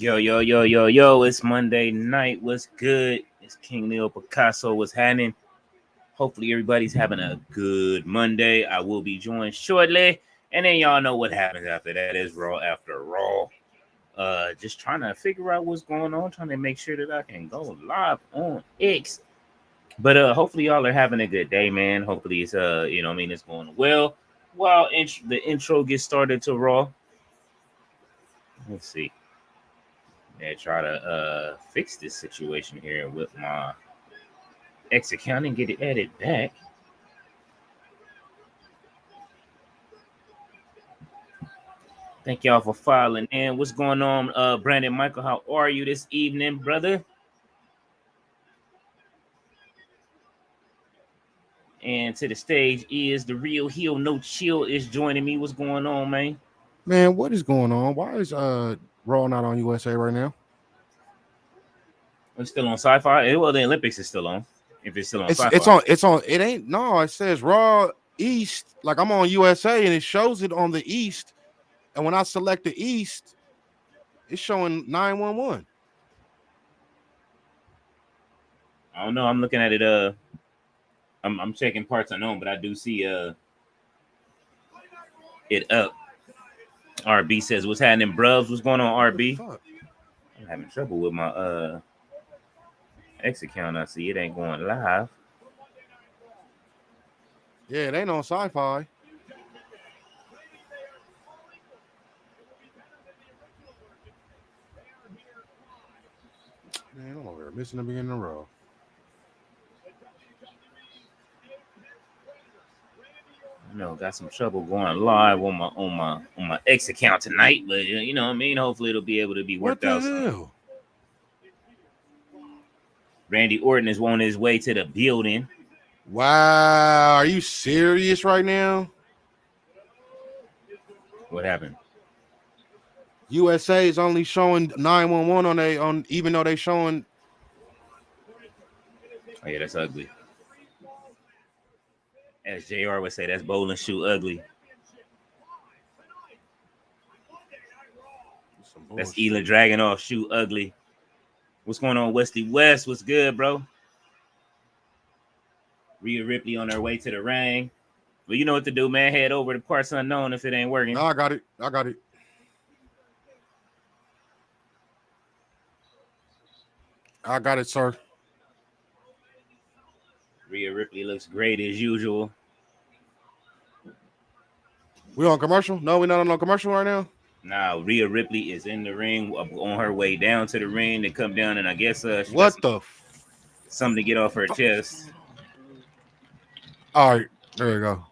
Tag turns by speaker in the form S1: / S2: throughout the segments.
S1: Yo, yo, yo, yo, yo, it's Monday night. What's good? It's KingLeoPicasso. What's happening? Hopefully, everybody's having a good Monday. I will be joined shortly. And then y'all know what happens after that is Raw after Raw. Just trying to figure out what's going on, trying to make sure that I can go live on X. But hopefully y'all are having a good day, man. Hopefully it's it's going well. While the intro gets started to Raw. Let's see. And try to fix this situation here with my X account and get it added back. Thank y'all for filing in. What's going on, Brandon Michael? How are you this evening, brother? And to the stage is the real heel, no chill is joining me. What's going on, man?
S2: Man, what is going on? Why is Raw not on USA right now?
S1: It's still on Sci-Fi. Well, the Olympics is still on. If it's still on Sci-Fi,
S2: it's on. It ain't. No, it says Raw East. Like I'm on USA and it shows it on the East. And when I select the East, it's showing 911.
S1: I don't know. I'm looking at it. I'm checking parts unknown, but I do see it up. RB says, "What's happening, bruvs? What's going on, RB?" I'm having trouble with my X account. I see it ain't going live.
S2: Yeah, it ain't on Sci-Fi. Man, I'm over here missing the beginning of the Raw.
S1: Got some trouble going live on my X account tonight, but you know what I mean. Hopefully, it'll be able to be worked out.
S2: What the hell?
S1: Randy Orton is on his way to the building.
S2: Wow, are you serious right now?
S1: What happened?
S2: USA is only showing 911 on even though they showing.
S1: Oh yeah, that's ugly. As JR would say, that's bowling shoe ugly. That's Ela Dragunov shoe ugly. What's going on, Wesley West? What's good, bro? Rhea Ripley on her way to the ring. Well, you know what to do, man. Head over to Parts Unknown if it ain't working.
S2: No, I got it. I got it, sir.
S1: Rhea Ripley looks great as usual.
S2: We on commercial? No, we're not on no commercial right now.
S1: Now, Rhea Ripley is in the ring on her way down to the ring to come down, and I guess she
S2: what
S1: got something to get off her chest.
S2: All right, there you go.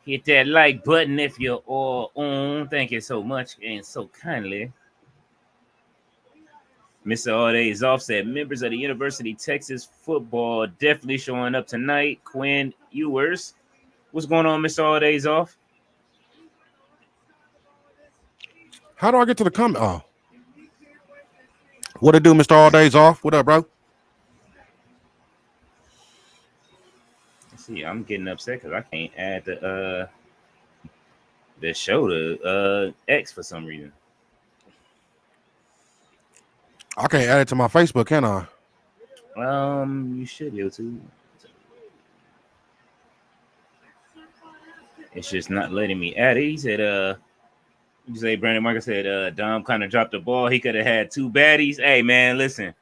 S1: Hit that like button if you're all on. Thank you so much and so kindly. Mr. All Days Off said members of the University of Texas football definitely showing up tonight. Quinn Ewers. What's going on, Mr. All Days Off?
S2: How do I get to the comment? Oh. What it do, Mr. All Days Off? What up, bro?
S1: See, I'm getting upset because I can't add the show to X for some reason.
S2: I can't add it to my Facebook, can I?
S1: You should be able to. It's just not letting me add it. He said, you say Brandon Marcus said Dom kind of dropped the ball. He could have had two baddies. Hey man, listen.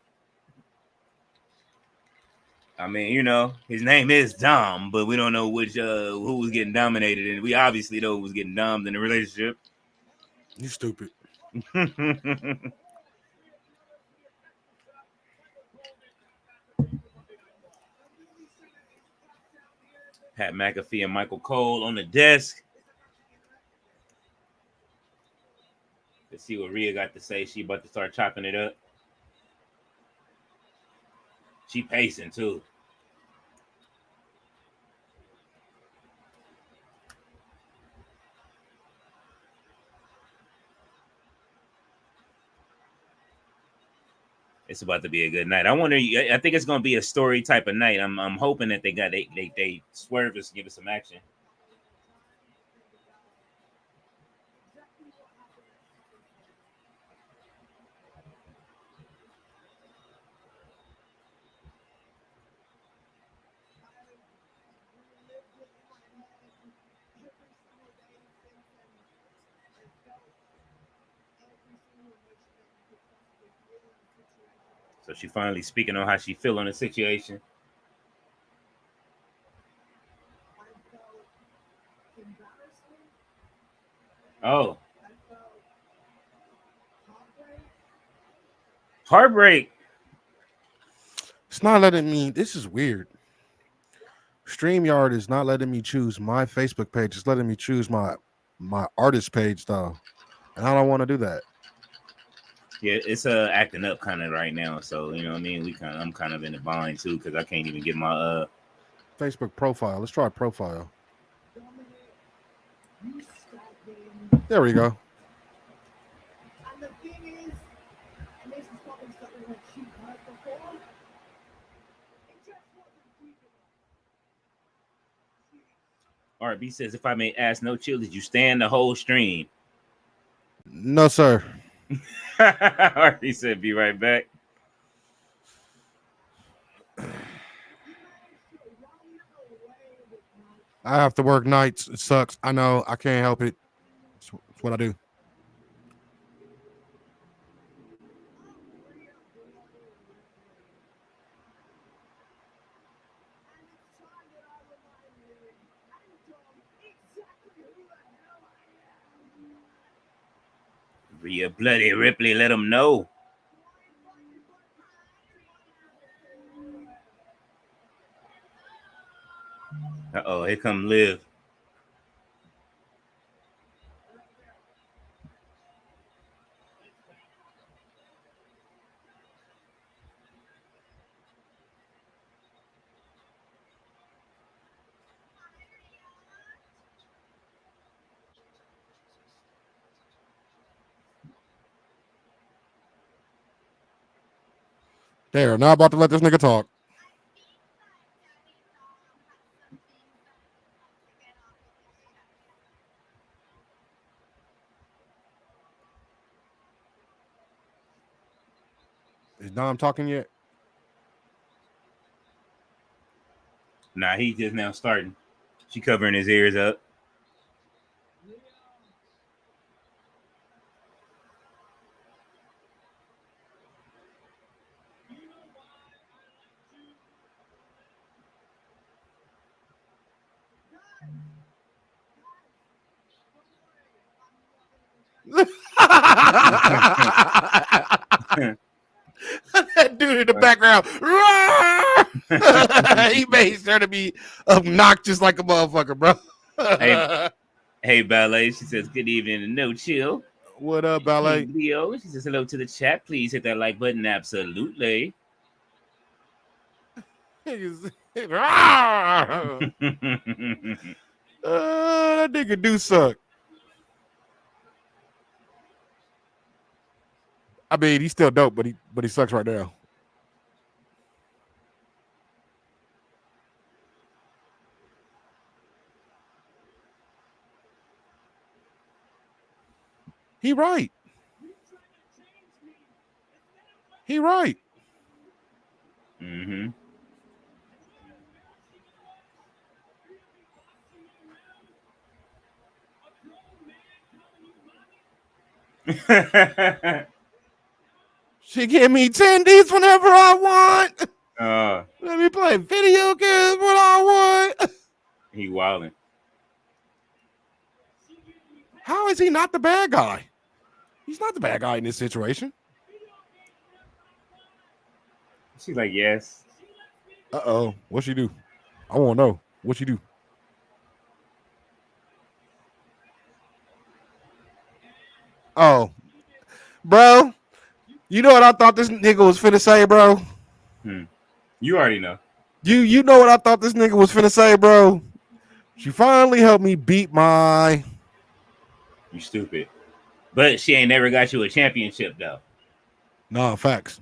S1: I mean, his name is Dom, but we don't know which who was getting dominated, and we obviously know who was getting domed in the relationship.
S2: You stupid.
S1: Pat McAfee and Michael Cole on the desk. Let's see what Rhea got to say. She about to start chopping it up. She pacing too. It's about to be a good night. I wonder. I think it's gonna be a story type of night. I'm hoping that they swerve us, give us some action. So she finally speaking on how she feel on the situation. Oh, heartbreak.
S2: It's not letting me. This is weird. StreamYard is not letting me choose my Facebook page. It's letting me choose my artist page though, and I don't want to do that.
S1: Yeah, it's acting up kind of right now. So you know what I mean. I'm kind of in the bind too because I can't even get my
S2: Facebook profile. Let's try profile. There we go.
S1: RB says, if I may ask, no chill, did you stand the whole stream?
S2: No, sir.
S1: RB said, be right back.
S2: I have to work nights. It sucks. I know. I can't help it. It's what I do.
S1: Rhea Bloody Ripley, let them know. Uh-oh, here come Liv.
S2: They're not about to let this nigga talk. Is Dom talking yet?
S1: Nah, he just now starting. She covering his ears up.
S2: That dude in the background. He made sure to be obnoxious like a motherfucker, bro.
S1: Hey, Ballet. She says, good evening and no chill.
S2: What up, Ballet?
S1: Hey, Leo. She says, hello to the chat. Please hit that like button. Absolutely.
S2: That nigga do suck. I mean, he's still dope, but he sucks right now. He right. He right.
S1: Mm-hmm.
S2: She give me tendies whenever I want. Let me play video games when I want.
S1: He wilding.
S2: How is he not the bad guy? He's not the bad guy in this situation.
S1: She's like, yes.
S2: Uh-oh. What she do? I want to know. What she do? Oh. Bro, you know what I thought this nigga was finna say, bro?
S1: You already know.
S2: You know what I thought this nigga was finna say, bro? She finally helped me beat my...
S1: You stupid. But she ain't never got you a championship, though.
S2: No, facts.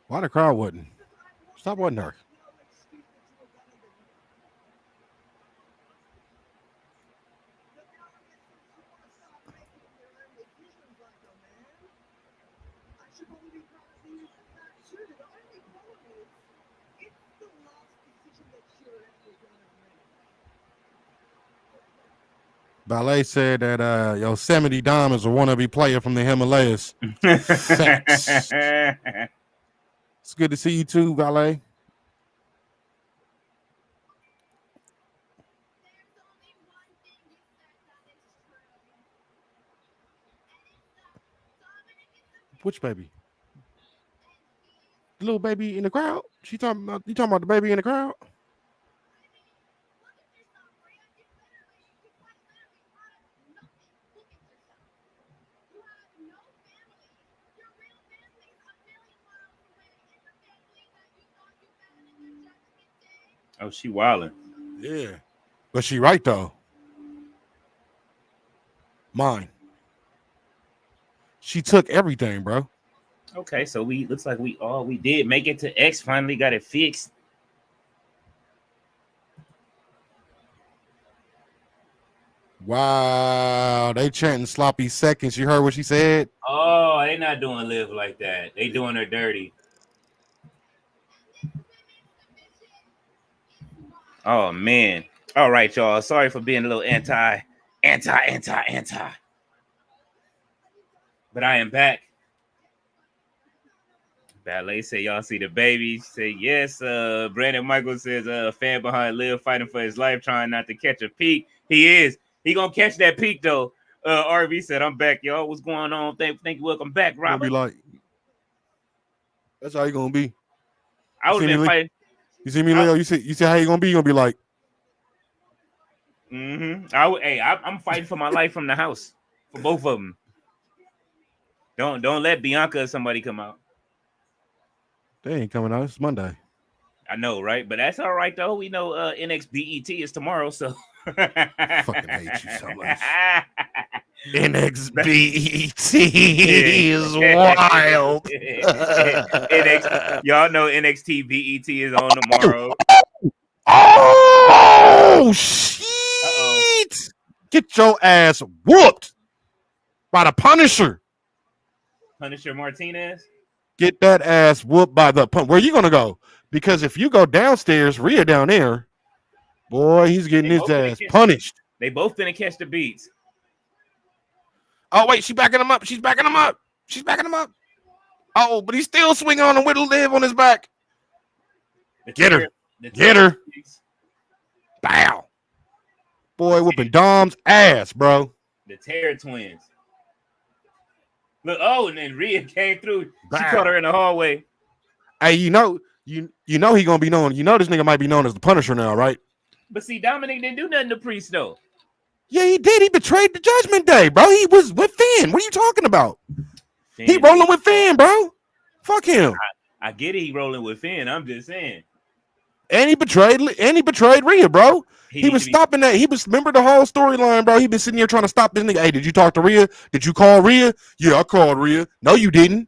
S2: Why the crowd wouldn't? Stop wanting her. Ballet said that Yosemite Dom is a wannabe player from the Himalayas. Facts. It's good to see you too, Ballet. Which baby? The little baby in the crowd? You talking about the baby in the crowd?
S1: Oh, she wilding.
S2: Yeah. But she right though. Mine. She took everything, bro.
S1: Okay, so we looks like we did make it to X. Finally got it fixed.
S2: Wow, they chanting sloppy seconds. You heard what she said?
S1: Oh, they not doing Liv like that. They doing her dirty. Oh man. All right, y'all. Sorry for being a little anti. But I am back. Ballet say y'all see the baby. Say yes. Brandon Michael says fan behind Liv fighting for his life, trying not to catch a peak. He is. He gonna catch that peak though. RV said, I'm back, y'all. What's going on? Thank you. Welcome back, Robert.
S2: Be like, that's how you gonna be.
S1: I would have been fighting.
S2: You see me, Leo? You see how you gonna be? You gonna be like,
S1: I'm fighting for my life from the house for both of them. Don't let Bianca or somebody come out.
S2: They ain't coming out. It's Monday.
S1: I know, right? But that's all right though. We know NXBET is tomorrow, so
S2: fucking hate you so much. NXBET is wild.
S1: Y'all know NXT BET is on tomorrow.
S2: Oh shit! Get your ass whooped by the Punisher.
S1: Punisher Martinez.
S2: Get that ass whooped by the Where you gonna go? Because if you go downstairs, Rhea down there, boy, he's getting his ass punished.
S1: They both finna catch the beats.
S2: Oh wait, she's backing him up. She's backing him up. Oh, but he's still swinging on him with a Liv on his back. Get her. Bow. Boy, whooping Dom's ass, bro.
S1: The Terror Twins. Look, and then Rhea came through. Bow. She caught her in the hallway.
S2: Hey, you know he gonna be known. You know this nigga might be known as the Punisher now, right?
S1: But see, Dominic didn't do nothing to Priest though.
S2: Yeah, he did. He betrayed the Judgment Day, bro. He was with Finn. What are you talking about? Finn, he rolling with Finn, bro. Fuck him.
S1: I get it. He rolling with Finn. I'm just saying.
S2: And he betrayed Rhea, bro. He was stopping that. Remember the whole storyline, bro. He been sitting here trying to stop this nigga. Hey, did you talk to Rhea? Did you call Rhea? Yeah, I called Rhea. No, you didn't.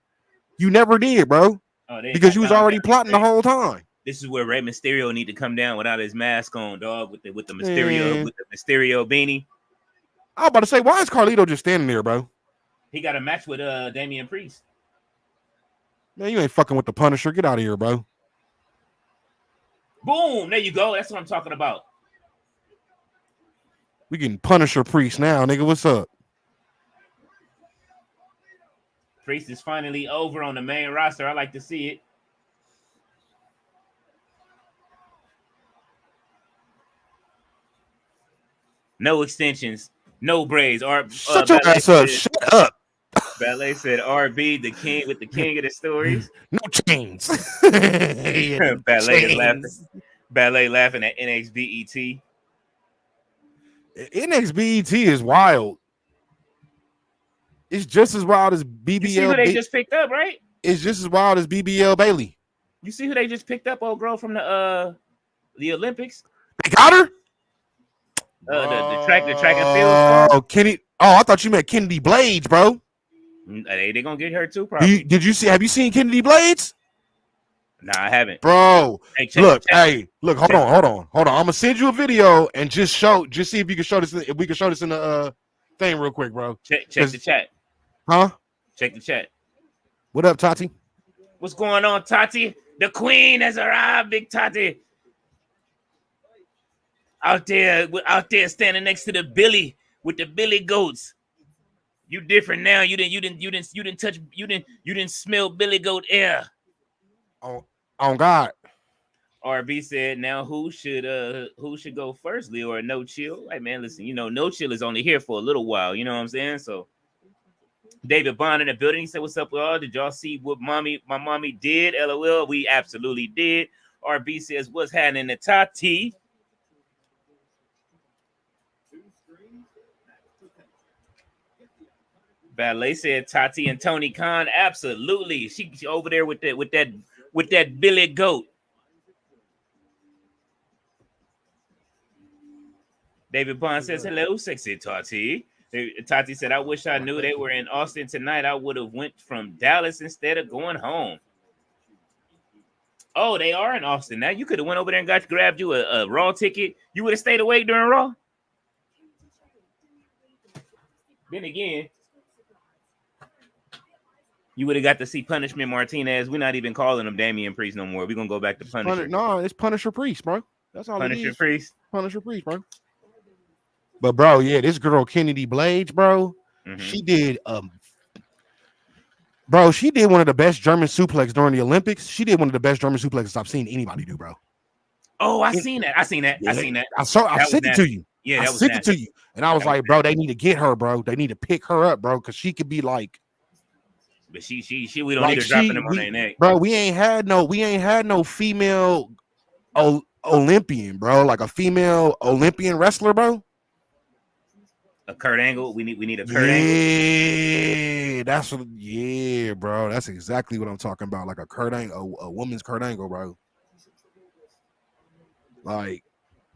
S2: You never did, bro. Because you was already plotting the whole time.
S1: This is where Rey Mysterio need to come down without his mask on, dog, with the Mysterio beanie.
S2: I was about to say, why is Carlito just standing there, bro?
S1: He got a match with Damian Priest.
S2: Man, you ain't fucking with the Punisher. Get out of here, bro.
S1: Boom! There you go. That's what I'm talking about.
S2: We getting Punisher Priest now, nigga. What's up?
S1: Priest is finally over on the main roster. I like to see it. No extensions, no braids. Or
S2: shut your ass up. Shut up.
S1: Ballet said RB, the king with the king of the stories.
S2: No chains.
S1: Ballet is laughing. Ballet laughing at NXBET.
S2: NXBET is wild. It's just as wild as BBL.
S1: You see who they just picked up, right?
S2: It's just as wild as BBL Bailey.
S1: You see who they just picked up, old girl from the Olympics?
S2: They got her?
S1: The track and field.
S2: Oh, Kenny. Oh, I thought you meant Kennedy Blades, bro.
S1: They gonna get her too, probably.
S2: Did you see? Have you seen Kennedy Blades?
S1: Nah, I haven't,
S2: bro.
S1: Hey,
S2: look. Hold on. I'm gonna send you a video and just see if you can show this. If we can show this in the thing real quick, bro.
S1: Check the chat.
S2: Huh?
S1: Check the chat.
S2: What up, Tati?
S1: What's going on, Tati? The queen has arrived, big Tati. Out there standing next to the Billy with the Billy goats. You different now. You didn't smell Billy goat air.
S2: On God.
S1: RB said, now who should go first, Leo or No Chill? Hey man, listen, No Chill is only here for a little while, you know what I'm saying? So David Bond in the building. He said, what's up, y'all? Did y'all see what my mommy did? LOL. We absolutely did. RB says, what's happening to Tati? Ballet said Tati and Tony Khan. Absolutely. She over there with that Billy Goat. David Bond says, hello, sexy Tati. Tati said, I wish I knew they were in Austin tonight. I would have went from Dallas instead of going home. Oh, they are in Austin now. You could have went over there and grabbed you a Raw ticket. You would have stayed awake during Raw. Then again, you would have got to see Punishment Martinez. We're not even calling him Damian Priest no more. We're going to go back to Punisher.
S2: No, it's Punisher Priest, bro. That's all
S1: Punisher
S2: it is.
S1: Punisher
S2: Priest, bro. But, bro, yeah, this girl, Kennedy Blades, bro,
S1: mm-hmm.
S2: she did one of the best German suplex during the Olympics. She did one of the best German suplexes I've seen anybody do, bro.
S1: Oh, I seen that.
S2: Yeah, I sent it to you.
S1: Yeah,
S2: I sent it to you. And I was like, bro, they need to get her, bro. They need to pick her up, bro, because she could be like.
S1: But she we don't need her dropping them on their neck.
S2: Bro, we ain't had no female Olympian, bro. Like a female Olympian wrestler, bro.
S1: A Kurt Angle. We need a Kurt Angle.
S2: Yeah, bro. That's exactly what I'm talking about. Like a Kurt Angle, a woman's Kurt Angle, bro. Like,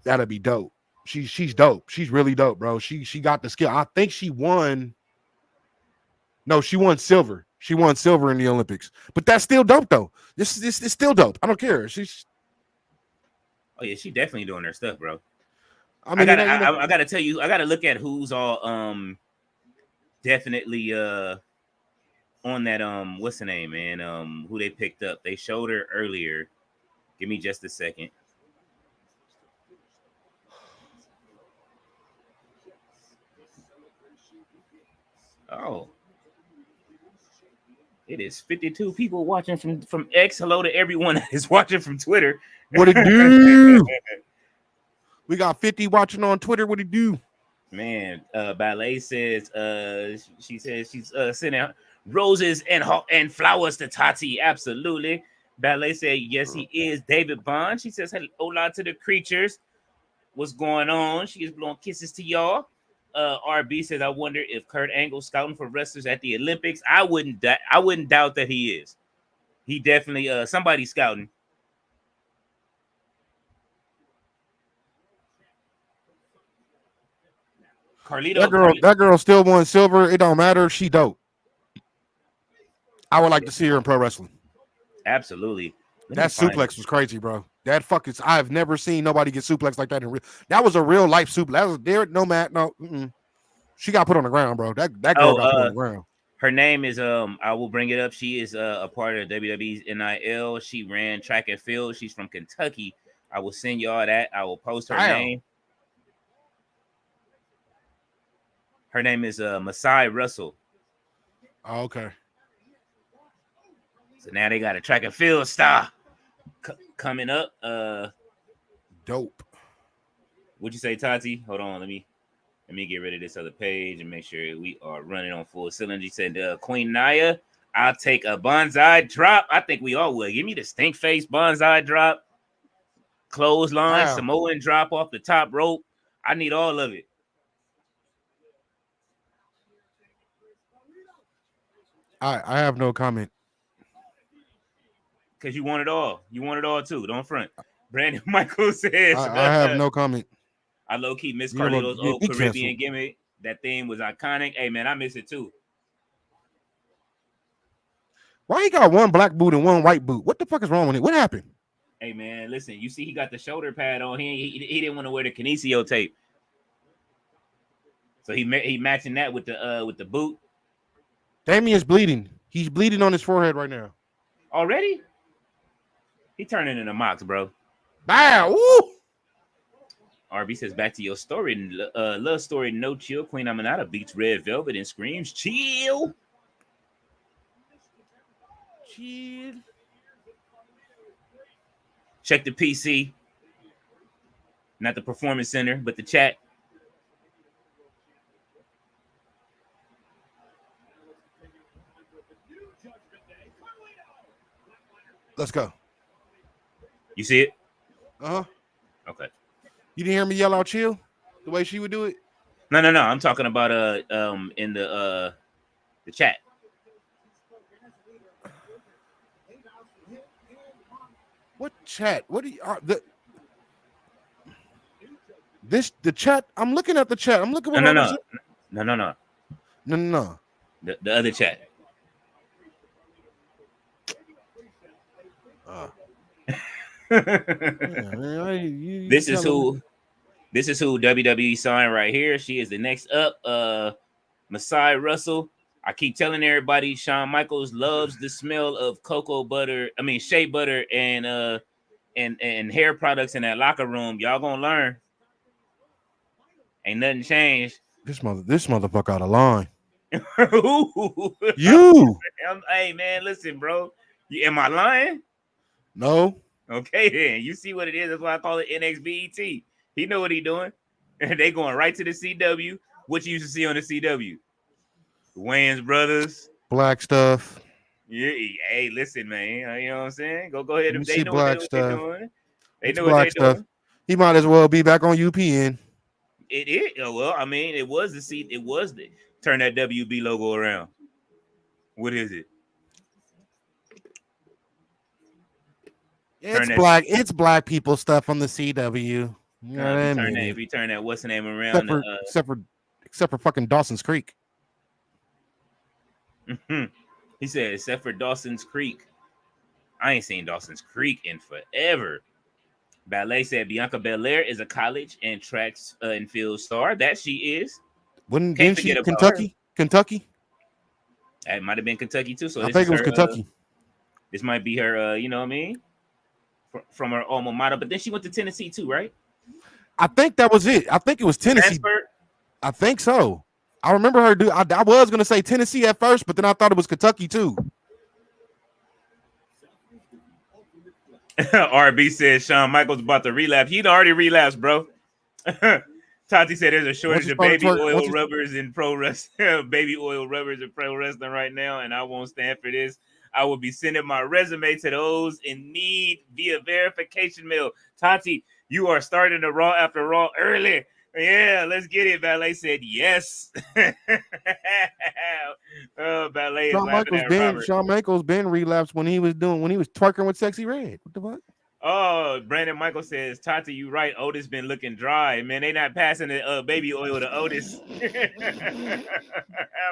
S2: that'd be dope. She's dope. She's really dope, bro. She got the skill. I think she won. No, she won silver. She won silver in the Olympics. But that's still dope, though. This is still dope. I don't care.
S1: Oh yeah, she definitely doing her stuff, bro.
S2: I mean,
S1: I gotta tell you, I gotta look at who's all definitely on that what's the name, man? Who they picked up. They showed her earlier. Give me just a second. Oh. It is 52 people watching from X. Hello to everyone that is watching from Twitter.
S2: What it do? We got 50 watching on Twitter. What it do?
S1: Man, Ballet says she says she's sending roses and flowers to Tati. Absolutely. Ballet said yes, he is. David Bond. She says hola to the creatures. What's going on? She is blowing kisses to y'all. RB says, I wonder if Kurt Angle scouting for wrestlers at the Olympics. I wouldn't doubt that he is. He definitely somebody's scouting. Carlito.
S2: That girl still won silver. It don't matter. She dope. I would like to see her in pro wrestling.
S1: Absolutely.
S2: That suplex was crazy, bro. That fucking I've never seen nobody get suplex like that in real. That was a real life suplex. That was there. No, Matt. No. She got put on the ground, bro. That girl got put on the ground.
S1: Her name is I will bring it up. She is a part of WWE's NIL. She ran track and field. She's from Kentucky. I will send y'all that. I will post her name. Her name is Masai Russell.
S2: Oh, okay.
S1: So now they got a track and field star coming up.
S2: Dope.
S1: What'd you say, Tati? Hold on, let me Let me get rid of this other page and make sure we are running on full cylinder. He said, Queen Naya, I'll take a bonsai drop. I think we all would. Give me the stink face bonsai drop, clothesline, Samoan drop off the top rope. I need all of it.
S2: I have no comment.
S1: Because you want it all. You want it all too. Don't front. Brandon Michael says,
S2: I have no comment.
S1: I low-key miss Carlito's old Caribbean gimmick. That theme was iconic. Hey, man, I miss it too.
S2: Why he got one black boot and one white boot? What the fuck is wrong with it? What happened?
S1: Hey, man, listen. You see he got the shoulder pad on. He didn't want to wear the Kinesio tape. So he matching that with the boot.
S2: Damien's bleeding. He's bleeding on his forehead right now.
S1: Already? He turning into Mox, bro.
S2: Wow. Woo!
S1: RB says, back to your story. Love story, no chill. Queen Aminata beats Red Velvet and screams, chill.
S2: Chill.
S1: Check the PC. Not the Performance Center, but the chat.
S2: Let's go.
S1: You see it?
S2: Uh-huh.
S1: Okay.
S2: You didn't hear me yell out chill the way she would do it?
S1: No. I'm talking about in the chat.
S2: What chat? What do you the chat? I'm looking at the chat. I'm looking at No.
S1: The other chat. This is who WWE signed right here. She is the next up. Masai Russell. I keep telling everybody Shawn Michaels loves the smell of shea butter and hair products in that locker room. Y'all gonna learn. Ain't nothing changed.
S2: This motherfucker out of line.
S1: You. Hey man, listen, bro. Am I lying?
S2: No.
S1: Okay, then. You see what it is. That's why I call it NXBET. He know what he doing. And they going right to the CW. What you used to see on the CW? Wayans Brothers.
S2: Black stuff.
S1: Yeah. Hey, listen, man. You know what I'm saying? Go ahead.
S2: You
S1: They
S2: see
S1: know
S2: black
S1: what
S2: stuff.
S1: they're doing. They know
S2: black
S1: what they're
S2: stuff.
S1: doing.
S2: He might as well be back on UPN.
S1: It is. Well, I mean, it was turn that WB logo around. What is it?
S2: It's black people stuff on the CW. You know what I mean?
S1: If you turn that what's the name around?
S2: Except for fucking Dawson's Creek.
S1: He said, except for Dawson's Creek. I ain't seen Dawson's Creek in forever. Ballet said Bianca Belair is a college and track and field star. That she is.
S2: Didn't she Kentucky? Kentucky?
S1: It might have been Kentucky too. So
S2: I think it was Kentucky.
S1: This might be her, you know what I mean? From her alma mater. But then she went to Tennessee too, right?
S2: I think that was it. I think it was Tennessee.
S1: Transfer?
S2: I think so. I remember her do. I was gonna say Tennessee at first, but then I thought it was Kentucky too.
S1: RB said Shawn Michaels about to relapse. He'd already relapsed, bro. Tati said there's a shortage of baby oil rubbers in pro wrestling. Baby oil rubbers in pro wrestling right now, and I won't stand for this. I will be sending my resume to those in need via verification mail. Tati, you are starting the Raw after Raw early. Yeah, let's get it. Ballet said yes. Ballet is laughing at Robert.
S2: Shawn Michaels been relapsed when he was twerking with Sexy Red. What the fuck?
S1: Oh, Brandon Michael says, Tati, you right. Otis been looking dry. Man, they not passing the baby oil to Otis.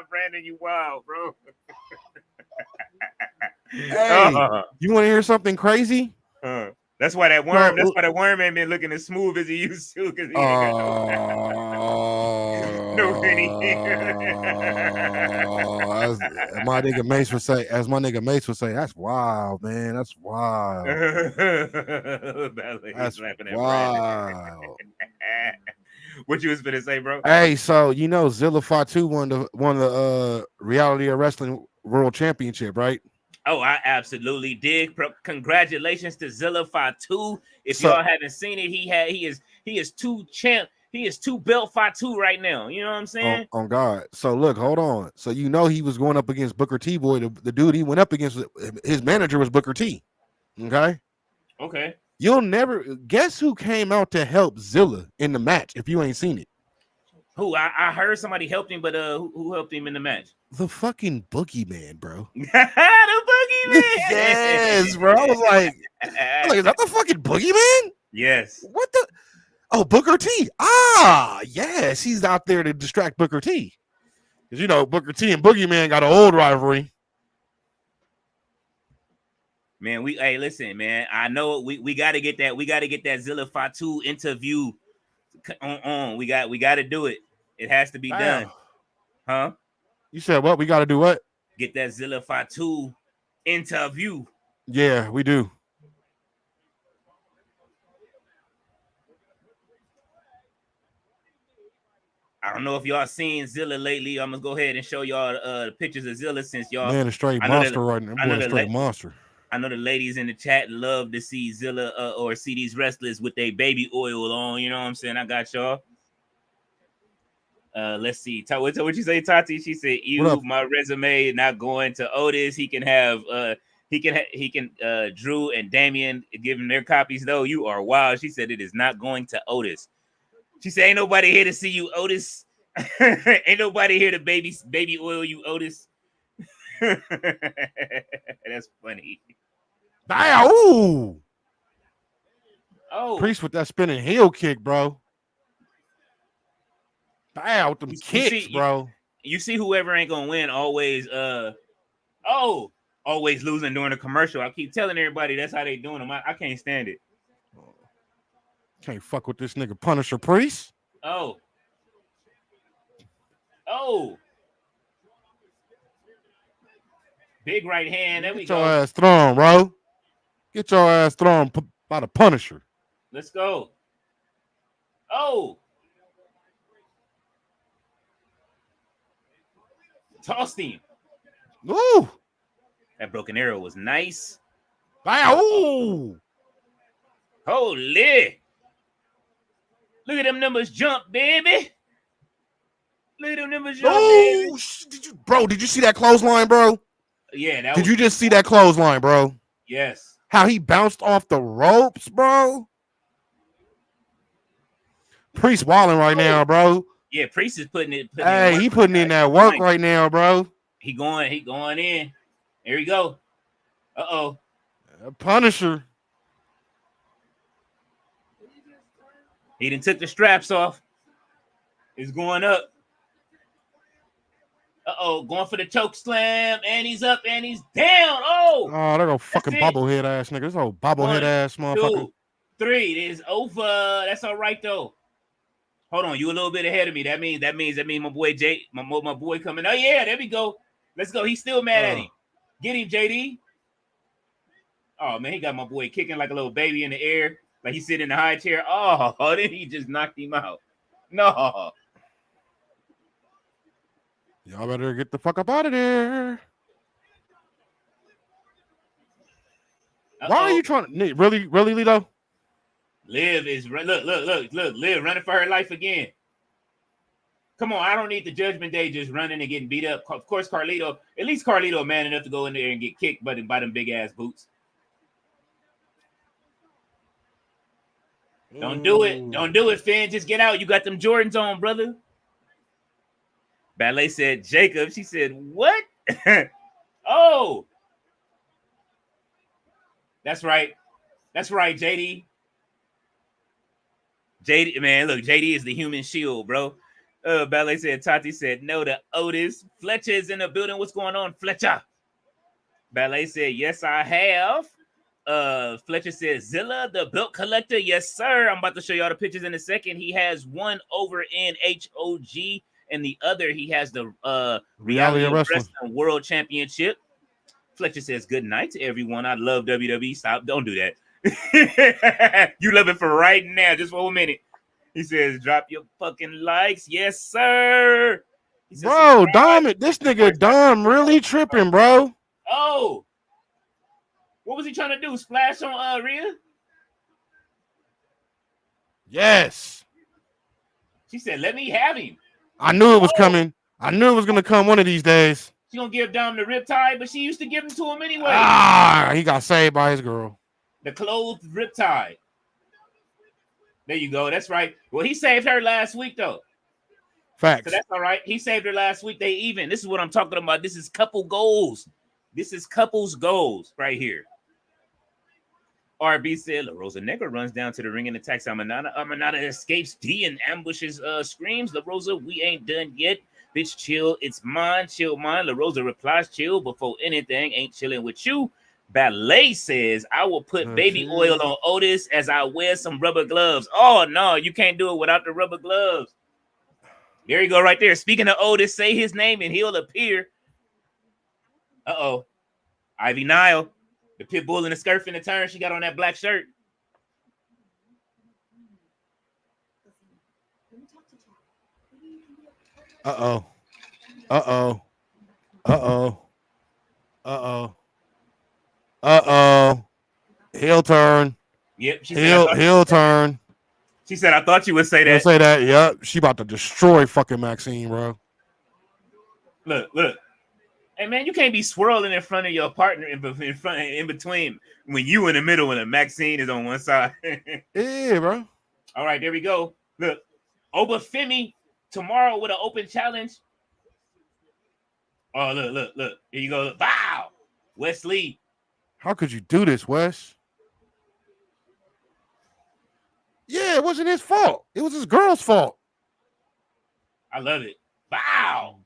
S1: Brandon, you wild, bro.
S2: Hey, you want to hear something crazy?
S1: That's why that worm. That's why the worm ain't been looking as smooth as he used to. Because he ain't got no
S2: as my nigga Mace would say, that's wild, man. That's wild.
S1: That's wild. What you was gonna say, bro?
S2: Hey, so you know Zilla Fatu won the Reality of Wrestling World Championship, right?
S1: Oh, I absolutely did. Congratulations to Zilla Fatu. If y'all haven't seen it, he is two champ. He is 2-belt Fatu right now. You know what I'm saying?
S2: On God. So look, hold on. So you know he was going up against Booker T, boy. The dude he went up against, his manager was Booker T. Okay.
S1: Okay.
S2: You'll never guess who came out to help Zilla in the match if you ain't seen it.
S1: Who? I heard somebody helped him, but who helped him in the match?
S2: The fucking Boogeyman, bro.
S1: The Boogeyman.
S2: Yes, bro. I was like, is that the fucking Boogeyman?
S1: Yes.
S2: What the? Oh, Booker T. Ah, yes. He's out there to distract Booker T. Because, you know, Booker T and Boogeyman got an old rivalry.
S1: Man, hey, listen, man. I know we got to get that. We got to get that Zilla Fatu interview on. We got to do it. It has to be done. Huh?
S2: You said what? We got to do what?
S1: Get that Zilla Fatu interview.
S2: Yeah, we do.
S1: I don't know if y'all seen Zilla lately. I'm gonna go ahead and show y'all the pictures of Zilla since y'all.
S2: Man, a straight monster right now. Boy, a straight monster.
S1: I know the ladies in the chat love to see Zilla or see these wrestlers with their baby oil on. You know what I'm saying? I got y'all. Let's see. What you say, Tati? She said, my resume not going to Otis. He can have Drew and Damian give him their copies though. You are wild. She said it is not going to Otis. She said, ain't nobody here to see you, Otis. Ain't nobody here to baby oil you, Otis. That's funny.
S2: Ooh.
S1: Oh.
S2: Priest with that spinning heel kick, bro. Bow with them kicks, bro.
S1: You see whoever ain't gonna win always always losing during the commercial. I keep telling everybody that's how they doing them. I can't stand it.
S2: Can't fuck with this nigga Punisher Priest.
S1: Oh. Big right hand. There we go.
S2: Get your ass thrown, bro. Get your ass thrown by the Punisher.
S1: Let's go. Oh. Tossed him.
S2: Ooh.
S1: That broken arrow was nice.
S2: Ooh.
S1: Holy. Look at them numbers jump, baby. Look at them numbers jump, baby.
S2: Did you see that clothesline, bro?
S1: Yeah.
S2: Did you just see that clothesline, bro?
S1: Yes.
S2: How he bounced off the ropes, bro? Priest walling right now, bro.
S1: Yeah, Priest is putting in
S2: that work right now, bro.
S1: He going in. Here we go. Uh-oh.
S2: Punisher.
S1: He done took the straps off. He's going up. Uh-oh, going for the choke slam, and he's up, and he's down. Oh,
S2: they're gonna fucking bobblehead ass nigga. This old bobblehead ass motherfucker.
S1: 2, 3. It is over. That's all right though. Hold on, you a little bit ahead of me. That means my boy my boy coming. Oh yeah, there we go. Let's go. He's still mad at him. Get him, JD. Oh man, he got my boy kicking like a little baby in the air, like he's sitting in the high chair. Oh, then he just knocked him out. No.
S2: Y'all better get the fuck up out of there. Why are you trying to really, Lito?
S1: Liv is look, Liv running for her life again. Come on, I don't need the Judgment Day just running and getting beat up. Of course, at least Carlito man enough to go in there and get kicked by them big ass boots. Don't do it, Finn. Just get out. You got them Jordans on, brother. Ballet said Jacob. She said, what? Oh. That's right, JD. JD, man, look, JD is the human shield, bro. Ballet said, Tati said, no to Otis. Fletcher is in the building. What's going on, Fletcher? Ballet said, yes, I have. Fletcher says, Zilla, the belt collector. Yes, sir. I'm about to show y'all the pictures in a second. He has one over in HOG, and the other, he has the Reality of Wrestling World Championship. Fletcher says, good night to everyone. I love WWE. Stop. Don't do that. You love it for right now. Just for a minute. He says, drop your fucking likes. Yes, sir. Says,
S2: bro, Dom, this nigga Dom really tripping, bro.
S1: Oh. What was he trying to do? Splash on Rhea?
S2: Yes.
S1: She said, "Let me have him."
S2: I knew it was
S1: Oh,
S2: coming. I knew it was gonna come one of these days.
S1: she gonna give Dom the riptide, but she used to give him to him anyway.
S2: Ah, he got saved by his girl.
S1: The clothed riptide. There you go. That's right. Well, he saved her last week though.
S2: Facts.
S1: So that's all right. He saved her last week. They even. This is what I'm talking about. This is couple goals. This is couples goals right here. RB said, La Rosa Negra runs down to the ring and attacks Amanada. Amanada escapes D and ambushes, screams, La Rosa, we ain't done yet. Bitch, chill. It's mine. Chill mine. La Rosa replies, chill before anything. Ain't chilling with you. Ballet says, I will put baby oil on Otis as I wear some rubber gloves. Oh, no, you can't do it without the rubber gloves. There you go right there. Speaking of Otis, say his name and he'll appear. Uh-oh. Ivy Nile. The pit bull in the skirt in the turn. She got on that black shirt.
S2: Uh-oh. Uh-oh. Uh-oh. Uh-oh. Uh-oh. Heel turn.
S1: Yep. She
S2: said heel turn.
S1: She said, I thought you would say that.
S2: Say that. Yep. She about to destroy fucking Maxine, bro.
S1: Look. Hey man, you can't be swirling in front of your partner in between when you in the middle and Maxine is on one side.
S2: Yeah, bro.
S1: All right, there we go. Look, Obafemi tomorrow with an open challenge. Oh, look. Here you go. Wow, Wesley.
S2: How could you do this, Wes? Yeah, it wasn't his fault. It was his girl's fault.
S1: I love it. Wow.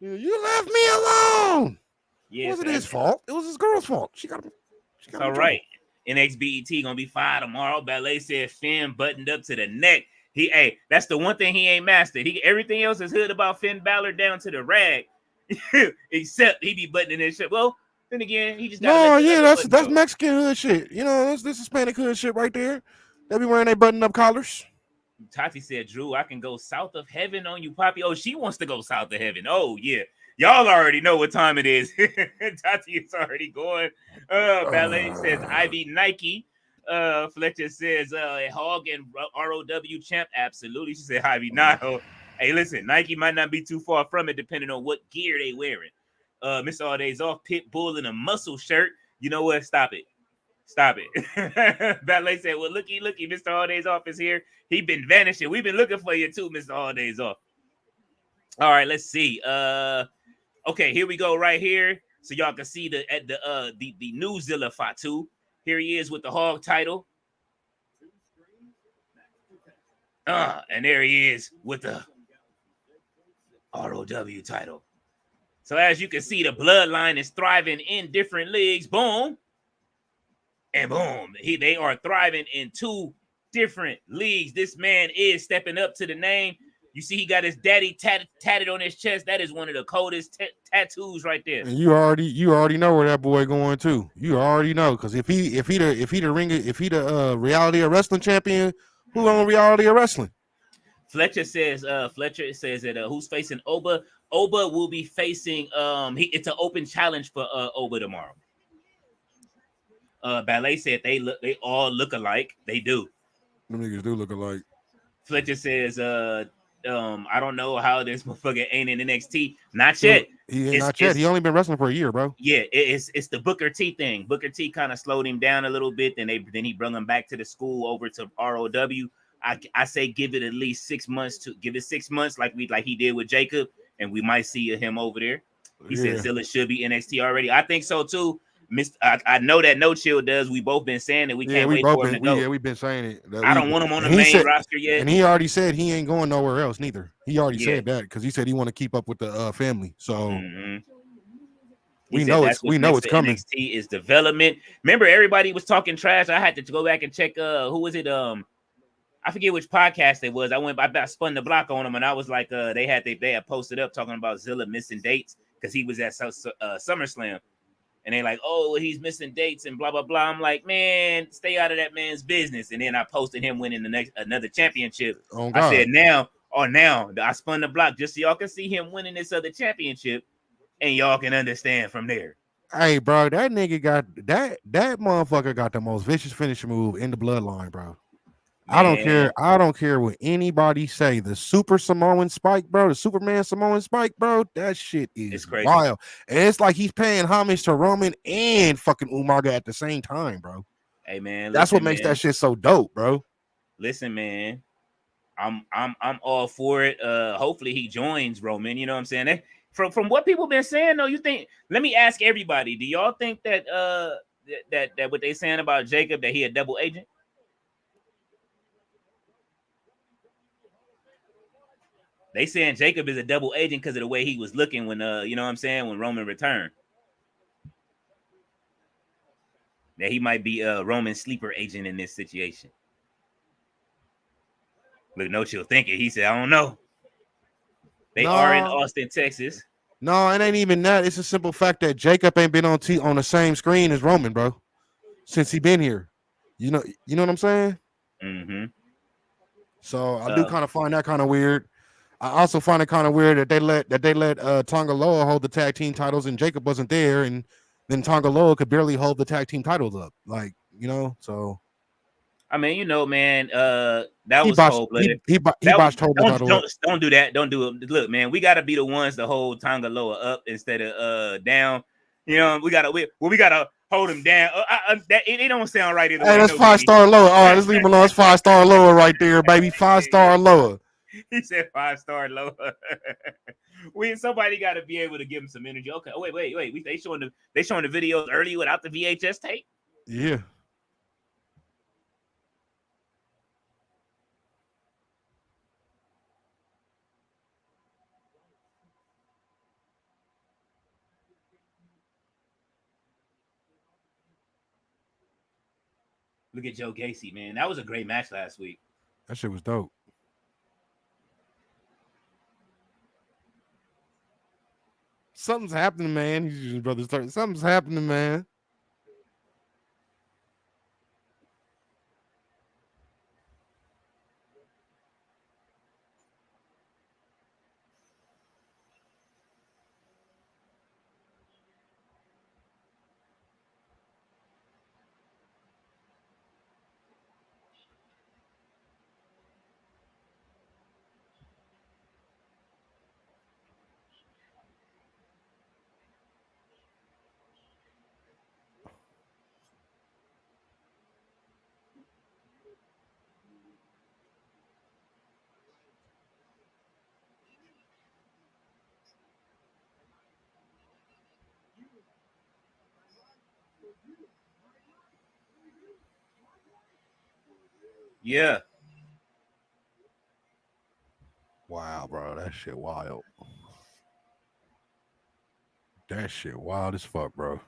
S2: You left me alone.
S1: Yeah,
S2: it wasn't his fault. It was his girl's fault. She got
S1: all right. NXBET gonna be fire tomorrow. Ballet said Finn buttoned up to the neck. That's the one thing he ain't mastered. Everything else is hood about Finn Balor down to the rag, except he be buttoning his shit. Well, then again, he just
S2: that's Mexican hood shit. You know, this Hispanic hood shit right there. They be wearing their button up collars.
S1: Tati said, Drew, I can go south of heaven on you, Poppy. Oh, she wants to go south of heaven. Oh, yeah. Y'all already know what time it is. Tati is already going. Ballet says, Ivy Nike. Fletcher says, Hog and ROW champ. Absolutely. She said, Ivy Nile. Hey, listen, Nike might not be too far from it, depending on what gear they wearing. Mr. All Days Off, pit bull in a muscle shirt. You know what? Stop it. Ballet said, well, looky, Mr. All Days Off is here. He been vanishing. We've been looking for you too, Mr. All Days Off. All right, let's see. Okay, here we go right here. So y'all can see the new Zilla Fatu. Here he is with the Hog title. And there he is with the ROW title. So as you can see, the bloodline is thriving in different leagues. Boom. And boom, they are thriving in two different leagues. This man is stepping up to the name. You see, he got his daddy tatted on his chest. That is one of the coldest tattoos right there.
S2: And you already know where that boy going to. You already know, because if he the reality of wrestling champion, who on reality of wrestling?
S1: Fletcher says that who's facing Oba? Oba will be facing it's an open challenge for Oba tomorrow. Ballet said they all look alike. They do.
S2: Them niggas do look alike.
S1: Fletcher says, I don't know how this motherfucker ain't in NXT. Not yet.
S2: Not yet. He only been wrestling for a year, bro.
S1: Yeah, it's the Booker T thing. Booker T kind of slowed him down a little bit. Then he brought him back to the school over to ROW. I say give it at least 6 months to give it 6 months, like he did with Jacob, and we might see him over there. He said Zilla should be NXT already. I think so too. I know that No Chill does. We both been saying that we can't wait for him to go.
S2: Yeah, we've been saying it.
S1: I don't want him on the main roster yet.
S2: And he already said he ain't going nowhere else neither. He already said that because he said he want to keep up with the family. So we know it's coming.
S1: NXT is development. Remember, everybody was talking trash. I had to go back and check. Who was it? I forget which podcast it was. I spun the block on them, and I was like, they had posted up talking about Zilla missing dates because he was at SummerSlam. And they like, oh, he's missing dates and blah, blah, blah. I'm like, man, stay out of that man's business. And then I posted him winning another championship.
S2: Oh,
S1: I said, now, I spun the block just so y'all can see him winning this other championship. And y'all can understand from there.
S2: Hey, bro, that nigga got that motherfucker got the most vicious finisher move in the bloodline, bro. I don't
S1: Man,
S2: care. I don't care what anybody say. The Super Samoan Spike, bro, the Superman Samoan Spike, bro, that shit
S1: it's
S2: is
S1: crazy.
S2: wild. And it's like he's paying homage to Roman and fucking Umaga at the same time, bro.
S1: Hey man,
S2: That's what
S1: listen,
S2: makes
S1: man.
S2: that shit so dope, bro.
S1: Listen, man. I'm all for it. Hopefully he joins Roman. You know what I'm saying? From what people been saying, though, you think? Let me ask everybody: do y'all think that that what they saying about Jacob, that he a double agent? They saying Jacob is a double agent because of the way he was looking when you know what I'm saying, when Roman returned. That he might be a Roman sleeper agent in this situation. Look, no chill thinking. He said, I don't know. They are in
S2: No,
S1: Austin, Texas.
S2: no, it ain't even that. It's a simple fact that Jacob ain't been on on the same screen as Roman, bro, since he been here. You know what I'm saying?
S1: Mm-hmm.
S2: So I do kind of find that kind of weird. I also find it kind of weird that they let Tonga Loa hold the tag team titles and Jacob wasn't there, and then Tonga Loa could barely hold the tag team titles up. Like, so
S1: I mean, you know, man, that
S2: he
S1: was
S2: botched
S1: cold blooded.
S2: he
S1: That was
S2: botched holding the title up.
S1: don't do that. Don't do it. Look, man, we gotta be the ones to hold Tonga Loa up instead of down. You know, we gotta hold him down. It don't sound right either
S2: Hey,
S1: way.
S2: that's
S1: No, Diddy.
S2: 5-star Loa. All right, let's leave him alone. That's 5-star Loa right there, baby. 5-star Loa.
S1: He said 5-star Loa. Somebody got to be able to give him some energy. Okay. Oh, wait. They showing the videos early without the VHS tape.
S2: Yeah.
S1: Look at Joe Gacy, man. That was a great match last week.
S2: That shit was dope. Something's happening, man. He's using brother's turn. Something's happening, man.
S1: Yeah.
S2: Wow, bro. That shit wild. That shit wild as fuck, bro.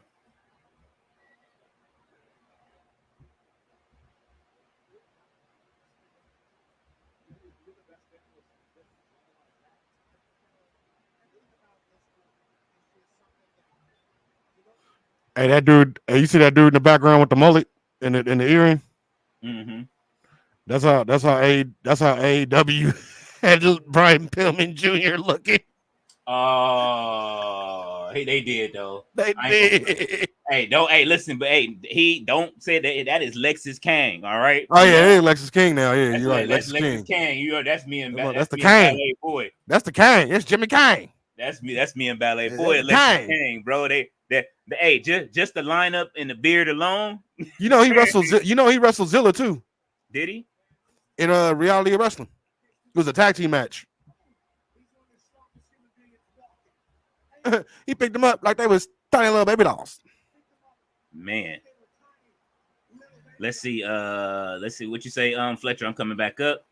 S2: Hey, that dude. Hey, you see that dude in the background with the mullet and the earring?
S1: Mm-hmm.
S2: That's how AEW had Brian Pillman Jr. looking.
S1: Oh, they did though.
S2: They
S1: I ain't gonna.
S2: did.
S1: Hey, don't. Hey, listen, but hey, he don't say that. That is Lexus Kang. All right.
S2: Oh yeah, it is Lexus King now. Yeah, you're right.
S1: That's
S2: Lexus
S1: Lexus
S2: King.
S1: Kang. That's me and
S2: That's the
S1: me and
S2: Kang.
S1: Ballet Boy.
S2: That's the Kang. It's Jimmy Kang.
S1: That's me and Ballet
S2: That's
S1: Boy.
S2: the
S1: Lexus
S2: Kang.
S1: Kang, bro. Hey, just the lineup and the beard alone.
S2: You know he wrestled. You know he wrestled Zilla too
S1: Did he?
S2: in a reality of wrestling. It was a tag team match. He picked them up like they was tiny little baby dolls.
S1: Man. Let's see. Let's see what you say. Fletcher, I'm coming back up.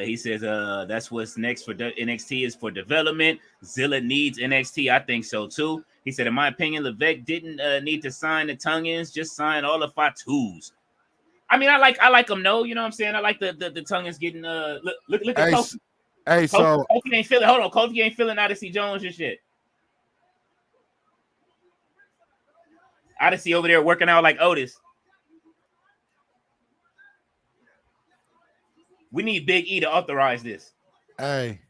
S1: He says, that's what's next for NXT is for development. Zilla needs NXT. I think so too. He said, in my opinion, Levesque didn't need to sign the tongue-ins, just sign all the Fatus. I mean, I like them, no, you know what I'm saying? I like the tongue-ins getting look at Kofi.
S2: Hey, so
S1: Kofi ain't feeling. Hold on, Kofi ain't feeling Odyssey Jones and shit. Odyssey over there working out like Otis. We need Big E to authorize this.
S2: hey,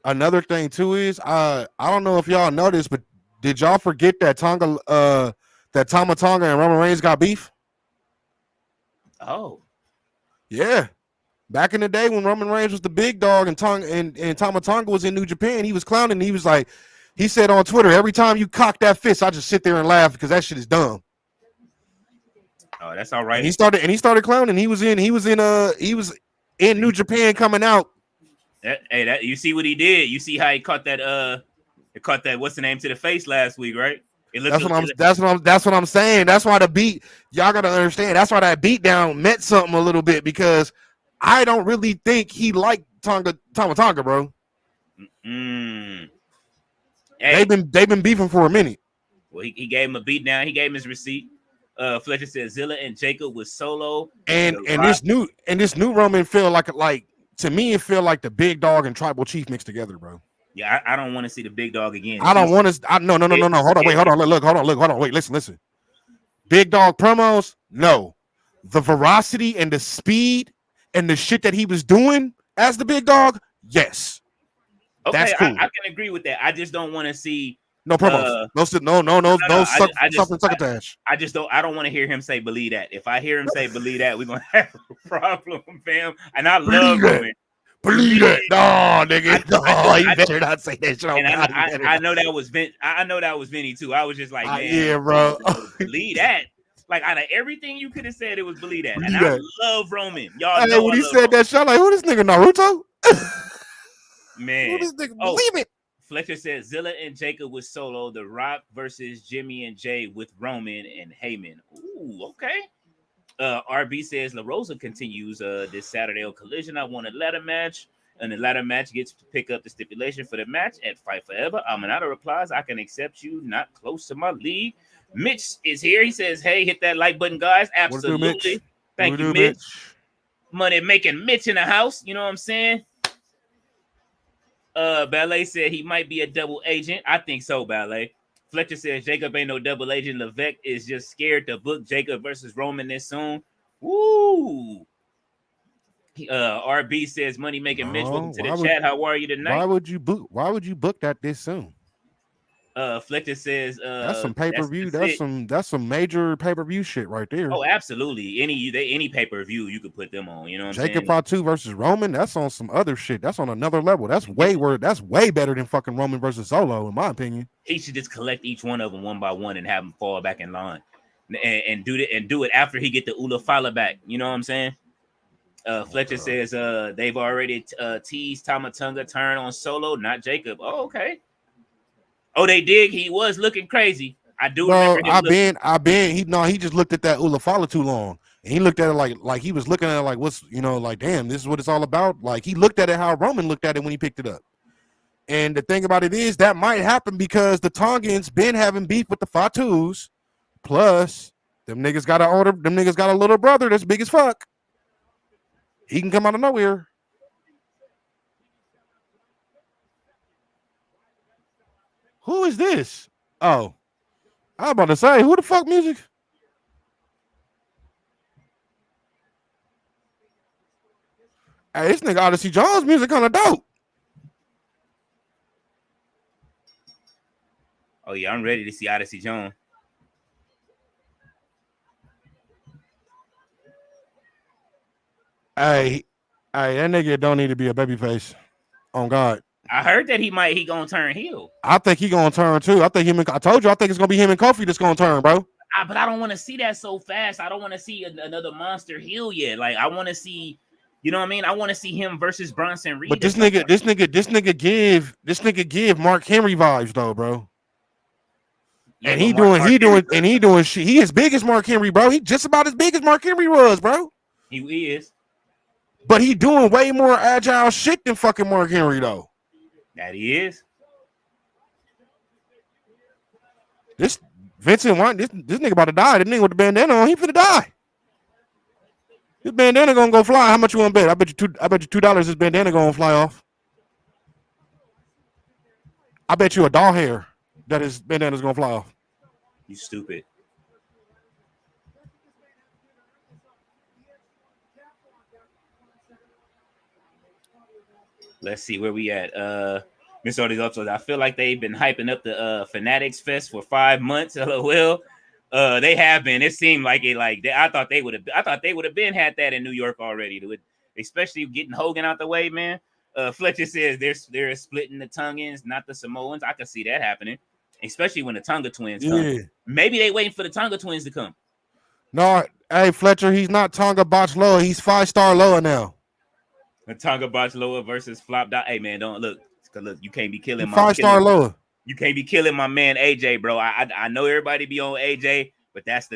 S2: another thing too is I don't know if y'all noticed, but did y'all forget that Tama Tonga and Roman Reigns got beef?
S1: Oh,
S2: Yeah. Back in the day when Roman Reigns was the big dog and Tama Tonga was in New Japan, he was clowning. He was like, he said on Twitter, every time you cock that fist, I just sit there and laugh because that shit is dumb.
S1: Oh, that's all right.
S2: And he started clowning. He was in New Japan coming out.
S1: That you see what he did. You see how he caught that what's the name to the face last week, right?
S2: That's what I'm saying. That's why the beat, y'all gotta understand. That's why that beat down meant something a little bit, because I don't really think he liked Tama Tonga, bro.
S1: Hey.
S2: They've been beefing for a minute.
S1: Well, he gave him a beat down. He gave him his receipt. Fletcher said Zilla and Jacob was Solo.
S2: And this new Roman feel like to me, it feel like the big dog and tribal chief mixed together, bro.
S1: Yeah, I don't want to see the big dog again.
S2: I don't want to. No. Hold on. Wait, listen. Big dog promos, no. The veracity and the speed and the shit that he was doing as the big dog, yes.
S1: Okay,
S2: that's cool.
S1: I can agree with that. I just don't want to see
S2: no promos. No succotash.
S1: I don't want to hear him say believe that. If I hear him say believe that, we're gonna have a problem, fam. And I love Roman.
S2: Believe it. No, nigga. You better not say that shit.
S1: I know that was Vin. I know that was Vinny too. I was just like, man,
S2: yeah, bro.
S1: Believe that. Like, out of everything you could have said, it was believe that. And I love Roman. Y'all
S2: know when he said that shit, I'm like, who this nigga, Naruto?
S1: Man.
S2: Who this nigga? Believe it.
S1: Fletcher said Zilla and Jacob with Solo, The Rock versus Jimmy and Jay with Roman and Heyman. Ooh, okay. RB says La Rosa continues this Saturday on Collision. I want a ladder match, and the ladder match gets to pick up the stipulation for the match at Fight Forever. Amanada replies, I can accept you, not close to my league. Mitch is here. He says, hey, hit that like button, guys. Absolutely. Thank you, Mitch. Money making Mitch in the house. You know what I'm saying? Ballet said he might be a double agent. I think so, Ballet. Fletcher says Jacob ain't no double agent. Levesque is just scared to book Jacob versus Roman this soon. Woo! RB says money making Mitch. Welcome to the chat. How are you tonight?
S2: Why would you book that this soon?
S1: Fletcher says
S2: that's some pay-per-view. That's some major pay-per-view shit right there.
S1: Oh, absolutely. Any pay-per-view you could put them on. You know what I'm saying?
S2: Jacob Fatu versus Roman. That's on some other shit. That's on another level. That's way better than fucking Roman versus Solo, in my opinion.
S1: He should just collect each one of them one by one and have them fall back in line, and do it after he get the Ula Fala back. You know what I'm saying? Fletcher says they've already teased Tama Tonga turn on Solo, not Jacob. Oh, okay. Oh, they did. He was looking crazy. I do remember him.
S2: He just looked at that Ula Fala too long. And he looked at it like he was looking at it like, what's, like, damn, this is what it's all about. Like, he looked at it how Roman looked at it when he picked it up. And the thing about it is that might happen because the Tongans been having beef with the Fatus. Plus, them niggas got a little brother that's big as fuck. He can come out of nowhere. Who is this? Oh, I was about to say, who the fuck music? Hey, this nigga Odyssey Jones music kind of dope.
S1: Oh yeah, I'm ready to see Odyssey Jones.
S2: Hey, that nigga don't need to be a babyface. On God.
S1: I heard that he gonna turn heel.
S2: I think he gonna turn too. I think I told you, I think it's gonna be him and Kofi that's gonna turn, bro.
S1: But I don't want to see that so fast. I don't want to see another monster heel yet. Like, I want to see, you know what I mean? I want to see him versus Bronson Reed.
S2: But this nigga give Mark Henry vibes though, bro. Yeah, and he doing shit. He as big as Mark Henry, bro. He just about as big as Mark Henry was, bro.
S1: He is.
S2: But he doing way more agile shit than fucking Mark Henry though.
S1: That he is.
S2: This Vincent White, this nigga about to die. This nigga with the bandana on, he finna die. This bandana gonna go fly. How much you want to bet? I bet you $2 this bandana gonna fly off. I bet you a doll hair that his bandana's gonna fly off.
S1: You stupid. Let's see where we at. Miss all these uploads. I feel like they've been hyping up the Fanatics Fest for 5 months. LOL. They have been. It seemed like it. I thought they would have. I thought they would have been had that in New York already. Especially getting Hogan out the way, man. Fletcher says they're splitting the Tongans, not the Samoans. I can see that happening, especially when the Tonga twins come. Maybe they waiting for the Tonga twins to come.
S2: No, hey Fletcher, he's not Tonga Botch Loa. He's 5-star Loa now.
S1: The Tonga Botch Loa versus Flop Dot. Hey man, don't look. Look, you can't be killing my
S2: 5-star Loa.
S1: You can't be killing my man AJ, bro. I know everybody be on AJ, but that's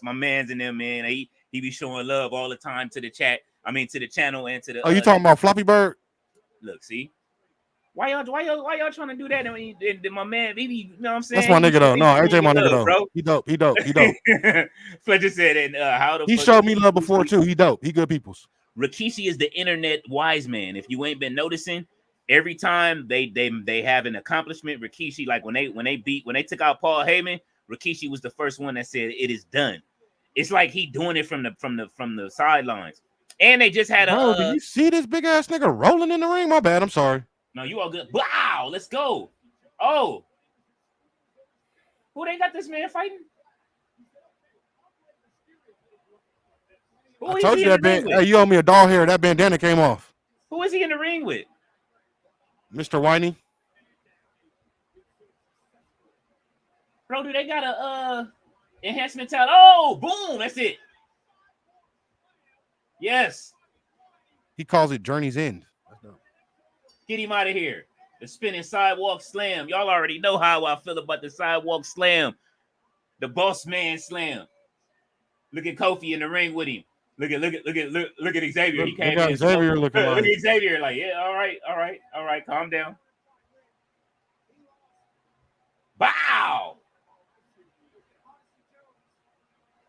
S1: my man's in them, man. He be showing love all the time to the chat. I mean to the channel and to the.
S2: Oh, you talking about Floppy Bird?
S1: Look, see. Why y'all trying to do that? I mean, my man, maybe you know what I'm saying.
S2: That's my nigga though. No, AJ my nigga though, bro. He dope.
S1: Fletcher said, and how the
S2: he showed me love before too. He dope. He good peoples.
S1: Rikishi is the internet wise man. If you ain't been noticing, every time they have an accomplishment, Rikishi, like when they took out Paul Heyman, Rikishi was the first one that said it is done. It's like he doing it from the sidelines. And they just had
S2: Bro, did you see this big ass nigga rolling in the ring? My bad. I'm sorry.
S1: No, you all good. Wow, let's go. Oh, who they got this man fighting?
S2: I told you that band. Hey, you owe me a doll hair. That bandana came off.
S1: Who is he in the ring with?
S2: Mr. Whitey.
S1: Bro, do they got a enhancement talent? Oh, boom, that's it. Yes.
S2: He calls it Journey's End.
S1: Get him out of here. The spinning sidewalk slam. Y'all already know how I feel about the sidewalk slam. The boss man slam. Look at Kofi in the ring with him. Look at Xavier. He came in.
S2: Xavier looking like.
S1: Look at Xavier like, yeah, all right, calm down. Wow.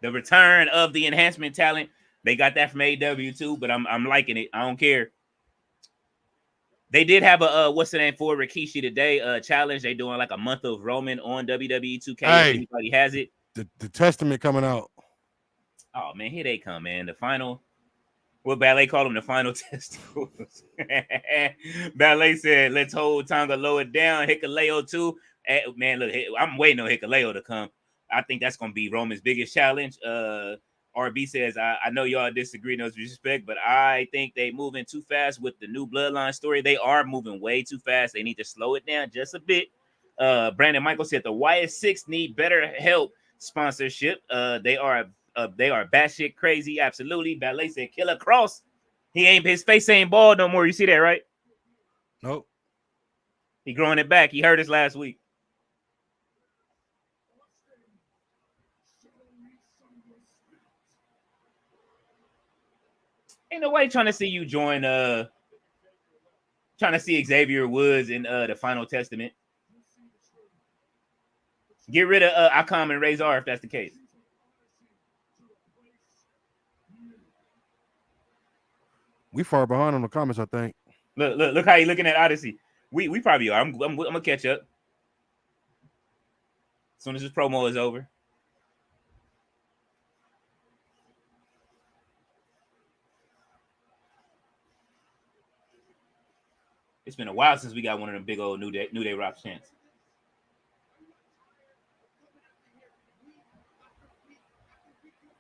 S1: The return of the enhancement talent. They got that from AEW too, but I'm liking it. I don't care. They did have a what's the name for Rikishi today? Challenge. They doing like a month of Roman on WWE 2K.
S2: Hey,
S1: if anybody has it.
S2: The Testament coming out.
S1: Oh man, here they come, man. The final. What Ballet called them the final testicles. Ballet said, "Let's hold Tonga Loa down." Hikuleo too. Man, look, I'm waiting on Hikuleo to come. I think that's gonna be Roman's biggest challenge. RB says, I know y'all disagree, no disrespect, but I think they moving too fast with the new bloodline story. They are moving way too fast. They need to slow it down just a bit. Brandon Michael said the YS6 need better help sponsorship. They are batshit crazy. Absolutely. Ballet said Killer Cross. His face ain't bald no more. You see that, right?
S2: Nope.
S1: He growing it back. He hurt us last week. Ain't nobody trying to see you join trying to see Xavier Woods in the Final Testament. Get rid of Akam and Razor if that's the case.
S2: We far behind on the comments, I think.
S1: Look how you looking at Odyssey. We probably are. I'm gonna catch up as soon as this promo is over. It's been a while since we got one of them big old New Day Rock chants.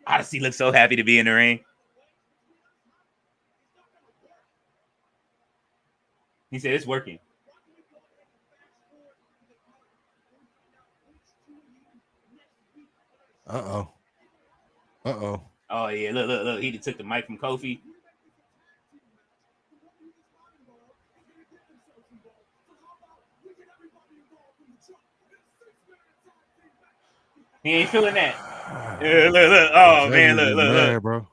S1: Odyssey looks so happy to be in the ring. He said it's working.
S2: Uh-oh.
S1: Oh, yeah. Look. He took the mic from Kofi. He ain't feeling that. Yeah, look. Oh, man, look.
S2: Bro.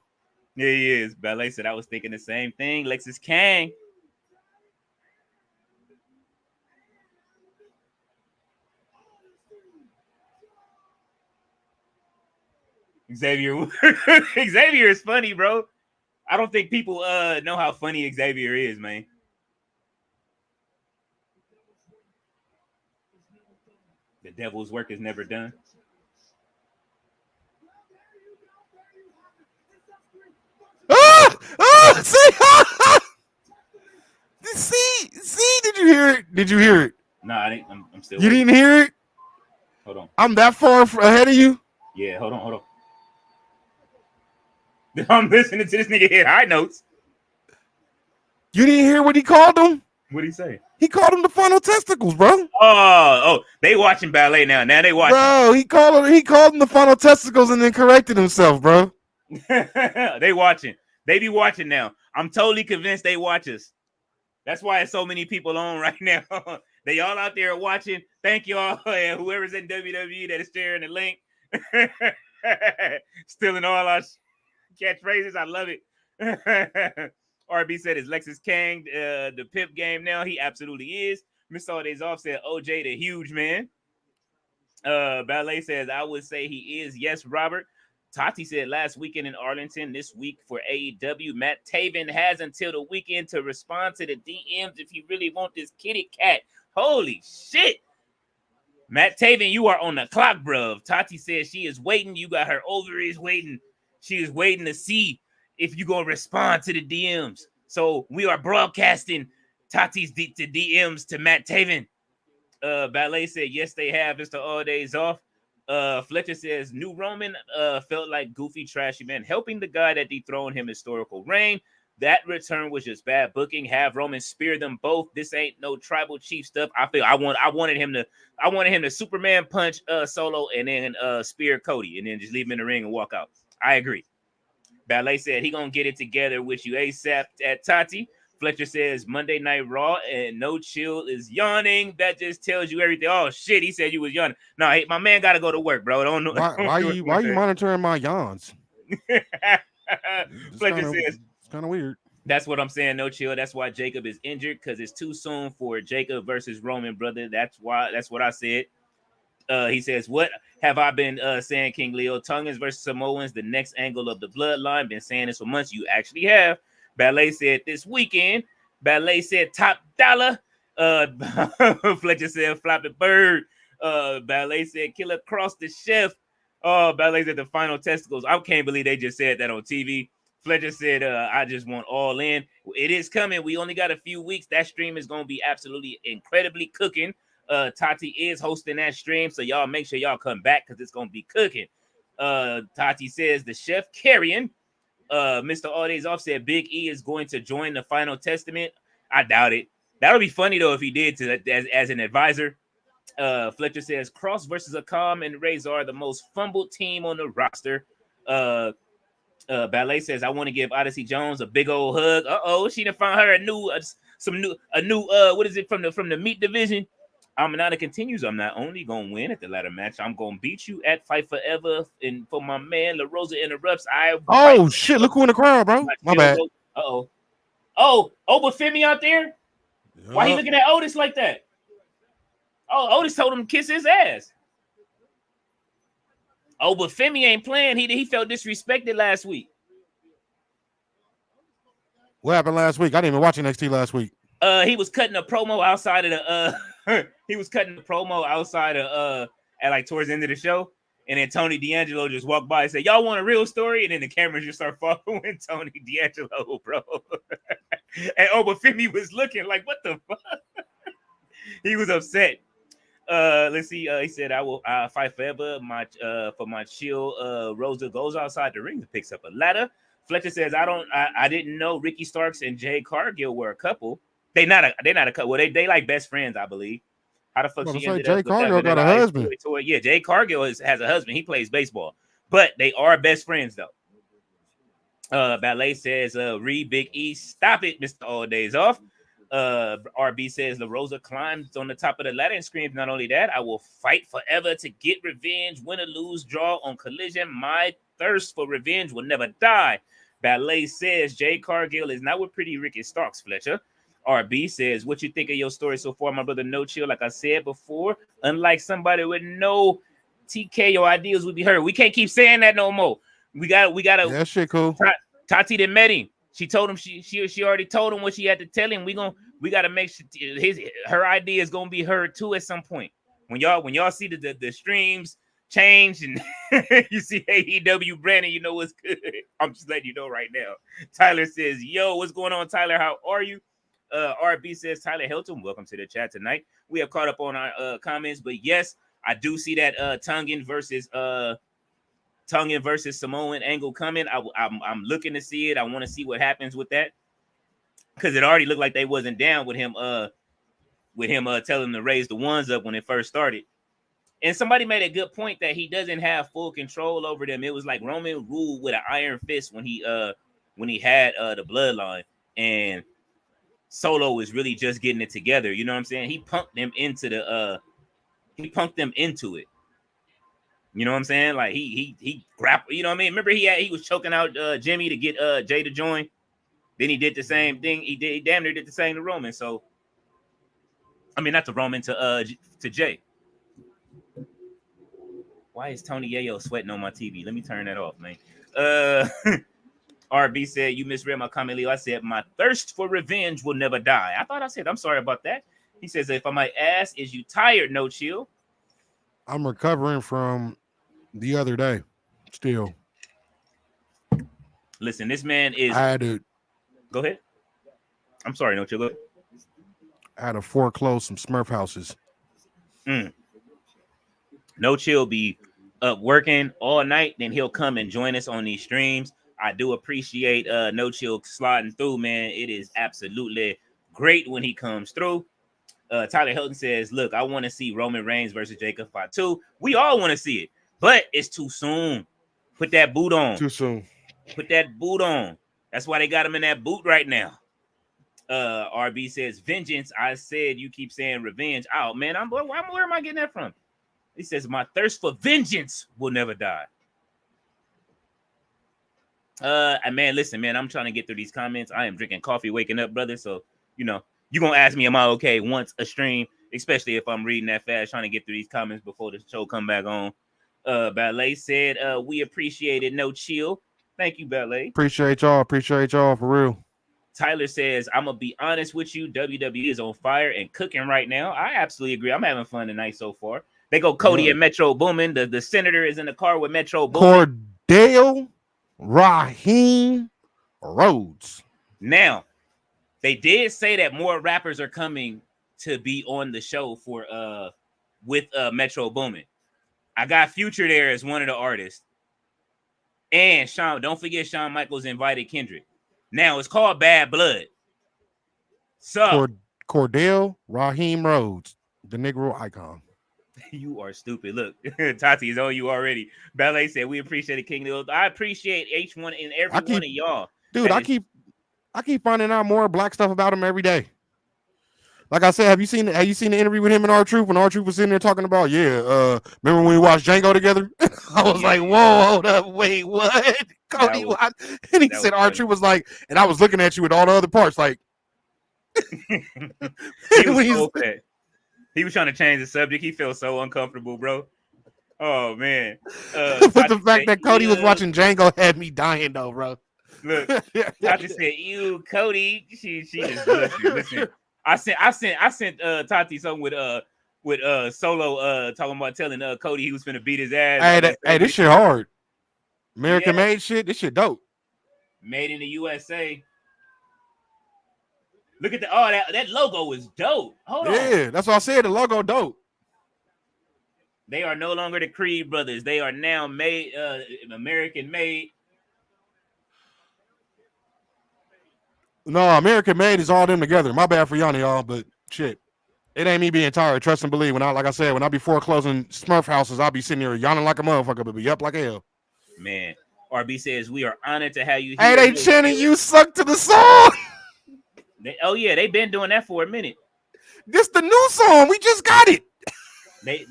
S1: Yeah, he is. Ballet said I was thinking the same thing. Lexus Kang. Xavier is funny, bro. I don't think people know how funny Xavier is, man. The devil's work is never done.
S2: See, did you hear it?
S1: No, I didn't. I'm still
S2: You didn't hear it?
S1: Hold on.
S2: I'm that far ahead of you.
S1: Yeah, hold on. I'm listening to this nigga hit high notes.
S2: You didn't hear what he called them?
S1: What'd he say?
S2: He called them the final testicles, bro.
S1: They watching ballet now. Now they watching.
S2: Bro, he called them the final testicles and then corrected himself, bro.
S1: They watching. They be watching now. I'm totally convinced they watch us. That's why so many people on right now. They all out there watching. Thank y'all. And whoever's in WWE that is sharing the link. Stealing all our catchphrases. I love it. RB said is Lexus Kang the pip game now. He absolutely is. Miss All Days Off said OJ the huge man. Ballet says I would say he is. Yes, Robert. Tati said last weekend in Arlington, this week for AEW, Matt Taven has until the weekend to respond to the DMs if you really want this kitty cat. Holy shit. Matt Taven, you are on the clock, bruv. Tati says she is waiting. You got her ovaries waiting. She is waiting to see if you're going to respond to the DMs. So we are broadcasting Tati's DMs to Matt Taven. Ballet said, yes, they have. It's the all days off. Fletcher says, New Roman felt like goofy, trashy man, helping the guy that dethroned him historical reign. That return was just bad booking. Have Roman spear them both. This ain't no tribal chief stuff. I wanted him to Superman punch Solo and then spear Cody and then just leave him in the ring and walk out. I agree. Ballet said he gonna get it together with you ASAP at Tati. Fletcher says Monday Night Raw and No Chill is yawning. That just tells you everything. Oh shit, he said you was yawning. No, hey, my man got to go to work, bro. Don't know.
S2: Why you monitoring my yawns?
S1: Fletcher says
S2: it's kind of weird.
S1: That's what I'm saying. No Chill. That's why Jacob is injured because it's too soon for Jacob versus Roman, brother. That's what I said. He says, what have I been saying, King Leo? Tongans versus Samoans, the next angle of the bloodline. Been saying this for months. You actually have. Ballet said this weekend. Ballet said top dollar. Fletcher said floppy bird. Ballet said killer cross the chef. Ballet said the final testicles. I can't believe they just said that on TV. Fletcher said, I just want all in. It is coming. We only got a few weeks. That stream is going to be absolutely incredibly cooking. Tati is hosting that stream, so y'all make sure y'all come back because it's going to be cooking. Tati says the chef carrying. Mr. All Days Off said Big E is going to join the Final Testament. I doubt it. That would be funny though if he did as an advisor. Fletcher says Cross versus Akam and Razor are the most fumbled team on the roster. Ballet says I want to give Odyssey Jones a big old hug. She done found her a new what is it from the meat division? Aminata continues. I'm not only gonna win at the ladder match, I'm gonna beat you at Fight Forever. And for my man, La Rosa interrupts.
S2: Shit! Look who in the crowd, bro. My bad.
S1: Oh, but Femi out there. Yep. Why he looking at Otis like that? Oh, Otis told him to kiss his ass. Oh, but Femi ain't playing. He felt disrespected last week.
S2: What happened last week? I didn't even watch NXT last week.
S1: He was cutting a promo outside of the he was cutting the promo outside of at like towards the end of the show, and then Tony D'Angelo just walked by and said, "Y'all want a real story?" And then the cameras just start following Tony D'Angelo, bro. And but Femi was looking like, "What the fuck?" He was upset. Let's see. He said, "I will fight forever." For my chill. Rosa goes outside the ring and picks up a ladder. Fletcher says, I didn't know Ricky Starks and Jay Cargill were a couple. They're not a couple. Well, they like best friends, I believe. How the fuck she ended
S2: up? Jay Cargill got a husband.
S1: Yeah, Jay Cargill has a husband. He plays baseball, but they are best friends though. Ballet says, "Reed Big E, stop it, Mr. All Days Off." RB says La Rosa climbs on the top of the ladder and screams, "Not only that, I will fight forever to get revenge. Win or lose, draw on Collision. My thirst for revenge will never die." Ballet says Jay Cargill is not with Pretty Ricky Starks, Fletcher. RB says, "What you think of your story so far, my brother? No Chill. Like I said before, unlike somebody with no TK, your ideas would be heard." We can't keep saying that no more. We got to.
S2: Yeah, that shit cool.
S1: Tati done met him. She told him she already told him what she had to tell him. We got to make sure her idea is gonna be heard too at some point. When y'all see the streams change and you see AEW branding, you know what's good. I'm just letting you know right now. Tyler says, "Yo, what's going on, Tyler? How are you?" RB says, "Tyler Hilton, welcome to the chat tonight. We have caught up on our comments, but yes, I do see that Tongan versus Samoan angle coming. I'm looking to see it. I want to see what happens with that, because it already looked like they wasn't down with him telling them to raise the ones up when it first started. And somebody made a good point that he doesn't have full control over them. It was like Roman ruled with an iron fist when he had the bloodline, and Solo is really just getting it together. You know what I'm saying? He punked them into it. You know what I'm saying? Like he grappled. You know what I mean? Remember he was choking out Jimmy to get Jay to join. Then he did the same thing. He damn near did the same to Roman. So I mean, not to Roman, to Jay. Why is Tony Yayo sweating on my TV? Let me turn that off, man. RB said, you misread my comment, Leo. I said, my thirst for revenge will never die. I thought I said, I'm sorry about that. He says, if I might ask, is you tired, No Chill?
S2: I'm recovering from the other day still.
S1: Listen, this man is...
S2: I had to...
S1: Go ahead. I'm sorry, No Chill. Go ahead.
S2: I had to foreclose some Smurf houses.
S1: No Chill be up working all night, then he'll come and join us on these streams. I do appreciate No Chill sliding through, man. It is absolutely great when he comes through. Tyler Hilton says, look, I want to see Roman Reigns versus Jacob Fatu. We all want to see it, but it's too soon. Put that boot on.
S2: Too soon.
S1: Put that boot on. That's why they got him in that boot right now. RB says, vengeance. I said you keep saying revenge. Oh, man, where am I getting that from? He says, my thirst for vengeance will never die. Man, listen, man, I'm trying to get through these comments. I am drinking coffee, waking up, brother. So, you know, you're going to ask me, am I okay once a stream, especially if I'm reading that fast, trying to get through these comments before the show come back on. Ballet said, we appreciate it. No Chill. Thank you, Ballet.
S2: Appreciate y'all for real.
S1: Tyler says, I'm going to be honest with you. WWE is on fire and cooking right now. I absolutely agree. I'm having fun tonight so far. They go Cody and Metro Boomin. The senator is in the car with Metro Boomin.
S2: Cordell Raheem Rhodes.
S1: Now, they did say that more rappers are coming to be on the show for with Metro Boomin. I got Future there as one of the artists. And Shawn, don't forget Shawn Michaels invited Kendrick. Now it's called Bad Blood. So
S2: Cordell Raheem Rhodes, the Negro icon.
S1: You are stupid. Look, Tati is on you already. Ballet said, we appreciate it, King Leo. I appreciate each one and every one of y'all.
S2: Dude, I keep finding out more black stuff about him every day. Like I said, have you seen the interview with him and R-Truth when R-Truth was sitting there talking about, remember when we watched Django together? I was like, whoa, hold up, wait, what? Cody, what? And he said R-Truth was like, and I was looking at you with all the other parts, like
S1: he was so bad. He was trying to change the subject. He felt so uncomfortable, bro. Oh, man.
S2: But the fact that Cody was watching Django had me dying, though, bro.
S1: Look, Tati said, "You, Cody." She just loves you. Listen, I sent Tati something with Solo talking about telling Cody he was finna beat his ass.
S2: Hey, this shit hard. American made shit. This shit dope.
S1: Made in the USA. Look at that logo is dope. Hold on.
S2: Yeah, that's what I said. The logo dope.
S1: They are no longer the Creed brothers. They are now made American made.
S2: No, American made is all them together. My bad for y'all, but shit. It ain't me being tired. Trust and believe. When I be foreclosing Smurf houses, I'll be sitting here yawning like a motherfucker, but be up like hell.
S1: Man, RB says we are honored to have you here.
S2: Hey, they chanting "You Suck" to the song.
S1: They've been doing that for a minute.
S2: This the new song. We just got it.
S1: They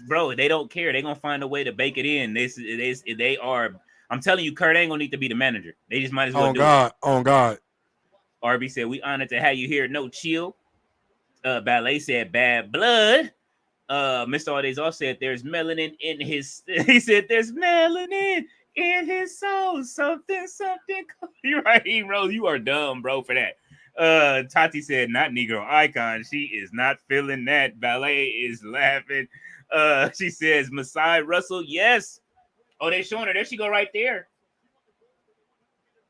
S1: don't care. They're gonna find a way to bake it in. They are. I'm telling you, Kurt ain't gonna need to be the manager. They just might as well do it.
S2: On God.
S1: RB said, we honored to have you here. No Chill. Ballet said, Bad Blood. Mr. Audays said, there's melanin in his... He said, there's melanin in his soul. Something. You're right, Rose. You are dumb, bro, for that. Tati said, not Negro icon. She is not feeling that. Ballet is laughing. She says, Masai Russell, yes. Oh, they showing her. There she go right there.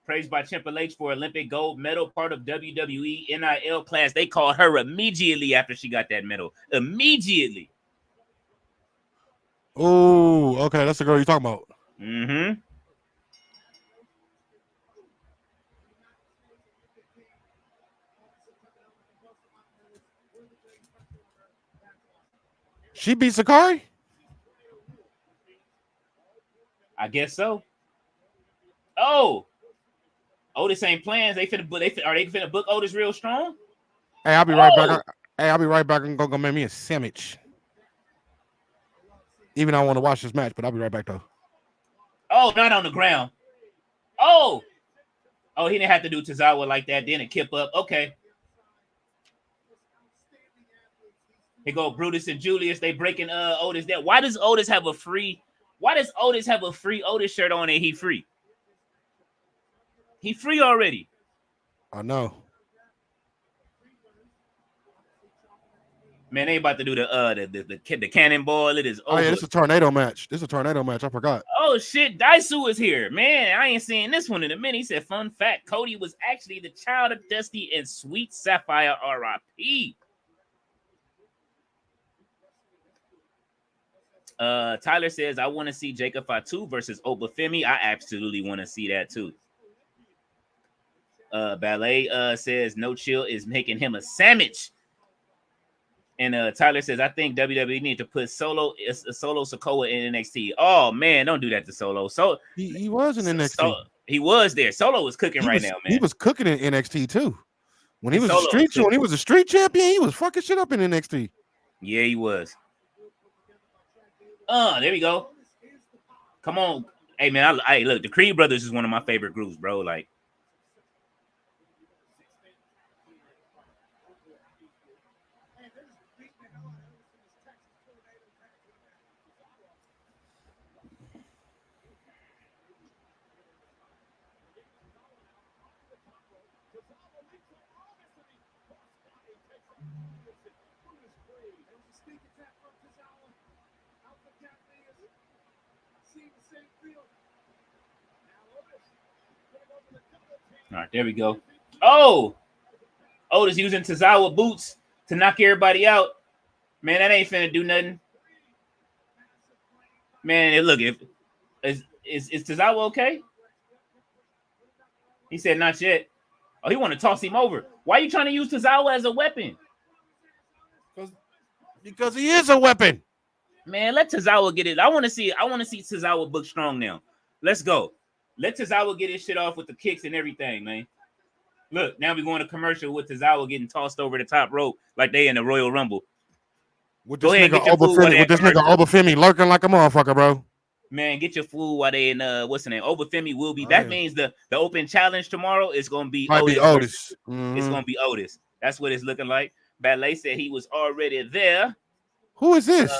S1: Praised by Triple H for Olympic gold medal, part of WWE NIL class. They called her immediately after she got that medal. Immediately.
S2: Oh, okay, that's the girl you're talking about.
S1: Mm-hmm.
S2: She beat Sakari?
S1: I guess so. Oh, Otis ain't plans. Are they finna book Otis real strong?
S2: Hey, I'll be right back.
S1: Oh,
S2: Hey, I'll be right back. I'm gonna go make me a sandwich. Even though I want to watch this match, but I'll be right back though.
S1: oh, not on the ground. Oh, he didn't have to do Tozawa like that. Then it kip up. Okay. Here go Brutus and Julius. They breaking Otis there. Why does Otis have a free? Why does Otis have a free Otis shirt on and he free? He free already.
S2: I know.
S1: Man, they about to do the cannonball. It is
S2: Oh
S1: over.
S2: yeah, this is a tornado match. This is a tornado match. I forgot.
S1: Oh shit, Daisu is here. Man, I ain't seeing this one in a minute. He said, fun fact, Cody was actually the child of Dusty and Sweet Sapphire RIP. Tyler says, I want to see Jacob Fatu versus Obafemi. I absolutely want to see that too. Ballet says, No Chill is making him a sandwich. And Tyler says, I think WWE need to put Solo Sikoa in NXT. Oh man, don't do that to Solo. So
S2: He was in NXT.
S1: He was there. Solo was cooking right now, man.
S2: He was cooking in NXT too. When he was a street champion, he was fucking shit up in NXT.
S1: Yeah, he was. There we go. Come on. Hey man, hey, look, the Creed Brothers is one of my favorite groups, bro. Like, all right, there we go. Oh, Otis using Tozawa boots to knock everybody out. Man, that ain't finna do nothing. Man, look, if is Tozawa okay? He said not yet. Oh, he want to toss him over. Why are you trying to use Tozawa as a weapon?
S2: Because he is a weapon.
S1: Man, let Tozawa get it. I want to see Tozawa book strong now. Let's go. Let Tozawa get his shit off with the kicks and everything, man. Look, now we're going to commercial with Tozawa getting tossed over the top rope like they in the Royal Rumble.
S2: Go ahead and get your food. With this nigga Obafemi lurking like a motherfucker, bro.
S1: Man, get your food while they in what's the name? Obafemi will be. That means the open challenge tomorrow is gonna be Otis.
S2: Mm-hmm.
S1: It's gonna be Otis. That's what it's looking like. Ballet said he was already there.
S2: Who is this?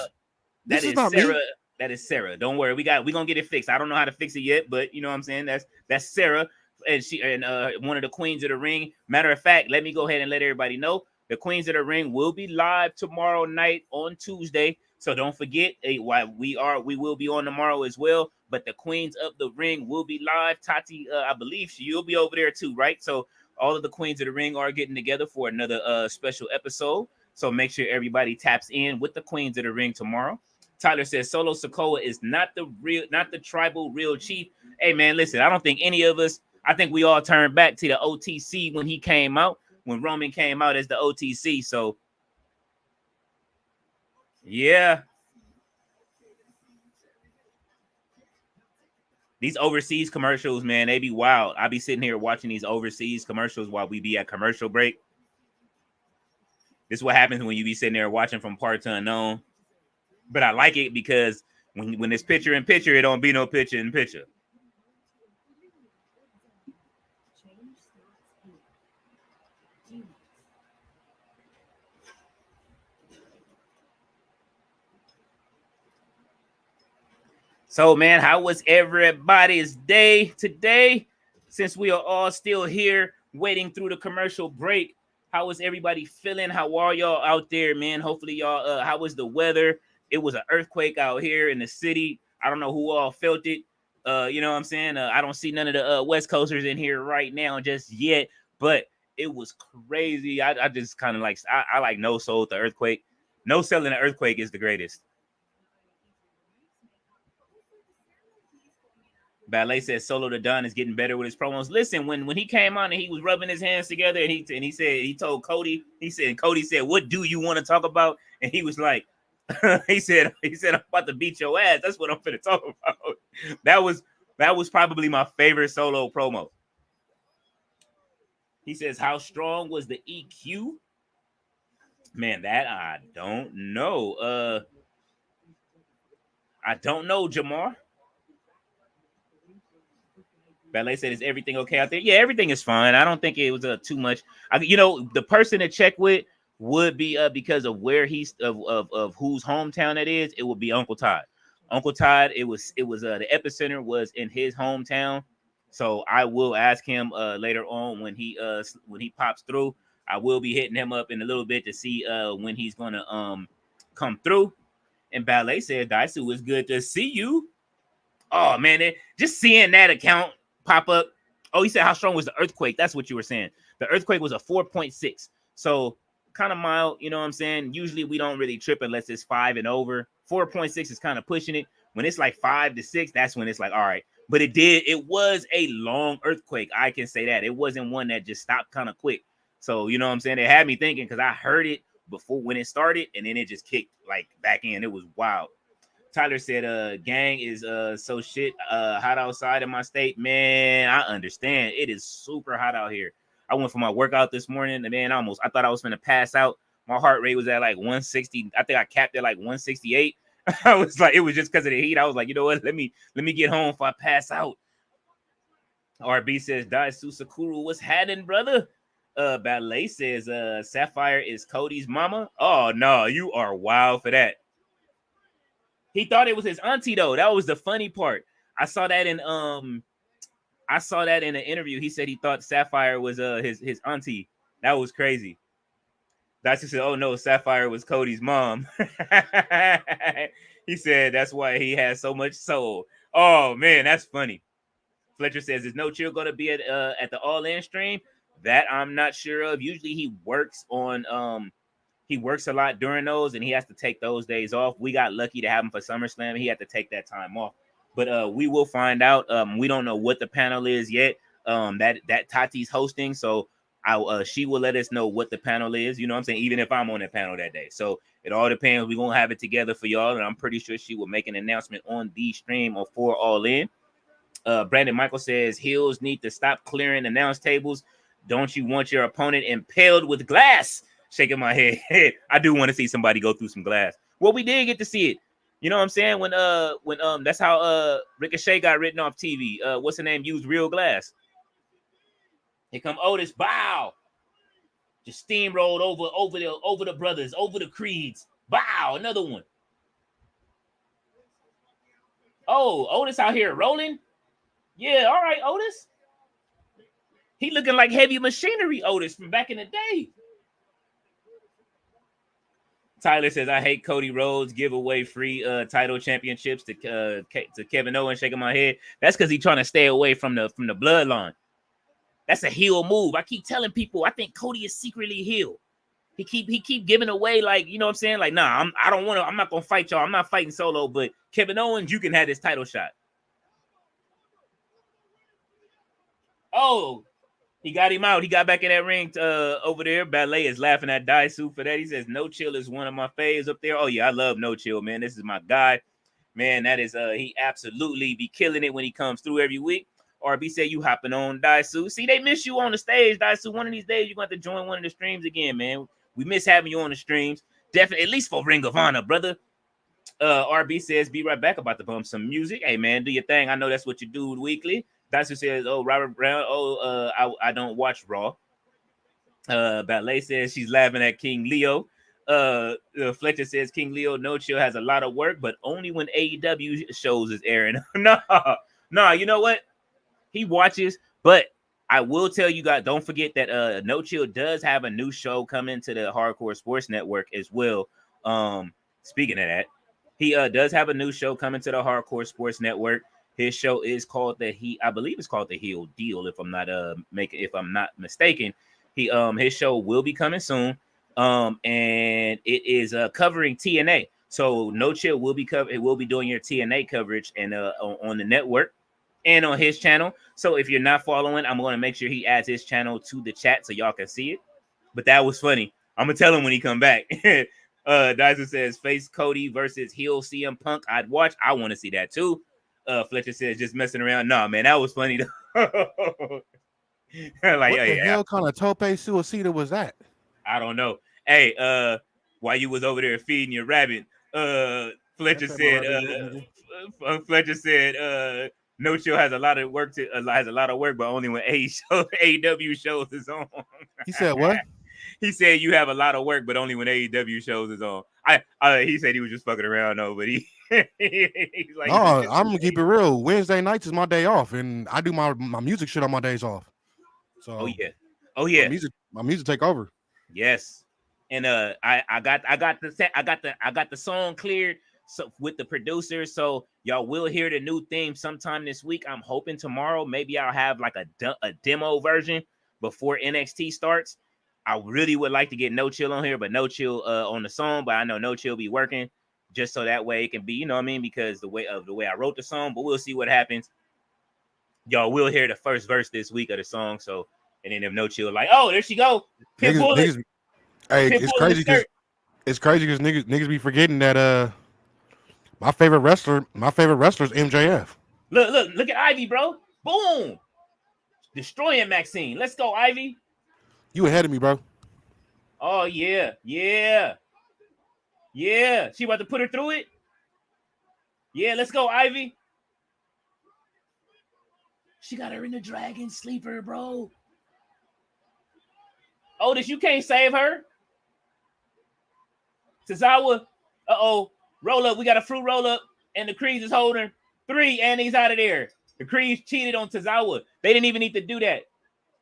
S1: That is Sarah. Me. That is Sarah. Don't worry, we gonna get it fixed. I don't know how to fix it yet, but you know what I'm saying. That's Sarah, and she and one of the queens of the ring. Matter of fact, let me go ahead and let everybody know the Queens of the Ring will be live tomorrow night on Tuesday. So don't forget, we will be on tomorrow as well. But the Queens of the Ring will be live. Tati, I believe you'll be over there too, right? So all of the Queens of the Ring are getting together for another special episode. So make sure everybody taps in with the Queens of the Ring tomorrow. Tyler says Solo Sikoa is not the tribal real chief. Hey man, listen, I don't think any of us. I think we all turned back to the OTC when he came out. When Roman came out as the OTC. So, yeah. These overseas commercials, man, they be wild. I be sitting here watching these overseas commercials while we be at commercial break. This is what happens when you be sitting there watching from part to unknown. But I like it because when it's picture in picture, it don't be no picture in picture. So, man, how was everybody's day today? Since we are all still here waiting through the commercial break, how was everybody feeling? How are y'all out there, man? Hopefully, y'all, how was the weather? It was an earthquake out here in the city. I don't know who all felt it. You know what I'm saying? I don't see none of the West Coasters in here right now just yet, but it was crazy. I just kind of I like no soul the earthquake. No selling the earthquake is the greatest. Ballet says Solo the Don is getting better with his promos. Listen, when he came on and he was rubbing his hands together and he told Cody, Cody said, "What do you want to talk about?" And he was like, he said, "I'm about to beat your ass. That's what I'm finna talk about." That was probably my favorite Solo promo. He says, "How strong was the EQ?" Man, that I don't know. I don't know, Jamar. Ballet said, "Is everything okay out there?" Yeah, everything is fine. I don't think it was too much. The person to check with would be because of where he's of whose hometown it is. It would be Uncle Todd. Uncle Todd. It was the epicenter was in his hometown. So I will ask him later on when he pops through. I will be hitting him up in a little bit to see when he's gonna come through. And Ballet said, "Daisu, it's good to see you." Oh man, just seeing that account pop up. Oh, he said, "How strong was the earthquake?" That's what you were saying. The earthquake was a 4.6. So kind of mild, you know what I'm saying? Usually we don't really trip unless it's 5 and over. 4.6 is kind of pushing it. When it's like 5 to 6, that's when it's like, all right. But it was a long earthquake. I can say that. It wasn't one that just stopped kind of quick. So, you know what I'm saying? It had me thinking because I heard it before when it started and then it just kicked like back in. It was wild. Tyler said, gang is so shit hot outside in my state. Man, I understand. It is super hot out here. I went for my workout this morning, and man, I thought I was gonna pass out. My heart rate was at like 160. I think I capped at like 168. I was like, it was just because of the heat. I was like, you know what? Let me get home if I pass out. RB says, Daisu Sakura, what's happening, brother? Ballet says, Sapphire is Cody's mama. Oh no, you are wild for that. He thought it was his auntie though. That was the funny part. I saw that in an interview. He said he thought Sapphire was his auntie. That was crazy. Daisu said, "Oh no, Sapphire was Cody's mom." He said that's why he has so much soul. Oh man, that's funny. Fletcher says, "Is No Chill gonna be at the All In stream?" That I'm not sure of. Usually he works a lot during those, and he has to take those days off. We got lucky to have him for SummerSlam. He had to take that time off, but we will find out. We don't know what the panel is yet. That Tati's hosting, so she will let us know what the panel is. You know what I'm saying? Even if I'm on that panel that day, so it all depends. We're gonna have it together for y'all, and I'm pretty sure she will make an announcement on the stream or for All In. Brandon Michael says heels need to stop clearing announce tables. Don't you want your opponent impaled with glass? Shaking my head. I do want to see somebody go through some glass. Well, we did get to see it. You know what I'm saying? When that's how Ricochet got written off TV. What's the name? Used real glass. Here come Otis. Bow. Just steamrolled over the brothers, over the creeds. Bow. Another one. Oh, Otis out here rolling. Yeah, all right, Otis. He looking like heavy machinery Otis from back in the day. Tyler says, I hate Cody Rhodes give away free title championships to Kevin Owens. Shaking my head. That's because he's trying to stay away from the bloodline. That's a heel move. I keep telling people I think Cody is secretly heel. He keep giving away, like, you know what I'm saying? Like, nah, I'm not gonna fight y'all. I'm not fighting Solo, but Kevin Owens, you can have this title shot. Oh, he got him out. He got back in that ring over there. Ballet is laughing at Daisu for that. He says, No Chill is one of my faves up there. Oh, yeah, I love No Chill, man. This is my guy. Man, that is, he absolutely be killing it when he comes through every week. RB said, you hopping on Daisu. See, they miss you on the stage, Daisu. One of these days, you're going to have to join one of the streams again, man. We miss having you on the streams. Definitely, at least for Ring of Honor, brother. RB says, be right back, about to bump some music. Hey, man, do your thing. I know that's what you do weekly. Daisu says, oh, Robert Brown, I don't watch Raw. Ballet says she's laughing at King Leo. Fletcher says King Leo No Chill has a lot of work, but only when AEW shows is airing. No, you know what? He watches, but I will tell you guys, don't forget that No Chill does have a new show coming to the Hardcore Sports Network as well. Speaking of that, he does have a new show coming to the Hardcore Sports Network. His show is called I believe it's called The Heel Deal, if I'm not mistaken. His show will be coming soon. And it is covering TNA. So No Chill will be doing your TNA coverage and on the network. and on his channel. So if you're not following, I'm going to make sure he adds his channel to the chat so y'all can see it. But that was funny. I'm gonna tell him when he come back. Dyson says face Cody versus heel CM Punk. I'd watch. I want to see that too. Fletcher says just messing around. Nah, man, that was funny though.
S2: Like, what the hell kind of tope suicida was that?
S1: I don't know. Hey, while you was over there feeding your rabbit, Fletcher said, No Chill has a lot of work but only when AEW shows is on.
S2: He said what?
S1: He said you have a lot of work, but only when AEW shows is on. He said he was just fucking around though, but he's like,
S2: no, I'm gonna keep it real. Wednesday nights is my day off, and I do my music shit on my days off. So
S1: oh yeah,
S2: my music take over.
S1: Yes, and I got the song cleared so with the producer, so y'all will hear the new theme sometime this week. I'm hoping tomorrow. Maybe I'll have like a demo version before NXT starts. I really would like to get No Chill on here, but No Chill on the song. But I know No Chill be working just so that way it can be, you know what I mean? Because the way I wrote the song. But we'll see what happens. Y'all will hear the first verse this week of the song. So, and then if No Chill, like, oh, there she go.
S2: Niggas, hey, it's crazy because niggas be forgetting that my favorite wrestler is MJF.
S1: Look at Ivy, bro. Boom. Destroying Maxine. Let's go, Ivy.
S2: You ahead of me, bro.
S1: Oh, yeah. Yeah. She about to put her through it. Yeah, let's go, Ivy. She got her in the dragon sleeper, bro. Otis, you can't save her. Tozawa, roll up. We got a fruit roll up, and the Creeds is holding 3, and he's out of there. The Creeds cheated on Tozawa. They didn't even need to do that.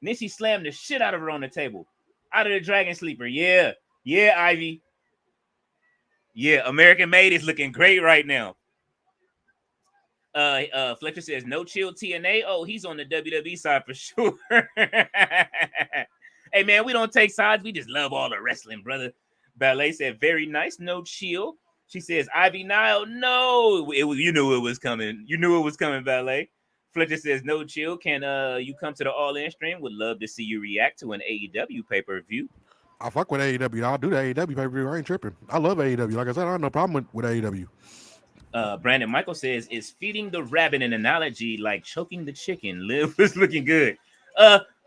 S1: And then she slammed the shit out of her on the table. Out of the dragon sleeper. Yeah, Ivy. Yeah, American Made is looking great right now. Fletcher says No Chill TNA. Oh, he's on the WWE side for sure. Hey man, we don't take sides. We just love all the wrestling, brother. Ballet said very nice. No Chill. She says Ivy Nile. No, you knew it was coming. You knew it was coming, Ballet. Fletcher says No Chill. Can you come to the All In stream? Would love to see you react to an AEW pay-per-view.
S2: I fuck with AEW. I'll do the AEW pay-per-view. I ain't tripping. I love AEW. Like I said, I have no problem with AEW.
S1: Brandon Michael says, is feeding the rabbit an analogy like choking the chicken? Liv was looking good.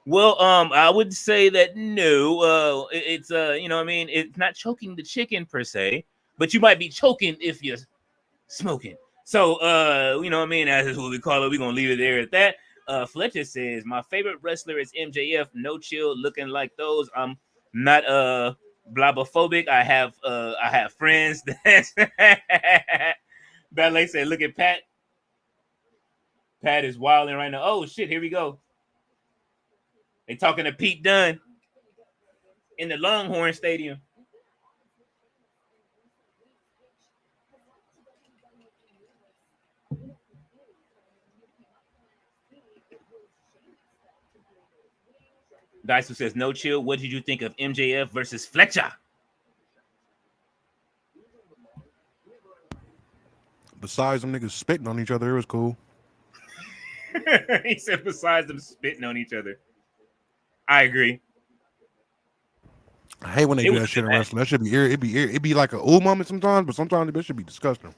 S1: Well, I would say that no. It's you know what I mean? It's not choking the chicken per se, but you might be choking if you're smoking. So you know what I mean? That's what we call it. We're gonna leave it there at that. Fletcher says, my favorite wrestler is MJF. No Chill looking like those. I'm not blabophobic. I have friends that Ballet said, look at Pat. Pat is wilding right now. Oh shit, here we go. They talking to Pete Dunne in the Longhorn Stadium. Dyson says, No Chill. What did you think of MJF versus Fletcher?
S2: Besides them niggas spitting on each other, it was cool.
S1: He said, besides them spitting on each other. I agree.
S2: I hate when they do that shit in wrestling. That should be it'd be like a ooh moment sometimes, but sometimes it should be disgusting.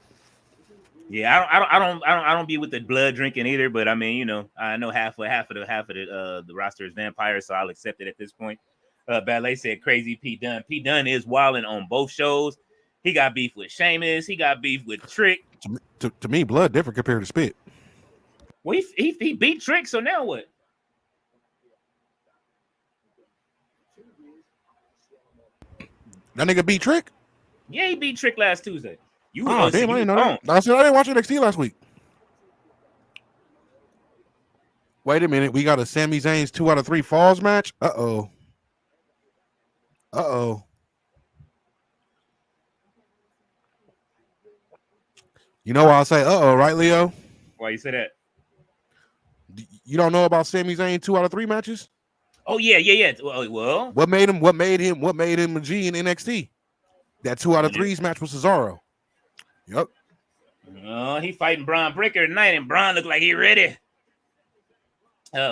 S1: Yeah, I don't be with the blood drinking either, but I mean, you know, I know half of the roster is vampires, so I'll accept it at this point. Ballet said crazy Pete Dunne. Pete Dunne is wilding on both shows. He got beef with Sheamus. He got beef with Trick.
S2: To me, blood different compared to spit.
S1: Well, he beat Trick, so now what?
S2: That nigga beat Trick?
S1: Yeah, he beat Trick last Tuesday.
S2: Damn, I didn't know that. I said I didn't watch NXT last week. Wait a minute. We got a Sami Zayn's 2 out of 3 falls match. Uh-oh. You know why I say uh-oh, right, Leo?
S1: Why you say that?
S2: You don't know about Sami Zayn 2 out of 3 matches?
S1: Oh yeah. Well,
S2: what made him a G in NXT? That 2 out of 3s match with Cesaro. Yep.
S1: He fighting Braun Breaker tonight, and Braun look like he ready.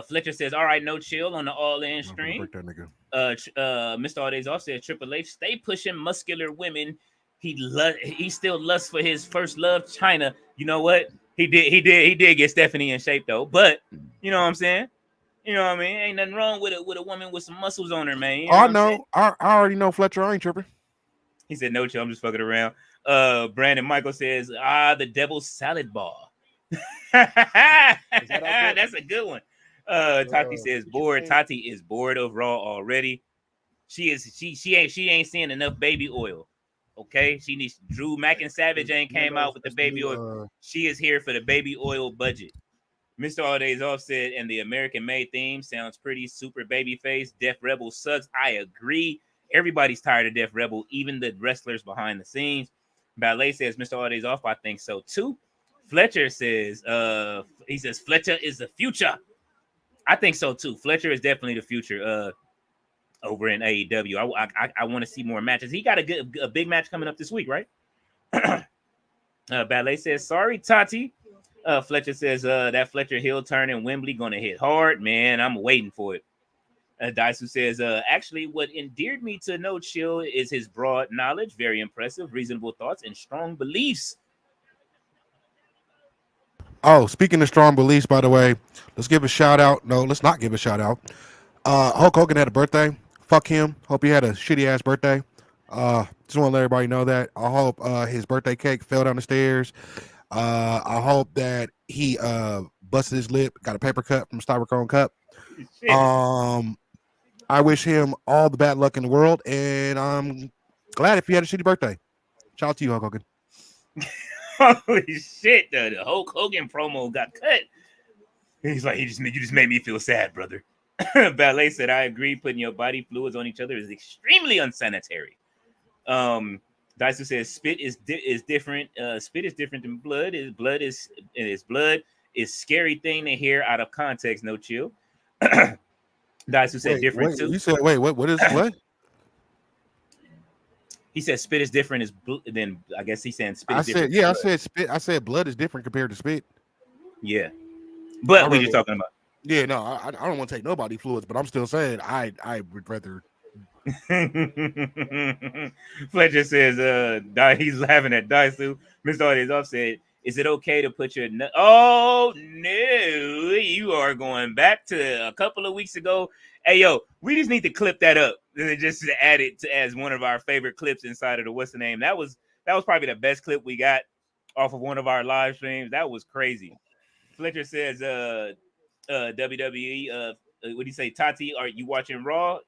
S1: Fletcher says, "All right, no chill on the all-in
S2: I'm gonna
S1: stream."
S2: break that nigga.
S1: Mr. All Days Off said, "Triple H, stay pushing muscular women. He still lusts for his first love, China. You know what? He did get Stephanie in shape though. But you know what I'm saying? You know what I mean? Ain't nothing wrong with a woman with some muscles on her, man. You know
S2: Oh,
S1: what
S2: I
S1: I'm saying?"
S2: know. I already know Fletcher. I ain't tripping.
S1: He said, "No chill, I'm just fucking around." Brandon Michael says, the devil's salad bar. That's a good one. Tati says, bored. Tati is bored of Raw already. She ain't seeing enough baby oil. Okay, she needs Drew Savage ain't came out with the baby oil. She is here for the baby oil budget. Mr. All Days Off said, and the American Made theme sounds pretty super babyface. Def Rebel sucks. I agree. Everybody's tired of Def Rebel, even the wrestlers behind the scenes. Ballet says, Mr. All Days Off, I think so too. Fletcher says, he says, Fletcher is the future. I think so too. Fletcher is definitely the future over in AEW. I want to see more matches. He got a big match coming up this week, right? Ballet says, sorry, Tati. Fletcher says, that Fletcher heel turn in Wembley gonna hit hard. Man, I'm waiting for it. Daisu says, actually, what endeared me to No Chill is his broad knowledge, very impressive, reasonable thoughts, and strong beliefs.
S2: Oh, speaking of strong beliefs, by the way, let's give a shout out. No, let's not give a shout out. Hulk Hogan had a birthday. Fuck him. Hope he had a shitty ass birthday. Just want to let everybody know that. I hope his birthday cake fell down the stairs. I hope that he busted his lip, got a paper cut from Styrofoam cup. I wish him all the bad luck in the world, and I'm glad if he had a shitty birthday. Shout out to you, Hulk Hogan.
S1: Holy shit, the Hulk Hogan promo got cut. He's like, you just made me feel sad, brother. Ballet said, I agree. Putting your body fluids on each other is extremely unsanitary. Daisu says, spit is different. Spit is different than blood. Blood is scary thing to hear out of context. No chill. Daisu said different too.
S2: You said what is what?
S1: He said spit is different than I guess he's saying spit is different.
S2: I said spit. I said blood is different compared to spit.
S1: Yeah. But we're just talking about.
S2: Yeah, no, I don't want to take nobody fluids, but I'm still saying I would rather.
S1: Fletcher says, he's laughing at Daisu. Mr. Audience Off said, is it okay to put your oh no, you are going back to a couple of weeks ago. Hey yo, we just need to clip that up and just to add it to as one of our favorite clips inside of the what's the name. That was probably the best clip we got off of one of our live streams. That was crazy. Fletcher says, WWE, what do you say, Tati? Are you watching Raw?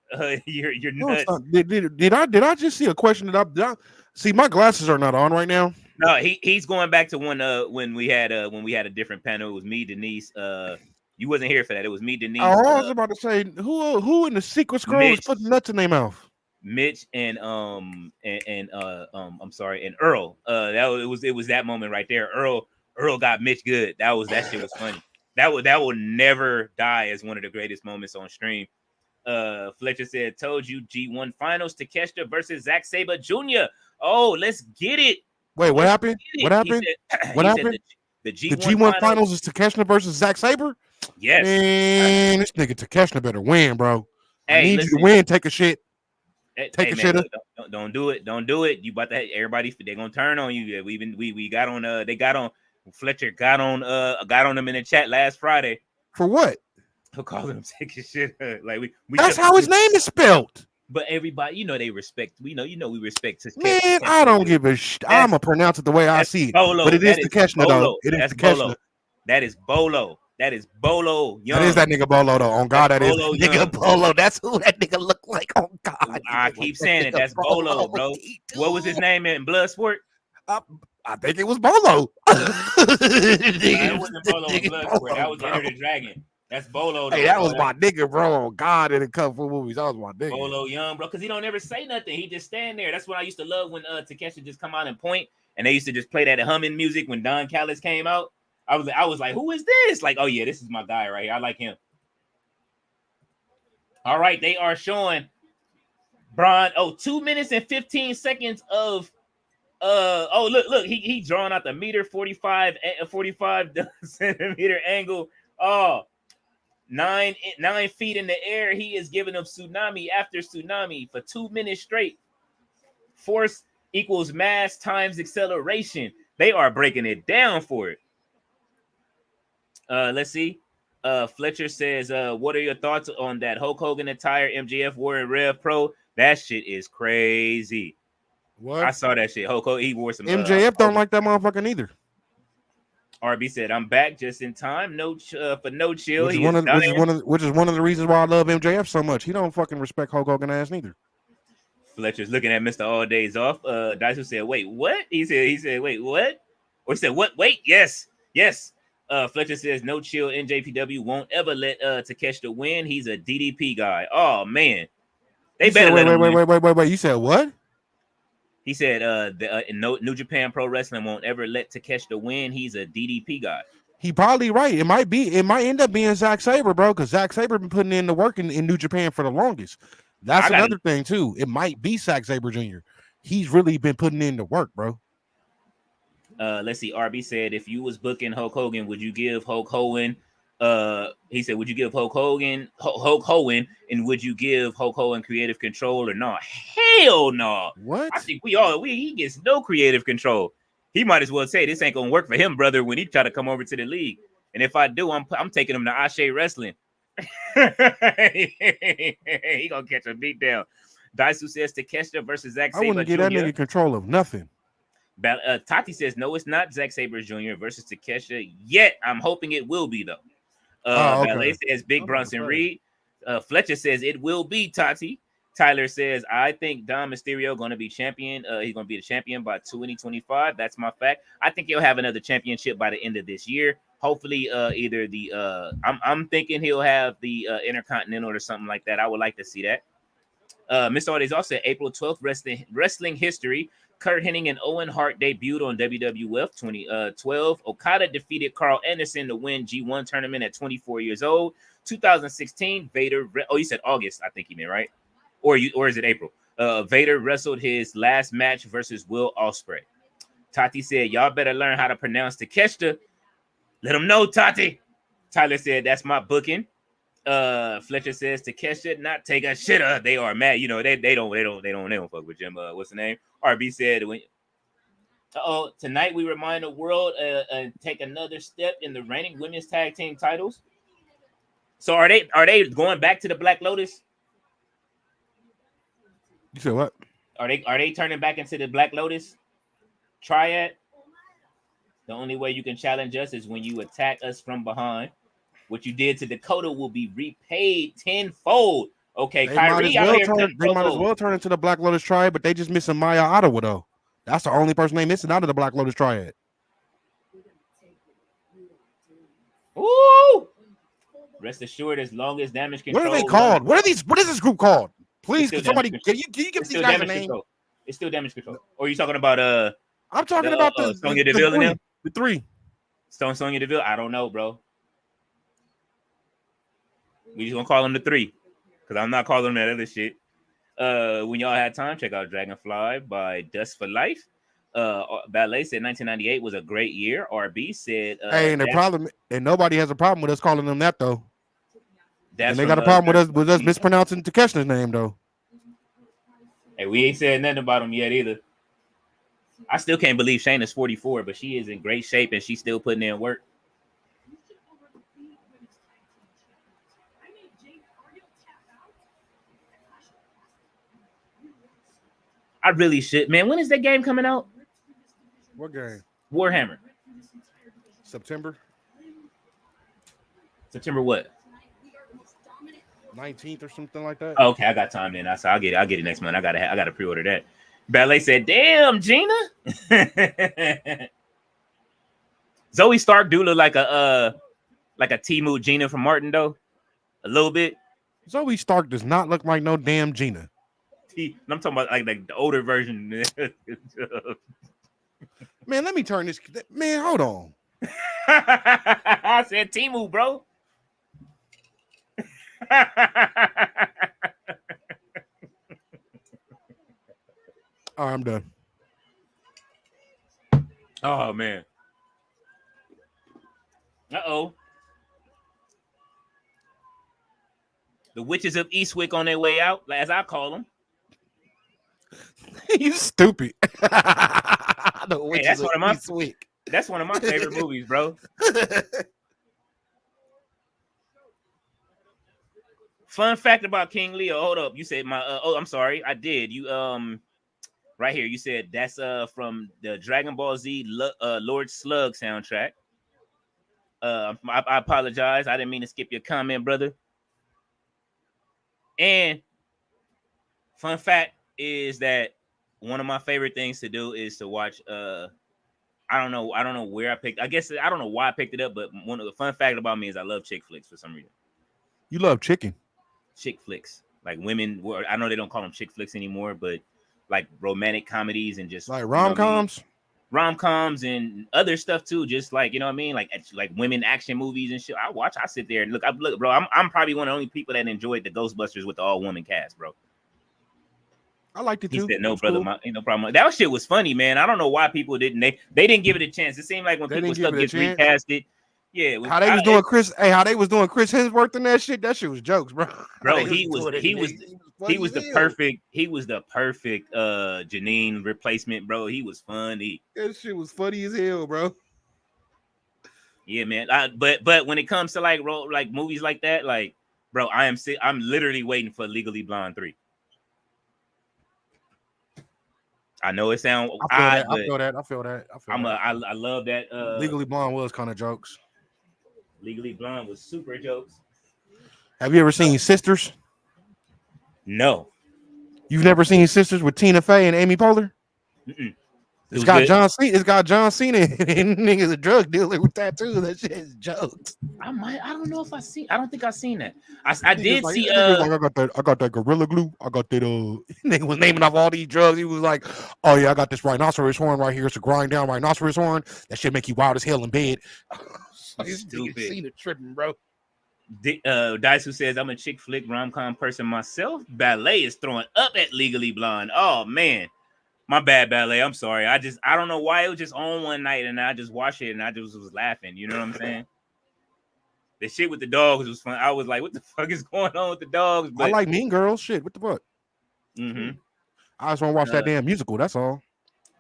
S1: You're nuts.
S2: No, did I just see a question that I see? My glasses are not on right now.
S1: No, he's going back to when we had a different panel. It was me, Denise. You wasn't here for that. It was me, Denise.
S2: Oh, I was about to say who in the secret scroll is putting nuts in their mouth?
S1: Mitch and I'm sorry, and Earl. It was that moment right there. Earl got Mitch good. That shit was funny. That will never die as one of the greatest moments on stream. Fletcher said, told you G1 finals, Takeshita versus Zack Sabre Jr. Oh, let's get it.
S2: Wait, what happened? What happened? What happened?
S1: The G1
S2: finals is Takeshita versus Zack Sabre?
S1: Yes.
S2: Man, this nigga Takeshita better win, bro. I need you to win. Take a shit. Take a shit.
S1: Don't do it. Don't do it. You about to everybody, they're gonna turn on you. We got on they got on Fletcher got on them in the chat last Friday.
S2: For what?
S1: For calling him take a shit. Like we
S2: that's how his name is spelled.
S1: But everybody, they respect. We respect.
S2: Man, I don't give a shit. I'm gonna pronounce it the way I see it.
S1: Bolo.
S2: But it is Takeshita though. It is Takeshita.
S1: That is Bolo. That is Bolo Young.
S2: That is that nigga Bolo though. On God, that is nigga Bolo. That's who that nigga look like. On God.
S1: I keep saying it. That's Bolo, bro. What was his name in Bloodsport?
S2: I think it was Bolo.
S1: That wasn't Bolo in Bloodsport. That was Enter the Dragon. That's Bolo.
S2: Hey, that was my nigga, bro. God, in a couple movies, that was my nigga.
S1: Bolo Young, bro, because he don't ever say nothing. He just stand there. That's what I used to love when Takeshi just come out and point, and they used to just play that humming music when Don Callis came out. I was like, who is this? Like, oh yeah, this is my guy right here. I like him. All right, they are showing Braun. 2 minutes and 15 seconds of look, he drawn out the meter 45 centimeter angle. Oh, 9 feet in the air. He is giving them tsunami after tsunami for 2 minutes straight. Force equals mass times acceleration. They are breaking it down for it. Let's see. Fletcher says, what are your thoughts on that Hulk Hogan attire MJF wore in Rev Pro? That shit is crazy.
S2: What?
S1: I saw that shit. Hulk Hogan, he wore some.
S2: MJF don't like that motherfucker either.
S1: RB said, "I'm back just in time. For no chill."
S2: Which is one of the reasons why I love MJF so much. He don't fucking respect Hulk Hogan ass neither.
S1: Fletcher's looking at Mr. All Days Off. Daiso said, "Wait, what?" He said, "Wait, what?" Or he said, "What? Wait, yes." Fletcher says, "No chill. NJPW won't ever let Takeshita win. He's a DDP guy." Oh man, they better let him win.
S2: Wait. You said what?
S1: He said, New Japan Pro Wrestling won't ever let Takeshita win. He's a DDP guy.
S2: He probably right. It might end up being Zack Sabre, bro, because Zack Sabre been putting in the work in New Japan for the longest. That's another thing, too. It might be Zack Sabre Jr. He's really been putting in the work, bro.
S1: Let's see. RB said, if you was booking Hulk Hogan, would you give Hulk Hogan? He said, would you give Hulk Hogan, and would you give Hulk Hogan creative control or not? Hell no.
S2: What?
S1: I think he gets no creative control. He might as well say this ain't gonna work for him, brother, when he try to come over to the league. And if I do, I'm taking him to Ashe Wrestling. He gonna catch a beat down. Daisu says Takeshita versus Zack Sabre Jr.
S2: I wouldn't get that nigga control of nothing.
S1: Tati says, no, it's not Zack Sabre Jr. versus Takeshita yet. I'm hoping it will be, though.
S2: Okay.
S1: Ballet says Big Bronson Reed. Fletcher says it will be Tati. Tyler says, I think Dom Mysterio going to be champion. He's going to be the champion by 2025. That's my fact. I think he'll have another championship by the end of this year. Hopefully, either the I'm thinking he'll have the Intercontinental or something like that. I would like to see that. Mr. Ardes also said April 12th, wrestling history. Kurt Hennig and Owen Hart debuted on WWF 2012. Okada defeated Carl Anderson to win G1 tournament at 24 years old. 2016, Vader. Oh, you said August, I think you meant, right? Or is it April? Vader wrestled his last match versus Will Ospreay. Tati said, y'all better learn how to pronounce Takeshita. Let them know, Tati. Tyler said, that's my booking. Fletcher says Takeshita not take a shitter. They are mad. You know, they don't fuck with Jim. What's the name? RB said, tonight we remind the world and take another step in the reigning women's tag team titles. So are they going back to the Black Lotus?
S2: You said what?
S1: Are they turning back into the Black Lotus triad? The only way you can challenge us is when you attack us from behind. What you did to Dakota will be repaid tenfold. Okay, Kyrie
S2: they might as well turn into the Black Lotus triad, but they just missing Maya Ottawa though. That's the only person they missing out of the Black Lotus triad.
S1: Ooh! Rest assured, as long as damage control.
S2: What are they called? What is this group called? Please, can somebody can you give these guys a name?
S1: Control. It's still damage control. Or are you talking about
S2: I'm talking about the
S1: Sonya Deville and them?
S2: The three.
S1: Sonya Deville? I don't know, bro. We just gonna call them the three. Because I'm not calling them that other shit. When y'all had time, check out Dragonfly by Dust for Life. Ballet said 1998 was a great year. RB said,
S2: hey, and the problem, and nobody has a problem with us calling them that though. And they got a problem with us mispronouncing Takeshita's name though.
S1: Hey, we ain't said nothing about him yet either. I still can't believe Shayna's 44, but she is in great shape and she's still putting in work. I really should. Man, when is that game coming out?
S2: What game?
S1: Warhammer.
S2: September
S1: what?
S2: 19th or something like that.
S1: Oh, okay, I got time then. I'll get it next month. I gotta pre-order that. Ballet said, "Damn, Gina." Zoe Stark do look like a Temu Gina from Martin though, a little bit.
S2: Zoe Stark does not look like no damn Gina.
S1: I'm talking about like the older version.
S2: Man, let me turn this. Man, hold on.
S1: I said Temu, bro.
S2: All right, I'm done.
S1: Oh man. Uh-oh. The witches of Eastwick on their way out, as I call them.
S2: You stupid.
S1: Hey, that's one of my favorite movies, bro. Fun fact about King Leo. Hold up, you said my. I'm sorry, I did. You right here. You said that's from the Dragon Ball Z Lord Slug soundtrack. I apologize. I didn't mean to skip your comment, brother. And fun fact is that one of my favorite things to do is to watch. I don't know where I picked. I guess I don't know why I picked it up, but one of the fun fact about me is I love chick flicks for some reason.
S2: You love chicken.
S1: Chick flicks, like women. I know they don't call them chick flicks anymore, but like romantic comedies and just
S2: like rom-coms.
S1: Rom-coms and other stuff too, just like, you know what I mean, like women action movies and shit. I sit there and look, bro. I'm probably one of the only people that enjoyed the Ghostbusters with the all-woman cast, bro.
S2: I liked it too.
S1: He said, "No, brother, cool. Ain't no problem." That shit was funny, man. I don't know why people didn't. They didn't give it a chance. It seemed like when people stuff gets recasted, yeah.
S2: How they was doing Chris Hemsworth and that shit. That shit was jokes, bro.
S1: Bro, he was the perfect Janine replacement, bro. He was funny.
S2: That shit was funny as hell, bro.
S1: Yeah, man. But when it comes to like movies like that, like, bro, I'm literally waiting for Legally Blonde 3. I know it sounds odd,
S2: I feel that.
S1: I love that.
S2: Legally Blonde was kind of jokes.
S1: Legally Blonde was super jokes.
S2: Have you ever seen Sisters?
S1: No.
S2: You've never seen Sisters with Tina Fey and Amy Poehler?
S1: Mm-mm.
S2: It's got John Cena and niggas a drug dealer with tattoos. That shit is jokes.
S1: I don't know if I don't think I've seen that. I did see
S2: I got that Gorilla Glue. I got that nigga was naming off all these drugs. He was like, oh yeah, I got this rhinoceros horn right here. It's a grind down rhinoceros horn. That shit make you wild as hell in bed.
S1: Stupid.
S2: Cena tripping, bro.
S1: Dice, who says I'm a chick flick rom-com person myself. Ballet is throwing up at Legally Blonde. Oh man. My bad, Ballet. I'm sorry. I don't know why it was just on one night and I just watched it and I just was laughing. You know what I'm saying? The shit with the dogs was fun. I was like, what the fuck is going on with the dogs? But
S2: I like Mean Girls. Shit, what the fuck?
S1: Mm-hmm.
S2: I just want to watch that damn musical. That's all.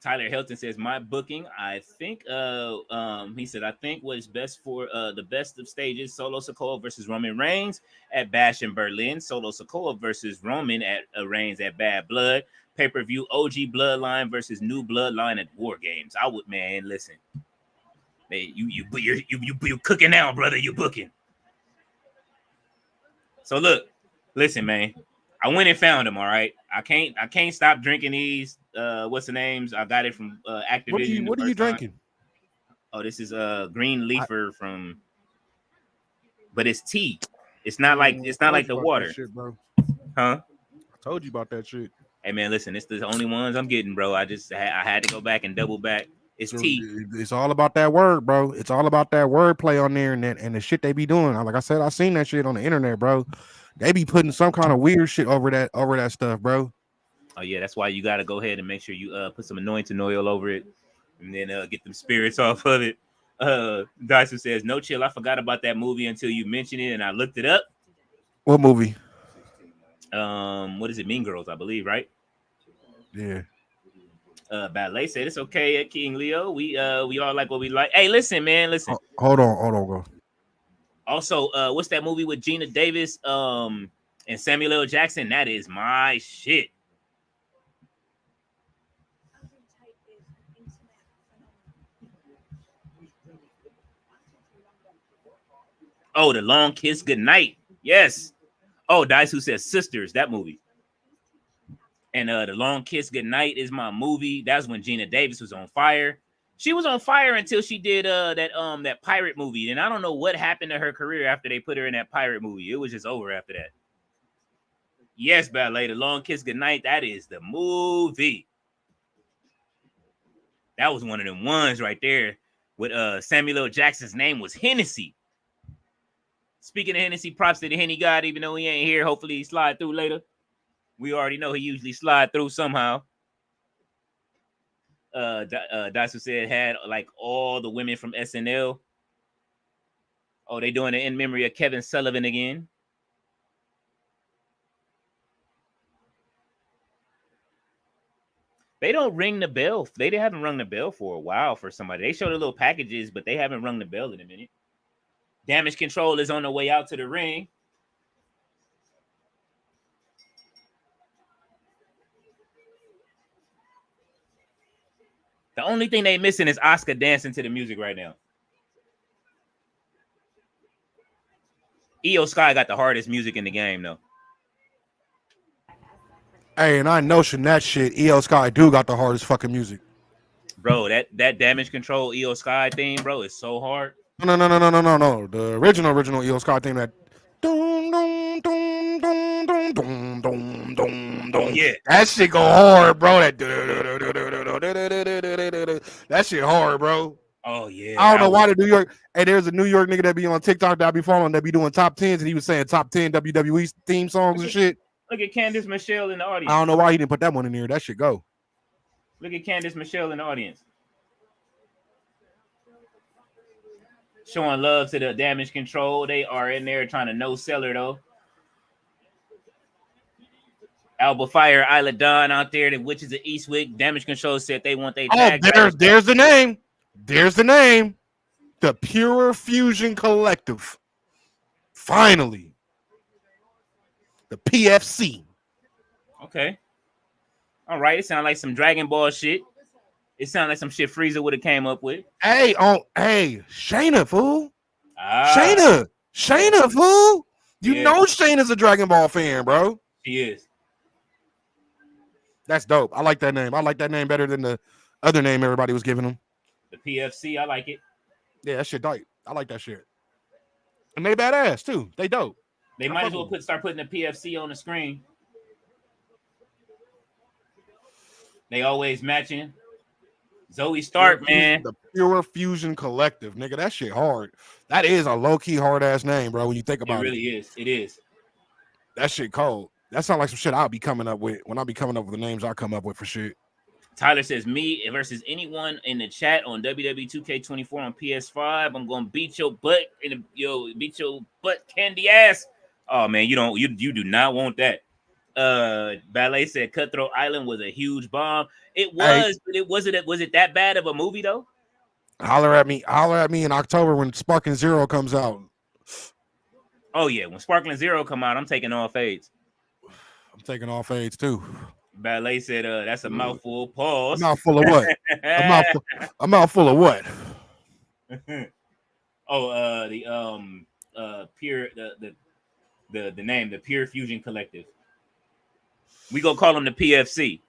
S1: Tyler Hilton says, my booking, I think, he said, I think was best for the best of stages, Solo Sikoa versus Roman Reigns at Bash in Berlin, Solo Sikoa versus Roman at Reigns at Bad Blood, pay-per-view OG Bloodline versus New Bloodline at War Games. I would, man, listen. Man, you're cooking now, brother. You're booking. So look, listen, man. I went and found them. All right, I can't stop drinking these. What's the names? I got it from Activision.
S2: What are you drinking?
S1: Oh, this is Green Leafer from, but it's tea. It's not like the water,
S2: shit, bro.
S1: Huh?
S2: I told you about that shit.
S1: Hey man, listen, it's the only ones I'm getting, bro. I had to go back and double back. It's tea.
S2: It's all about that word, bro. It's all about that word play on there and the shit they be doing. Like I said, I seen that shit on the internet, bro. They be putting some kind of weird shit over that stuff, bro.
S1: Oh yeah, that's why you got to go ahead and make sure you put some anointing oil over it, and then get them spirits off of it. Dyson says, "No chill. I forgot about that movie until you mentioned it, and I looked it up."
S2: What movie?
S1: What is it? Mean Girls, I believe, right?
S2: Yeah.
S1: Ballet said it's okay at King Leo. We all like what we like. Hey, listen, man, listen.
S2: Hold on, go.
S1: Also, what's that movie with Gina Davis and Samuel L. Jackson? That is my shit. Oh, The Long Kiss Goodnight. Yes. Oh, Dice, who says Sisters, that movie. And The Long Kiss Goodnight is my movie. That's when Gina Davis was on fire. She was on fire until she did that pirate movie. And I don't know what happened to her career after they put her in that pirate movie. It was just over after that. Yes, Ballet, The Long Kiss Goodnight. That is the movie. That was one of them ones right there with Samuel L. Jackson's name was Hennessy. Speaking of Hennessy, props to the Henny God, even though he ain't here. Hopefully he slide through later. We already know he usually slide through somehow. Dasu said had like all the women from SNL. Oh, they doing it in memory of Kevin Sullivan again. They don't ring the bell. They haven't rung the bell for a while for somebody. They showed the little packages, but they haven't rung the bell in a minute. Damage Control is on the way out to the ring. The only thing they missing is Oscar dancing to the music right now. Io Sky got the hardest music in the game, though.
S2: Hey, and I notion that shit. EO Sky do got the hardest fucking music.
S1: Bro, that Damage Control Io Sky theme, bro, is so hard.
S2: No. The original EO Sky theme that.
S1: Oh yeah,
S2: that shit go hard, bro. That shit hard, bro.
S1: Oh yeah.
S2: I don't know why the New York. Hey, there's a New York nigga that be on TikTok that I be following that be doing top 10s, and he was saying top 10 WWE theme songs and shit.
S1: Look at Candice Michelle in the audience.
S2: I don't know why he didn't put that one in there. That shit go.
S1: Look at Candice Michelle in the audience. Showing love to the Damage Control. They are in there trying to no-sell her, though. Alba Fire, Isla Dawn out there, the Witches of Eastwick. Damage Control said they want their tag.
S2: There's the name. There's the name. The Pure Fusion Collective. Finally. The PFC.
S1: Okay. All right. It sounds like some Dragon Ball shit. It sounds like some shit Frieza would have came up with.
S2: Hey, Shayna, fool. Shayna, fool. You know Shayna's a Dragon Ball fan, bro.
S1: She is.
S2: That's dope. I like that name. I like that name better than the other name everybody was giving them.
S1: The PFC, I like it.
S2: Yeah, that shit dope. I like that shit. And they badass, too. They dope.
S1: They might as well start putting the PFC on the screen. They always matching. Zoe Stark, man.
S2: The Pure Fusion Collective, nigga. That shit hard. That is a low-key hard-ass name, bro, when you think about it.
S1: It really is. It is.
S2: That shit cold. That sounds like some shit I'll be coming up with when I be coming up with the names I come up with for shit.
S1: Tyler says, me versus anyone in the chat on WWE 2K24 on PS5. I'm gonna beat your butt beat your butt candy ass. Oh man, you do not want that. Ballet said Cutthroat Island was a huge bomb. It was, but was it that bad of a movie though?
S2: Holler at me in October when Sparking Zero comes out.
S1: Oh yeah, when Sparkling Zero come out, I'm taking all fades.
S2: I'm taking all fades too.
S1: Ballet said, "That's a mouthful." Pause.
S2: A mouthful of what? a mouthful of what?
S1: Oh, pure the name, the Pure Fusion Collective. We gonna call them the PFC.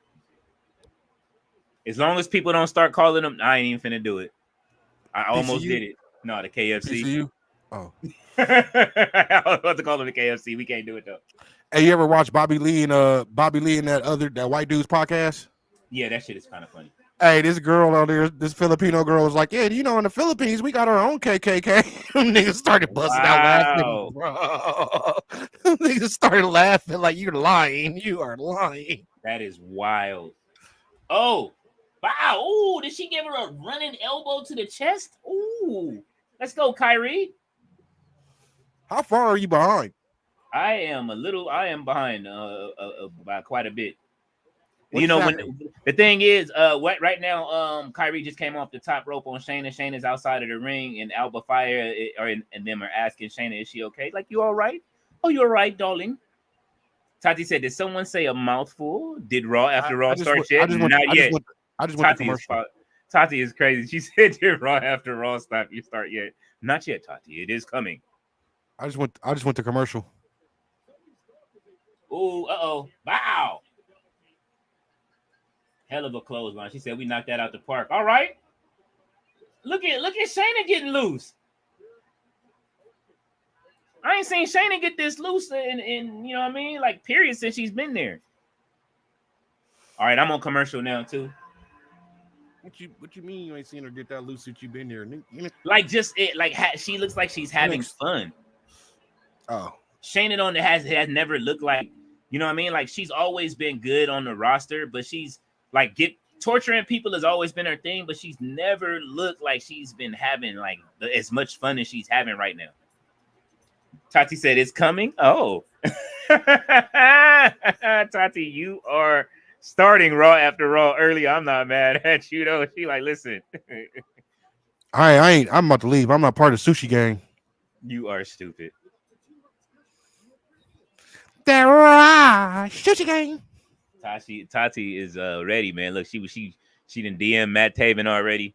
S1: As long as people don't start calling them, I ain't even finna do it. I almost did it. No, the KFC.
S2: PCU? Oh.
S1: I was about to call them the KFC. We can't do it though.
S2: Hey, you ever watch Bobby Lee and that white dude's podcast?
S1: Yeah, that shit is kind of funny.
S2: Hey, this girl out there, this Filipino girl was like, yeah, in the Philippines, we got our own KKK. Niggas started busting out laughing, bro. Niggas started laughing like, you're lying. You are lying.
S1: That is wild. Oh, wow. Ooh, did she give her a running elbow to the chest? Ooh, let's go, Kyrie.
S2: How far are you behind?
S1: I am behind by quite a bit. When the thing is, right now, Kyrie just came off the top rope on Shayna. Shayna's outside of the ring, and Alba Fire and them are asking Shayna, "Is she okay? Like, you all right? Oh, you all right, darling?" Tati said, "Did someone say a mouthful? Did Raw after Raw start yet? Not yet."
S2: I just went to commercial.
S1: Tati is crazy. She said, "Did Raw after Raw start yet? Not yet, Tati. It is coming."
S2: I just went to commercial.
S1: Ooh, wow. Hell of a clothesline. She said we knocked that out the park. All right. Look at Shayna getting loose. I ain't seen Shayna get this loose in you know what I mean? Like, period, since she's been there. All right, I'm on commercial now too.
S2: What you mean you ain't seen her get that loose since you been there?
S1: Like, she looks like she's having fun.
S2: Oh.
S1: Shayna has never looked like, you know what I mean? Like, she's always been good on the roster, but she's like, torturing people has always been her thing, but she's never looked like she's been having like as much fun as she's having right now. Tati said it's coming. Oh. Tati, you are starting Raw after Raw early. I'm not mad at you though. She like, listen,
S2: I ain't. I'm about to leave. I'm not part of the sushi gang.
S1: you are stupid.
S2: There are sushi gang.
S1: Tati is ready, man. Look, she done DM Matt Taven already.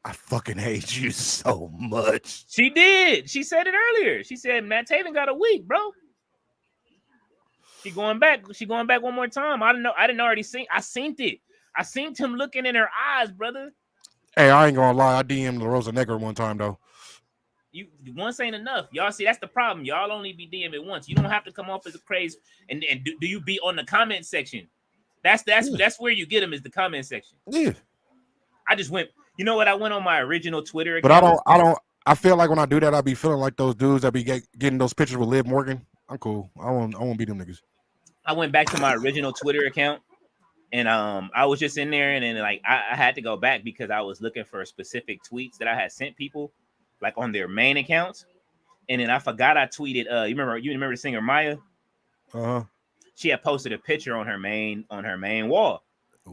S2: I fucking hate you so much.
S1: She did. She said it earlier. She said Matt Taven got a week, bro. She going back. She going back one more time. I didn't know. I didn't already see. I seen it. I seen him looking in her eyes, brother.
S2: Hey, I ain't gonna lie. I DM'd La Rosa Negra one time though.
S1: You once ain't enough. Y'all see that's the problem. Y'all only be DMing once. You don't have to come off as a craze. And do you be on the comment section? That's where you get them is the comment section.
S2: Yeah.
S1: I just went. You know what? I went on my original Twitter account.
S2: But I feel like when I do that, I be feeling like those dudes that be getting those pictures with Liv Morgan. I'm cool. I won't be them niggas.
S1: I went back to my original Twitter account, and I was just in there, and then like I had to go back because I was looking for specific tweets that I had sent people, like on their main accounts, and then I forgot I tweeted. You remember the singer Maya? She had posted a picture on her main wall,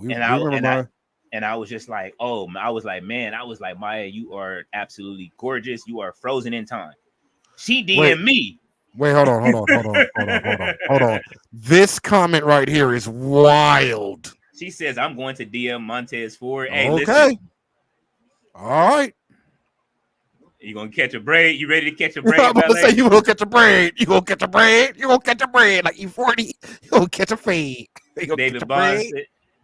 S1: and I was just like, oh, I was like, Maya, you are absolutely gorgeous. You are frozen in time. She DM'd me.
S2: Wait, hold on. This comment right here is wild.
S1: She says, I'm going to DM Montez Ford. Hey,
S2: okay.
S1: Listen.
S2: All right.
S1: You gonna catch a braid? You ready to catch a braid?
S2: I'm gonna say you gonna catch a braid. You gonna catch a braid. You gonna catch a braid like E40. You gonna catch a fade.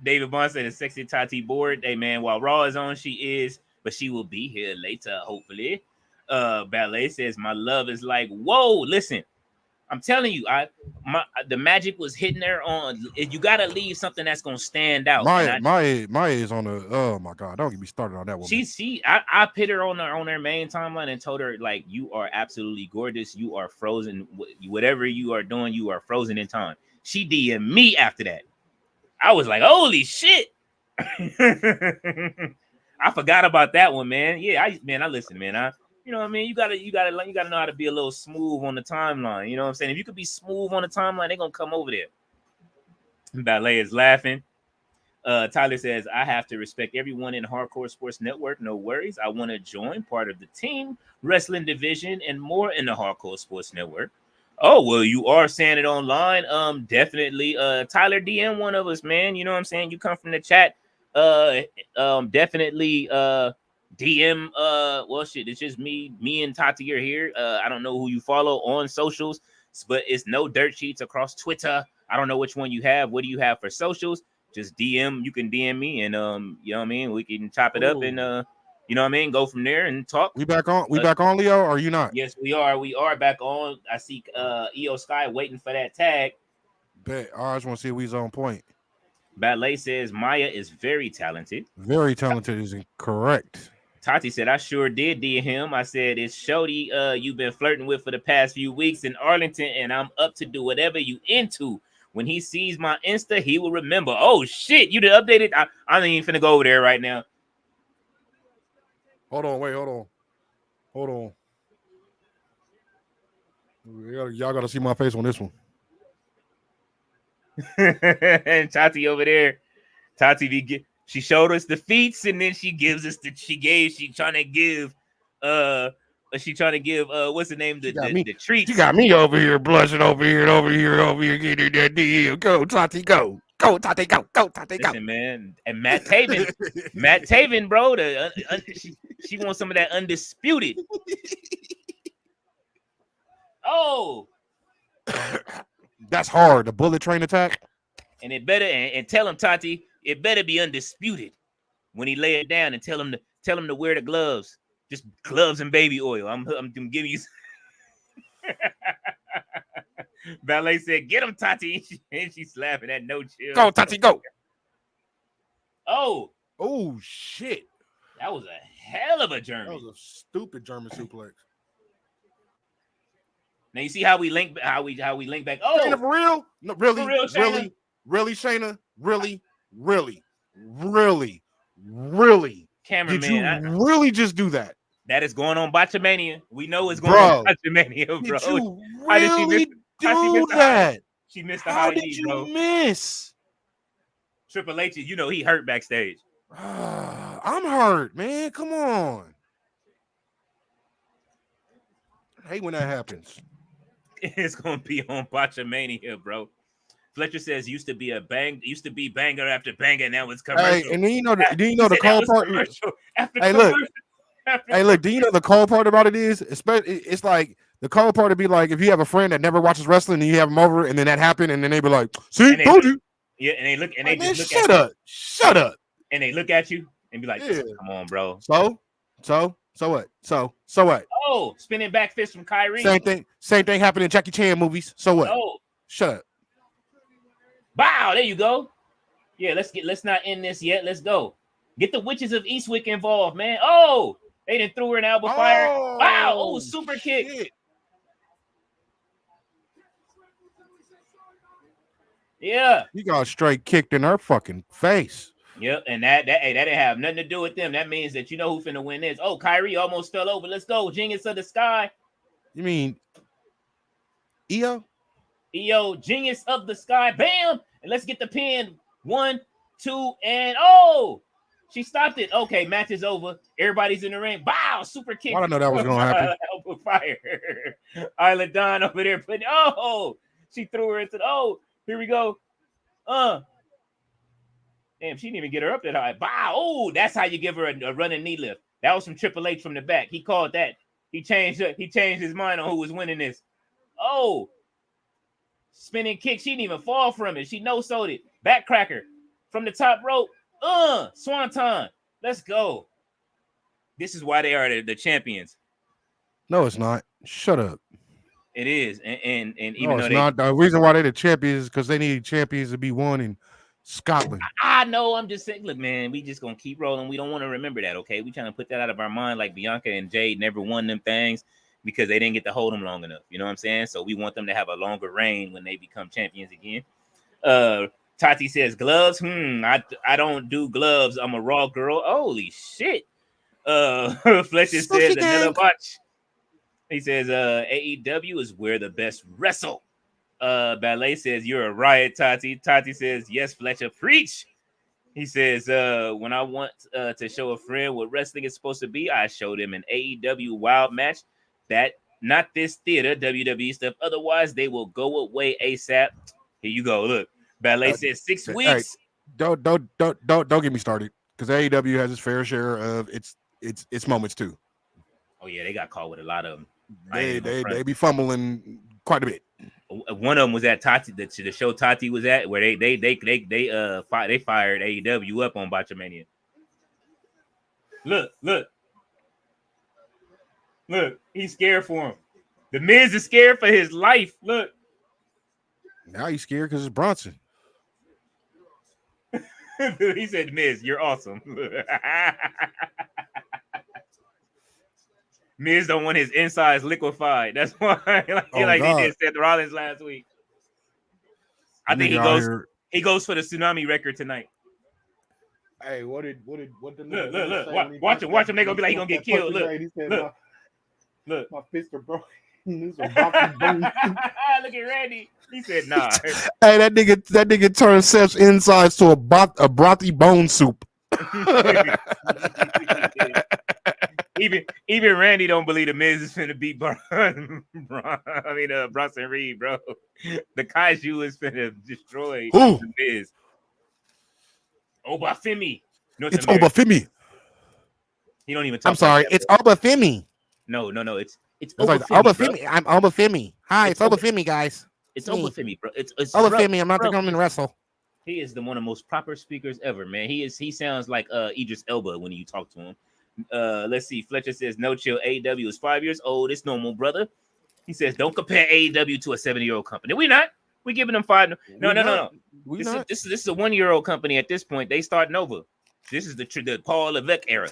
S1: David Bond said, "A sexy Tati board." Hey man, while Raw is on, she is, but she will be here later, hopefully. Ballet says, "My love is like, whoa." Listen, I'm telling you, the magic was hitting her on. You gotta leave something that's gonna stand out.
S2: Maya is on the. Oh my god! Don't get me started on that one.
S1: I put her on her main timeline and told her like, you are absolutely gorgeous. You are frozen. Whatever you are doing, you are frozen in time. She DM'd me after that. I was like, holy shit. I forgot about that one, man. Yeah, I listen, man. You know what I mean? You gotta know how to be a little smooth on the timeline. You know what I'm saying? If you could be smooth on the timeline, they're gonna come over there. Ballet is laughing. Tyler says, I have to respect everyone in Hardcore Sports Network. No worries. I want to join part of the team wrestling division and more in the Hardcore Sports Network. Oh, well, you are saying it online. Definitely. Tyler, DM one of us, man. You know what I'm saying? You come from the chat. Definitely DM. Well, shit, it's just me and Tati are here. I don't know who you follow on socials, but it's no dirt sheets across Twitter. I don't know which one you have. What do you have for socials? Just DM. You can DM me, and you know what I mean. We can chop it up, and you know what I mean. Go from there and talk.
S2: We back on. Back on, Leo. Or are you not?
S1: Yes, we are. We are back on. I see EO Sky waiting for that tag.
S2: Bet. I just want to see if we's on point.
S1: Ballet says Maya is very talented.
S2: Very talented is incorrect.
S1: Tati said, I sure did DM him. I said, it's Shody you've been flirting with for the past few weeks in Arlington, and I'm up to do whatever you into. When he sees my Insta, he will remember. Oh, shit. You done updated? I ain't even finna go over there right now.
S2: Hold on. Y'all got to see my face on this one.
S1: And Tati over there. She showed us the feats, and then she gives us she trying to give what's the name? The treats.
S2: She got me over here blushing over here getting that deal. Go, Tati, go. Go, Tati, go. Go, Tati, go.
S1: Listen, man. And Matt Taven, bro. She wants some of that undisputed. Oh.
S2: That's hard. The bullet train attack.
S1: And it better and tell him, Tati, it better be undisputed when he lay it down, and tell him to wear the gloves. Just gloves and baby oil. I'm giving you. Ballet said, "Get him, Tati," and she's laughing at no chill.
S2: Go, Tati, go.
S1: Oh
S2: shit!
S1: That was a hell of a German.
S2: That was a stupid German suplex.
S1: Now you see how we link back. Oh,
S2: Shayna, for real? No, really,
S1: for real, Shayna?
S2: really, Shayna, really.
S1: Cameraman,
S2: did you really just do that?
S1: That is going on Botchamania. We know it's going on Botchamania, bro.
S2: Did you really do that?
S1: She missed the
S2: How
S1: high
S2: did
S1: knee,
S2: you
S1: bro.
S2: miss?
S1: Triple H, you know, he hurt backstage.
S2: I'm hurt, man. Come on. I hate when that happens.
S1: It's gonna be on Botchamania, bro. Fletcher says used to be banger after banger, now it's commercial.
S2: Hey, and then you know the cold part.
S1: After
S2: Hey,
S1: commercial.
S2: Look, do you know the cold part about it is, especially it's like the cold part would be like if you have a friend that never watches wrestling and you have them over and then that happened and then they be like, "See, told you."
S1: Yeah, and they look and they
S2: like,
S1: just
S2: man,
S1: look at
S2: you. Shut up.
S1: And they look at you and be like, "Come on, bro."
S2: So what? So what?
S1: Oh, spinning back fist from Kyrie.
S2: Same thing happened in Jackie Chan movies. So what?
S1: Oh,
S2: shut up.
S1: Wow, there you go. Yeah, let's not end this yet. Let's go. Get the witches of Eastwick involved, man. Oh, they done threw her an elbow fire. Wow, oh, super kick. Yeah.
S2: You got straight kicked in her fucking face.
S1: Yep, and that didn't have nothing to do with them. That means that you know who finna win this. Oh, Kyrie almost fell over. Let's go. Genius of the Sky.
S2: You mean EO?
S1: EO, Genius of the Sky. Bam! And let's get the pin. 1, 2, and oh! She stopped it. Okay, match is over. Everybody's in the ring. Wow, super kick.
S2: I didn't know that was going to happen.
S1: Elbow fire. Isla Dawn over there putting, oh! She threw her into, oh, here we go. Damn, she didn't even get her up that high. Wow, oh, that's how you give her a running knee lift. That was from Triple H from the back. He called that. He changed his mind on who was winning this. Oh, spinning kick. She didn't even fall from it. She no-sold it. Backcracker from the top rope. Swanton. Let's go. This is why they are the champions.
S2: No, it's not. Shut up.
S1: It is, and even
S2: no, it's not. The reason why they're the champions is because they need champions to be won in Scotland.
S1: I know. I'm just saying, look, man, we just gonna keep rolling. We don't want to remember that, okay? We trying to put that out of our mind, like Bianca and Jade never won them things because they didn't get to hold them long enough. You know what I'm saying? So we want them to have a longer reign when they become champions again. Tati says gloves. I don't do gloves. I'm a Raw girl. Holy shit. Fletcher says another watch. He says AEW is where the best wrestle. Ballet says you're a riot, Tati. Tati says yes, Fletcher, preach. He says when I want to show a friend what wrestling is supposed to be, I show them an AEW wild match. That not this theater WWE stuff. Otherwise, they will go away ASAP. Here you go. Look, Ballet says 6 weeks.
S2: Hey, don't get me started because AEW has its fair share of its moments too.
S1: Oh yeah, they got caught with a lot of them.
S2: They be fumbling quite a bit.
S1: One of them was at Tati, the show Tati was at, where they fired AEW up on Botchamania. Look, he's scared for him. The Miz is scared for his life. Look,
S2: now he's scared because it's Bronson.
S1: He said, "Miz, you're awesome." Miz don't want his insides liquefied. That's why, he did Seth Rollins last week. I think he goes for the tsunami record tonight.
S2: Hey, what did
S1: look. Watch him. They gonna be like he gonna get killed. Look.
S3: My fists are broken.
S1: Look at Randy. He said, "Nah."
S2: Hey, that nigga turned Seth's insides to a brothy bone soup.
S1: Even Randy don't believe the Miz is finna beat Bronson Reed, bro. The Kaiju is finna destroy the Miz. Obafemi.
S2: It's Obafemi.
S1: He don't even talk.
S2: I'm sorry, it's Obafemi.
S1: No, it's
S2: Obafemi. Obafemi. I'm Obafemi. Hi, it's Obafemi, guys.
S1: It's Obafemi, bro. It's
S2: Obafemi. I'm not the going to wrestle.
S1: He is one of the most proper speakers ever, man. He sounds like Idris Elba when you talk to him. Let's see. Fletcher says no chill. AEW is 5 years old. It's normal, brother. He says don't compare AEW to a 70-year-old company. We're not. We're giving them 5. No. This is a 1-year-old company at this point. They starting over. This is the Paul Levesque era.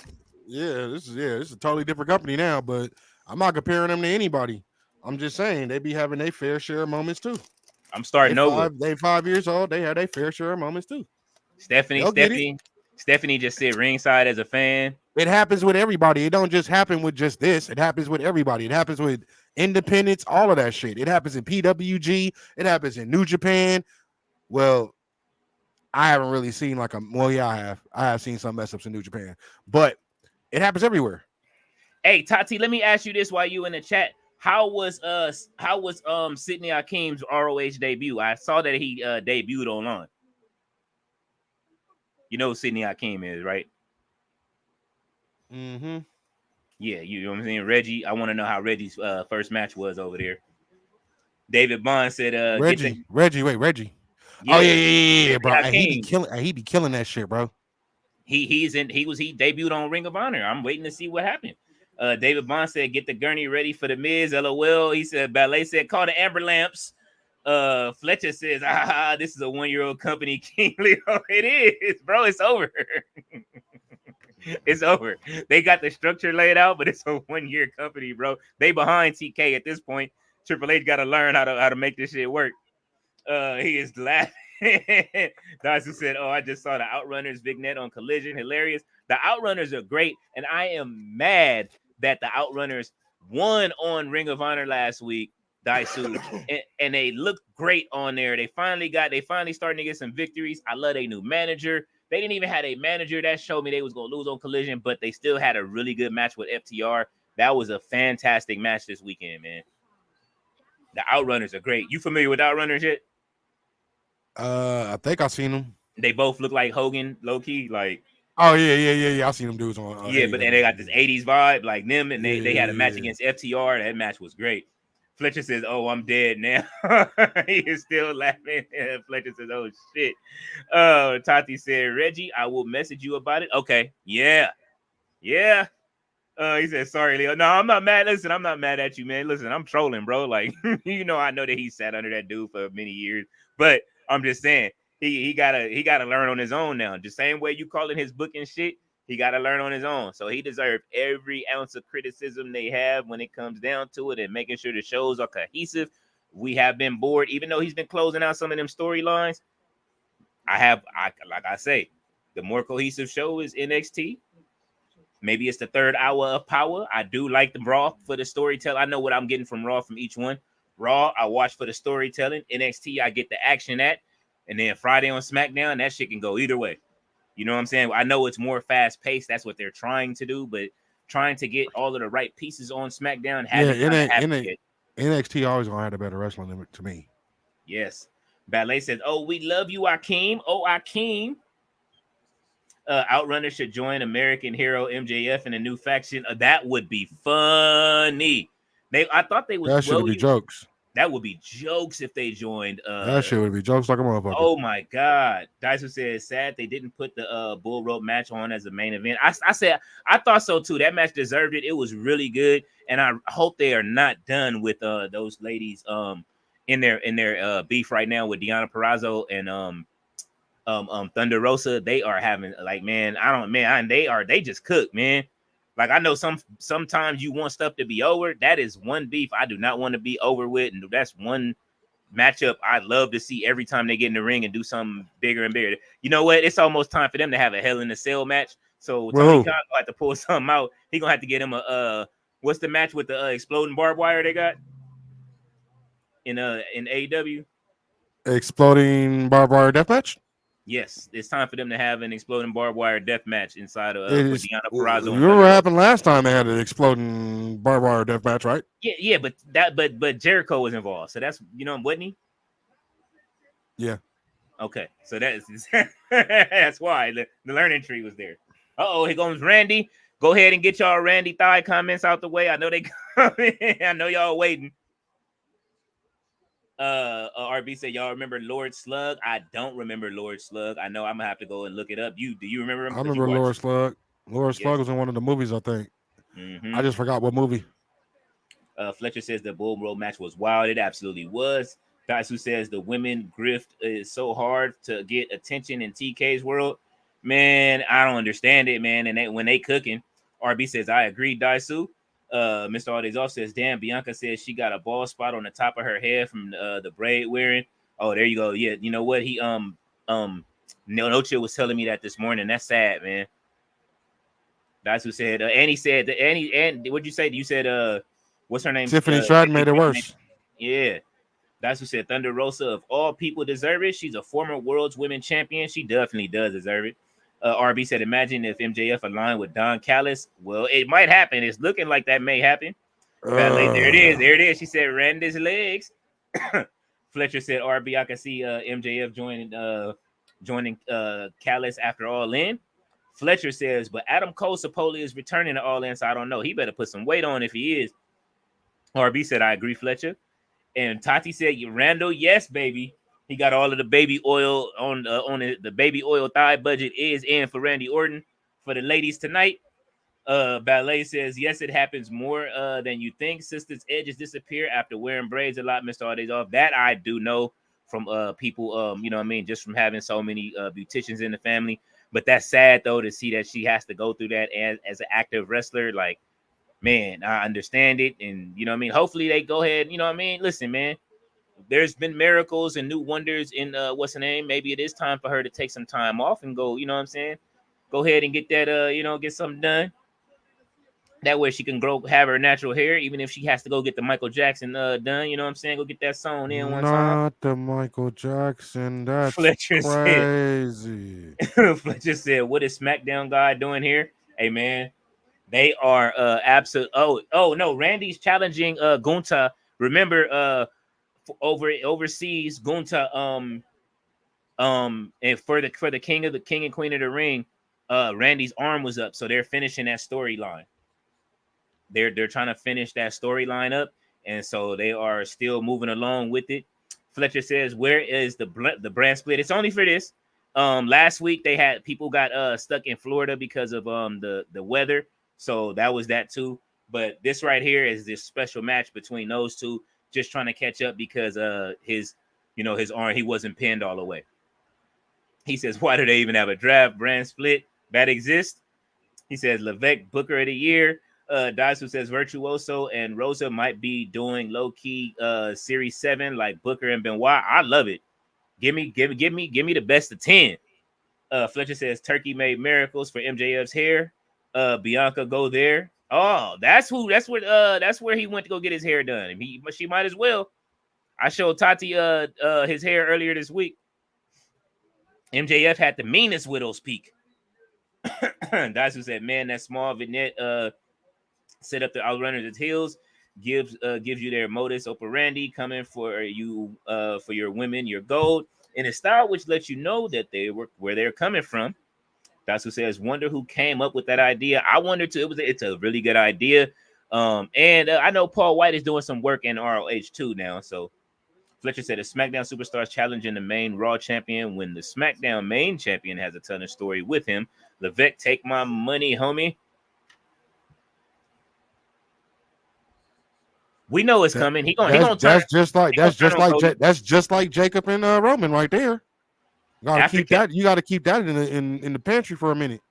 S2: Yeah, this is a totally different company now. But I'm not comparing them to anybody. I'm just saying they be having their fair share of moments too.
S1: I'm starting over.
S2: They 5 years old. They have their fair share of moments too.
S1: Stephanie just said ringside as a fan.
S2: It happens with everybody. It don't just happen with just this. It happens with everybody. It happens with independents, all of that shit. It happens in PWG. It happens in New Japan. Well, I haven't really seen like a. Well, yeah, I have. I have seen some mess ups in New Japan, but it happens everywhere.
S1: Hey, Tati, let me ask you this while you in the chat. How was Sidney Akim's ROH debut? I saw that he debuted online. You know who Sidney Akim is, right?
S2: Mm-hmm.
S1: Yeah, you know what I'm saying? Reggie, I want to know how Reggie's first match was over there. David Bond said, get the
S2: Reggie. Oh
S1: yeah,
S2: yeah, bro. And
S1: Hakeem.
S2: he be killing that shit, bro.
S1: He debuted on Ring of Honor. I'm waiting to see what happened. David Bond said, get the gurney ready for the Miz. LOL. He said, Ballet said, call the Amber Lamps. Fletcher says, this is a 1-year-old company, King Leo. It is, bro. It's over. It's over. They got the structure laid out, but it's a 1-year company, bro. They behind TK at this point. Triple H got to learn how to make this shit work. He is laughing. Dawson said, "Oh, I just saw the Outrunners vignette on Collision. Hilarious. The Outrunners are great, and I am mad that the Outrunners won on Ring of Honor last week, Daisu, and they looked great on there. They finally starting to get some victories. I love a new manager. They didn't even have a manager that showed me they was gonna lose on Collision, but they still had a really good match with FTR. That was a fantastic match this weekend, man. The Outrunners are great. You familiar with Outrunners yet?
S2: I think I seen him.
S1: They both look like Hogan, low key, like.
S2: Oh yeah. I seen them dudes on.
S1: Yeah, but then they got this 80s vibe, like them, and they had a match
S2: Yeah.
S1: against FTR. That match was great. Fletcher says, "Oh, I'm dead now." He is still laughing. Fletcher says, "Oh shit." Tati said, "Reggie, I will message you about it." Okay, yeah. He said, "Sorry, Leo. No, I'm not mad. Listen, I'm not mad at you, man. Listen, I'm trolling, bro. Like, I know that he sat under that dude for many years, but I'm just saying he gotta learn on his own now. The same way you calling his book and shit, he gotta learn on his own. So he deserved every ounce of criticism they have when it comes down to it, and making sure the shows are cohesive. We have been bored, even though he's been closing out some of them storylines. Like I say, the more cohesive show is NXT. Maybe it's the third hour of Power. I do like the Raw for the storytelling. I know what I'm getting from Raw from each one. Raw, I watch for the storytelling. NXT, I get the action at. And then Friday on SmackDown, that shit can go either way. You know what I'm saying? I know it's more fast paced. That's what they're trying to do, but trying to get all of the right pieces on SmackDown hasn't kind of happened yet.
S2: NXT always gonna have the better wrestling to me.
S1: Yes. Ballet says, "Oh, we love you, Akeem. Oh, Akeem. Outrunner should join American Hero MJF in a new faction. That would be funny. I thought they was
S2: That should be jokes.
S1: That would be jokes if they joined.
S2: That shit would be jokes like a motherfucker.
S1: Oh my god. Dyson says sad they didn't put the bull rope match on as a main event. I said I thought so too. That match deserved it. It was really good, and I hope they are not done with those ladies in their beef right now with Deonna Purrazzo and Thunder Rosa. They are having they just cook, man. Like I know sometimes you want stuff to be over. That is one beef I do not want to be over with, and that's one matchup I love to see every time they get in the ring and do something bigger and bigger. You know what? It's almost time for them to have a Hell in a Cell match. So Tony Khan gonna have to pull something out. He gonna have to get him a what's the match with the exploding barbed wire they got in AEW?
S2: Exploding barbed wire death match.
S1: Yes, it's time for them to have an exploding barbed wire death match inside of with Deonna Purrazzo.
S2: You remember what happened last time they had an exploding barbed wire death match, right?
S1: Yeah, but Jericho was involved, so that's wasn't he?
S2: Yeah.
S1: Okay, so that's why the learning tree was there. Here comes Randy. Go ahead and get y'all Randy Thigh comments out the way. I know they coming. I know y'all waiting. RB said, y'all remember Lord Slug? I don't remember Lord Slug. I know I'm gonna have to go and look it up. Do you remember him?
S2: I remember Lord Slug. Lord Slug was in one of the movies, I think. I just forgot what movie.
S1: Fletcher says the Bull Rope match was wild. It absolutely was. Daisu says the women grift is so hard to get attention in TK's world. Man, I don't understand it, man. And when they cooking, RB says, I agree, Daisu. Mr. Aldays off says, damn, Bianca says she got a bald spot on the top of her head from the braid wearing. Oh, there you go. Yeah, you know what? He Noche was telling me that this morning. That's sad, man. Daisu said, and he said that and what'd you say? You said what's her name?
S2: Tiffany Stratton made it worse.
S1: Yeah. That's who said Thunder Rosa, of all people, deserve it. She's a former world's women champion. She definitely does deserve it. RB said, imagine if MJF aligned with Don Callis. Well, it might happen. It's looking like that may happen. Ballet, there it is. There it is. She said, Randy's legs. Fletcher said, RB, I can see MJF joining Callis after All In. Fletcher says, but Adam Cole supposedly is returning to All In, so I don't know. He better put some weight on if he is. RB said, I agree, Fletcher. And Tati said, Randall, yes, baby. He got all of the baby oil on the baby oil thigh budget is in for Randy Orton for the ladies tonight. Ballet says, yes, it happens more than you think. Sister's edges disappear after wearing braids a lot, missed all days off. That I do know from people, you know what I mean, just from having so many beauticians in the family. But that's sad, though, to see that she has to go through that as an active wrestler. Like, man, I understand it. And, you know what I mean? Hopefully they go ahead. You know what I mean? Listen, man, there's been miracles and new wonders in what's her name? Maybe it is time for her to take some time off and go, you know what I'm saying? Go ahead and get that, get something done. That way she can have her natural hair, even if she has to go get the Michael Jackson done. You know what I'm saying? Go get that sewn in one time.
S2: Not the Michael Jackson. That's
S1: Fletcher
S2: crazy.
S1: Fletcher said, what is SmackDown guy doing here? Hey, man, they are absolute. Oh, no. Randy's challenging Gunta. Remember, overseas, Gunta, and for the king and queen of the ring, Randy's arm was up. So they're finishing that storyline. They're trying to finish that storyline up, and so they are still moving along with it. Fletcher says, "Where is the brand split? It's only for this. Last week they had people got stuck in Florida because of the weather, so that was that too. But this right here is this special match between those two, just trying to catch up because his arm, he wasn't pinned all the way. He says, why do they even have a draft brand split that exists? He says Levesque Booker of the Year. Daisu says Virtuoso and Rosa might be doing low key Series 7 like Booker and Benoit. I love it. Give me the best of 10. Fletcher says Turkey made miracles for MJF's hair. Bianca go there. Oh, that's where he went to go get his hair done. She might as well. I showed Tati his hair earlier this week. MJF had the meanest widow's peak. Daisu said, man, that small vignette set up the outrunners as heels, gives you their modus operandi, coming for you for your women, your gold, in a style which lets you know that they were where they're coming from. That's who says, wonder who came up with that idea. I wonder too. It's a really good idea. And I know Paul White is doing some work in ROH too now. So Fletcher said, a SmackDown superstars challenging the main Raw champion when the SmackDown main champion has a ton of story with him. Levesque, take my money, homie. We know it's coming. He gonna turn.
S2: That's just like Jacob and Roman right there. You gotta keep that in the pantry for a minute.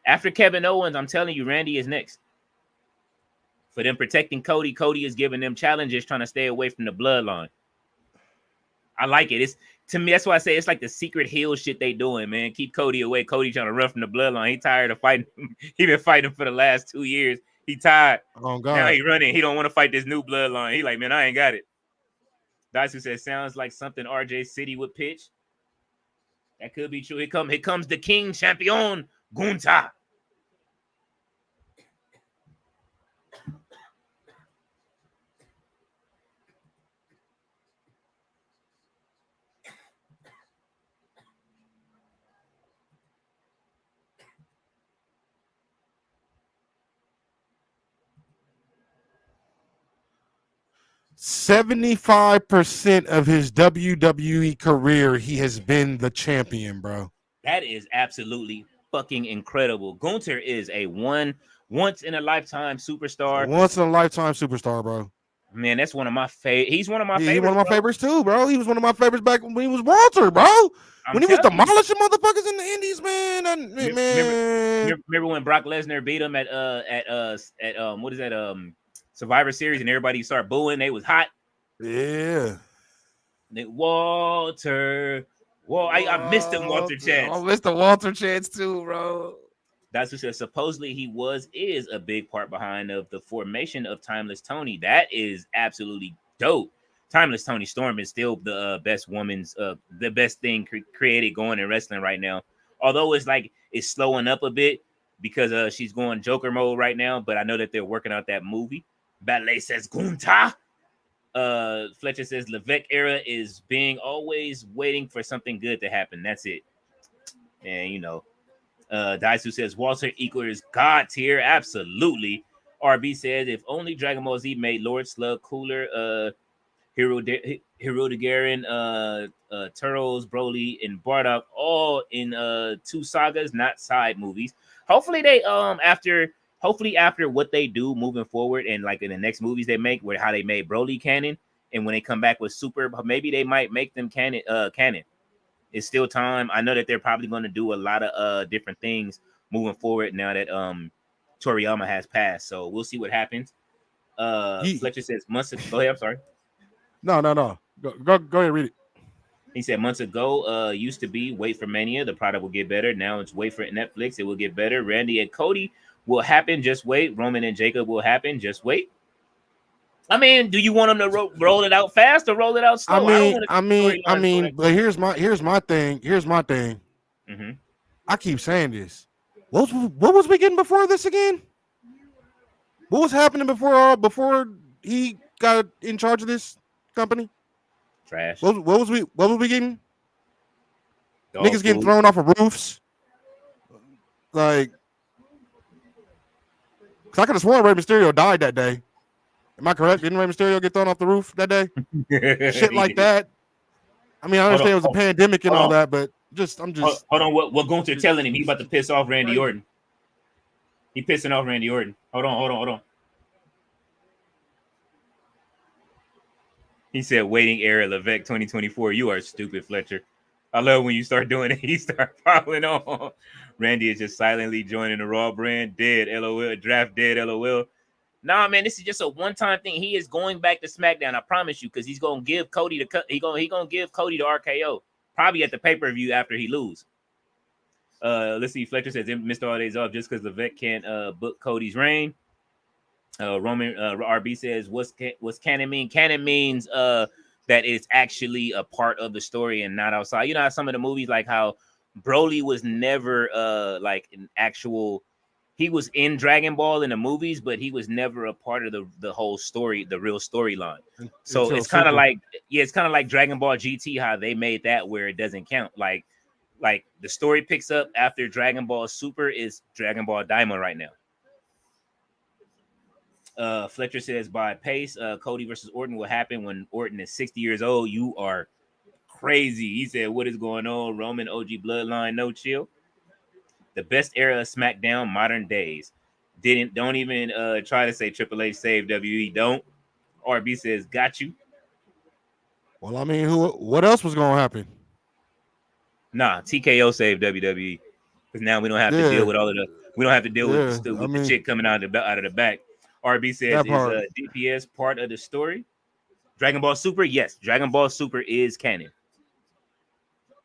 S1: After Kevin Owens, I'm telling you, Randy is next. For them protecting Cody, Cody is giving them challenges, trying to stay away from the bloodline. I like it. It's to me, that's why I say it's like the secret heel shit they doing, man. Keep Cody away. Cody trying to run from the bloodline. He tired of fighting. He been fighting for the last 2 years. He tired.
S2: Oh God.
S1: Now he running. He don't want to fight this new bloodline. He like, man, I ain't got it. Daisu says, sounds like something RJ City would pitch. That could be true. Here comes the King Champion, Gunta.
S2: %75% of his WWE career, he has been the champion, bro.
S1: That is absolutely fucking incredible. Gunther is a once in a lifetime superstar.
S2: Once in a lifetime superstar, bro.
S1: Man, that's one of my favorites. He's one of my favorites.
S2: He's one of my favorites too, bro. He was one of my favorites back when he was Walter, bro. When he was demolishing motherfuckers in the Indies, man.
S1: Remember when Brock Lesnar beat him at what is that Survivor Series, and everybody started booing? They was hot.
S2: Yeah.
S1: Walter. Whoa, I missed the Walter chants.
S2: I missed the Walter chants too, bro.
S1: That's what says. Supposedly he is a big part behind of the formation of Timeless Tony. That is absolutely dope. Timeless Tony Storm is still the best the best thing created going in wrestling right now. Although it's slowing up a bit because she's going Joker mode right now, but I know that they're working out that movie. Ballet says Gunta. Fletcher says Levesque era is being always waiting for something good to happen. That's it. And Daisu says Walter equals God tier. Absolutely. RB says if only Dragon Ball Z made Lord Slug cooler. Hero Dagarin, Turtles, Broly, and Bardock all in 2 sagas, not side movies. Hopefully they after what they do moving forward and like in the next movies they make, where how they made Broly canon, and when they come back with Super, maybe they might make them canon. It's still time. I know that they're probably going to do a lot of different things moving forward now that Toriyama has passed. So we'll see what happens. Fletcher says months ago. Go ahead. I'm sorry.
S2: No. Go ahead, read it.
S1: He said months ago, used to be wait for Mania, the product will get better. Now it's wait for Netflix, it will get better. Randy and Cody will happen, just wait. Roman and Jacob will happen, just wait. I mean, do you want them to roll it out fast or roll it out slow?
S2: I mean, but here's my thing.
S1: Mm-hmm.
S2: I keep saying this. What was we getting before this again? What was happening before he got in charge of this company?
S1: Trash.
S2: What was we getting?
S1: Dog
S2: Niggas
S1: food.
S2: getting thrown off of roofs. Like, cause I could have sworn Rey Mysterio died that day. Am I correct? Didn't Rey Mysterio get thrown off the roof that day? Shit like that. I mean, I understand it was a pandemic and all that, but I'm just
S1: hold on. What Gunther telling him? He about to piss off Randy Orton. He pissing off Randy Orton. Hold on. He said, waiting era, Levesque 2024. You are stupid, Fletcher. I love when you start doing it. He start following on. Randy is just silently joining the Raw brand. Dead, LOL. Draft dead, LOL. Nah, man, this is just a one-time thing. He is going back to SmackDown, I promise you, because he's going to give Cody the give Cody the RKO. Probably at the pay-per-view after he lose. Let's see. Fletcher says, Mr. All Days Off just because Levesque can't book Cody's reign. Roman RB says, what's canon mean? Canon means that it's actually a part of the story and not outside. You know how some of the movies, like how Broly was never like an actual, he was in Dragon Ball in the movies, but he was never a part of the whole story, the real storyline. So it's kind of like, it's kind of like Dragon Ball GT, how they made that where it doesn't count. Like the story picks up after Dragon Ball Super is Dragon Ball Daima right now. Fletcher says by pace, Cody versus Orton will happen when Orton is 60 years old. You are crazy. He said, what is going on? Roman OG bloodline, no chill. The best era of SmackDown, modern days. Don't even try to say Triple H saved WWE. Don't. RB says, got you.
S2: Well, I mean, what else was going to happen?
S1: Nah, TKO saved WWE. Because now we don't have to deal with all of the, we don't have to deal with the shit coming out of the back. RB says, is DPS part of the story? Dragon Ball Super? Yes, Dragon Ball Super is canon.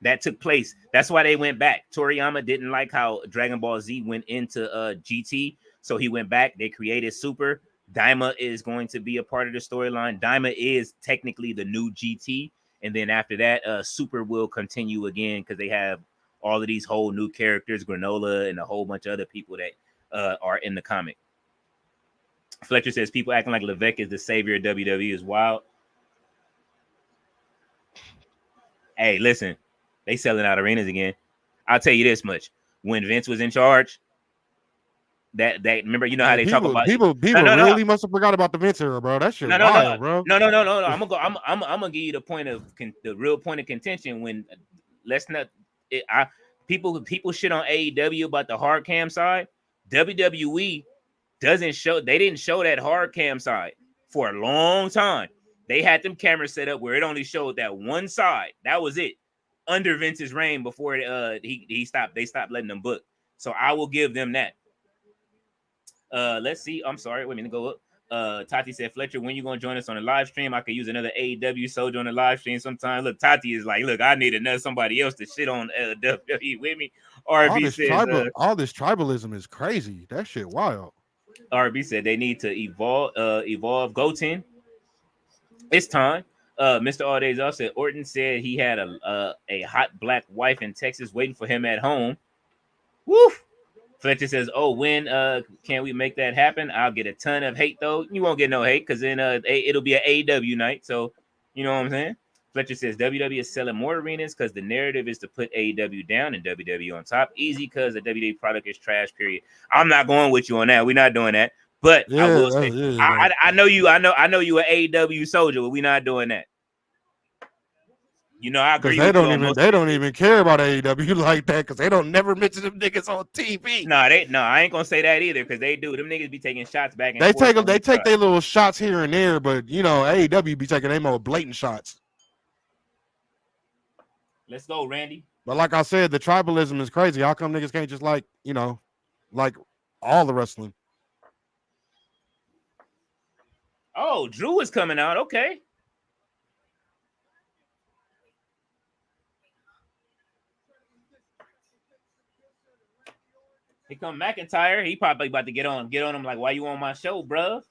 S1: That took place. That's why they went back. Toriyama didn't like how Dragon Ball Z went into GT, so he went back. They created Super. Daima is going to be a part of the storyline. Daima is technically the new GT, and then after that, Super will continue again because they have all of these whole new characters, Granola, and a whole bunch of other people that are in the comic. Fletcher says people acting like Levesque is the savior of WWE is wild. Hey, listen, they selling out arenas again. I'll tell you this much: when Vince was in charge, that remember, you know how they talk about
S2: people really must have forgot about the Vince era, bro. That shit wild, bro.
S1: No. I'm gonna give you the point of the real point of contention. When people shit on AEW about the hard cam side. WWE didn't show that hard cam side for a long time. They had them cameras set up where it only showed that one side. That was it. Under Vince's reign before he stopped. They stopped letting them book. So I will give them that. Let's see. I'm sorry. Wait a minute. Go up. Tati said, Fletcher, when you gonna join us on the live stream? I could use another AEW soldier on the live stream sometime. Look, Tati is like, look, I need somebody else to shit on WWE with me. RB says,
S2: all this tribalism is crazy. That shit wild.
S1: RB said they need to evolve Goten. It's time. Mr. All Days Off said Orton said he had a hot black wife in Texas waiting for him at home. Woo! Fletcher says, "Oh, when can we make that happen? I'll get a ton of hate though. You won't get no hate because then it'll be an AEW night. So you know what I'm saying." Fletcher says WWE is selling more arenas because the narrative is to put AEW down and WWE on top. Easy because the WWE product is trash. Period. I'm not going with you on that. We're not doing that. But I will say, I know you. I know you an AEW soldier, but we're not doing that. You know, I agree with you on most.
S2: They don't even care about AEW like that because they don't never mention them niggas on TV.
S1: No, I ain't gonna say that either because they do. Them niggas be taking shots back and
S2: they
S1: forth.
S2: They take their little shots here and there, but you know, AEW be taking them more blatant shots.
S1: Let's go, Randy.
S2: But like I said, the tribalism is crazy. How come niggas can't just like all the wrestling?
S1: Oh, Drew is coming out. Okay. Here come McIntyre. He probably about to get on him like, why you on my show, bruh?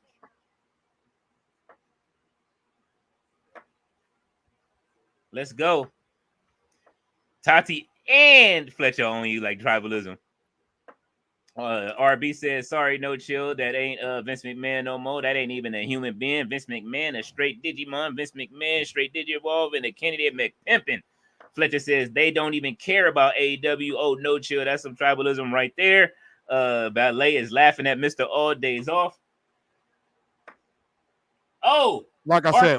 S1: Let's go. Tati and Fletcher on you like tribalism. RB says, sorry, no chill. That ain't Vince McMahon no more. That ain't even a human being. Vince McMahon, a straight Digimon. Vince McMahon, straight Digivolve, and a Kennedy McPimpin'. Fletcher says they don't even care about AEW. Oh, no chill. That's some tribalism right there. Ballet is laughing at Mr. All Days Off. Oh,
S2: like I said,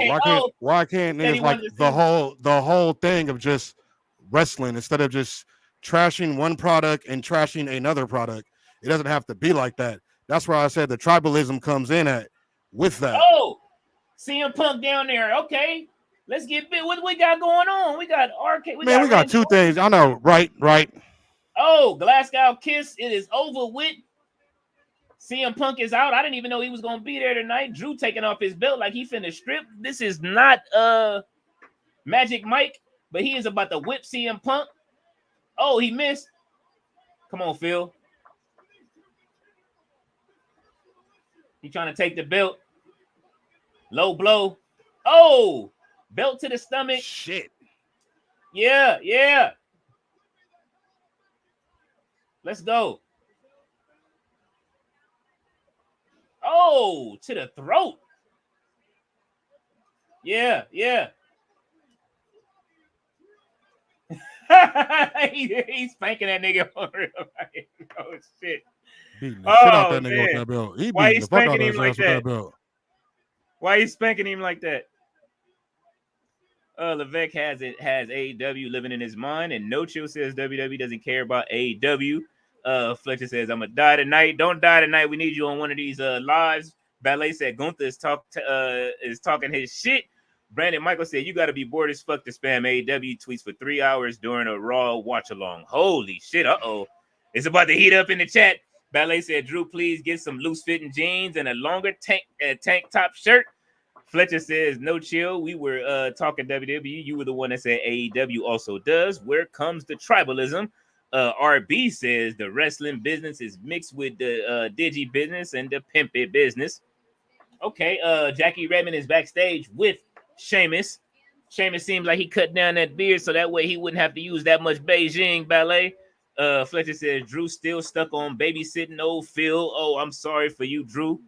S2: why can't niggas like the whole thing of just wrestling instead of just trashing one product and trashing another product? It doesn't have to be like that. That's where I said the tribalism comes in at with that.
S1: Oh, CM Punk down there. Okay. Let's get bit. What we got going on? We got arcade.
S2: We got two things. I know, right.
S1: Oh, Glasgow Kiss. It is over with. CM Punk is out. I didn't even know he was gonna be there tonight. Drew taking off his belt like he finna strip. This is not Magic Mike, but he is about to whip CM Punk. Oh, he missed. Come on, Phil. He trying to take the belt. Low blow. Oh, belt to the stomach.
S2: Shit.
S1: Yeah. Let's go. Oh, to the throat. Yeah. He's spanking that nigga for real. Oh, shit.
S2: Beating the shit out that nigga with that belt. He
S1: Why
S2: beating the fuck out of
S1: him like that?
S2: belt.
S1: Why he spanking him like that? Levesque has AEW living in his mind, and No Chill says WWE doesn't care about AEW. Fletcher says, I'm gonna die tonight. Don't die tonight. We need you on one of these lives. Ballet said Gunther is talking his shit. Brandon Michael said, you gotta be bored as fuck to spam AEW tweets for 3 hours during a Raw watch along. Holy shit. It's about to heat up in the chat. Ballet said, Drew, please get some loose fitting jeans and a longer tank top shirt. Fletcher says, no chill. We were talking WWE. You were the one that said AEW also does. Where comes the tribalism? RB says the wrestling business is mixed with the digi business and the pimpy business. Okay, Jackie Redmond is backstage with Sheamus. Sheamus seems like he cut down that beard so that way he wouldn't have to use that much Beijing ballet. Fletcher says Drew still stuck on babysitting old Phil. Oh, I'm sorry for you, Drew.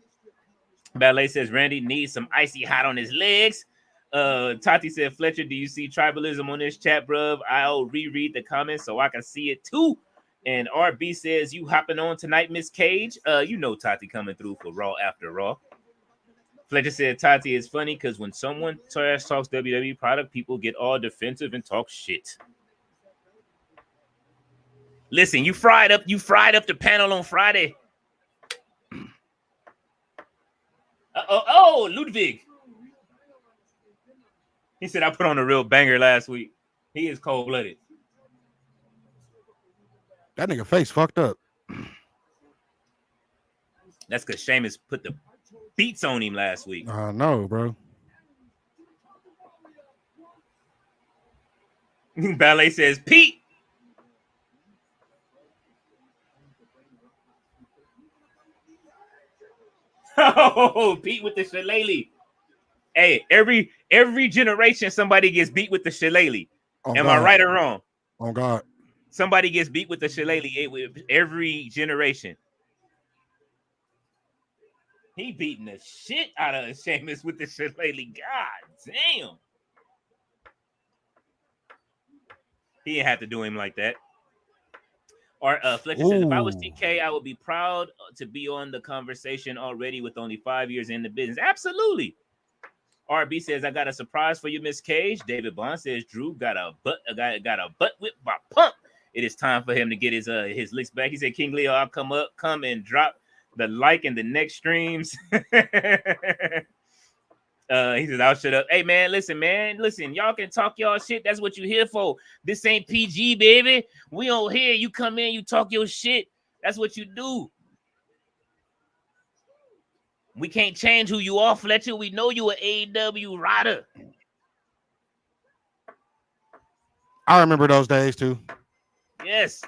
S1: Ballet says Randy needs some icy hot on his legs. Tati said, Fletcher, do you see tribalism on this chat, bruv? I'll reread the comments so I can see it too. And RB says, you hopping on tonight, Miss Cage? You know Tati coming through for Raw after Raw. Fletcher said, Tati is funny because when someone trash talks WWE product, people get all defensive and talk shit. Listen, you fried up the panel on Friday. Ludwig. He said I put on a real banger last week. He is cold-blooded.
S2: That nigga face fucked up.
S1: That's because Sheamus put the beats on him last week.
S2: I know, bro.
S1: Ballet says, Pete. Oh, Pete with the shillelagh. Hey, every generation somebody gets beat with the shillelagh.
S2: On
S1: Am I
S2: God.
S1: right or wrong?
S2: On God.
S1: Somebody gets beat with the shillelagh every generation. He beating the shit out of Sheamus with the shillelagh. God damn. He didn't have to do him like that. Or Fletcher says, if I was TK, I would be proud to be on the conversation already with only 5 years in the business. Absolutely. RB says, I got a surprise for you, Miss Cage. David Bond says, Drew got a butt whip by Pump. It is time for him to get his licks back. He said, King Leo, I'll come and drop the like in the next streams. He says, I'll shut up. Hey, man, listen. Y'all can talk y'all shit. That's what you here for. This ain't PG, baby. We don't hear you come in, you talk your shit. That's what you do. We can't change who you are, Fletcher. We know you an AEW rider.
S2: I remember those days too.
S1: Yes.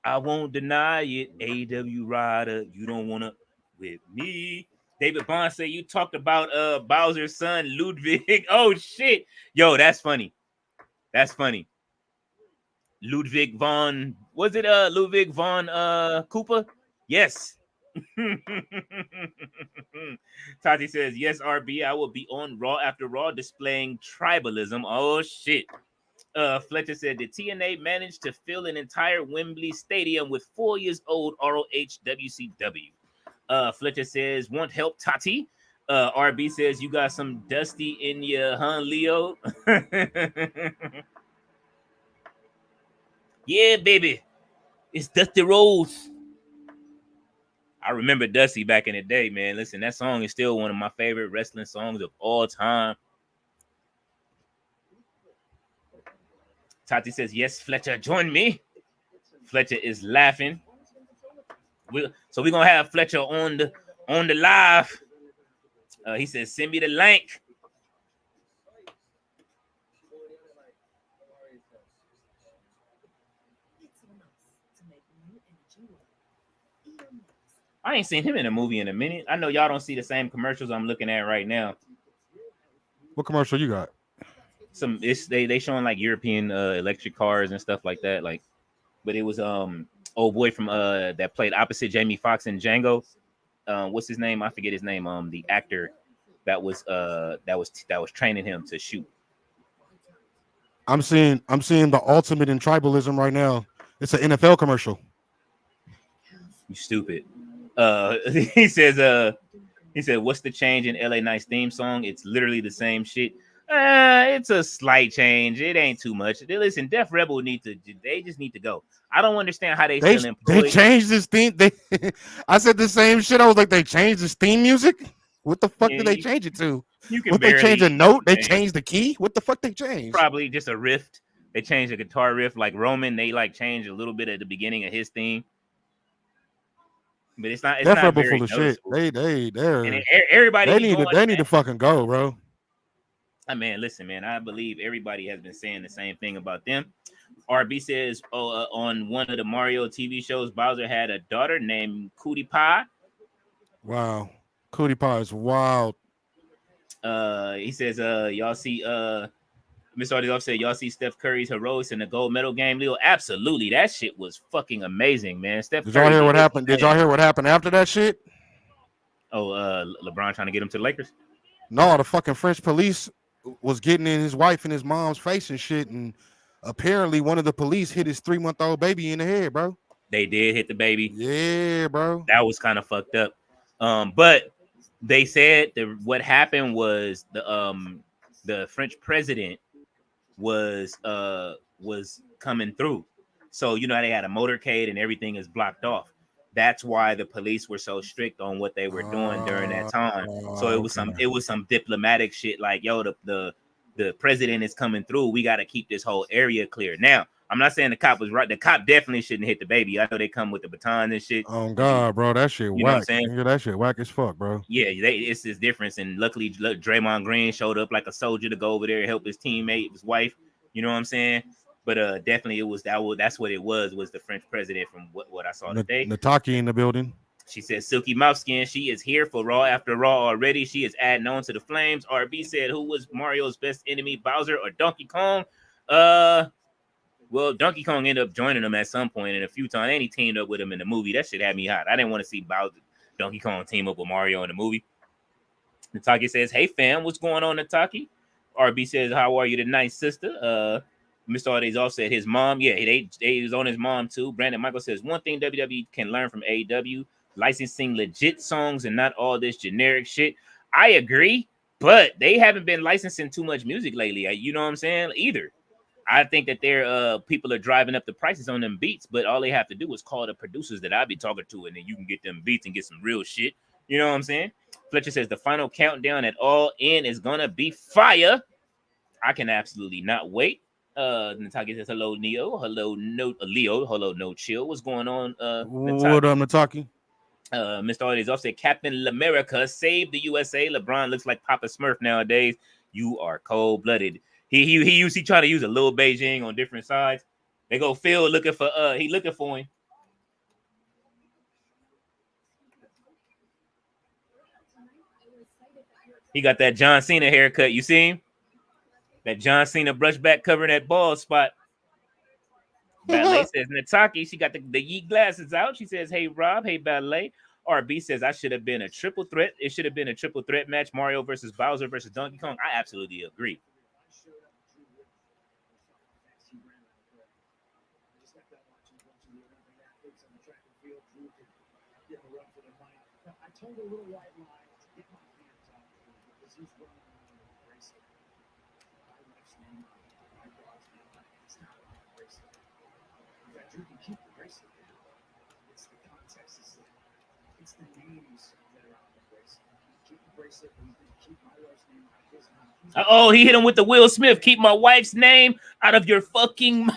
S1: I won't deny it. AEW rider. You don't want to with me. David Bond said you talked about Bowser's son, Ludwig. Oh, shit. Yo, that's funny. That's funny. Ludwig von, was it Ludwig von Cooper? Yes. Tati says, yes, RB, I will be on Raw after Raw displaying tribalism. Oh, shit. Fletcher said, did TNA manage to fill an entire Wembley Stadium with 4 years old ROH WCW? Fletcher says, want help, Tati? RB says, you got some dusty in your, huh, Leo? Yeah, baby. It's Dusty Rose. I remember Dusty back in the day, man. Listen, that song is still one of my favorite wrestling songs of all time. Tati says, yes, Fletcher, join me. Fletcher is laughing. So we're gonna have Fletcher on the live. He says, send me the link. I ain't seen him in a movie in a minute. I know y'all don't see the same commercials I'm looking at right now.
S2: What commercial you got?
S1: They showing like European electric cars and stuff like that. Like, but it was old boy from that played opposite Jamie Foxx in Django. What's his name? I forget his name. The actor that was training him to shoot.
S2: I'm seeing the ultimate in tribalism right now. It's an NFL commercial.
S1: You stupid. He said, what's the change in LA Knight's theme song? It's literally the same shit. It's a slight change. It ain't too much. Listen, Def Rebel they just need to go. I don't understand how they still employed.
S2: They changed this theme. I said the same shit. I was like, they changed this theme music. What the fuck did they change it to? What they change a note? They changed the key. What the fuck they changed?
S1: Probably just a riff. They changed the guitar riff, like Roman. They like changed a little bit at the beginning of his theme. But it's not. It's not very
S2: full of shit.
S1: Everybody.
S2: They need to fucking go, bro.
S1: I mean, listen, man. I believe everybody has been saying the same thing about them. RB says, on one of the Mario TV shows, Bowser had a daughter named Cootie Pie.
S2: Wow, Cootie Pie is wild.
S1: He says, y'all see, Miss Ardizoff said, y'all see Steph Curry's heroics in the gold medal game, Leo? Absolutely. That shit was fucking amazing, man.
S2: Did y'all hear what happened? Did y'all hear what happened after that shit?
S1: Oh, LeBron trying to get him to the Lakers?
S2: No, the fucking French police was getting in his wife and his mom's face and shit, and apparently one of the police hit his 3-month-old baby in the head, bro.
S1: They did hit the baby.
S2: Yeah, bro.
S1: That was kind of fucked up. But they said that what happened was the French president was coming through. So you know they had a motorcade and everything is blocked off. That's why the police were so strict on what they were doing during that time. So it was some diplomatic shit like, yo, the president is coming through. We got to keep this whole area clear. Now, I'm not saying the cop was right. The cop definitely shouldn't hit the baby. I know they come with the baton and shit.
S2: Oh God, bro, that shit whack.
S1: You know what I'm saying?
S2: Yeah, that shit whack as fuck, bro.
S1: Yeah, it's this difference. And luckily, Draymond Green showed up like a soldier to go over there and help his teammate, his wife. You know what I'm saying? But definitely, that's what it was the French president from what I saw today.
S2: Nataki in the building.
S1: She said, Silky Mouth Skin, she is here for Raw after Raw already. She is adding on to the flames. RB said, who was Mario's best enemy, Bowser or Donkey Kong? Well, Donkey Kong ended up joining him at some point, and a few times, and he teamed up with him in the movie. That shit had me hot. I didn't want to see Bowser, Donkey Kong team up with Mario in the movie. Nataki says, hey, fam, what's going on, Nataki? RB says, how are you tonight, sister? Mr. Aldays off said his mom. Yeah, they was on his mom, too. Brandon Michael says, one thing WWE can learn from AEW, licensing legit songs and not all this generic shit. I agree, but they haven't been licensing too much music lately. You know what I'm saying? Either. I think that their people are driving up the prices on them beats, but all they have to do is call the producers that I be talking to, and then you can get them beats and get some real shit. You know what I'm saying? Fletcher says the final countdown at All In is gonna be fire. I can absolutely not wait. Nataki says hello, Neo. Hello, no Leo. Hello, no chill. What's going on?
S2: What up, Nataki?
S1: Mr. Audi's off said Captain Lamerica saved the USA. LeBron looks like Papa Smurf nowadays. You are cold blooded. He trying to use a little Beijing on different sides. They go Phil looking for he looking for him. He got that John Cena haircut. You see him? That John Cena brush back covering that bald spot. Ballet says Nataki, she got the yeet glasses out. She says, hey, Rob. Hey, Ballet. RB says, I should have been a triple threat. It should have been a triple threat match. Mario versus Bowser versus Donkey Kong. I absolutely agree.
S3: Told a little white lie to get my hands on him because he's running around with a bracelet. My wife's name on it, my dog's name on it. It's not on the bracelet. In fact, you can keep the bracelet there. It's the context. It's the names that are on the bracelet. Keep the bracelet, and you can keep my wife's name on his name.
S1: Oh, he hit him with the Will Smith. Keep my wife's name out of your fucking.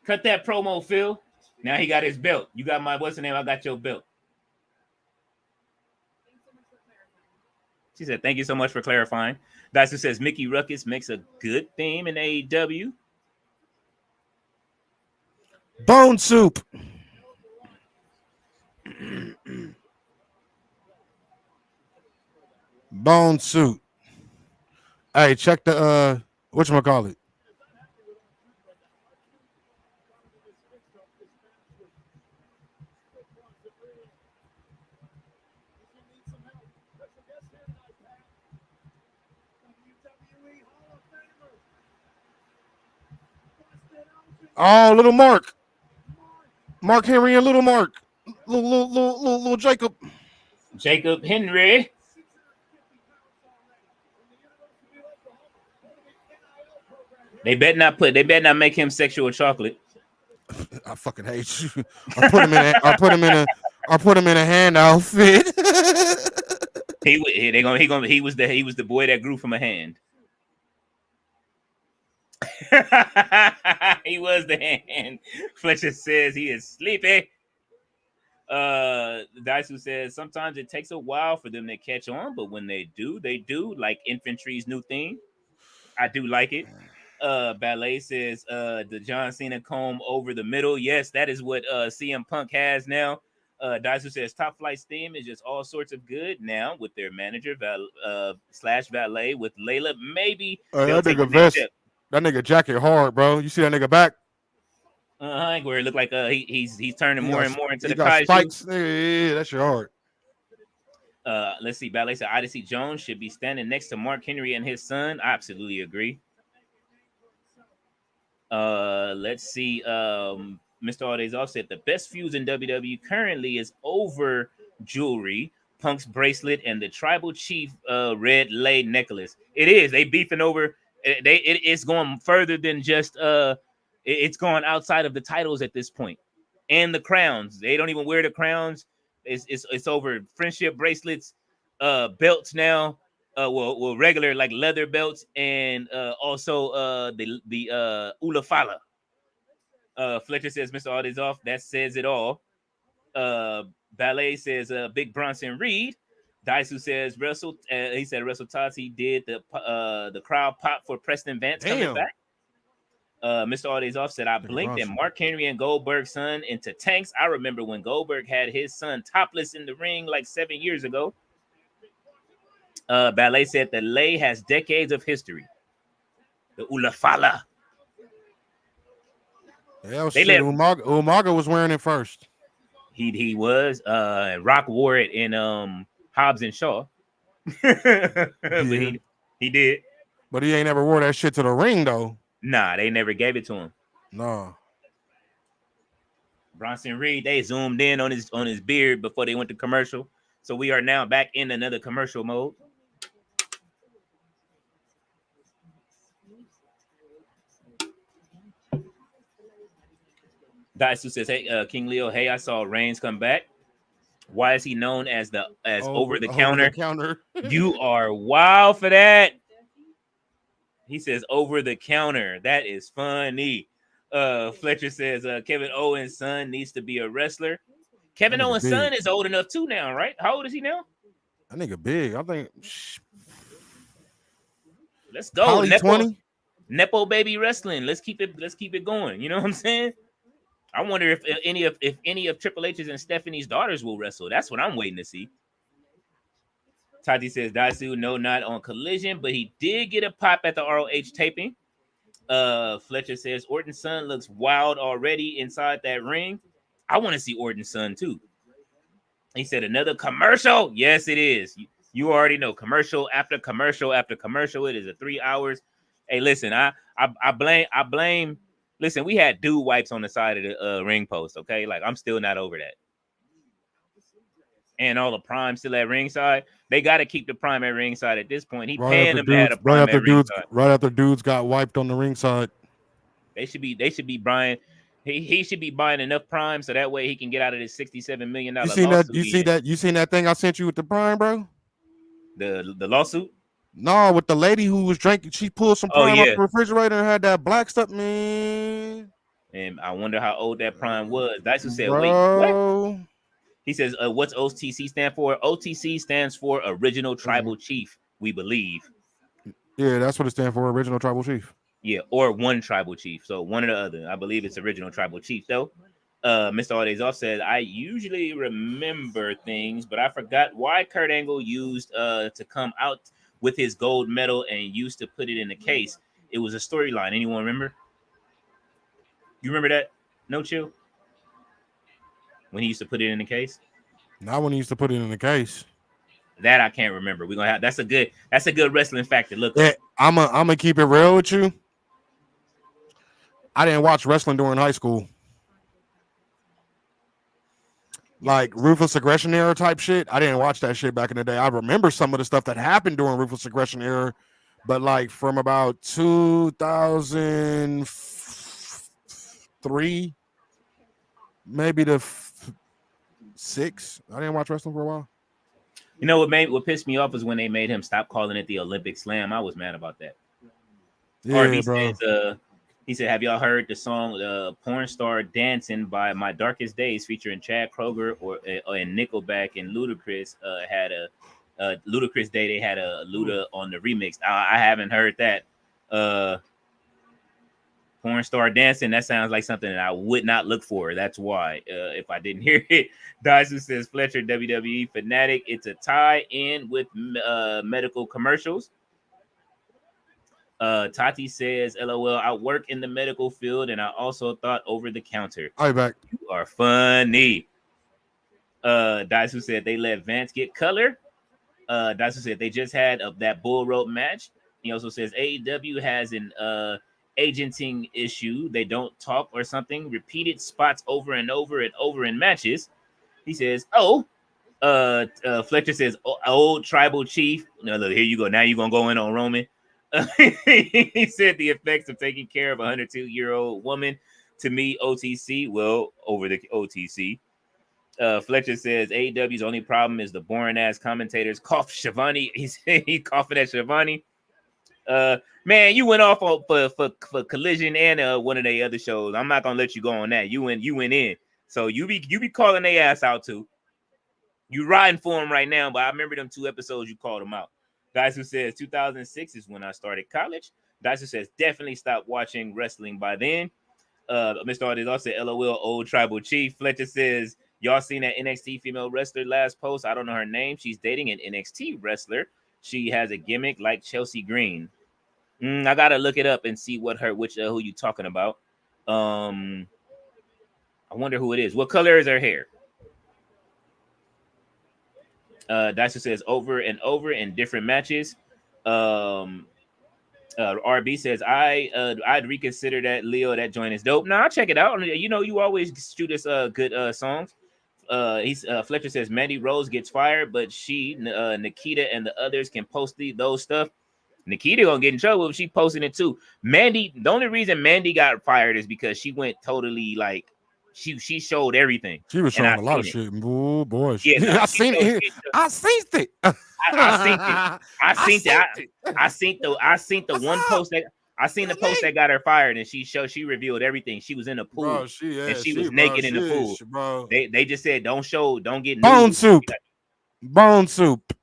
S1: Cut that promo, Phil. Now he got his belt. You got my what's the name? I got your belt. She said, thank you so much for clarifying. Dyson says Mickey Ruckus makes a good theme in AEW.
S2: Bone soup. Bone soup. Hey, check the whatchamacallit. Oh, little Mark. Mark Henry and little Mark. Little Jacob.
S1: Jacob Henry. They better not make him sexual chocolate.
S2: I fucking hate you. I put him in a hand outfit.
S1: He was the boy that grew from a hand. He was the hand. Fletcher says he is sleepy. Daisu says sometimes it takes a while for them to catch on, but when they do, like Infantry's new theme. I do like it. Ballet says the John Cena comb over the middle. Yes, that is what CM Punk has now. Daisu says Top Flight's theme is just all sorts of good now with their manager slash valet with Layla. Maybe they'll take the next step.
S2: That nigga jacket hard, bro. You see that nigga back?
S1: Where it looked like he's turning more and more into the
S2: kaiju.
S1: Spikes.
S2: Yeah, that's your hard.
S1: Let's see. Ballet said Odyssey Jones should be standing next to Mark Henry and his son. I absolutely agree. Let's see. Mr. Aldays offset the best fuse in WWE currently is over jewelry, Punk's bracelet, and the tribal chief red lay necklace. It is. They beefing over. It's going further than just. It's gone outside of the titles at this point. and the crowns. They don't even wear the crowns. It's over friendship bracelets, belts now. Well, regular like leather belts, and also the Ulafala. Fletcher says Mr. All is off. That says it all. Ballet says Big Bronson Reed. Daisu says he said Wrestletati did the crowd pop for Preston Vance coming back. Mr. All Days Off said, I blinked and Mark Henry and Goldberg's son into tanks. I remember when Goldberg had his son topless in the ring like 7 years ago. Ballet said the lay has decades of history. The Ulafala.
S2: Yeah, Umaga was wearing it first.
S1: He was. Rock wore it in Hobbs and Shaw. But he did.
S2: But he ain't never wore that shit to the ring though.
S1: Nah, they never gave it to him.
S2: No.
S1: Bronson Reed, they zoomed in on his beard before they went to commercial. So we are now back in another commercial mode. Daisu says, "Hey, King Leo. Hey, I saw Reigns come back. Why is he known as over the counter? You are wild for that." He says over the counter. That is funny. Fletcher says Kevin Owens' son needs to be a wrestler. Kevin Owens' son is old enough too now, right? How old is he now?
S2: That nigga big. I think.
S1: Let's go. Nepo baby wrestling. Let's keep it going. You know what I'm saying? I wonder if any of Triple H's and Stephanie's daughters will wrestle. That's what I'm waiting to see. Tati says Daisu, no, not on Collision, but he did get a pop at the ROH taping. Fletcher says Orton's son looks wild already inside that ring. I want to see Orton's son too. He said another commercial. Yes, it is. You already know, commercial after commercial after commercial. It is a 3 hours. Hey, listen, I blame. Listen, we had dude wipes on the side of the ring post. Okay, like I'm still not over that. And all the prime still at ringside. They got to keep the prime at ringside at this point. He paying them to have a prime at ringside.
S2: Right after dudes got wiped on the ringside.
S1: They should be buying. He should be buying enough prime so that way he can get out of this $67 million lawsuit.
S2: You seen that thing I sent you with the prime, bro?
S1: The lawsuit?
S2: No, with the lady who was drinking. She pulled some prime out the refrigerator and had that black stuff, man.
S1: And I wonder how old that prime was. Daisu said, wait, what? He says, what's OTC stand for? OTC stands for Original Tribal Chief, we believe.
S2: Yeah, that's what it stands for, Original Tribal Chief.
S1: Yeah, or one tribal chief. So one or the other. I believe it's Original Tribal Chief, though. Mr. All Days Off said, I usually remember things, but I forgot why Kurt Angle used to come out with his gold medal and used to put it in the case. It was a storyline. Anyone remember? You remember that? No Chill? When he used to put it in the case?
S2: Not when he used to put it in the case.
S1: That I can't remember. We're gonna have that's a good wrestling fact to look
S2: yeah,
S1: up.
S2: I'm gonna keep it real with you. I didn't watch wrestling during high school. Like Ruthless Aggression era type shit. I didn't watch that shit back in the day. I remember some of the stuff that happened during Ruthless Aggression era, but like from about 2003, maybe to 6. I didn't watch wrestling for a while.
S1: You know what pissed me off was when they made him stop calling it the Olympic Slam. I was mad about that.
S2: Yeah,
S1: bro. He said, have y'all heard the song Porn Star Dancing by My Darkest Days featuring Chad Kroger and Nickelback and Ludacris had a Ludacris Day. They had a Luda on the remix. I haven't heard that. Porn Star Dancing, that sounds like something that I would not look for. That's why if I didn't hear it. Daisu says Fletcher WWE fanatic. It's a tie-in with medical commercials. Tati says, LOL, I work in the medical field and I also thought over the counter.
S2: I'll be back.
S1: You are funny. Daisu said they let Vance get color. Daisu said they just had that bull rope match. He also says AEW has an agenting issue. They don't talk or something. Repeated spots over and over and over in matches. He says, Fletcher says, old tribal chief. No, look, here you go. Now you're going to go in on Roman. He said the effects of taking care of a 102-year-old woman to me, OTC. Well, over the OTC. Fletcher says AEW's only problem is the boring ass commentators. Cough Shivani. He coughing at Shivani. Man, you went off for Collision and one of the other shows. I'm not gonna let you go on that. You went in. So you be calling their ass out too. You riding for them right now, but I remember them 2 episodes you called them out. Daisu says 2006 is when I started college. Daisu says definitely stopped watching wrestling by then. Mr. Artis also said LOL old tribal chief. Fletcher says y'all seen that NXT female wrestler last post? I don't know her name. She's dating an NXT wrestler. She has a gimmick like Chelsea Green. I gotta look it up and see who you talking about. I wonder who it is. What color is her hair? Dyson says over and over in different matches. RB says I'd reconsider that. Leo, that joint is dope. I'll check it out. You know, you always shoot us good songs. Fletcher says Mandy Rose gets fired, but Nikita and the others can post those stuff. Nikita gonna get in trouble if she posting it too. Mandy, the only reason Mandy got fired is because she went totally like she showed everything.
S2: She was showing a lot of shit. Oh boy,
S1: yeah,
S2: I seen it. I seen it.
S1: I seen the one post that I seen the post that got her fired, and she revealed everything. She was in a pool, and she was naked in the pool.
S2: Bro.
S1: They just said don't get
S2: bone soup. Bone soup.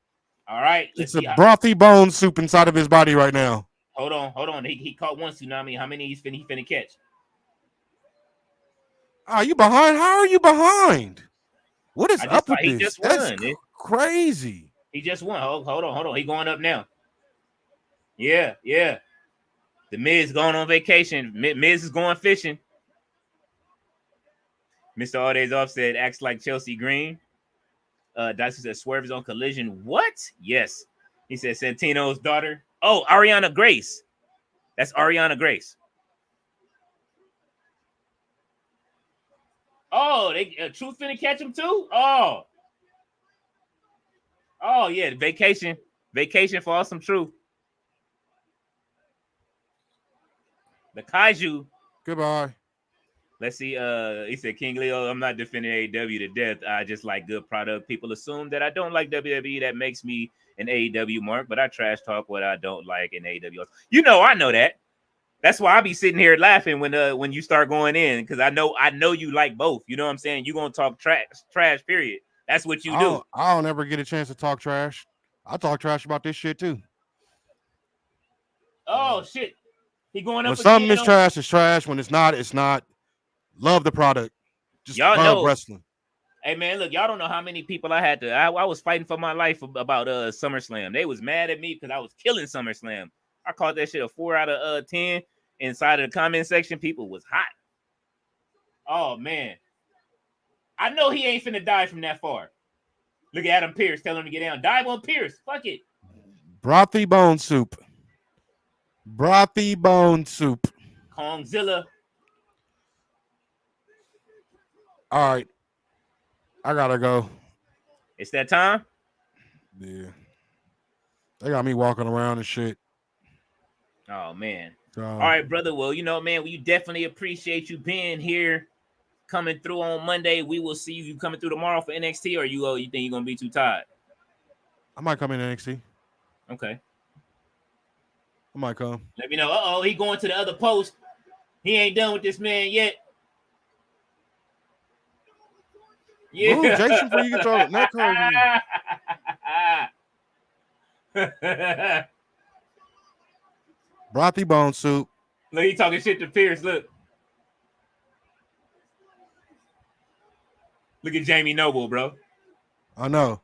S1: All right,
S2: it's a brothy bone soup inside of his body right now.
S1: Hold on. He caught one tsunami. How many he finna catch?
S2: Are you behind? How are you behind? What is up with
S1: this?
S2: Just won. That's crazy.
S1: He just won. Hold on. He going up now. Yeah. The Miz going on vacation. Miz is going fishing. Mr. Aldays offset acts like Chelsea Green. Dyson says Swerve is on Collision. What? Yes. He says Santino's daughter. Oh, Ariana Grace. That's Ariana Grace. Oh, they Truth finna catch him too? Oh yeah, vacation for awesome Truth. The Kaiju.
S2: Goodbye.
S1: Let's see. He said, King Leo, I'm not defending AEW to death. I just like good product. People assume that I don't like WWE. That makes me an AEW mark, but I trash talk what I don't like in AEW. You know, I know that. That's why I be sitting here laughing when you start going in, because I know you like both. You know what I'm saying? You gonna talk trash. Period. That's what you do.
S2: I don't ever get a chance to talk trash. I talk trash about this shit too.
S1: Oh shit! He going up.
S2: When something is trash, it's trash. When it's not, it's not. Love the product. Just
S1: y'all
S2: love
S1: know
S2: wrestling.
S1: Hey man, look, y'all don't know how many people I had to. I was fighting for my life about SummerSlam. They was mad at me because I was killing SummerSlam. I called that shit a 4 out of 10. Inside of the comment section, people was hot. Oh man, I know he ain't finna die from that far. Look at Adam Pierce telling him to get down. Dive on Pierce. Fuck it.
S2: Brothy bone soup. Brothy bone soup.
S1: Kongzilla.
S2: All right. I gotta go.
S1: It's that time?
S2: Yeah. They got me walking around and shit.
S1: Oh, man. All right, brother. Well, you know, man, we definitely appreciate you being here, coming through on Monday. We will see you coming through tomorrow for NXT, or you think you're going to be too tired?
S2: I might come in NXT.
S1: Okay.
S2: I might come.
S1: Let me know. He going to the other post. He ain't done with this man yet. Yeah.
S2: Move, Jason, before you get your neck hurt. Brothy bone soup.
S1: Look, he talking shit to Pierce. Look at Jamie Noble, bro.
S2: I know.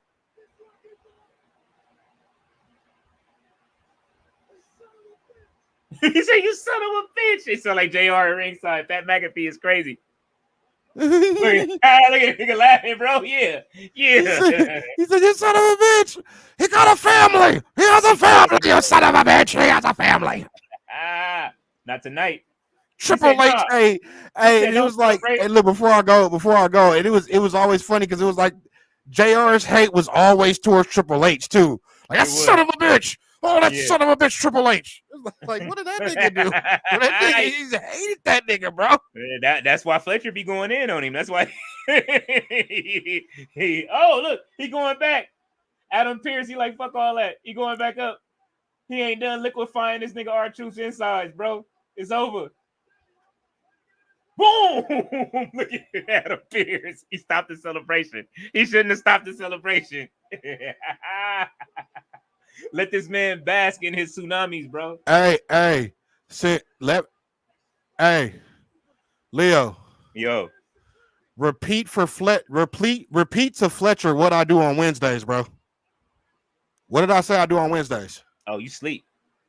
S1: He said, "You son of a bitch." It sound like JR at ringside. Pat McAfee is crazy. Look at nigga laughing, bro. Yeah.
S2: He said, "You son of a bitch. He got a family. He has a family. You son of a bitch. He has a family."
S1: Not tonight.
S2: Triple H, hey, and it was like, hey, look, before I go, and it was always funny because it was like JR's hate was always towards Triple H too. Like, that son of a bitch. Oh, that
S1: Yeah.
S2: son of a bitch, Triple H. Like, what did that nigga do? Well, that nigga, he hated that nigga, bro.
S1: That's why Fletcher be going in on him. That's why. Oh, look, he going back. Adam Pierce, he like, fuck all that. He going back up. He ain't done liquefying this nigga R-Truth's insides, bro. It's over. Boom! Look at Adam Pierce. He stopped the celebration. He shouldn't have stopped the celebration. Let this man bask in his tsunamis, bro.
S2: Hey, Leo.
S1: Yo.
S2: Repeat to Fletcher what I do on Wednesdays, bro. What did I say I do on Wednesdays?
S1: Oh, you sleep.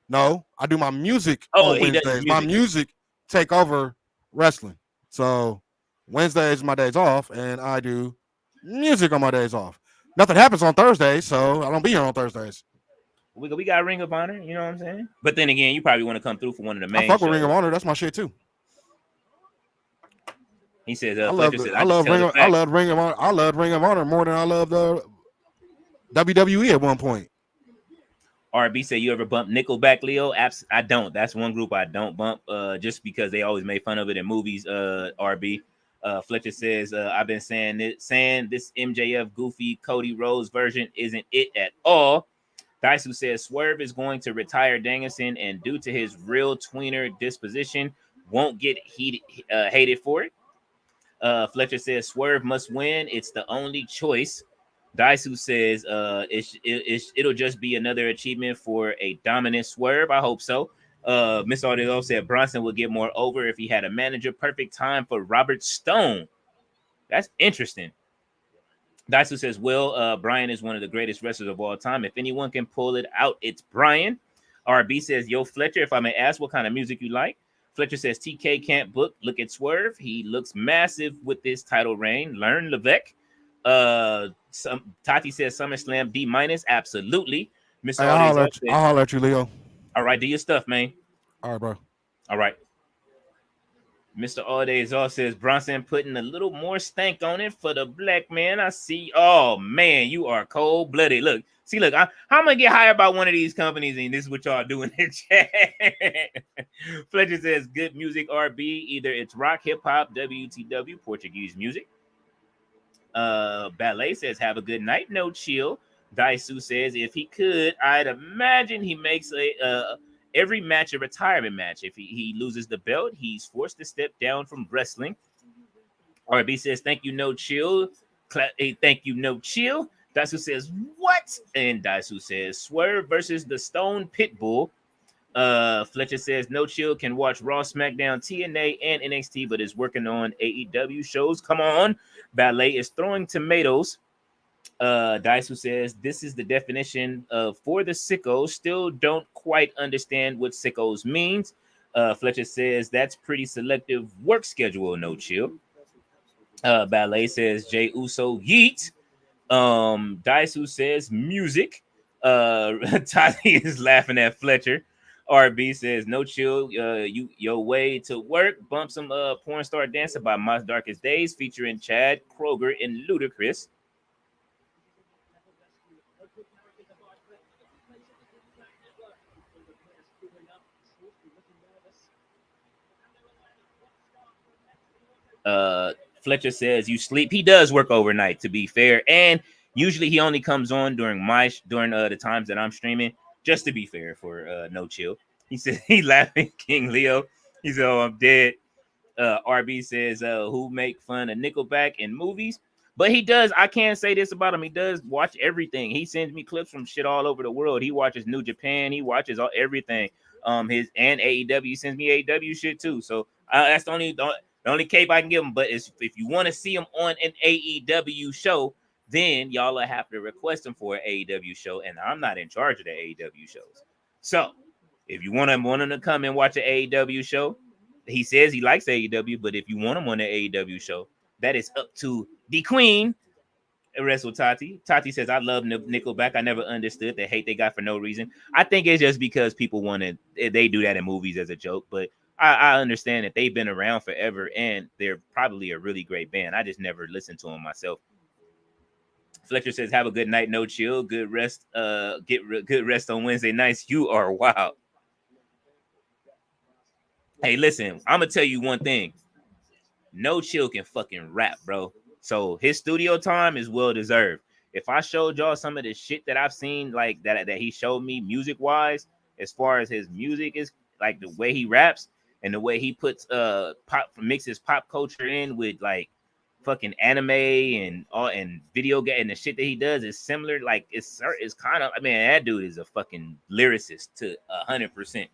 S2: No, I do my music
S1: Oh,
S2: on
S1: he does
S2: Wednesdays.
S1: music.
S2: My music take over wrestling. So Wednesdays my days off, and I do music on my days off. Nothing happens on Thursdays, so I don't be here on Thursdays.
S1: We got Ring of Honor, you know what I'm saying? But then again, you probably want to come through for one of the main
S2: I fuck
S1: shows.
S2: with Ring of Honor. That's my shit too.
S1: He says,
S2: I love Ring of Honor. I love Ring of Honor more than I love the WWE at one point.
S1: RB said, you ever bump Nickelback, Leo? I don't. That's one group I don't bump, just because they always made fun of it in movies. RB. Fletcher says, I've been saying this MJF goofy Cody Rhodes version isn't it at all. Daisu says Swerve is going to retire Danielson, and due to his real tweener disposition, won't get hated for it. Fletcher says Swerve must win. It's the only choice. Daisu says it'll just be another achievement for a dominant Swerve. I hope so. Miss Audio said Bronson would get more over if he had a manager. Perfect time for Robert Stone. That's interesting. Daisu says, Brian is one of the greatest wrestlers of all time. If anyone can pull it out, it's Brian. RB says, yo, Fletcher, if I may ask, what kind of music you like? Fletcher says, TK can't book. Look at Swerve. He looks massive with this title reign. Learn Levesque. Tati says, SummerSlam D-. Absolutely.
S2: Hey, I'll holler at you, Leo.
S1: All right, do your stuff, man.
S2: All right, bro.
S1: All right. Mr. All Days All says Bronson putting a little more stank on it for the black man. I see. Oh man, you are cold blooded. Look, I'm gonna get hired by one of these companies, and this is what y'all doing in chat. Fletcher says good music, RB. Either it's rock, hip hop, WTW, Portuguese music. Ballet says have a good night, no chill. Daisu says if he could, I'd imagine he makes every match a retirement match. If he loses the belt, he's forced to step down from wrestling. RB says, thank you, no chill. Thank you, no chill. Daisu says, what? And Daisu says, Swerve versus the Stone Pitbull. Fletcher says, no chill can watch Raw, SmackDown, TNA, and NXT, but is working on AEW shows. Come on. Ballet is throwing tomatoes. Daisu says this is the definition of for the sickos. Still don't quite understand what sickos means. Fletcher says that's pretty selective work schedule. No chill. Ballet says Jay Uso yeet. Daisu says music. Tati is laughing at Fletcher. RB says no chill. Your way to work. Bump some porn star dancer by My Darkest Days featuring Chad Kroger and Ludacris. Fletcher says you sleep. He does work overnight, to be fair, and usually he only comes on during the times that I'm streaming. Just to be fair, for no chill. He said he laughing. King Leo. He said, "Oh, I'm dead." RB says, "Who make fun of Nickelback in movies?" But he does. I can't say this about him. He does watch everything. He sends me clips from shit all over the world. He watches New Japan. He watches everything. His and AEW. He sends me AEW shit too. So that's the only cape I can give him. But if you want to see him on an AEW show, then y'all will have to request him for an AEW show, and I'm not in charge of the AEW shows. So if you want him to come and watch an AEW show, he says he likes AEW, but if you want him on the AEW show, that is up to the queen, Wrestletati. Tati says, I love Nickelback. I never understood the hate they got for no reason. I think it's just because people they do that in movies as a joke, but I understand that they've been around forever and they're probably a really great band. I just never listened to them myself. Fletcher says, have a good night, no chill, good rest, good rest on Wednesday nights. You are wild. Hey, listen, I'm gonna tell you one thing. No Chill can fucking rap, bro. So his studio time is well deserved. If I showed y'all some of the shit that I've seen, like that he showed me music wise, as far as his music is, like the way he raps and the way he puts mixes pop culture in with like fucking anime and all and video game and the shit that he does is similar. Like it's kind of, I mean, that dude is a fucking lyricist to 100%.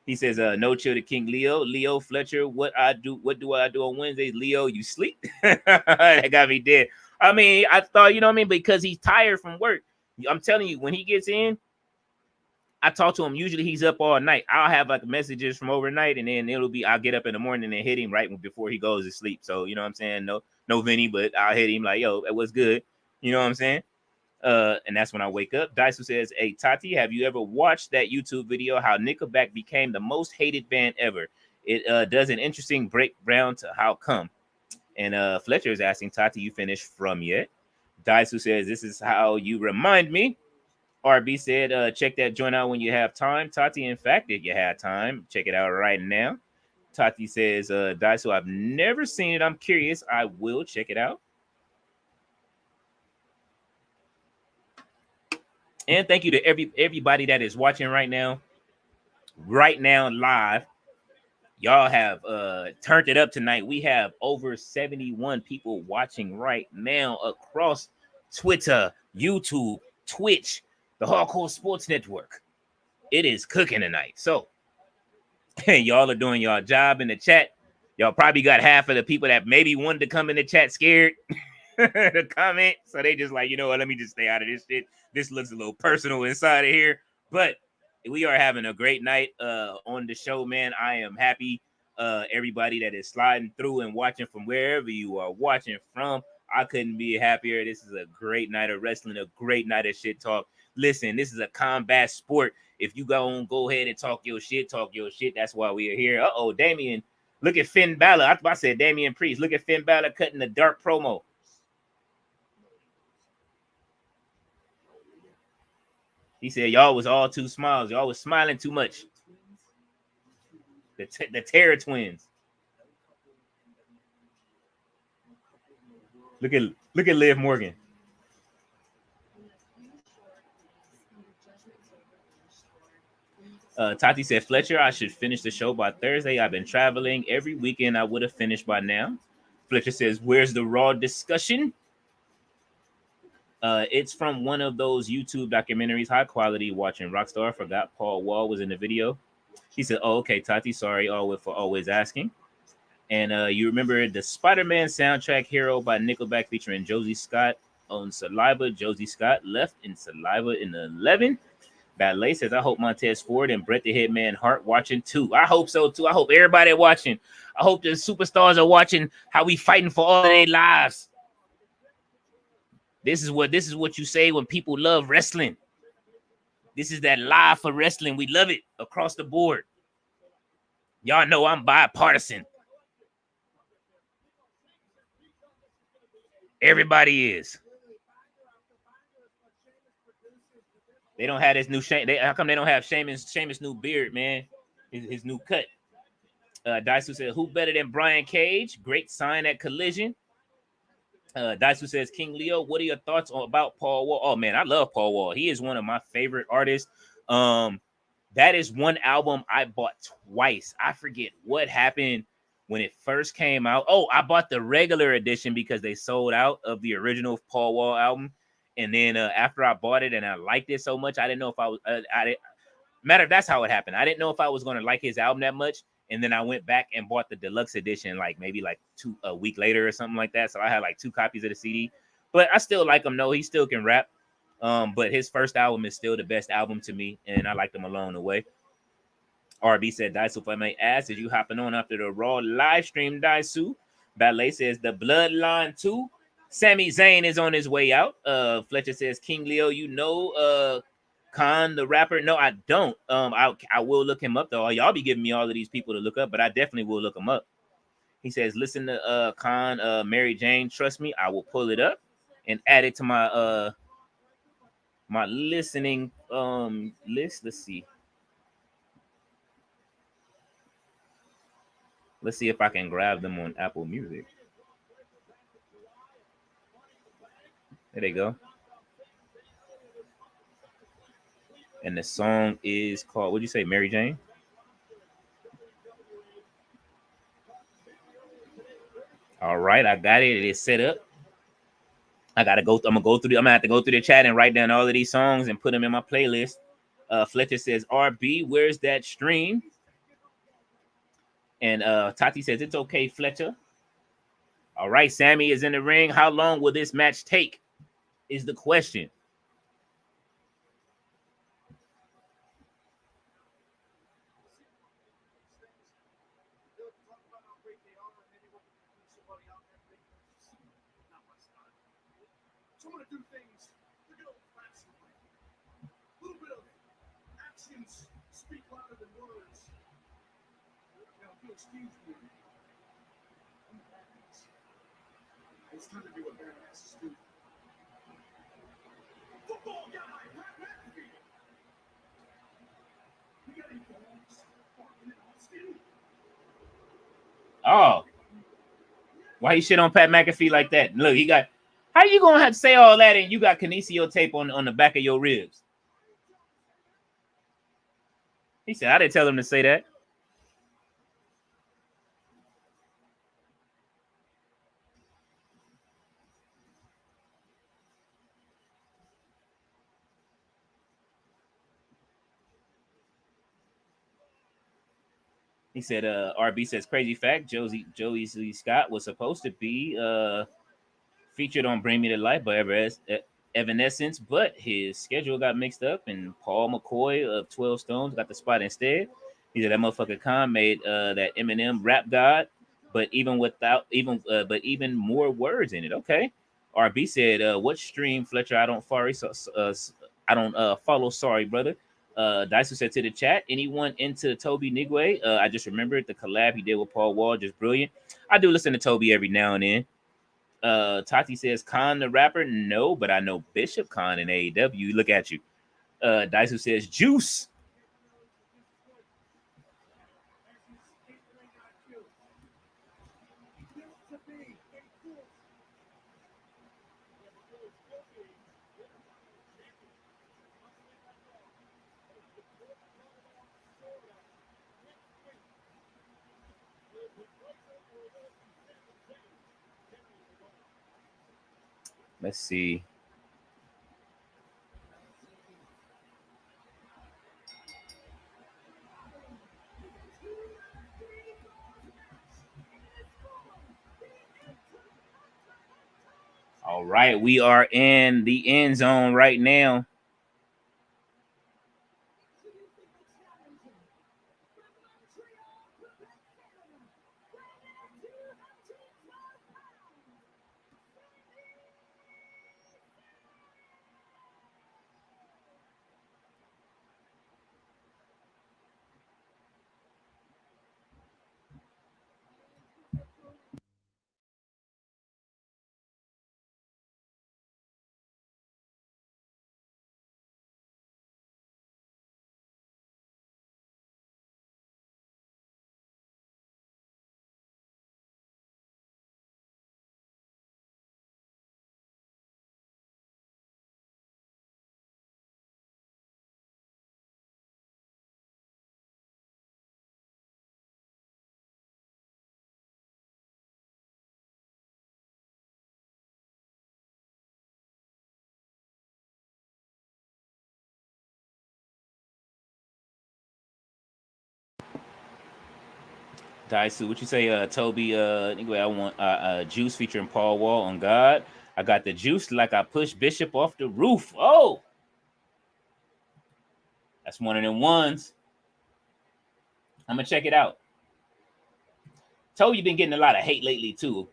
S1: He says, no chill to King Leo. Leo Fletcher, what do I do on Wednesdays? Leo, you sleep? That got me dead. I mean, I thought, you know what I mean? Because he's tired from work. I'm telling you, when he gets in, I talk to him. Usually he's up all night. I'll have like messages from overnight, and then I'll get up in the morning and hit him right before he goes to sleep. So, you know what I'm saying? No Vinny, but I'll hit him like, yo, what's good? You know what I'm saying? And that's when I wake up. Daisu says, hey, Tati, have you ever watched that YouTube video how Nickelback became the most hated band ever? It does an interesting breakdown to how come. And Fletcher is asking, Tati, you finished From yet? Daisu says, this is how you remind me. RB said, check that joint out when you have time. Tati, in fact, if you have time, check it out right now. Tati says, Daisu, I've never seen it. I'm curious. I will check it out. And thank you to everybody that is watching right now live. Y'all have turned it up tonight. We have over 71 people watching right now across Twitter, YouTube, Twitch, the Hardcore Sports Network. It is cooking tonight. So y'all are doing your job in the chat. Y'all probably got half of the people that maybe wanted to come in the chat scared to comment. So they just like, you know what, let me just stay out of this shit. This looks a little personal inside of here. But we are having a great night on the show, man. I am happy. Everybody that is sliding through and watching from wherever you are watching from, I couldn't be happier. This is a great night of wrestling, a great night of shit talk. Listen, this is a combat sport. If you go ahead and talk your shit. That's why we are here. Uh-oh, Damian. Look at Finn Balor. I said Damian Priest. Look at Finn Balor cutting the dark promo. He said, y'all was all too smiles. Y'all was smiling too much. The Terror Twins. Look at Liv Morgan. Tati said, Fletcher, I should finish the show by Thursday. I've been traveling every weekend. I would have finished by now. Fletcher says, where's the Raw discussion? It's from one of those YouTube documentaries, high quality, watching Rockstar. Forgot Paul Wall was in the video. He said, oh, okay, Tati, sorry for always asking. And you remember the Spider-Man soundtrack Hero by Nickelback featuring Josie Scott on Saliva. Josie Scott left in Saliva in the 11. Ballet says, I hope Montez Ford and Bret the Hitman Hart watching too. I hope so too. I hope everybody watching. I hope the superstars are watching how we fighting for all of their lives. This is what you say when people love wrestling. This is that live for wrestling. We love it across the board. Y'all know I'm bipartisan. Everybody is. They don't have this new Shane. How come they don't have Sheamus' new beard, man? His new cut. Daisu said, who better than Brian Cage? Great sign at Collision. Daisu says, King Leo, what are your thoughts about Paul Wall? Oh, man, I love Paul Wall. He is one of my favorite artists. That is one album I bought twice. I forget what happened when it first came out. Oh, I bought the regular edition because they sold out of the original Paul Wall album. And then after I bought it and I liked it so much, I didn't know if I was that's how it happened. I didn't know if I was going to like his album that much. And then I went back and bought the deluxe edition, maybe a week later or something like that. So I had 2 copies of the CD, but I still like him. No, he still can rap. But his first album is still the best album to me. And I liked him along the way. RB said, Daisu, if I may ask, is you hopping on after the Raw live stream, Daisu? Ballet says, the Bloodline 2. Sami Zayn is on his way out. Fletcher says, King Leo, you know Khan, the rapper? No, I don't. I will look him up, though. Y'all be giving me all of these people to look up, but I definitely will look him up. He says, listen to Khan, Mary Jane, trust me, I will pull it up. and add it to my my listening list. Let's see. Let's see if I can grab them on Apple Music. There they go. And the song is called, what'd you say, Mary Jane? All right, I got it. It is set up. I'm gonna have to go through the chat and write down all of these songs and put them in my playlist. Fletcher says, RB, where's that stream? And Tati says, it's okay, Fletcher. All right, Sammy is in the ring. How long will this match take? Is the question.
S3: So I'm gonna do things the good old-fashioned way. A little bit of actions speak louder than words. Now, if you'll excuse me, I'm a badass. It's time to do what badasses do. Football guy, Pat McAfee. We got any balls? Fucking Austin.
S1: Oh, why you shit on Pat McAfee like that? Look, he got. How you gonna have to say all that and you got Kinesio tape on the back of your ribs? He said, I didn't tell him to say that. He said, RB says, crazy fact, Joey Lee Scott was supposed to be featured on Bring Me to Life by Evanescence, but his schedule got mixed up, and Paul McCoy of 12 Stones got the spot instead. He said that motherfucker Khan made that Eminem rap god, but even more words in it. Okay. RB said, what stream, Fletcher? I don't follow. Sorry, brother. Daisu said to the chat, anyone into Toby Nigwe? I just remembered the collab he did with Paul Wall, just brilliant. I do listen to Toby every now and then. Tati says, Khan the rapper? No, but I know Bishop Khan in AEW. Look at you. Daisu says, Juice. Let's see. All right, we are in the end zone right now. Daisu, what you say, Toby? Anyway, I want Juice featuring Paul Wall on God. I got the juice like I pushed Bishop off the roof. Oh, that's one of them ones. I'm gonna check it out. Toby been getting a lot of hate lately too.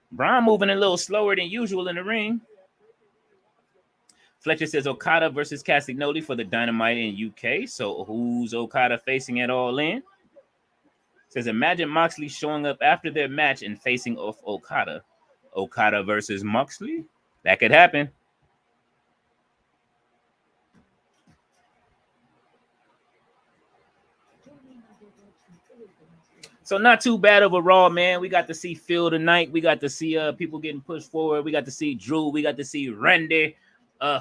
S1: Brian moving a little slower than usual in the ring. Fletcher says Okada versus Castagnoli for the Dynamite in UK. So who's Okada facing at All In? Says imagine Moxley showing up after their match and facing off Okada. Okada versus Moxley? That could happen. So not too bad of a Raw, man. We got to see Phil tonight. We got to see people getting pushed forward. We got to see Drew. We got to see Randy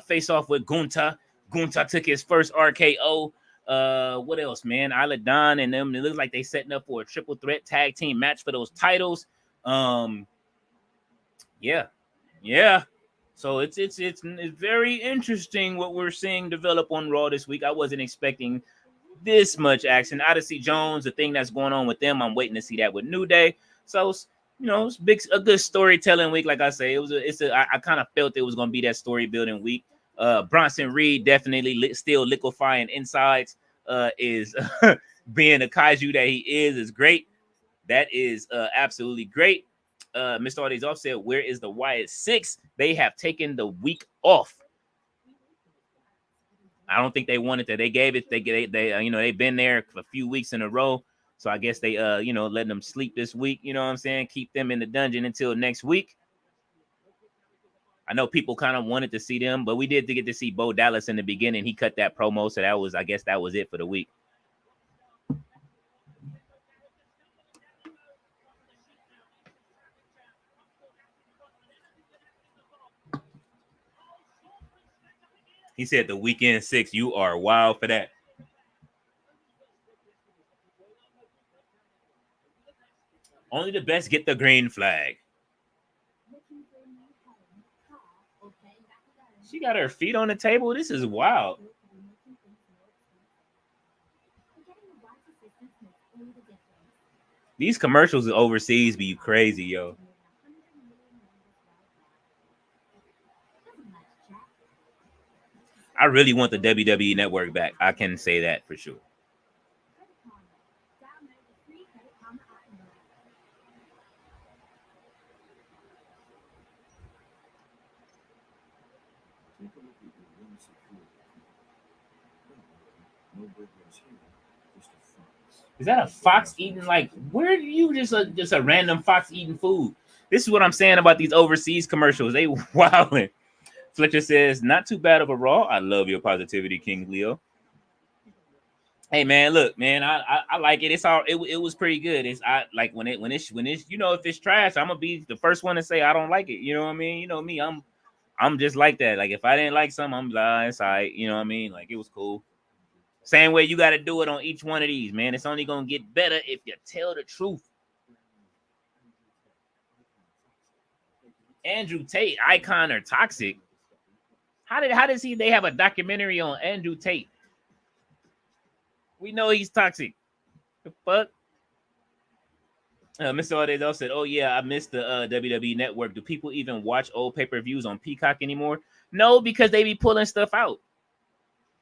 S1: face off with Gunta. Gunta took his first RKO. What else, man? Isla Dawn and them. It looks like they setting up for a triple threat tag team match for those titles. Yeah. So it's very interesting what we're seeing develop on Raw this week. I wasn't expecting this much action. Odyssey Jones, the thing that's going on with them, I'm waiting to see that with New Day. So it's a good storytelling week. Like I say, I kind of felt it was going to be that story building week. Bronson Reed definitely still liquefying insides. Is being the kaiju that he is great. That is absolutely great. Mr. Audi's off said, where is the Wyatt 6? They have taken the week off. I don't think they wanted that. They gave it. They've been there for a few weeks in a row. So I guess they letting them sleep this week. You know what I'm saying? Keep them in the dungeon until next week. I know people kind of wanted to see them, but we did get to see Bo Dallas in the beginning. He cut that promo, so I guess that was it for the week. He said the weekend 6. You are wild for that. Only the best get the green flag. She got her feet on the table. This is wild. These commercials overseas be crazy, yo. I really want the WWE Network back. I can say that for sure. Is that a fox eating? Like, where do you just a random fox eating food? This is what I'm saying about these overseas commercials. They wilding. Fletcher says, not too bad of a Raw. I love your positivity, King Leo. Hey man, look, man, I like it. It was pretty good. It's like when it's if it's trash, I'm gonna be the first one to say I don't like it. You know what I mean? You know me, I'm just like that. Like if I didn't like something, I'm like, it's all right. You know what I mean? Like it was cool. Same way you got to do it on each one of these, man. It's only gonna get better if you tell the truth. Andrew Tate, Icon or Toxic? How does they have a documentary on Andrew Tate? We know he's toxic. The fuck? Mr. Odell said, "Oh yeah, I missed the WWE Network. Do people even watch old pay-per-views on Peacock anymore? No, because they be pulling stuff out.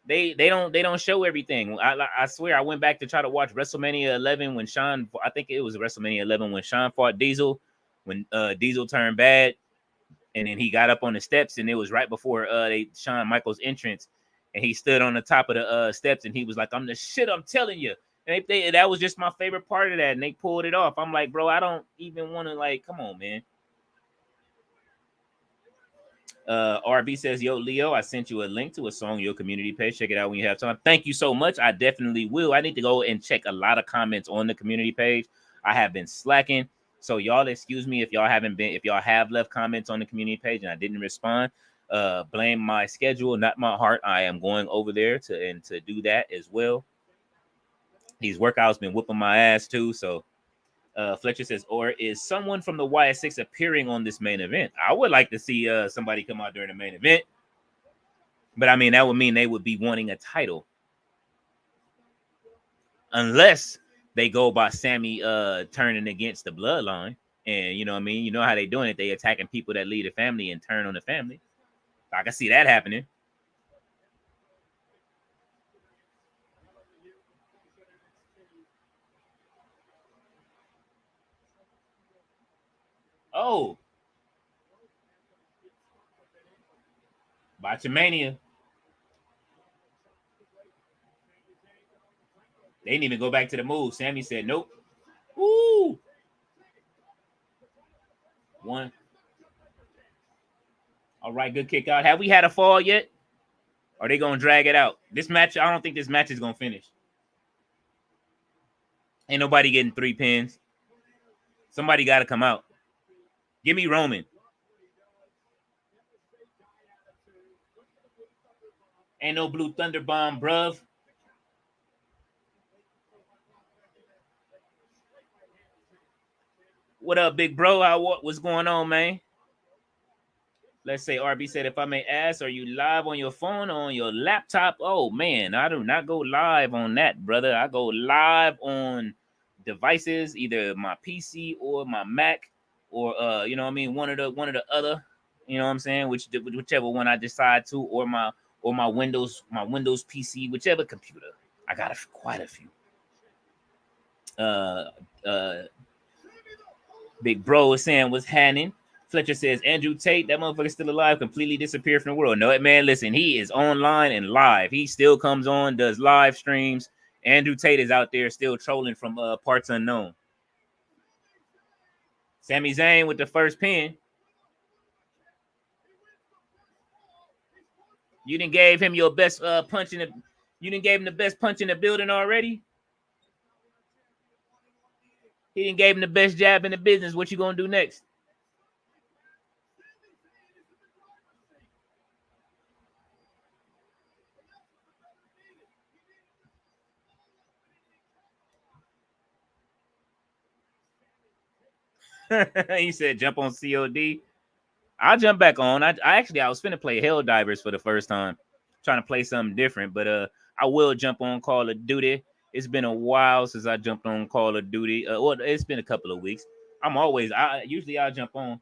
S1: They don't show everything. I swear I went back to try to watch WrestleMania 11 when I think it was WrestleMania 11 when Shawn fought Diesel, when Diesel turned bad, and then he got up on the steps, and it was right before Shawn Michaels entrance, and he stood on the top of the steps, and he was like, "I'm the shit, I'm telling you." And that was just my favorite part of that, and they pulled it off. I'm like, bro, I don't even want to come on, man. RB says, yo, Leo, I sent you a link to a song, your community page. Check it out when you have time. Thank you so much. I definitely will. I need to go and check a lot of comments on the community page. I have been slacking. So y'all excuse me if y'all have left comments on the community page and I didn't respond. Blame my schedule, not my heart. I am going over there to do that as well. These workouts been whooping my ass too. So Fletcher says, or is someone from the YS6 appearing on this main event? I would like to see somebody come out during the main event. But I mean, that would mean they would be wanting a title. Unless they go by Sammy turning against the bloodline. And you know what I mean? You know how they doing it. They attacking people that lead a family and turn on the family. I can see that happening. Oh. Botchamania. They didn't even go back to the move. Sammy said, nope. Woo! One. All right, good kick out. Have we had a fall yet? Are they going to drag it out? This match, I don't think this match is going to finish. Ain't nobody getting 3 pins. Somebody got to come out. Give me Roman. Ain't no Blue Thunder Bomb, bruv. What up, big bro? What's going on, man? Let's say RB said, if I may ask, are you live on your phone or on your laptop? Oh, man, I do not go live on that, brother. I go live on devices, either my PC or my Mac or, you know what I mean, one of the other, you know what I'm saying, whichever one I decide to, or my Windows PC, whichever computer. I got quite a few. Big bro is saying what's happening. Fletcher says Andrew Tate, that motherfucker still alive, completely disappeared from the world. No, man, listen, he is online and live. He still comes on, does live streams. Andrew Tate is out there still trolling from parts unknown. Sami Zayn with the first pin. You didn't gave him your best punch in the. You didn't gave him the best punch in the building already. He didn't gave him the best jab in the business. What you gonna do next? He said, "Jump on COD." I'll jump back on. I was finna play Helldivers for the first time, trying to play something different. But I will jump on Call of Duty. It's been a while since I jumped on Call of Duty. Well, it's been a couple of weeks. Usually I'll jump on.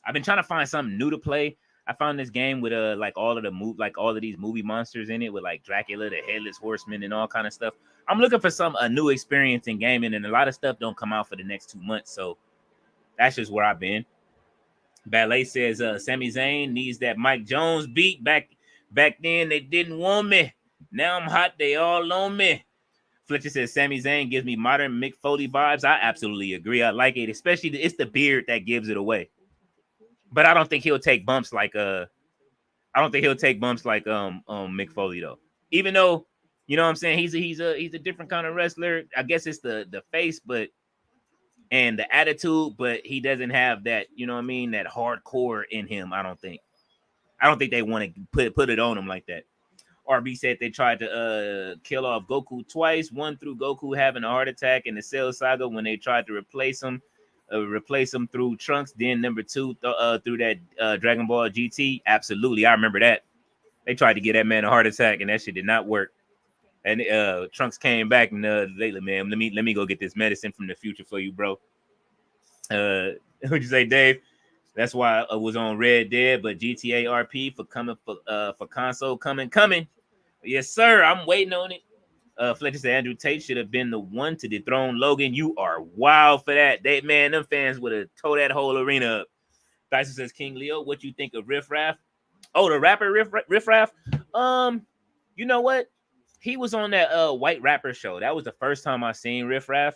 S1: I've been trying to find something new to play. I found this game with all of these movie monsters in it, with like Dracula, the Headless Horseman, and all kind of stuff. I'm looking for a new experience in gaming, and a lot of stuff don't come out for the next 2 months. So that's just where I've been. Ballet says Sami Zayn needs that Mike Jones beat. Back then they didn't want me. Now I'm hot, they all on me. Fletcher says Sami Zayn gives me modern Mick Foley vibes. I absolutely agree. I like it, especially it's the beard that gives it away. But I don't think he'll take bumps like Mick Foley though. Even though, you know what I'm saying, he's a different kind of wrestler. I guess it's the face, and the attitude, but he doesn't have that, you know what I mean, that hardcore in him. I don't think they want to put it on him like that. RB said they tried to kill off Goku twice. One through Goku having a heart attack in the Cell Saga when they tried to replace him through Trunks. Then number 2 through that Dragon Ball GT. Absolutely, I remember that. They tried to get that man a heart attack, and that shit did not work. And Trunks came back and lately, man, let me go get this medicine from the future for you, bro. What'd you say, Dave? That's why I was on Red Dead, but GTA RP for console coming. Yes, sir. I'm waiting on it. Fletcher said Andrew Tate should have been the one to dethrone Logan. You are wild for that. Them fans would have tore that whole arena up. Dyson says, King Leo, what you think of Riff Raff? Oh, the rapper Riff Raff? You know what? He was on that white rapper show. That was the first time I seen Riff Raff,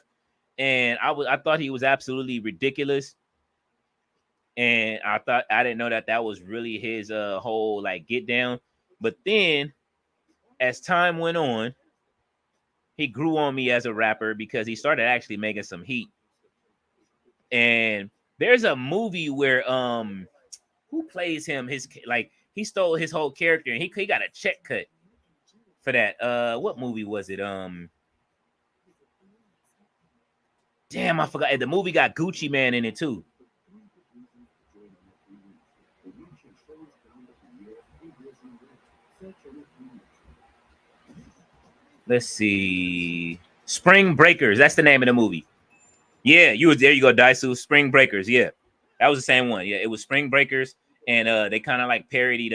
S1: and I thought he was absolutely ridiculous. And I didn't know that was really his whole like get down. But then as time went on, he grew on me as a rapper because he started actually making some heat. And there's a movie where who plays him? He stole his whole character and he got a check cut for that. What movie was it? Damn, I forgot. The movie got Gucci Man in it too. Let's see. Spring Breakers. That's the name of the movie. Yeah, there you go, Daisu. Spring Breakers. Yeah. That was the same one. Yeah, it was Spring Breakers. And they kind of like parodied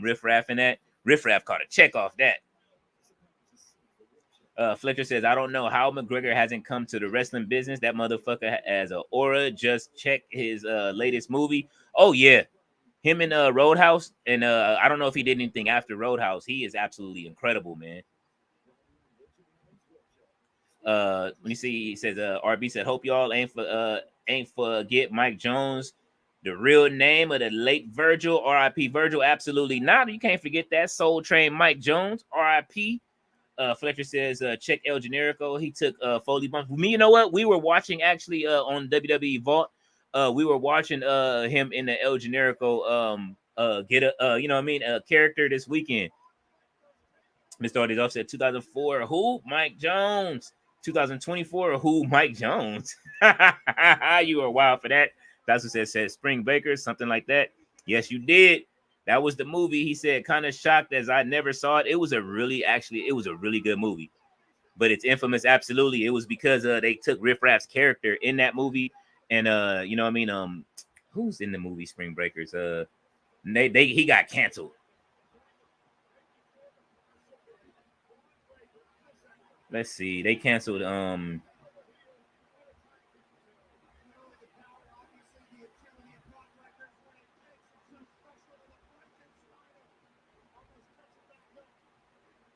S1: Riff Raff in that. Riff Raff caught a check off that. Fletcher says, I don't know how McGregor hasn't come to the wrestling business. That motherfucker has an aura. Just check his latest movie. Oh, yeah. Him in Roadhouse, and I don't know if he did anything after Roadhouse. He is absolutely incredible, man. Let me see. He says, RB said, hope y'all ain't forget Mike Jones, the real name of the late Virgil, RIP Virgil. Absolutely not. You can't forget that Soul Train Mike Jones, RIP. Fletcher says, check El Generico. He took Foley bumps. Me, you know what? We were watching actually on WWE Vault. We were watching him in the El Generico get a you know what I mean, a character this weekend. Mr. Ortiz said 2004, who? Mike Jones. 2024, who? Mike Jones. You were wild for that. That's what said Spring Bakers, something like that. Yes, you did. That was the movie. He said, kind of shocked as I never saw it. It was a really good movie. But it's infamous, absolutely. It was because they took Riff Raff's character in that movie. And you know what I mean? Who's in the movie Spring Breakers? He got canceled. Let's see. They canceled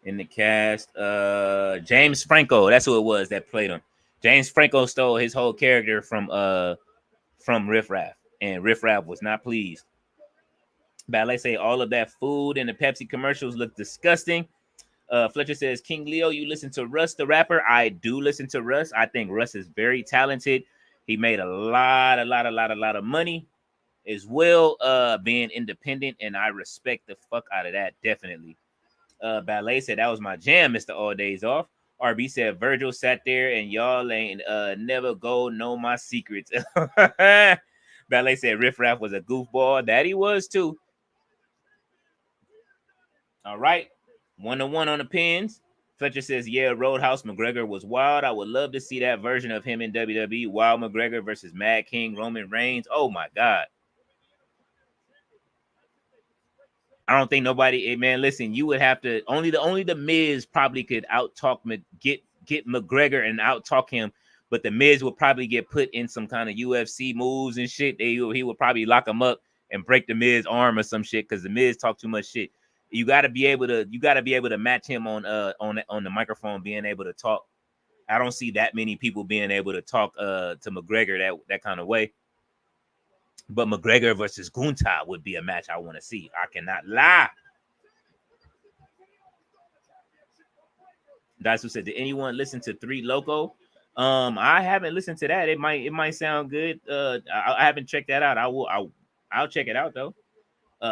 S1: in the cast, James Franco. That's who it was that played him. James Franco stole his whole character from Riff Raff, and Riff Raff was not pleased. Ballet say all of that food in the Pepsi commercials look disgusting. Fletcher says, King Leo, you listen to Russ the rapper? I do listen to Russ. I think Russ is very talented. He made a lot of money as well, being independent, and I respect the fuck out of that, definitely. Ballet said that was my jam, Mr. All Days Off. RB said Virgil sat there and y'all ain't never go know my secrets. Ballet said Riff Raff was a goofball. That he was too. All right. 1-1 on the pins. Fletcher says, yeah, Roadhouse McGregor was wild. I would love to see that version of him in WWE. Wild McGregor versus Mad King Roman Reigns. Oh my God. I don't think nobody, hey man, listen, you would have to only the Miz probably could get McGregor and out talk him, but the Miz would probably get put in some kind of UFC moves and shit. He would probably lock him up and break the Miz arm or some shit because the Miz talk too much shit. You gotta be able to match him on the microphone, being able to talk. I don't see that many people being able to talk to McGregor that kind of way. But McGregor versus Gunther would be a match I want to see. I cannot lie. That's who said, did anyone listen to 3 Loco? I haven't listened to that. It might sound good. I haven't checked that out. I'll check it out though.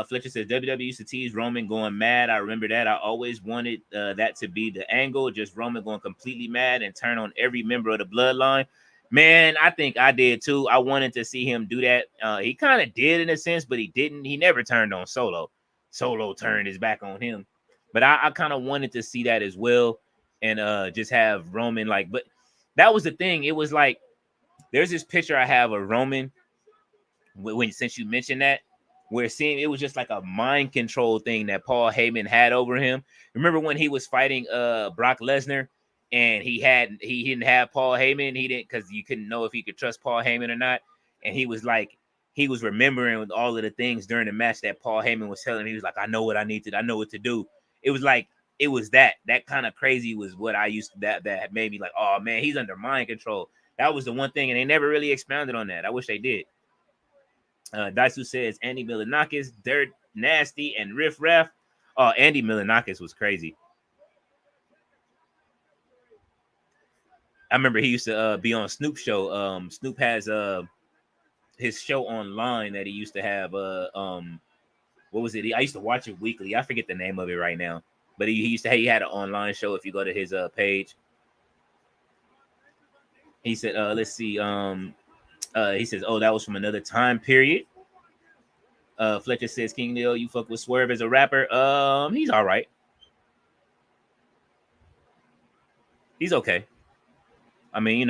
S1: Fletcher says WWE used to tease Roman going mad. I remember that. I always wanted that to be the angle, just Roman going completely mad and turn on every member of the bloodline. Man, I think I did too. I wanted to see him do that. He kind of did in a sense, but he didn't. He never turned on Solo. Solo turned his back on him. But I kind of wanted to see that as well, and just have Roman but that was the thing. It was like there's this picture I have of Roman since you mentioned that, where it was just like a mind control thing that Paul Heyman had over him. Remember when he was fighting Brock Lesnar? And he didn't have Paul Heyman. He didn't, because you couldn't know if he could trust Paul Heyman or not. And he was remembering with all of the things during the match that Paul Heyman was telling him. He was like, I know what to do. It was like, it was that kind of crazy was what I used to, that made me like, oh man, he's under mind control. That was the one thing. And they never really expounded on that. I wish they did. Daisu says Andy Milonakis, Dirt Nasty, and Riff Raff. Oh, Andy Milonakis was crazy. I remember he used to be on Snoop's show. Snoop has his show online that he used to have. What was it? I used to watch it weekly. I forget the name of it right now. But he had an online show. If you go to his page, he said, let's see. He says, oh, that was from another time period. Fletcher says, King Leo, you fuck with Swerve as a rapper. He's all right. He's okay. I mean,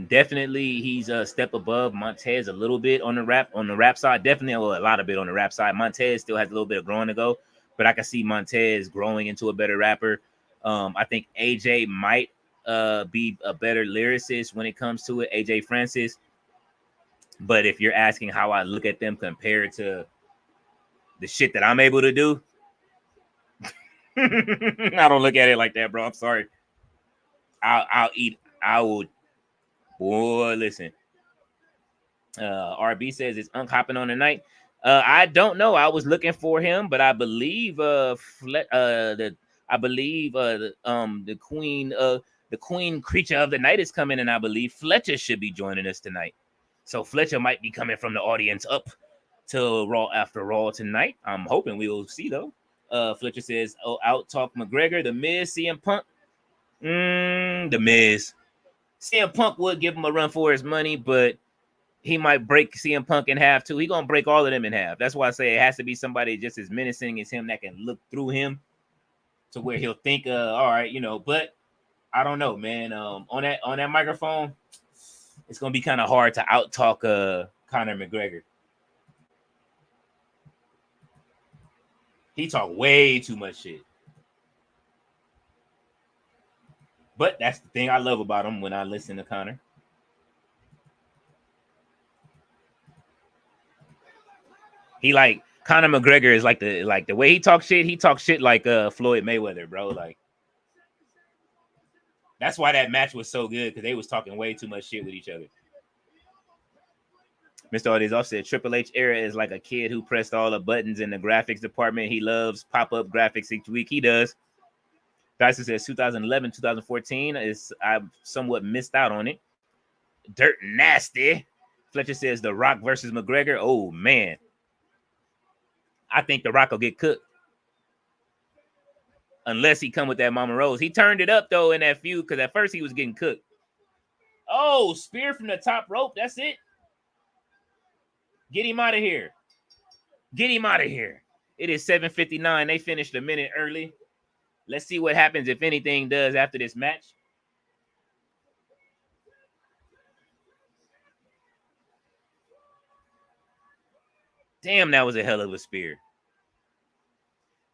S1: definitely he's a step above Montez a little bit on the rap side. Definitely a lot of bit on the rap side. Montez still has a little bit of growing to go, but I can see Montez growing into a better rapper. I think AJ might be a better lyricist when it comes to it, AJ Francis. But if you're asking how I look at them compared to the shit that I'm able to do. I don't look at it like that, bro. I'm sorry. I'll eat. I will. Boy, listen. RB says it's Unk hopping on tonight. I don't know. I was looking for him, but I believe the queen creature of the night is coming, and I believe Fletcher should be joining us tonight. So Fletcher might be coming from the audience up to Raw after Raw tonight. I'm hoping we will see though. Fletcher says, "Oh, out talk McGregor, the Miz, CM Punk." The Miz. CM Punk would give him a run for his money, but he might break CM Punk in half too. He's gonna break all of them in half. That's why I say it has to be somebody just as menacing as him that can look through him to where he'll think, all right, you know. But I don't know, man. On that microphone, it's gonna be kind of hard to out talk Conor McGregor. He talk way too much shit. But that's the thing I love about him when I listen to Conor. He like Conor McGregor is like the way he talks shit. He talks shit like Floyd Mayweather, bro. Like that's why that match was so good because they was talking way too much shit with each other. Mr. Audi's said Triple H era is like a kid who pressed all the buttons in the graphics department. He loves pop-up graphics each week. He does. Dyson says 2011, 2014 is I've somewhat missed out on it. Dirt nasty. Fletcher says The Rock versus McGregor. Oh man. I think The Rock will get cooked. Unless he come with that Mama Rose. He turned it up though in that feud because at first he was getting cooked. Oh, spear from the top rope. That's it. Get him out of here. Get him out of here. It is 7:59. They finished a minute early. Let's see what happens if anything does after this match. Damn, that was a hell of a spear.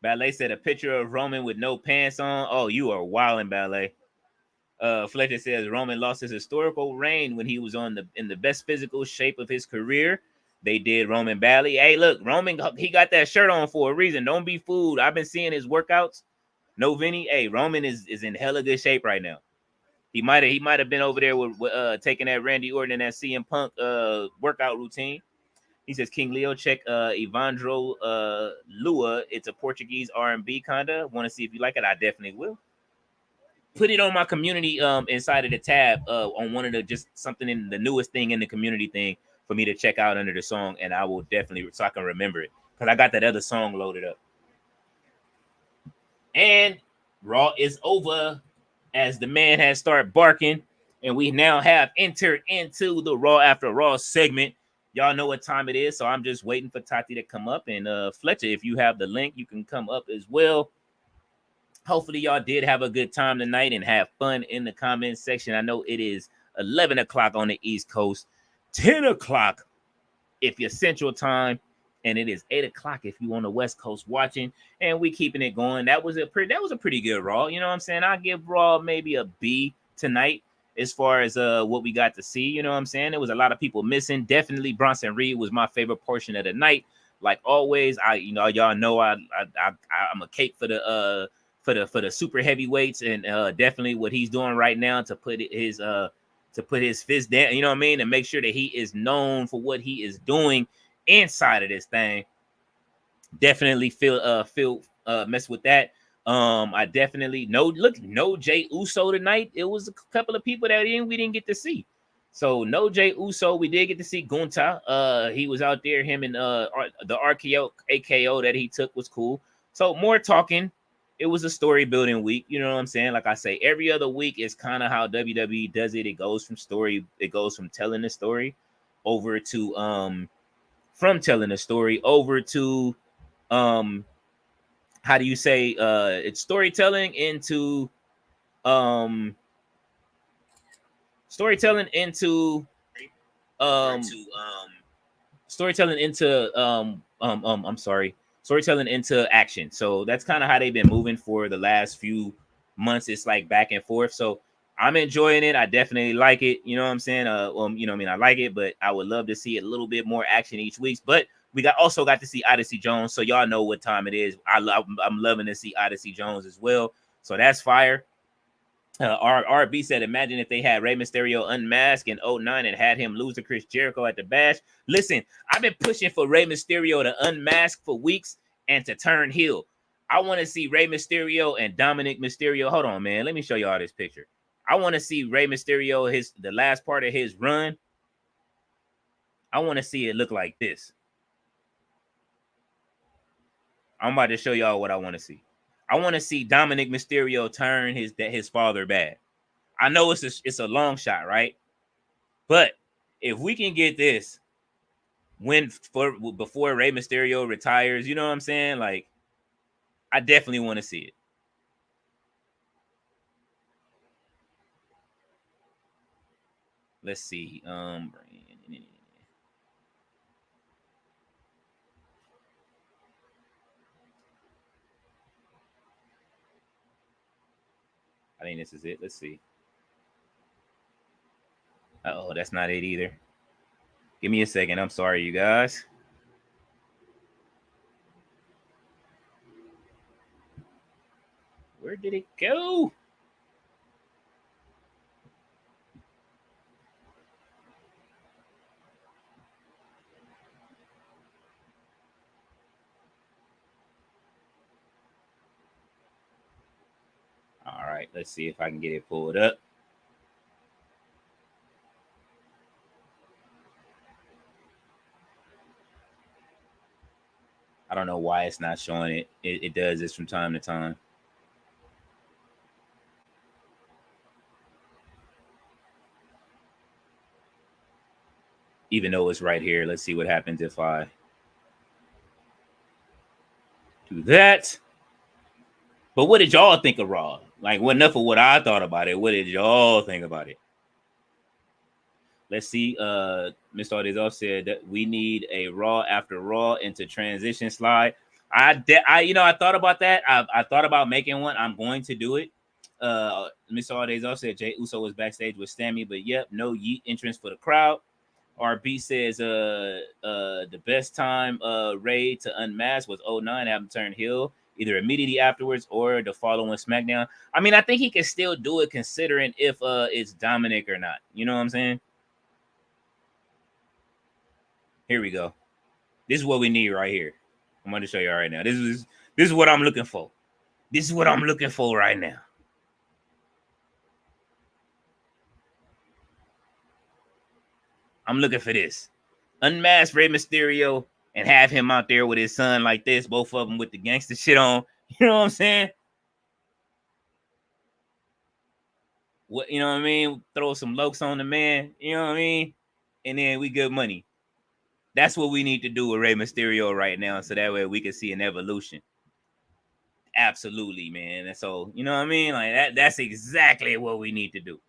S1: Ballet said a picture of Roman with no pants on. Oh, you are wilding, Ballet. Fletcher says Roman lost his historical reign when he was in the best physical shape of his career. They did Roman badly. Hey, look, Roman, he got that shirt on for a reason. Don't be fooled. I've been seeing his workouts. No, Vinny. Hey, Roman is in hella good shape right now. He might have been over there with taking that Randy Orton and that CM Punk workout routine. He says, King Leo, check Evandro Lua. It's a Portuguese R&B kinda. Want to see if you like it? I definitely will. Put it on my community inside of the tab on one of the just something in the newest thing in the community thing for me to check out under the song, and I will definitely so I can remember it because I got that other song loaded up. And Raw is over as the man has started barking, and we now have entered into the Raw After Raw segment. Y'all know what time it is, so I'm just waiting for Tati to come up. And Fletcher, if you have the link, you can come up as well. Hopefully, y'all did have a good time tonight and have fun in the comment section. I know it is 11 o'clock on the East Coast, 10 o'clock if you're Central Time, and it is 8 o'clock if you on the West Coast watching. And we keeping it going. That was a pretty good Raw. You know what I'm saying? I'll give Raw maybe a B tonight as far as what we got to see. You know what I'm saying? There was a lot of people missing. Definitely Bronson Reed was my favorite portion of the night. Like always, y'all know I'm a cape for the super heavyweights, and definitely what he's doing right now to put his fist down, you know what I mean, and make sure that he is known for what he is doing inside of this thing. Definitely feel mess with that. I definitely no Jey Uso tonight. It was a couple of people that we didn't get to see. So no Jey Uso. We did get to see Gunta. He was out there. Him and the RKO AKO that he took was cool. So more talking. It was a story building week. You know what I'm saying? Like I say, every other week is kind of how WWE does it. It goes from telling the story over to from telling the story over to how do you say it's storytelling into storytelling into action. So that's kind of how they've been moving for the last few months. It's like back and forth. So I'm enjoying it. I definitely like it. You know what I'm saying? I like it, but I would love to see a little bit more action each week. But We also got to see Odyssey Jones, so y'all know what time it is. I'm loving to see Odyssey Jones as well, so that's fire. RB said, imagine if they had Rey Mysterio unmasked in 09 and had him lose to Chris Jericho at the Bash. Listen, I've been pushing for Rey Mysterio to unmask for weeks and to turn heel. I want to see Rey Mysterio and Dominic Mysterio. Hold on, man. Let me show y'all this picture. I want to see Rey Mysterio, the last part of his run. I want to see it look like this. I'm about to show y'all what I want to see. I want to see Dominic Mysterio turn his father bad. I know it's a long shot, right? But if we can get this before Rey Mysterio retires, you know what I'm saying? Like, I definitely want to see it. Let's see. I think this is it. Let's see. Oh, that's not it either. Give me a second. I'm sorry, you guys. Where did it go? All right, let's see if I can get it pulled up. I don't know why it's not showing it. It does this from time to time. Even though it's right here. Let's see what happens if I do that. But what did y'all think of Raw? Like, what enough of what I thought about it? What did y'all think about it? Let's see. Mr. Odezov said that we need a Raw after Raw into transition slide. I thought about that. I thought about making one. I'm going to do it. Mr. Odezov said Jey Uso was backstage with Stammy, but yep, no yeet entrance for the crowd. RB says the best time Ray to unmask was 09, have him turn heel either immediately afterwards or the following SmackDown. I mean, I think he can still do it considering if it's Dominic or not. You know what I'm saying? Here we go. This is what we need right here. I'm going to show you right now. This is what I'm looking for. This is what I'm looking for right now. I'm looking for this. Unmask Rey Mysterio and have him out there with his son like this, both of them with the gangster shit on. You know what I'm saying? What, you know what I mean? Throw some lokes on the man. You know what I mean? And then we good money. That's what we need to do with Rey Mysterio right now, so that way we can see an evolution. Absolutely, man. And so, you know what I mean? Like that's exactly what we need to do.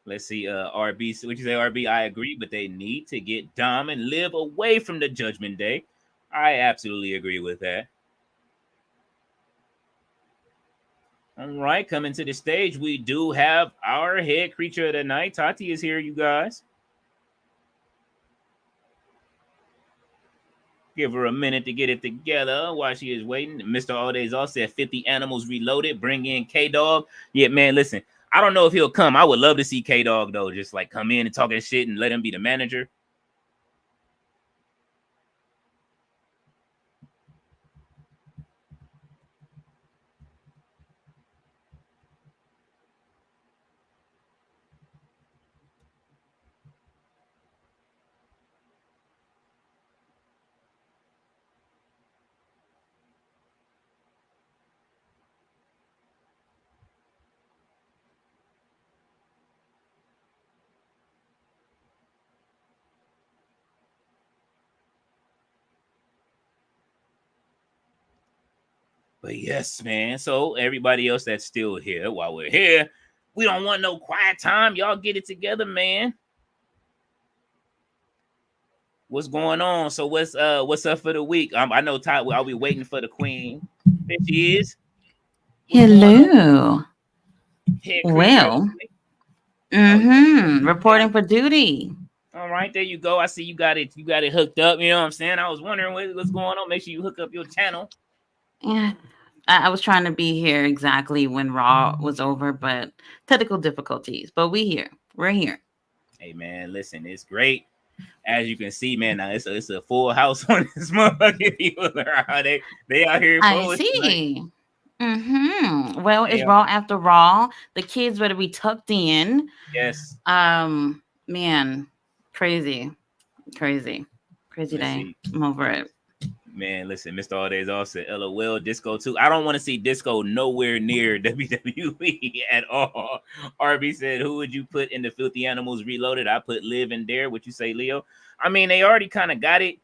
S1: Let's see, RB. What you say, RB? I agree, but they need to get Dom and live away from the Judgment Day. I absolutely agree with that. All right, coming to the stage, we do have our head creature of the night. Tati is here, you guys. Give her a minute to get it together while she is waiting. Mr. Odezov said 50 animals reloaded. Bring in K-Dog. Yeah, man, listen. I don't know if he'll come. I would love to see K-Dog, though. Just like come in and talking shit and let him be the manager. But yes, man. So everybody else that's still here while we're here, we don't want no quiet time. Y'all get it together, man. What's going on? So what's up for the week? I know Todd. I'll be waiting for the queen. There she is.
S4: Hello.
S1: Head Chris
S4: Well, reporting for duty.
S1: All right, there you go. I see you got it. You got it hooked up. You know what I'm saying? I was wondering what's going on. Make sure you hook up your channel.
S4: Yeah, I was trying to be here exactly when Raw was over, but technical difficulties. But we're here.
S1: Hey man, listen, it's great. As you can see, man, now it's a full house on this motherfucking people. They out here
S4: I
S1: forward tonight.
S4: see. Well, it's
S1: Yeah.
S4: Raw after Raw. The kids better be tucked in.
S1: Yes.
S4: Man, crazy, crazy, crazy
S1: Let's
S4: day.
S1: see.
S4: I'm over it.
S1: Man, listen, Mr. All Days Off said LOL Disco too. I don't want to see Disco nowhere near WWE at all. RB said, who would you put in the Filthy Animals Reloaded? I put Liv in there. What you say, Leo? I mean, they already kind of got it.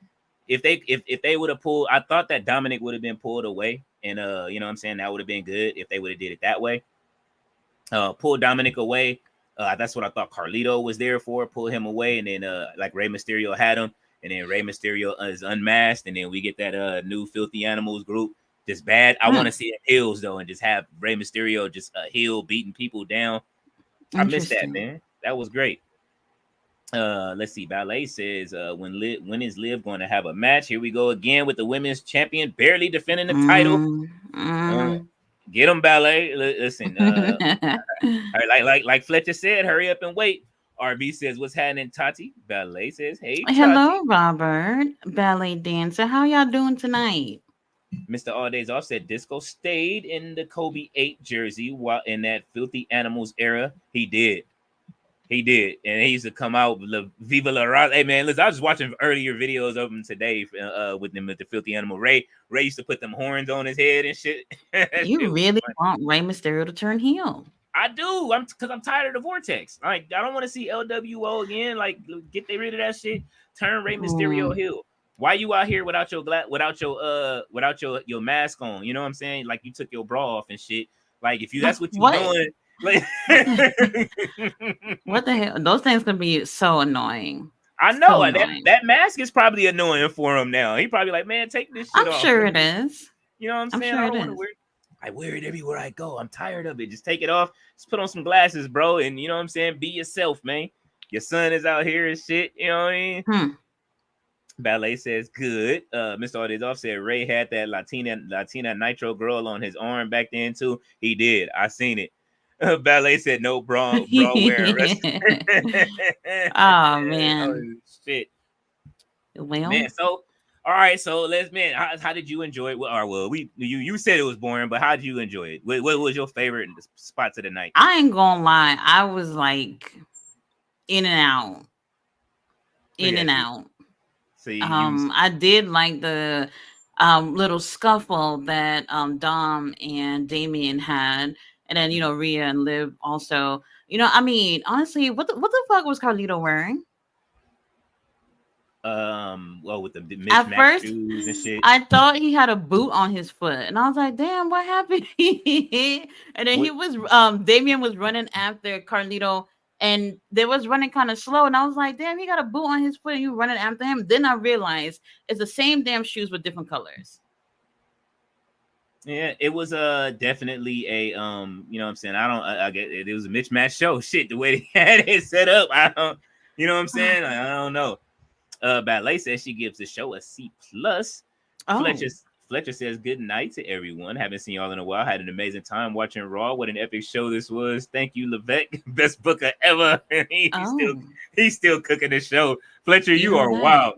S1: If they would have pulled, I thought that Dominic would have been pulled away. And you know what I'm saying? That would have been good if they would have did it that way. Pull Dominic away. That's what I thought Carlito was there for. Pull him away, and then like Rey Mysterio had him. And then Rey Mysterio is unmasked, and then we get that new Filthy Animals group. Just bad. I want to see heels though, and just have Rey Mysterio just a heel beating people down. I missed that, man. That was great. Let's see. Ballet says, when is Liv going to have a match? Here we go again with the women's champion barely defending the title. Get them, Ballet. Listen, like Fletcher said, hurry up and wait. RB says, what's happening, Tati? Ballet says, hey, Tati.
S4: Hello, Robert, ballet dancer. How y'all doing tonight?
S1: Mr. All Days Off said Disco stayed in the Kobe 8 jersey while in that Filthy Animals era. He did. And he used to come out with Viva La Raza. Hey, man, listen, I was just watching earlier videos of him today with them with the Filthy Animal. Ray used to put them horns on his head and shit.
S4: You really want Rey Mysterio to turn heel?
S1: I do. Because I'm tired of the Vortex. Like, I don't want to see LWO again. Like, get rid of that shit. Turn Rey Mysterio heel. Why you out here without your mask on? You know what I'm saying? Like, you took your bra off and shit. Like, if that's what you're doing. Like,
S4: what the hell? Those things can be so annoying.
S1: I know so that mask is probably annoying for him now. He probably like, man, take this shit off.
S4: I'm sure it is.
S1: You know what I'm saying?
S4: Sure
S1: I don't want to wear it. I wear it everywhere I go. I'm tired of it. Just take it off. Just put on some glasses, bro. And you know what I'm saying? Be yourself, man. Your son is out here and shit. You know what I mean? Ballet says good. Mr. All Days Off said Ray had that Latina Nitro girl on his arm back then too. He did. I seen it. Ballet said no bra wearing.
S4: Oh man.
S1: Oh, shit.
S4: Well,
S1: man. So all right. So how did you enjoy it? Well, you said it was boring, but how did you enjoy it? What was your favorite spots of the night?
S4: I ain't gonna lie. I was like in and out.
S1: So
S4: I did like the little scuffle that Dom and Damien had, and then Rhea and Liv also. I mean, honestly, what the fuck was Carlito wearing?
S1: Well, with the mismatched shoes and shit.
S4: I thought he had a boot on his foot, and I was like, "Damn, what happened?" And then Damien was running after Carlito, and they was running kind of slow, and I was like, "Damn, he got a boot on his foot, and you running after him." Then I realized it's the same damn shoes with different colors.
S1: Yeah, it was definitely a you know what I'm saying? I get it was a mismatched show. Shit, the way they had it set up, I don't, you know what I'm saying? I don't know. Ballet says she gives the show a C+. Fletcher says good night to everyone. Haven't seen y'all in a while. Had an amazing time watching Raw. What an epic show this was. Thank you, Levesque. Best booker ever. He's still cooking the show. Fletcher, you are wild.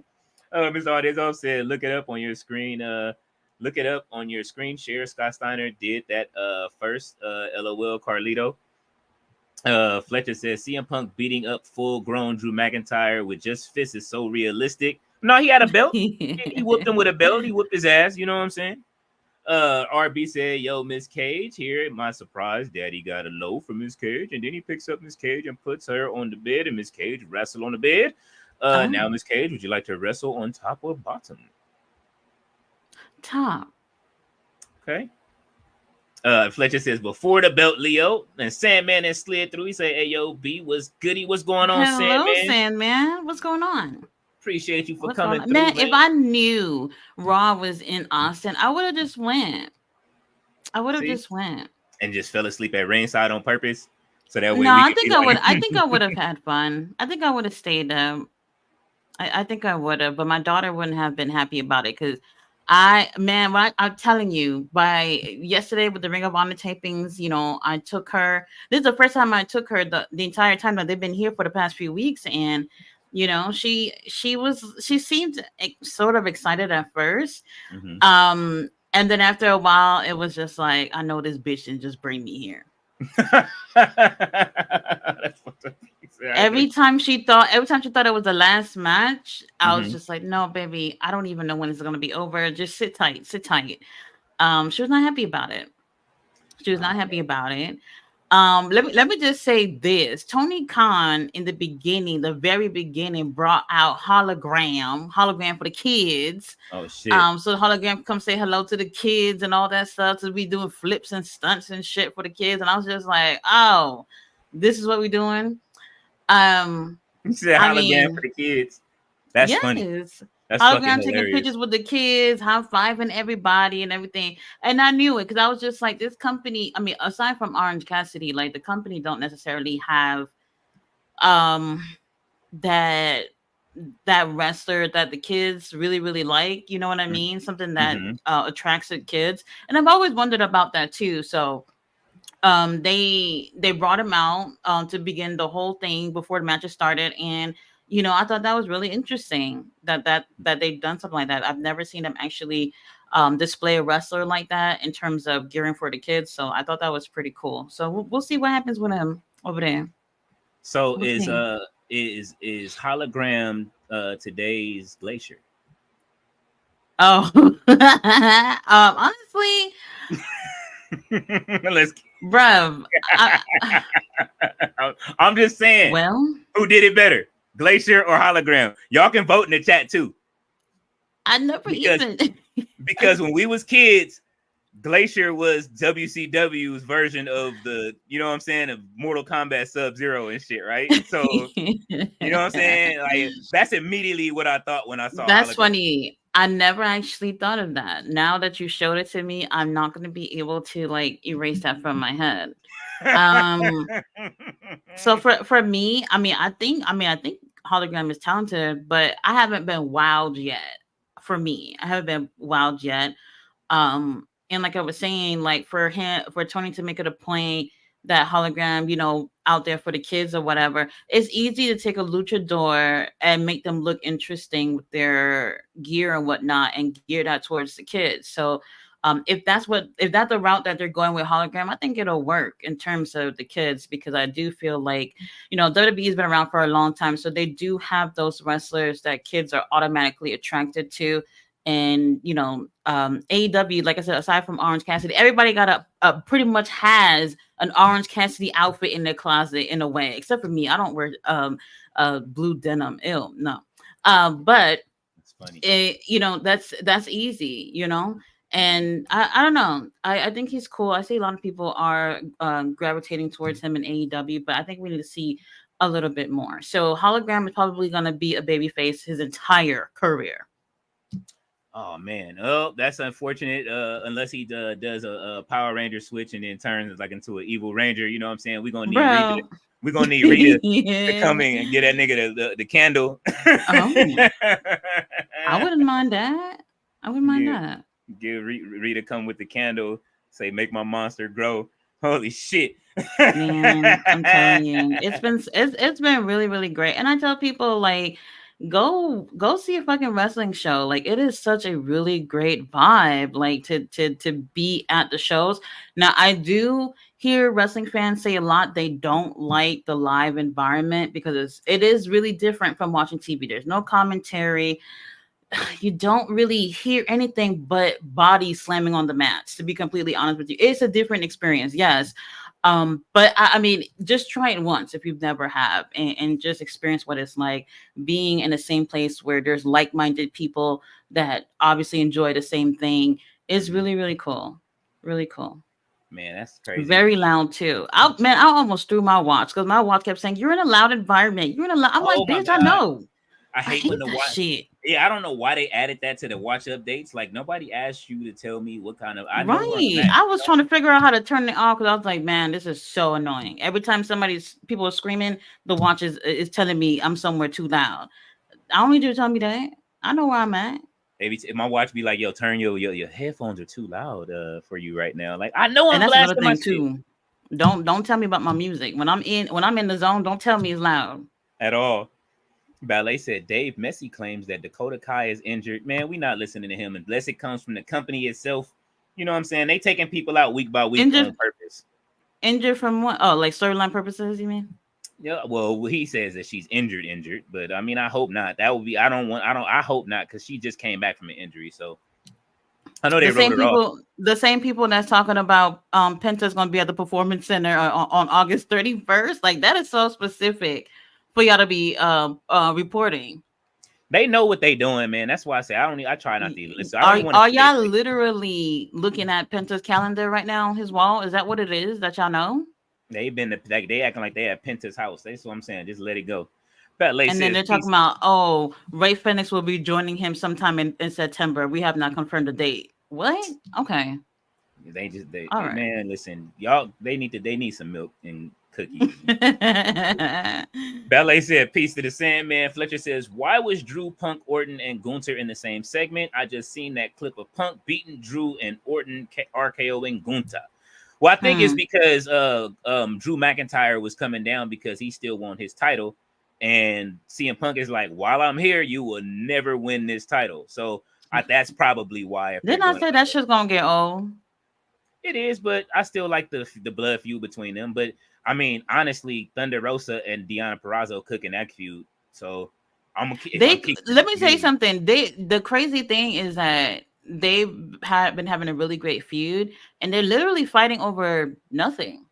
S1: Ms. Ardezo said, look it up on your screen. Look it up on your screen share. Scott Steiner did that first. LOL Carlito. Fletcher says CM Punk beating up full-grown Drew McIntyre with just fists is so realistic. No, he had a belt. He whooped him with a belt. He whooped his ass. You know what I'm saying? RB said, yo, Miss Cage, here at my surprise, Daddy got a low for Miss Cage, and then he picks up Miss Cage and puts her on the bed, and Miss Cage wrestle on the bed. Now, Miss Cage, would you like to wrestle on top or bottom?
S4: Top.
S1: Okay. Fletcher says, before the belt, Leo, and Sandman has slid through. He said, hey, yo, B, what's goody? What's going on,
S4: Sandman? What's going on?
S1: Appreciate you for coming through,
S4: man. If I knew Raw was in Austin, I would have just went.
S1: And just fell asleep at ringside on purpose? so that way
S4: No,
S1: we
S4: I
S1: can
S4: think
S1: be
S4: I would.
S1: like,
S4: I think I would have had fun. I think I would have stayed. I think I would have, but my daughter wouldn't have been happy about it because man, I'm telling you, by yesterday with the Ring of Honor tapings, I took her. This is the first time I took her the entire time that they've been here for the past few weeks, and she seemed sort of excited at first,
S1: mhm.
S4: and then after a while, it was just like, I know this bitch didn't just bring me here.
S1: That's fucked up. Exactly.
S4: Every time she thought it was the last match, I was
S1: Mhm.
S4: just like, no, baby, I don't even know when it's gonna be over. Just sit tight, sit tight. She was not happy about it. She was not
S1: Oh,
S4: happy about it. Let me just say this. Tony Khan in the beginning, the very beginning, brought out hologram for the kids.
S1: oh shit.
S4: So the hologram come say hello to the kids and all that stuff. To be doing flips and stunts and shit for the kids. And I was just like, oh, this is what we're doing. Um,
S1: You said
S4: I
S1: hologram for
S4: mean,
S1: the kids. That's funny.
S4: yes.
S1: That's fucking
S4: Hologram taking
S1: hilarious.
S4: pictures with the kids, high fiving everybody and everything. And I knew it because I was just like, this company, I mean, aside from Orange Cassidy, like the company don't necessarily have um that that wrestler that the kids really, really like. You know what I mean? Something that
S1: Mm-hmm.
S4: attracts the kids. And I've always wondered about that too. So they brought him out to begin the whole thing before the matches started, and I thought that was really interesting that they've done something like that. I've never seen them actually display a wrestler like that in terms of gearing for the kids, so I thought that was pretty cool. So we'll see what happens with him over there.
S1: So
S4: We'll see.
S1: is hologram today's Glacier?
S4: Oh. Honestly,
S1: Let's.
S4: bruv,
S1: I'm just saying,
S4: well,
S1: who did it better, Glacier or hologram? Y'all can vote in the chat too,
S4: I never
S1: because
S4: even
S1: because when we was kids, Glacier was WCW's version of the, you know what I'm saying, of Mortal Kombat Sub-Zero and shit, right? So, you know what I'm saying? Like, that's immediately what I thought when I saw
S4: That's
S1: hologram.
S4: funny. I never actually thought of that. Now that you showed it to me, I'm not going to be able to like erase that from my head. Um, so for me, I think hologram is talented, but I haven't been wowed yet. For me, I haven't been wowed yet. And like I was saying, like for Tony to make it a point that hologram, out there for the kids or whatever, it's easy to take a luchador and make them look interesting with their gear and whatnot and gear that towards the kids. So if that's the route that they're going with hologram, I think it'll work in terms of the kids, because I do feel like, WWE has been around for a long time, so they do have those wrestlers that kids are automatically attracted to. And AEW, like I said, aside from Orange Cassidy, everybody got a pretty much has an Orange Cassidy outfit in their closet in a way, except for me. I don't wear blue denim. Ew, no. But
S1: It's funny.
S4: that's easy, and I don't know. I think he's cool. I see a lot of people are gravitating towards him in AEW, but I think we need to see a little bit more. So hologram is probably going to be a babyface his entire career.
S1: Oh man, oh that's unfortunate. Unless he does a Power Ranger switch and then turns like into an evil Ranger, you know what I'm saying? We're gonna need Rita.
S4: Bro.
S1: We're gonna need Rita to come
S4: Yeah.
S1: in and get that nigga the candle.
S4: Oh, I wouldn't mind that. I wouldn't mind
S1: Get
S4: that.
S1: Rita come with the candle. Say make my monster grow. Holy shit,
S4: Man, I'm telling you, it's been really, really great. And I tell people, like, go see a fucking wrestling show. Like, it is such a really great vibe, like, to be at the shows. Now I do hear wrestling fans say a lot they don't like the live environment because it is really different from watching TV. There's no commentary. You don't really hear anything but bodies slamming on the mats, to be completely honest with you. It's a different experience, yes. But I mean, just try it once if you've never have, and just experience what it's like being in the same place where there's like-minded people that obviously enjoy the same thing. It's really, really cool. Really cool.
S1: man, that's crazy.
S4: Very loud too. I almost threw my watch because my watch kept saying, "You're in a loud environment. You're in a loud." I'm like,
S1: Oh my
S4: "Bitch, I
S1: god.
S4: know."
S1: I
S4: I
S1: hate
S4: hate
S1: when the
S4: that
S1: watch.
S4: shit.
S1: Yeah, I don't know why they added that to the watch updates. Like nobody asked you to tell me what kind of. I know where I'm
S4: Right.
S1: at.
S4: I was trying to figure out how to turn it off because I was like, man, this is so annoying. Every time people are screaming, the watch is telling me I'm somewhere too loud. I don't need you to tell me that. I know where I'm at.
S1: Maybe my watch be like, "Yo, turn your headphones are too loud for you right now." Like I know
S4: And
S1: I'm
S4: that's another
S1: blasting my
S4: thing
S1: shit
S4: too. Don't tell me about my music. When I'm in the zone, don't tell me it's loud.
S1: at all. Ballet said Dave Messi claims that Dakota Kai is injured. Man, we not listening to him unless it comes from the company itself. You know what I'm saying? They taking people out week by week on
S4: Injured
S1: purpose.
S4: injured from what? Oh, like storyline purposes, you mean?
S1: Yeah, well, he says that she's injured, but I mean, I hope not. That would be. I hope not, because she just came back from an injury, so I know they
S4: The
S1: wrote
S4: same
S1: her off.
S4: people, the same people that's talking about Penta's gonna be at the performance center on August 31st. Like that is so specific for y'all to be reporting.
S1: They know what they doing, man. That's why I say I don't. I try not to even listen. I don't
S4: Are
S1: even want to
S4: are
S1: see they
S4: y'all
S1: face.
S4: literally looking at Penta's calendar right now on his wall? Is that what it is that y'all know?
S1: They've been like they acting like they at Penta's house. That's what I'm saying. Just let it go. Ballet
S4: And then
S1: says
S4: they're talking
S1: peace.
S4: about, oh, Ray Phoenix will be joining him sometime in September. We have not confirmed the date. What? Okay. All right.
S1: Man, listen, y'all. They need some milk and cookies. Ballet said, "Peace to the Sandman." Fletcher says, "Why was Drew, Punk, Orton, and Gunther in the same segment? I just seen that clip of Punk beating Drew and Orton RKOing Gunther." Well, I think it's
S4: Hmm.
S1: because Drew McIntyre was coming down because he still won his title, and CM Punk is like, "While I'm here, you will never win this title." So that's probably why if they're
S4: Didn't I
S1: doing
S4: say
S1: like
S4: that shit's gonna get old?
S1: it is, but I still like the blood feud between them. But I mean, honestly, Thunder Rosa and Deonna Purrazzo cooking that feud. So if I'm
S4: They
S1: keeping it
S4: let
S1: a
S4: me say
S1: feud,
S4: something. The crazy thing is that they've been having a really great feud, and they're literally fighting over nothing.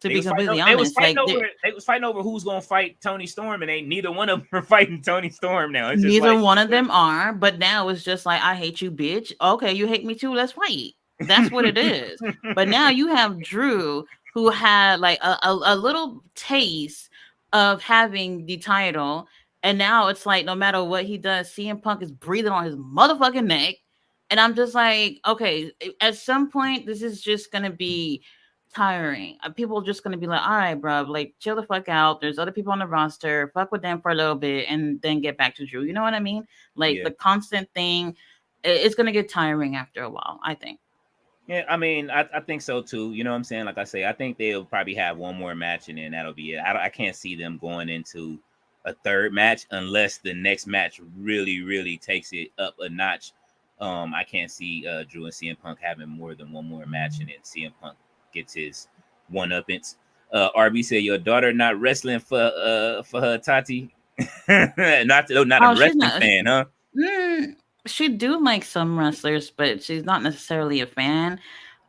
S4: To be completely honest, like
S1: they was fighting over who's gonna fight Tony Storm, and ain't neither one of them are fighting Tony Storm now. It's just
S4: neither
S1: like
S4: one of them are. But now it's just like, I hate you, bitch. Okay, you hate me too. Let's fight. That's what it is. But now you have Drew, who had like a little taste of having the title, and now it's like no matter what he does, CM Punk is breathing on his motherfucking neck. And I'm just like, okay, at some point, this is just gonna be tiring. People are just gonna be like, all right, bro, like chill the fuck out. There's other people on the roster. Fuck with them for a little bit, and then get back to Drew. You know what I mean? Like
S1: yeah.
S4: the constant thing, it's gonna get tiring after a while, I think.
S1: Yeah, I mean, I think so too. You know what I'm saying? Like I say, I think they'll probably have one more match and then that'll be it. I can't see them going into a third match unless the next match really, really takes it up a notch. I can't see Drew and CM Punk having more than one more match and then CM Punk gets his one uppance. RB said, "Your daughter not wrestling for her Tati, not a
S4: Oh, she's
S1: wrestling
S4: not.
S1: fan, huh?"
S4: Mm, she do like some wrestlers, but she's not necessarily a fan.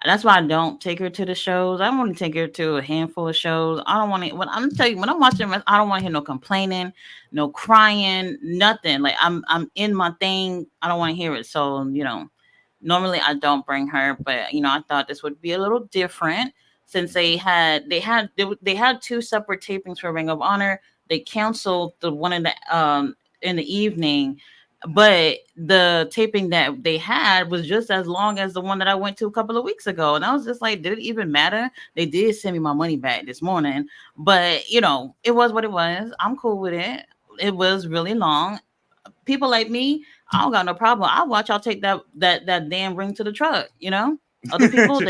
S4: That's why I don't take her to the shows. I want to take her to a handful of shows. I don't want to. When I'm telling you, when I'm watching, I don't want to hear no complaining, no crying, nothing. Like I'm in my thing. I don't want to hear it. So normally I don't bring her, but I thought this would be a little different since they had two separate tapings for Ring of Honor. They canceled the one in the evening, but the taping that they had was just as long as the one that I went to a couple of weeks ago. And I was just like, did it even matter? They did send me my money back this morning, but it was what it was. I'm cool with it. It was really long. People like me, I don't got no problem. I watch y'all take that damn ring to the truck. Other people,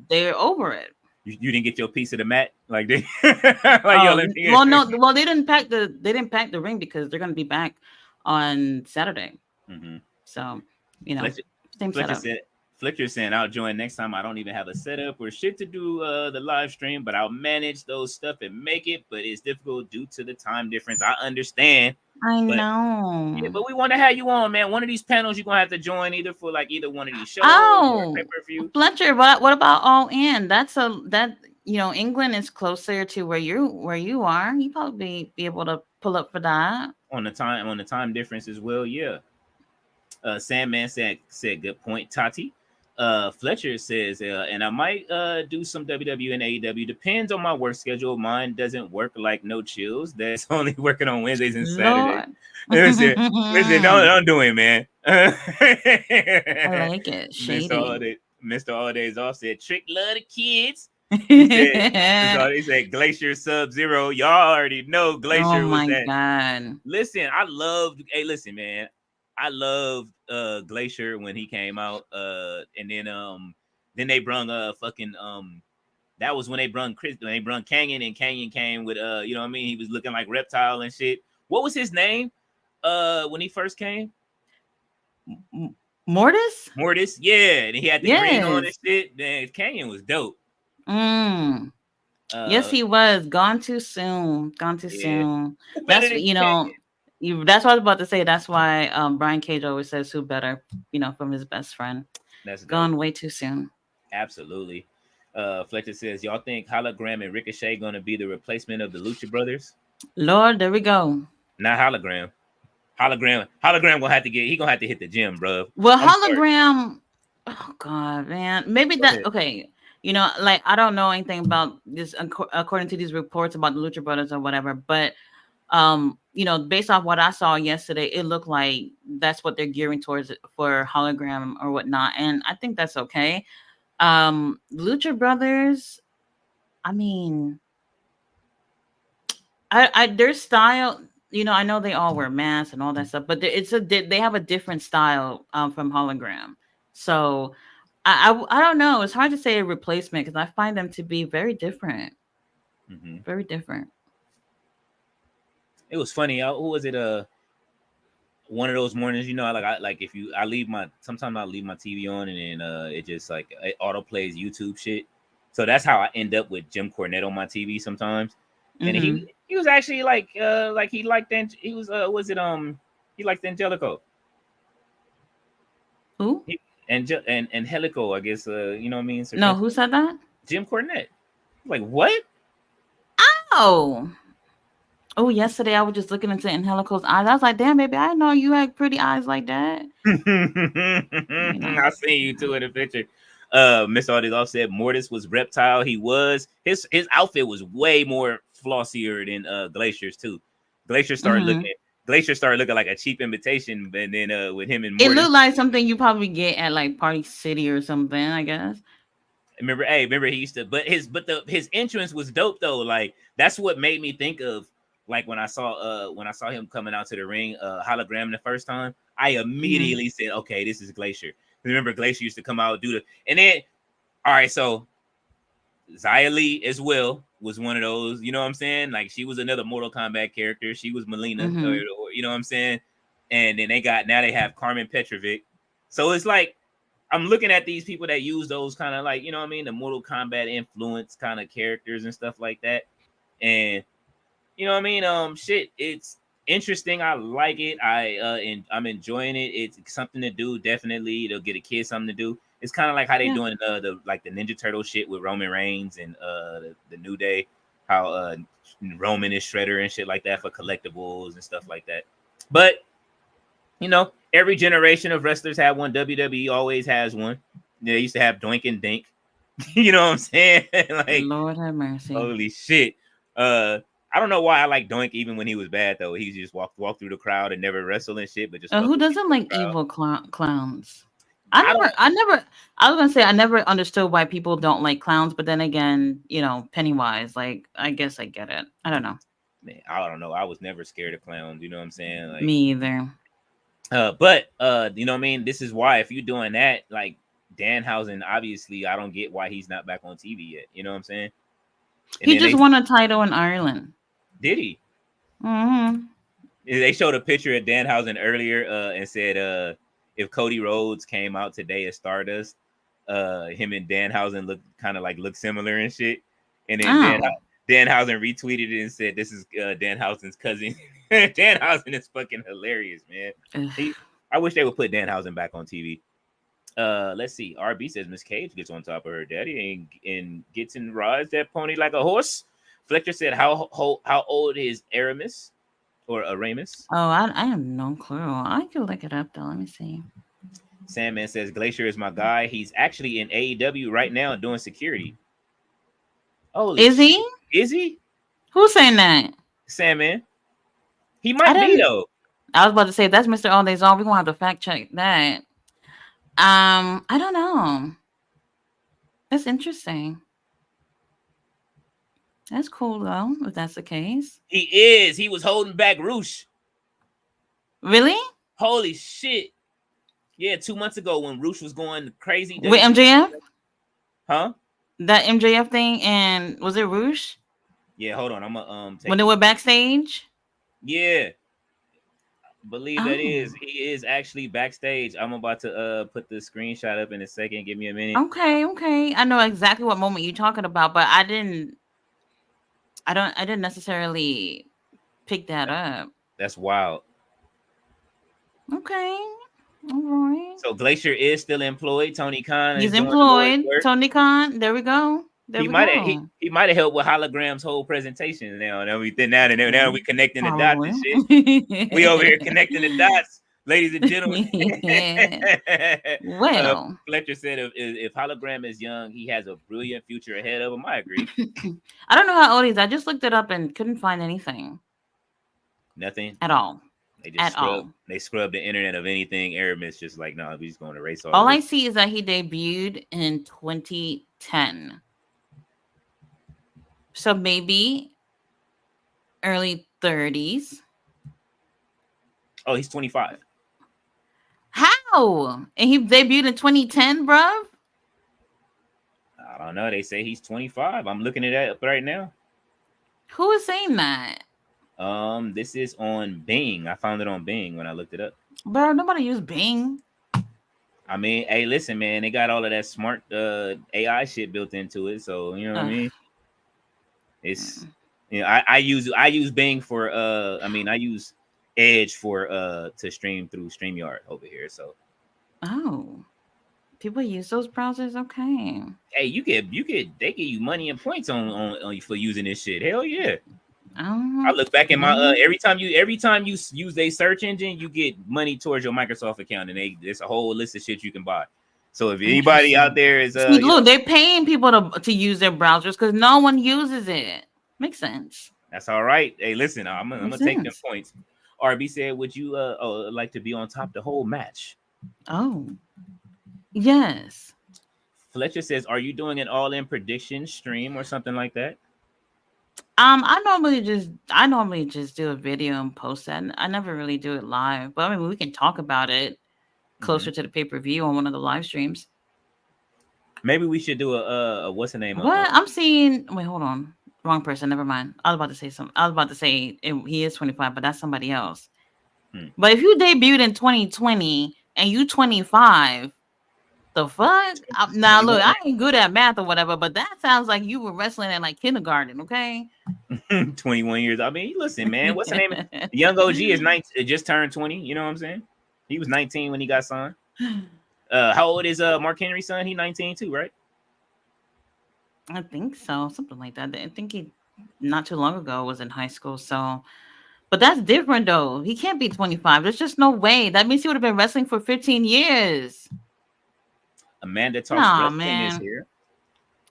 S4: they're over it.
S1: You didn't get your piece of the mat, like they like yo. Let me
S4: Well,
S1: get.
S4: no, well they didn't pack the ring because they're gonna be back on Saturday.
S1: Mm-hmm.
S4: So, you know,
S1: Fletcher,
S4: same
S1: Fletcher
S4: setup.
S1: said, Fletcher saying, "I'll join next time. I don't even have a setup or shit to do the live stream, but I'll manage those stuff and make it. But it's difficult due to the time difference. I understand,
S4: I
S1: but yeah,
S4: know.
S1: but we want to have you on, man. One of these panels you're gonna have to join either for like either one of these shows or pay
S4: Oh,
S1: per view
S4: Fletcher, what about All In? England is closer to where you are. You probably be able to pull up for that.
S1: on the time difference as well. Yeah." Sandman said good point, Tati. Fletcher says, and I might do some WWE and AEW. Depends on my work schedule. Mine doesn't work like no chills. That's only working on Wednesdays and Saturdays.
S4: Lord.
S1: Listen, don't do it, man.
S4: I like it. Shady.
S1: Mr. All Days Off said, Trick love the kids. He said Glacier Sub Zero. Y'all already know
S4: Oh
S1: Glacier was
S4: my
S1: that.
S4: God.
S1: Listen, listen, man. I loved Glacier when he came out. And then they brung fucking that was when they brung Canyon, and Canyon came with you know what I mean? He was looking like Reptile and shit. What was his name when he first came?
S4: Mortis?
S1: Mortis, yeah. And he had the green on and
S4: Yes.
S1: shit. Man, Canyon was dope.
S4: Yes, he was. Gone too soon. Gone too
S1: Yeah.
S4: soon.
S1: Who better
S4: That's
S1: than
S4: that's what I was about to say. That's why Brian Cage always says who better, from his best friend.
S1: That's dope.
S4: Gone way too soon.
S1: Absolutely. Fletcher says, y'all think Hologram and Ricochet gonna be the replacement of the Lucha Brothers?
S4: Lord, there we go.
S1: Not Hologram. Hologram gonna have to hit the gym, bro.
S4: Well, Hologram. Oh God, man. Maybe that. Okay. Like I don't know anything about this according to these reports about the Lucha Brothers or whatever, but based off what I saw yesterday, it looked like that's what they're gearing towards for Hologram or whatnot, and I think that's okay. Lucha Brothers, I mean, I their style, I know they all wear masks and all that stuff, but they have a different style from Hologram. So I don't know. It's hard to say a replacement because I find them to be very different.
S1: Mm-hmm.
S4: Very different.
S1: It was funny. Who was it? One of those mornings, sometimes I leave my TV on and then it just like it auto plays YouTube shit. So that's how I end up with Jim Cornette on my TV sometimes. And he was actually he liked he liked Angelico.
S4: Who?
S1: And Helico, I guess. You know what I mean?
S4: No, who said that?
S1: Jim Cornette. Like what?
S4: Oh, yesterday I was just looking into Angelico's eyes. I was like, damn, baby, I didn't know you had pretty eyes like that.
S1: I seen you too in the picture. Miss Audis off said Mortis was Reptile. He was his outfit was way more flossier than Glacier's too. Glacier started looking like a cheap imitation, and then with him and Mortis,
S4: it looked like something you probably get at like Party City or something, I guess.
S1: Remember he used to, but his entrance was dope though. Like that's what made me think of like when I saw him coming out to the ring, Hologram the first time. I immediately said, okay, this is Glacier. Remember Glacier used to come out and then all right, so Xia Li as well was one of those, you know what I'm saying? Like she was another Mortal Kombat character. She was Melina, or you know what I'm saying? And then they have Carmen Petrovic. So it's like I'm looking at these people that use those kind of like, you know what I mean, the Mortal Kombat influence kind of characters and stuff like that. And you know what I mean? Shit, it's interesting. I like it. And I'm enjoying it. It's something to do. Definitely, it'll get a kid something to do. It's kind of like how they doing the Ninja Turtle shit with Roman Reigns and the New Day. How Roman is Shredder and shit like that for collectibles and stuff like that. But every generation of wrestlers have one. WWE always has one. They used to have Doink and Dink. You know what I'm saying? Like,
S4: Lord have mercy.
S1: Holy shit. I don't know why I like Doink even when he was bad though. He just walk through the crowd and never wrestle and shit, but just
S4: who doesn't like evil clowns? I was gonna say I never understood why people don't like clowns, but then again, Pennywise, like I guess I get it. I don't know.
S1: Man, I don't know. I was never scared of clowns, you know what I'm saying? Like,
S4: me either.
S1: But you know what I mean? This is why if you're doing that, like Danhausen, obviously I don't get why he's not back on TV yet. You know what I'm saying?
S4: And he just won a title in Ireland.
S1: Did he?
S4: Mm-hmm.
S1: They showed a picture of Danhausen earlier and said if Cody Rhodes came out today as Stardust, him and Danhausen look similar and shit. And then Danhausen retweeted it and said, "This is Danhausen's cousin." Danhausen is fucking hilarious, man. I wish they would put Danhausen back on TV. Let's see. RB says Miss Cage gets on top of her daddy and gets and rides that pony like a horse. Fletcher said, "How old is Aramis or Aramis?"
S4: Oh, I have no clue. I could look it up though. Let me see.
S1: Sandman says Glacier is my guy. He's actually in AEW right now doing security. Holy
S4: Is
S1: shit.
S4: he?
S1: Is he?
S4: Who's saying that?
S1: Sandman. He
S4: I
S1: might be
S4: didn't.
S1: though.
S4: I was about to say if that's Mr. All Days On. We're gonna have to fact check that. I don't know. That's interesting. That's cool though, if that's the case.
S1: He is. He was holding back Roosh.
S4: Really?
S1: Holy shit. Yeah, 2 months ago when Roosh was going crazy.
S4: With MJF?
S1: Huh?
S4: That MJF thing, and was it Roosh?
S1: Yeah, hold on. I'm gonna take
S4: When they were backstage?
S1: Yeah. Believe that
S4: Oh.
S1: he is actually backstage. I'm about to put the screenshot up in a second. Give me a minute.
S4: Okay. I know exactly what moment you're talking about, but I didn't necessarily pick that up.
S1: That's wild.
S4: Okay. All right.
S1: So Glacier is still employed. Tony Khan
S4: He's
S1: is doing the Lord's
S4: employed.
S1: work.
S4: Tony Khan. There we go.
S1: He might have helped with Hologram's whole presentation. Now we connecting the dots and shit. We over here connecting the dots, ladies and gentlemen.
S4: Well,
S1: Fletcher said if Hologram is young, he has a brilliant future ahead of him. I agree.
S4: I don't know how old he is. I just looked it up and couldn't find anything.
S1: Nothing
S4: At all.
S1: They scrubbed the internet of anything. Aramis just like, no, we just going to erase
S4: all I see is that he debuted in 2010. So maybe early 30s.
S1: Oh, he's 25.
S4: How? And he debuted in 2010, bruv?
S1: I don't know. They say he's 25. I'm looking at that right now.
S4: Who is saying that?
S1: This is on Bing. I found it on Bing when I looked it up.
S4: Bro, nobody use Bing.
S1: I mean, hey, listen, man, they got all of that smart AI shit built into it. So you know what I mean? It's I use Bing for I use Edge for to stream through StreamYard over here. So
S4: people use those browsers, okay.
S1: Hey, they give you money and points on for using this shit. Hell yeah. I look back in my every time you use a search engine, you get money towards your Microsoft account, and there's a whole list of shit you can buy. So if anybody out there is
S4: look, they're paying people to use their browsers because no one uses it. Makes sense.
S1: That's all right. Hey, listen, I'm gonna take them points. RB said, "Would you like to be on top the whole match?"
S4: Oh, yes.
S1: Fletcher says, "Are you doing an all-in prediction stream or something like that?"
S4: I normally just do a video and post that. I never really do it live, but I mean, we can talk about it closer to the pay-per-view on one of the live streams.
S1: Maybe we should do a what's the name?
S4: What I'm seeing? Wait, hold on. Wrong person. Never mind. I was about to say something. I was about to say he is 25, but that's somebody else. But if you debuted in 2020 and you 25, the fuck? Now look, I ain't good at math or whatever, but that sounds like you were wrestling in like kindergarten, okay?
S1: 21 years. I mean, listen, man. What's the name? The young OG is 19. Just turned 20. You know what I'm saying? He was 19 when he got signed. How old is Mark Henry's son? He 19 too, right?
S4: I think so, something like that. I think he not too long ago was in high school. So, but that's different though. He can't be 25. There's just no way. That means he would have been wrestling for 15 years.
S1: Amanda Talks Wrestling is here.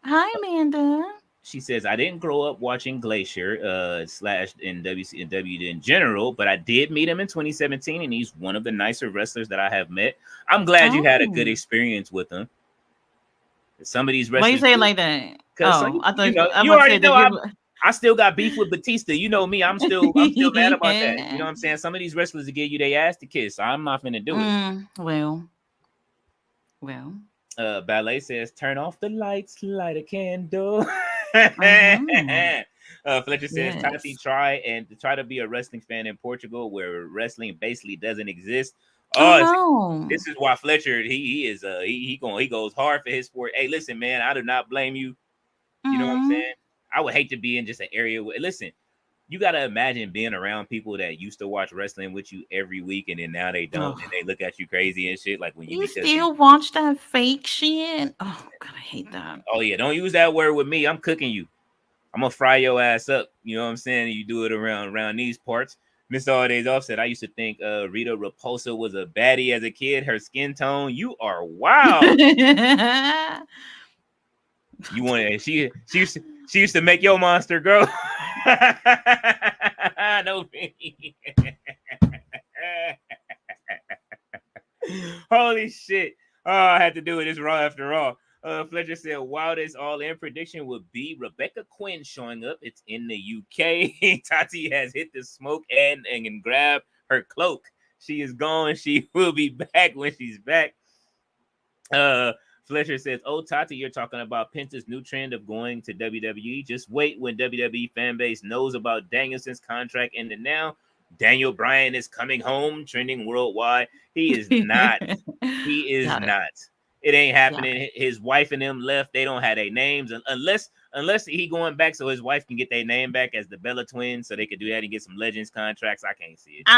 S4: Hi, Amanda.
S1: She says, I didn't grow up watching Glacier / in WCW in general, but I did meet him in 2017, and he's one of the nicer wrestlers that I have met. I'm glad you had a good experience with him. Some of these wrestlers.
S4: Why you say it like that?
S1: I thought you already know I still got beef with Batista. You know me. I'm still mad about that. You know what I'm saying? Some of these wrestlers will give you their ass to kiss. I'm not gonna do it.
S4: Well.
S1: Ballet says, turn off the lights, light a candle. Fletcher says, Tati, try to be a wrestling fan in Portugal where wrestling basically doesn't exist. This is why Fletcher he goes hard for his sport. Hey, listen, man, I do not blame you. You know what I'm saying? I would hate to be in just an area where, listen, you got to imagine being around people that used to watch wrestling with you every week, and then now they don't, and they look at you crazy and shit. Like when you
S4: still watch that fake shit. Oh God, I hate that.
S1: Oh yeah, don't use that word with me. I'm cooking you. I'm gonna fry your ass up. You know what I'm saying? You do it around these parts. Mr. All Days Off said, I used to think Rita Repulsa was a baddie as a kid. Her skin tone, you are wild. You want she used to make your monster grow. No. Holy shit. Oh, I had to do it. It's Raw after all. Fletcher said wildest all-in prediction would be Rebecca Quinn showing up. It's in the UK. Tati has hit the smoke and grab her cloak. She is gone. She will be back when she's back. Fletcher says, oh, Tati, you're talking about Penta's new trend of going to WWE. Just wait when WWE fan base knows about Danielson's contract ended now. Daniel Bryan is coming home, trending worldwide. He is not. He is not. It ain't happening. His wife and them left. They don't have their names unless he going back so his wife can get their name back as the Bella twins so they could do that and get some Legends contracts. I can't see it.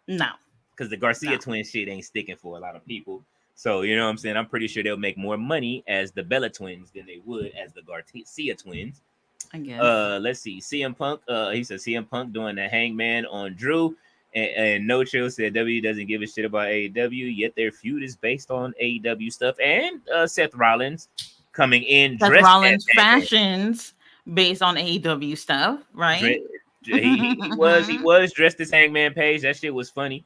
S4: No.
S1: Because the Garcia twin shit ain't sticking for a lot of people. So, you know what I'm saying? I'm pretty sure they'll make more money as the Bella twins than they would as the Garcia twins.
S4: I guess.
S1: Let's see. CM Punk. He said CM Punk doing the Hangman on Drew. And No Chill said WWE doesn't give a shit about AEW, yet their feud is based on AEW stuff. And Seth Rollins coming in.
S4: Seth Rollins fashions based on AEW stuff, right?
S1: He was dressed as Hangman Page. That shit was funny.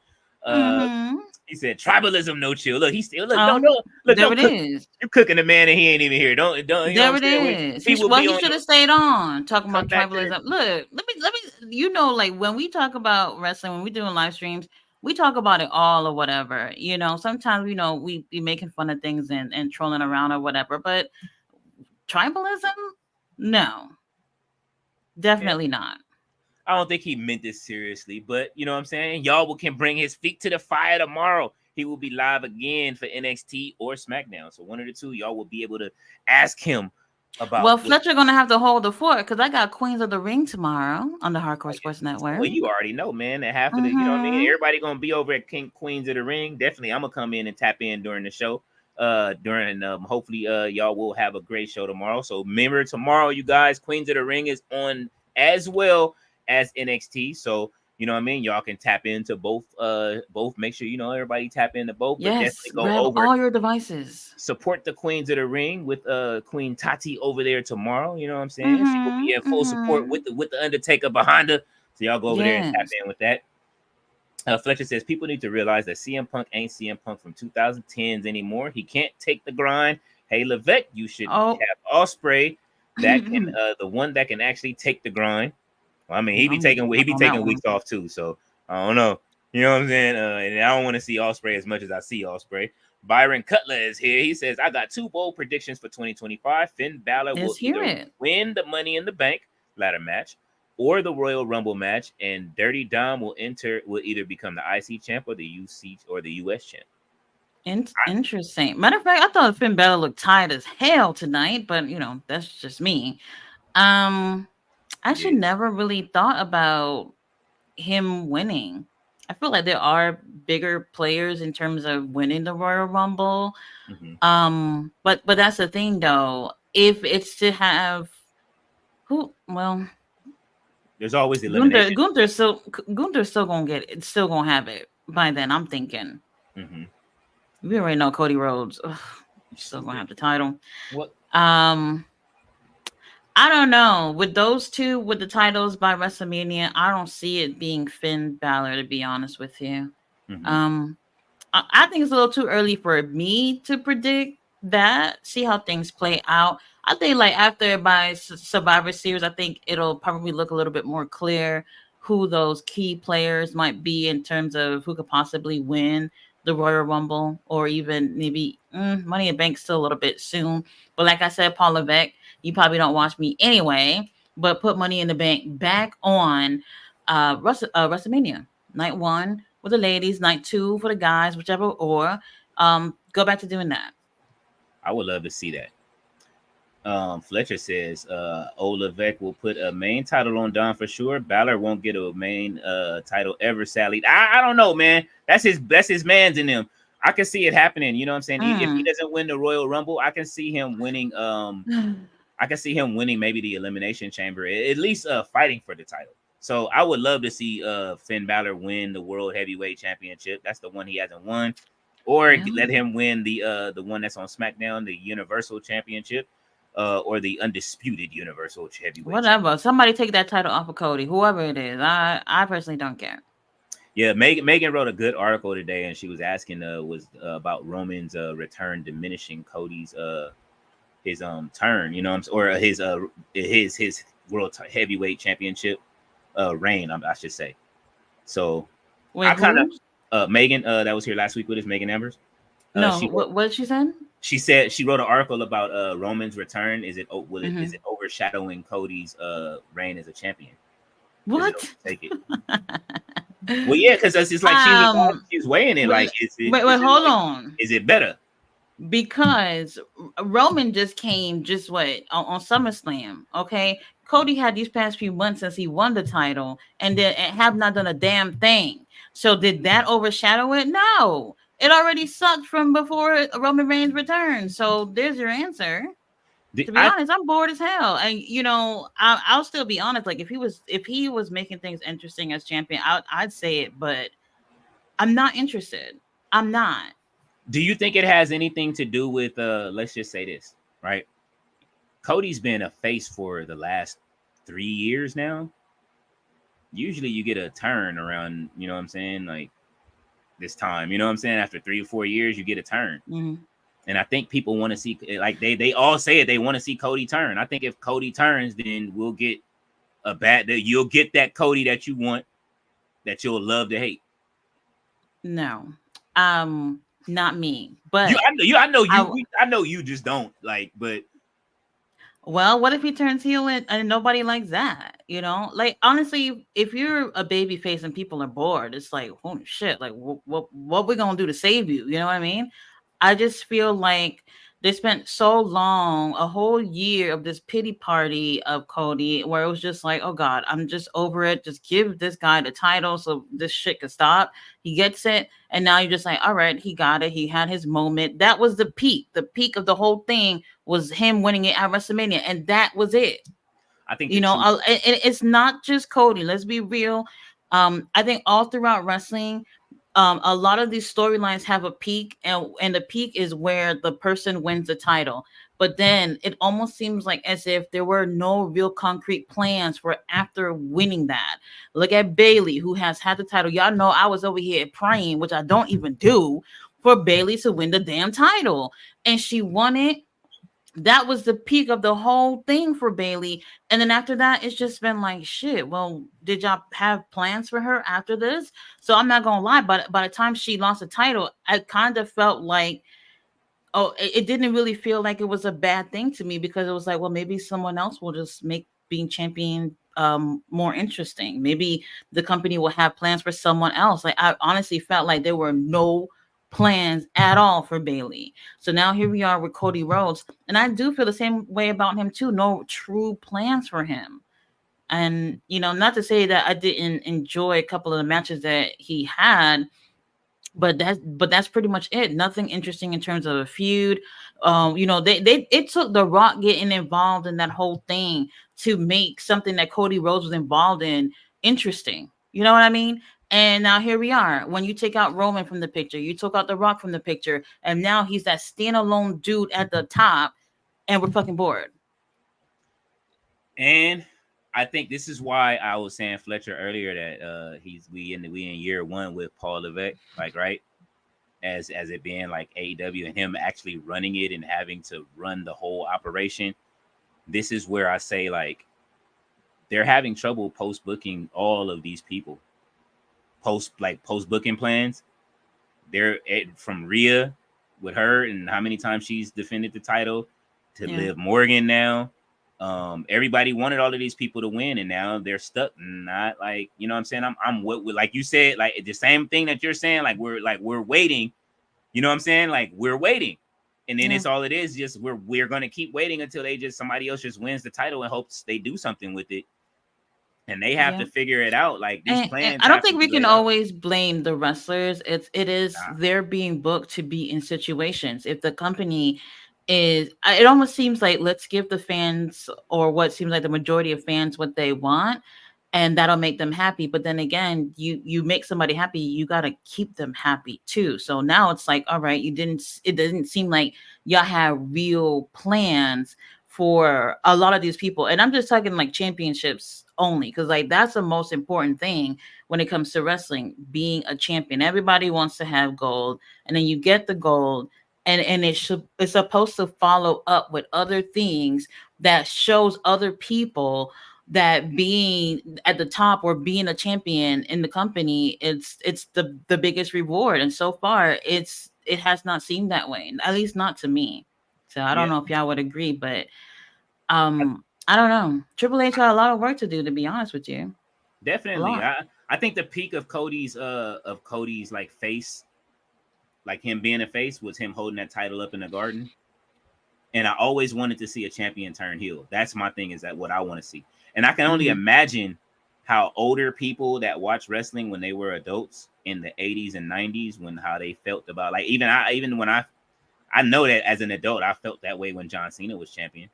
S1: He said tribalism, No Chill. Look, he still look.
S4: There it is.
S1: You're cooking the man and he ain't even here. Don't. You
S4: there
S1: know
S4: it is. He should have stayed on talking about tribalism. Look, let me. You know, like when we talk about wrestling, when we're doing live streams, we talk about it all or whatever. You know, sometimes we be making fun of things and trolling around or whatever. But tribalism, no, definitely not.
S1: I don't think he meant this seriously, but you know what I'm saying? Y'all can bring his feet to the fire tomorrow. He will be live again for NXT or SmackDown. So one of the two, y'all will be able to ask him about.
S4: Well, Fletcher gonna have to hold the fort because I got Queens of the Ring tomorrow on the Hardcore Sports Network.
S1: Well, you already know, man. That half of the, you know what I mean? Everybody gonna be over at Queens of the Ring. Definitely, I'm gonna come in and tap in during the show. Hopefully, y'all will have a great show tomorrow. So remember, tomorrow, you guys, Queens of the Ring is on as well as NXT. So you know what I mean? Y'all can tap into both. Make sure everybody tap into both.
S4: Yes,
S1: but definitely go
S4: grab
S1: over
S4: all your devices.
S1: Support the Queens of the Ring with Queen Tati over there tomorrow. You know what I'm saying? She will be in full support with the Undertaker behind her. So y'all go over there and tap in with that. Fletcher says people need to realize that CM Punk ain't CM Punk from 2010s anymore. He can't take the grind. Hey Levesque, you should have Ospreay that can the one that can actually take the grind. I mean, he be taking weeks off too, so I don't know. You know what I'm saying? And I don't want to see Ospreay as much as I see Ospreay. Byron Cutler is here. He says, I got two bold predictions for 2025. Finn Balor will either win the Money in the Bank ladder match or the Royal Rumble match, and Dirty Dom will either become the IC champ or the UC or the US champ.
S4: Interesting. Matter of fact, I thought Finn Balor looked tired as hell tonight, but that's just me. I actually never really thought about him winning. I feel like there are bigger players in terms of winning the Royal Rumble. But that's the thing though. If it's to have
S1: there's always elimination.
S4: Gunther's still gonna get it. It's still gonna have it by then. I'm thinking. We already know Cody Rhodes. Still gonna have the title.
S1: What?
S4: I don't know. With those two, with the titles by WrestleMania, I don't see it being Finn Balor, to be honest with you. I think it's a little too early for me to predict that. See how things play out. I think like after by Survivor Series, I think it'll probably look a little bit more clear who those key players might be in terms of who could possibly win the Royal Rumble or even maybe Money in the Bank still a little bit soon. But like I said, Paul Levesque, you probably don't watch me anyway, but put Money in the Bank back on WrestleMania. Night 1 with the ladies, night 2 for the guys, whichever, or go back to doing that.
S1: I would love to see that. Fletcher says Levesque will put a main title on Don for sure. Balor won't get a main title ever, Sally. I don't know, man. That's his man's in them. I can see it happening. You know what I'm saying? If he doesn't win the Royal Rumble, I can see him winning. I can see him winning maybe the Elimination Chamber, at least fighting for the title. So I would love to see Finn Balor win the World Heavyweight Championship. That's the one he hasn't won. Or
S4: Yeah.
S1: let him win the one that's on SmackDown, the Universal Championship, or the Undisputed Universal Heavyweight
S4: Whatever.
S1: Championship.
S4: Somebody take that title off of Cody, whoever it is. I personally don't care.
S1: Yeah, Megan wrote a good article today, and she was asking was about Roman's return diminishing Cody's his turn, you know, or his World Heavyweight Championship reign, I should say. So
S4: Wait,
S1: I kind
S4: who?
S1: of Megan that was here last week with us, Megan Ambers.
S4: No,
S1: She wrote,
S4: what she said?
S1: she said she wrote an article about Roman's return. Is it
S4: Mhm.
S1: is it overshadowing Cody's reign as a champion? Does it
S4: What?
S1: overtake it? Well, yeah, because it's just like she's weighing it. Like,
S4: wait, hold on.
S1: Is it better?
S4: Because Roman just came on SummerSlam. Okay, Cody had these past few months since he won the title, and then have not done a damn thing. So did that overshadow it? No, it already sucked from before Roman Reigns returned. So there's your answer. To be honest, I'm bored as hell, and I'll still be honest. Like if he was making things interesting as champion, I'd say it, but I'm not interested. I'm not.
S1: Do you think it has anything to do with let's just say this, right? Cody's been a face for the last 3 years now. Usually you get a turn around, you know what I'm saying, like this time, you know what I'm saying? After 3 or 4 years, you get a turn.
S4: Mm-hmm.
S1: And I think people want to see, like they all say it, they want to see Cody turn. I think if Cody turns, then we'll get you'll get that Cody that you want, that you'll love to hate.
S4: No, not me. But
S1: I know you just don't like. But
S4: well, what if he turns heel and nobody likes that? You know, like honestly, if you're a baby face and people are bored, it's like holy shit. Like what we gonna do to save you? You know what I mean? I just feel like they spent so long, a whole year of this pity party of Cody, where it was just like, oh God, I'm just over it. Just give this guy the title so this shit can stop. He gets it. And now you're just like, all right, he got it. He had his moment. That was the peak. The peak of the whole thing was him winning it at WrestleMania. And that was it.
S1: I think,
S4: it's not just Cody. Let's be real. I think all throughout wrestling, a lot of these storylines have a peak, and the peak is where the person wins the title. But then it almost seems like as if there were no real concrete plans for after winning that. Look at Bayley, who has had the title. Y'all know I was over here praying, which I don't even do, for Bayley to win the damn title. And she won it. That was the peak of the whole thing for Bayley. And then after that, it's just been like, shit, well, did y'all have plans for her after this? So I'm not going to lie, but by the time she lost the title, I kind of felt like, it didn't really feel like it was a bad thing to me, because it was like, well, maybe someone else will just make being champion more interesting. Maybe the company will have plans for someone else. Like I honestly felt like there were no plans at all for Bayley. So now here we are with Cody Rhodes, and I do feel the same way about him too. No true plans for him. And not to say that I didn't enjoy a couple of the matches that he had, but that's pretty much it. Nothing interesting in terms of a feud. It took The Rock getting involved in that whole thing to make something that Cody Rhodes was involved in interesting. You know what I mean? And now here we are. When you take out Roman from the picture, you took out The Rock from the picture, and now he's that standalone dude at the top, and we're fucking bored.
S1: And I think this is why I was saying Fletcher earlier that we in year one with Paul Levesque, like, right, as it being like AEW and him actually running it and having to run the whole operation. This is where I say, like, they're having trouble post booking all of these people. Post booking plans. They're from Rhea with her and how many times she's defended the title to Liv Morgan now. Everybody wanted all of these people to win, and now they're stuck. Not like, you know what I'm saying? I'm what, like you said, like the same thing that you're saying, we're waiting. You know what I'm saying? Like we're waiting. And then it's all it is, just we're gonna keep waiting until somebody else just wins the title and hopes they do something with it. And they have to figure it out. Like these plans.
S4: I don't think we can always blame the wrestlers. It is they're being booked to be in situations. If the company it almost seems like, let's give the fans, or what seems like the majority of fans, what they want. and that'll make them happy. But then again, you make somebody happy, you got to keep them happy too. So now it's like, all right, it didn't seem like y'all have real plans for a lot of these people. And I'm just talking like championships only, because like that's the most important thing when it comes to wrestling, being a champion. Everybody wants to have gold, and then you get the gold, and it's supposed to follow up with other things that shows other people that being at the top or being a champion in the company, it's the biggest reward. And so far it has not seemed that way, at least not to me. So I don't
S1: Yeah,
S4: know if y'all would agree, but I don't know. Triple H got a lot of work to do, to be honest with you. A
S1: definitely.
S4: lot.
S1: I think the peak of Cody's like face, like him being a face, was him holding that title up in the Garden. And I always wanted to see a champion turn heel. That's my thing, is that what I want to see. And I can only imagine how older people that watch wrestling when they were adults in the 80s and 90s, when how they felt about, like, even when I know that as an adult, I felt that way when John Cena was champion.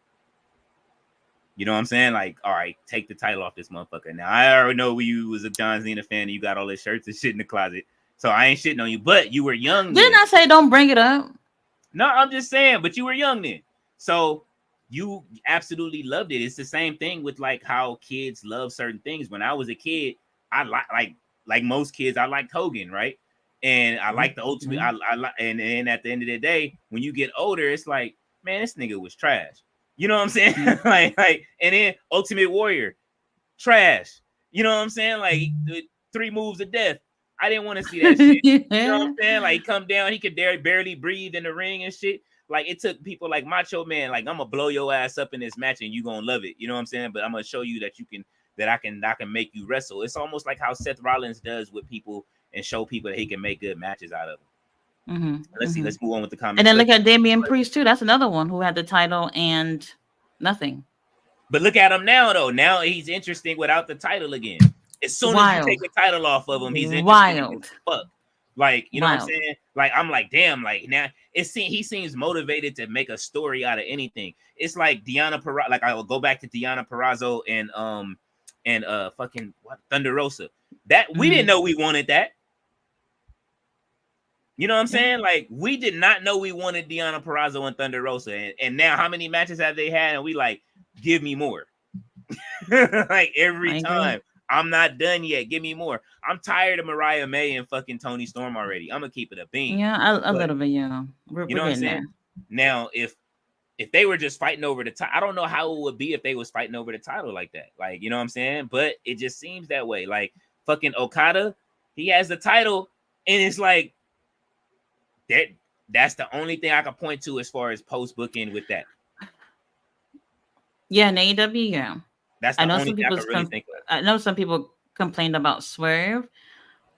S1: You know what I'm saying? Like, all right, take the title off this motherfucker. Now, I already know you was a John Cena fan and you got all his shirts and shit in the closet. So I ain't shitting on you, but you were young.
S4: Didn't I say don't bring it up?
S1: No, I'm just saying, but you were young then. So you absolutely loved it. It's the same thing with like how kids love certain things. When I was a kid, I like most kids, I liked Hogan, right? And I like the Ultimate. And then at the end of the day, when you get older, it's like, man, this nigga was trash. You know what I'm saying? like, and then Ultimate Warrior, trash. You know what I'm saying? Like 3 moves of death. I didn't want to see that shit. You know what I'm saying? Like, he come down, he could barely breathe in the ring and shit. Like, it took people like Macho Man, like, I'm gonna blow your ass up in this match and you gonna love it. You know what I'm saying? But I'm gonna show you that I can make you wrestle. It's almost like how Seth Rollins does with people and show people that he can make good matches out of them. Let's see. Let's move on with the comments.
S4: And then look at Damian Priest too. That's another one who had the title and nothing.
S1: But look at him now, though. Now he's interesting without the title again. As soon as you take the title off of him, he's interesting as fuck. Like, you know what I'm saying? Like, I'm like, damn. Like, now he seems motivated to make a story out of anything. It's like Deonna Purrazzo. Like, I will go back to Deonna Purrazzo and fucking Thunder Rosa. That we didn't know we wanted that. You know what I'm saying? Like, we did not know we wanted Deonna Purrazzo and Thunder Rosa. And now how many matches have they had? And we like, give me more. Like, every time. I'm not done yet. Give me more. I'm tired of Mariah May and fucking Toni Storm already. I'm gonna keep it a bean.
S4: Yeah, a little bit, yeah.
S1: You know what I'm saying? There. Now, if they were just fighting over the title, I don't know how it would be if they was fighting over the title like that. Like, you know what I'm saying? But it just seems that way. Like, fucking Okada, he has the title, and it's like, that's the only thing I can point to as far as post booking with that.
S4: Yeah, in AEW, yeah.
S1: That's the only thing I can really think of.
S4: I know some people complained about Swerve.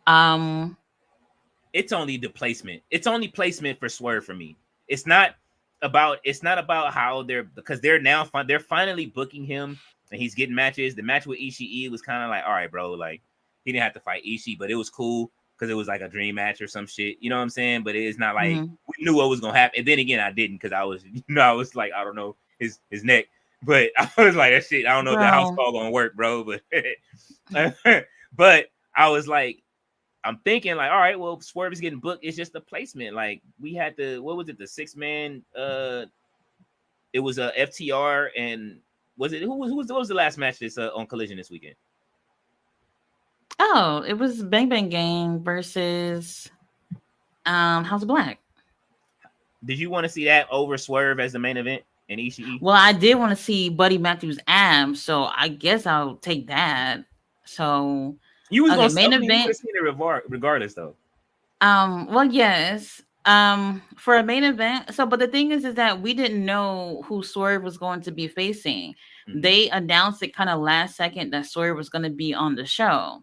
S1: It's only the placement. It's only placement for Swerve for me. It's not about how they're finally booking him and he's getting matches. The match with Ishii was kind of like, all right, bro, like, he didn't have to fight Ishii, but it was cool because it was like a dream match or some shit. You know what I'm saying? But it's not like we knew what was gonna happen. And then again, I didn't, because I was like, I don't know his neck. But I was like, that shit, I don't know if the house call gonna work, bro. But but I was like, I'm thinking like, all right, well, Swerve is getting booked. It's just the placement. Like, we had the 6-man? It was a FTR, and what was the last match that's on Collision this weekend?
S4: Oh, it was Bang Bang Gang versus House of Black.
S1: Did you want to see that over Swerve as the main event and Ishii?
S4: Well, I did want to see Buddy Matthews' abs, so I guess I'll take that. So
S1: you was gonna main event regardless, though.
S4: Well, yes. For a main event. So, but the thing is that we didn't know who Swerve was going to be facing. They announced it kind of last second that Swerve was going to be on the show,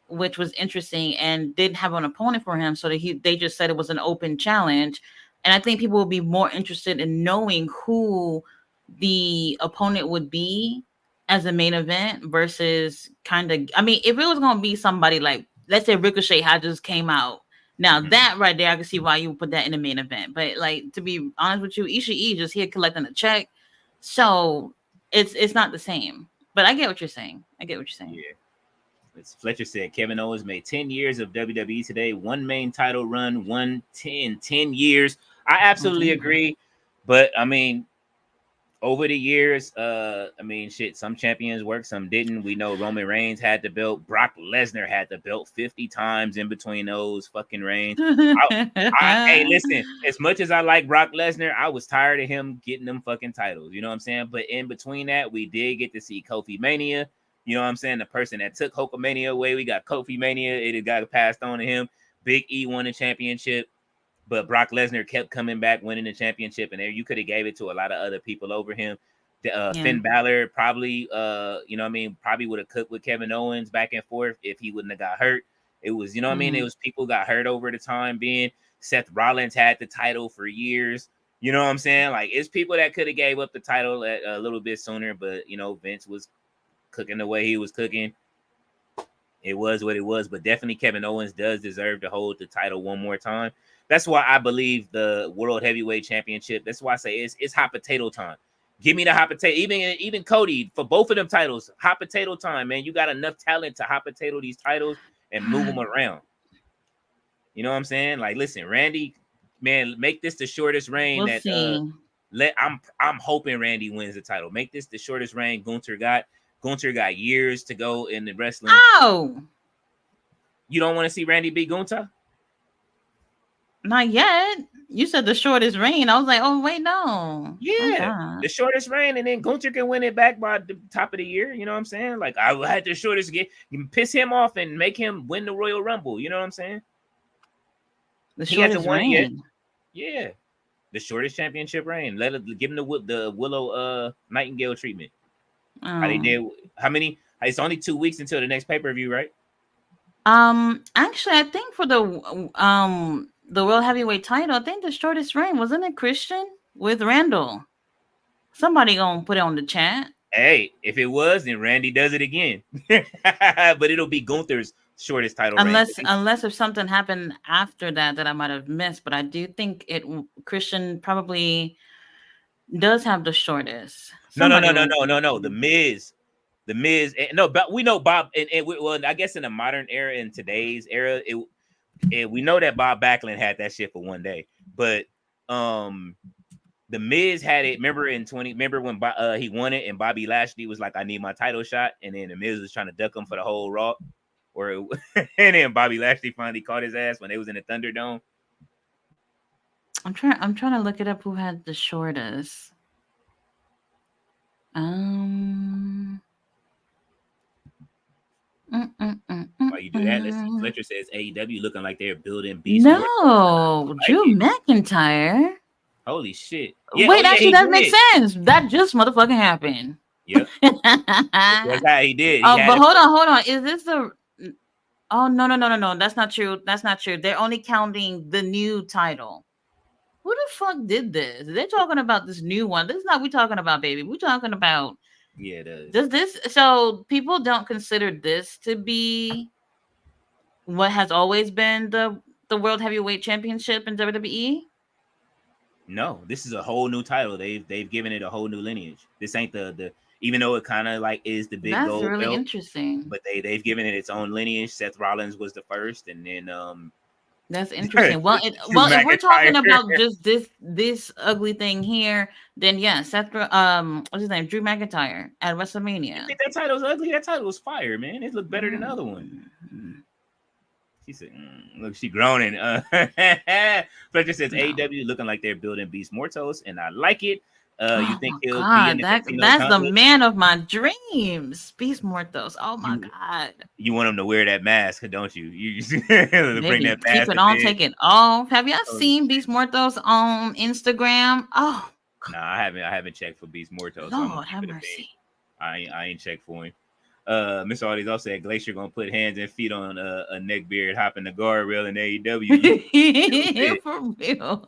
S4: which was interesting, and didn't have an opponent for him. So they just said it was an open challenge. And I think people will be more interested in knowing who the opponent would be as a main event versus kind of, I mean, if it was going to be somebody like, let's say Ricochet had just came out. Now that right there, I can see why you would put that in the main event. But like, to be honest with you, Ishii just here collecting a check. So it's not the same. But I get what you're saying.
S1: Yeah. As Fletcher said, Kevin Owens made 10 years of WWE today. One main title run, 10 years. I absolutely agree. But I mean, over the years, I mean, shit, some champions worked, some didn't. We know Roman Reigns had the belt. Brock Lesnar had the belt 50 times in between those fucking reigns. Hey, listen, as much as I like Brock Lesnar, I was tired of him getting them fucking titles. You know what I'm saying? But in between that, we did get to see Kofi Mania. You know what I'm saying? The person that took Hulkamania away, we got Kofi Mania. It got passed on to him. Big E won the championship. But Brock Lesnar kept coming back, winning the championship, and there you could have gave it to a lot of other people over him. Finn Balor probably, you know what I mean, probably would have cooked with Kevin Owens back and forth if he wouldn't have got hurt. It was, you know what I mean, it was people got hurt over the time being. Seth Rollins had the title for years. You know what I'm saying? Like, it's people that could have gave up the title a little bit sooner, but, you know, Vince was cooking the way he was cooking. It was what it was, but definitely Kevin Owens does deserve to hold the title one more time. That's why I believe the World Heavyweight Championship. That's why I say it's hot potato time. Give me the hot potato. Even Cody, for both of them titles, hot potato time, man. You got enough talent to hot potato these titles and move them around. You know what I'm saying? Like, listen, Randy, man, make this the shortest reign I'm hoping Randy wins the title. Make this the shortest reign Gunther got. Gunther got years to go in the wrestling.
S4: Oh,
S1: you don't want to see Randy beat Gunther?
S4: Not yet. You said the shortest reign. I was like, oh, wait, no.
S1: Yeah, the shortest reign, and then Gunther can win it back by the top of the year. You know what I'm saying? Like, I had the shortest game. You can piss him off and make him win the Royal Rumble. You know what I'm saying?
S4: The shortest reign.
S1: Yeah, the shortest championship reign. Give him the Willow Nightingale treatment. How they did? How many? It's only 2 weeks until the next pay-per-view, right?
S4: Actually, I think for the World Heavyweight title, I think the shortest reign wasn't it Christian with Randall. Somebody gonna put it on the chat.
S1: Hey, if it was, then Randy does it again. But it'll be Gunther's shortest title reign.
S4: Unless if something happened after that I might have missed. But I do think Christian probably does have the shortest.
S1: No. The Miz. No, but we know Bob, well, I guess in the modern era, in today's era, we know that Bob Backlund had that shit for one day. But the Miz had it. Remember when he won it and Bobby Lashley was like, "I need my title shot," and then the Miz was trying to duck him for the whole Raw, and then Bobby Lashley finally caught his ass when they was in the Thunderdome.
S4: I'm trying to look it up. Who had the shortest?
S1: While you do that, let's see. Fletcher says AEW looking like they're building Beast.
S4: No, Drew McIntyre.
S1: Holy shit!
S4: Yeah, wait, actually, that makes sense. That just motherfucking happened.
S1: Yep. That's how he did.
S4: But hold on. Is this the? Oh no. That's not true. They're only counting the new title. Who the fuck did this? They're talking about this new one. This is not we talking about, baby. We're talking about.
S1: Yeah, it is.
S4: Does this? So people don't consider this to be what has always been the World Heavyweight Championship in WWE?
S1: No, this is a whole new title. They've given it a whole new lineage. This ain't the even though it kind of like is the big gold belt. That's really
S4: interesting.
S1: But they've given it its own lineage. Seth Rollins was the first, and then
S4: that's interesting. Well, if we're talking about just this ugly thing here, then yeah, Seth what's his name? Drew McIntyre at WrestleMania.
S1: You think that title was ugly? That title was fire, man. It looked better than the other one. She said, look, she groaning. Fletcher says AEW looking like they're building Beast Mortos, and I like it. You think he'll be in the
S4: that's the man of my dreams, Beast Mortos. Oh my god!
S1: You want him to wear that mask, don't you? You just bring that mask.
S4: Keep it on, take it off. Have y'all seen Beast Mortos on Instagram? Oh,
S1: no, I haven't checked for Beast Mortos.
S4: Lord have mercy.
S1: I ain't checked for him. Mr. Audis also said Glacier gonna put hands and feet on a neckbeard hopping the guardrail in AEW.
S4: For real.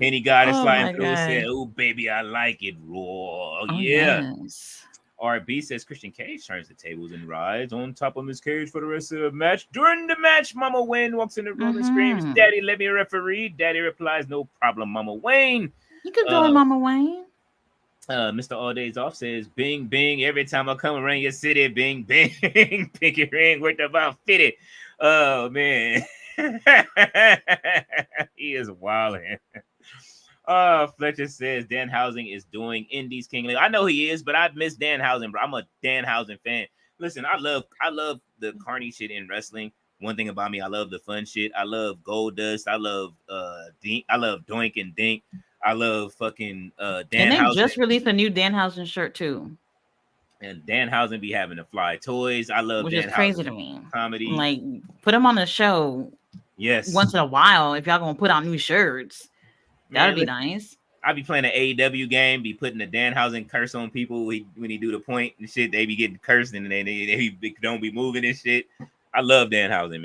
S1: Henny Goddess sliding through said, "Oh baby, I like it raw." Yeah. Yes. RB says Christian Cage turns the tables and rides on top of Miss Cage for the rest of the match. During the match, Mama Wayne walks in the room and screams, "Daddy, let me referee." Daddy replies, "No problem, Mama Wayne."
S4: You could go with Mama Wayne.
S1: Mr. All Days Off says, "Bing, bing, every time I come around your city, bing, bing, pinky ring worth about 50." Oh, man. He is wilding. Fletcher says, Danhausen is doing indies King Leo. I know he is, but I miss Danhausen, bro. I'm a Danhausen fan. Listen, I love the carny shit in wrestling. One thing about me, I love the fun shit. I love Gold Dust. I love Dink. I love Doink and Dink. I love fucking
S4: And they
S1: Danhausen.
S4: just released a new Danhausen shirt too,
S1: And Danhausen be having the fly toys. I love
S4: which is crazy to
S1: Danhausen
S4: me.
S1: comedy.
S4: Like, put him on the show
S1: Yes.
S4: once in a while if y'all gonna put out new shirts. That'd be nice.
S1: I be playing an AEW game, be putting the Danhausen curse on people when he do the point and shit. They be getting cursed and they don't be moving and shit. I love Danhausen,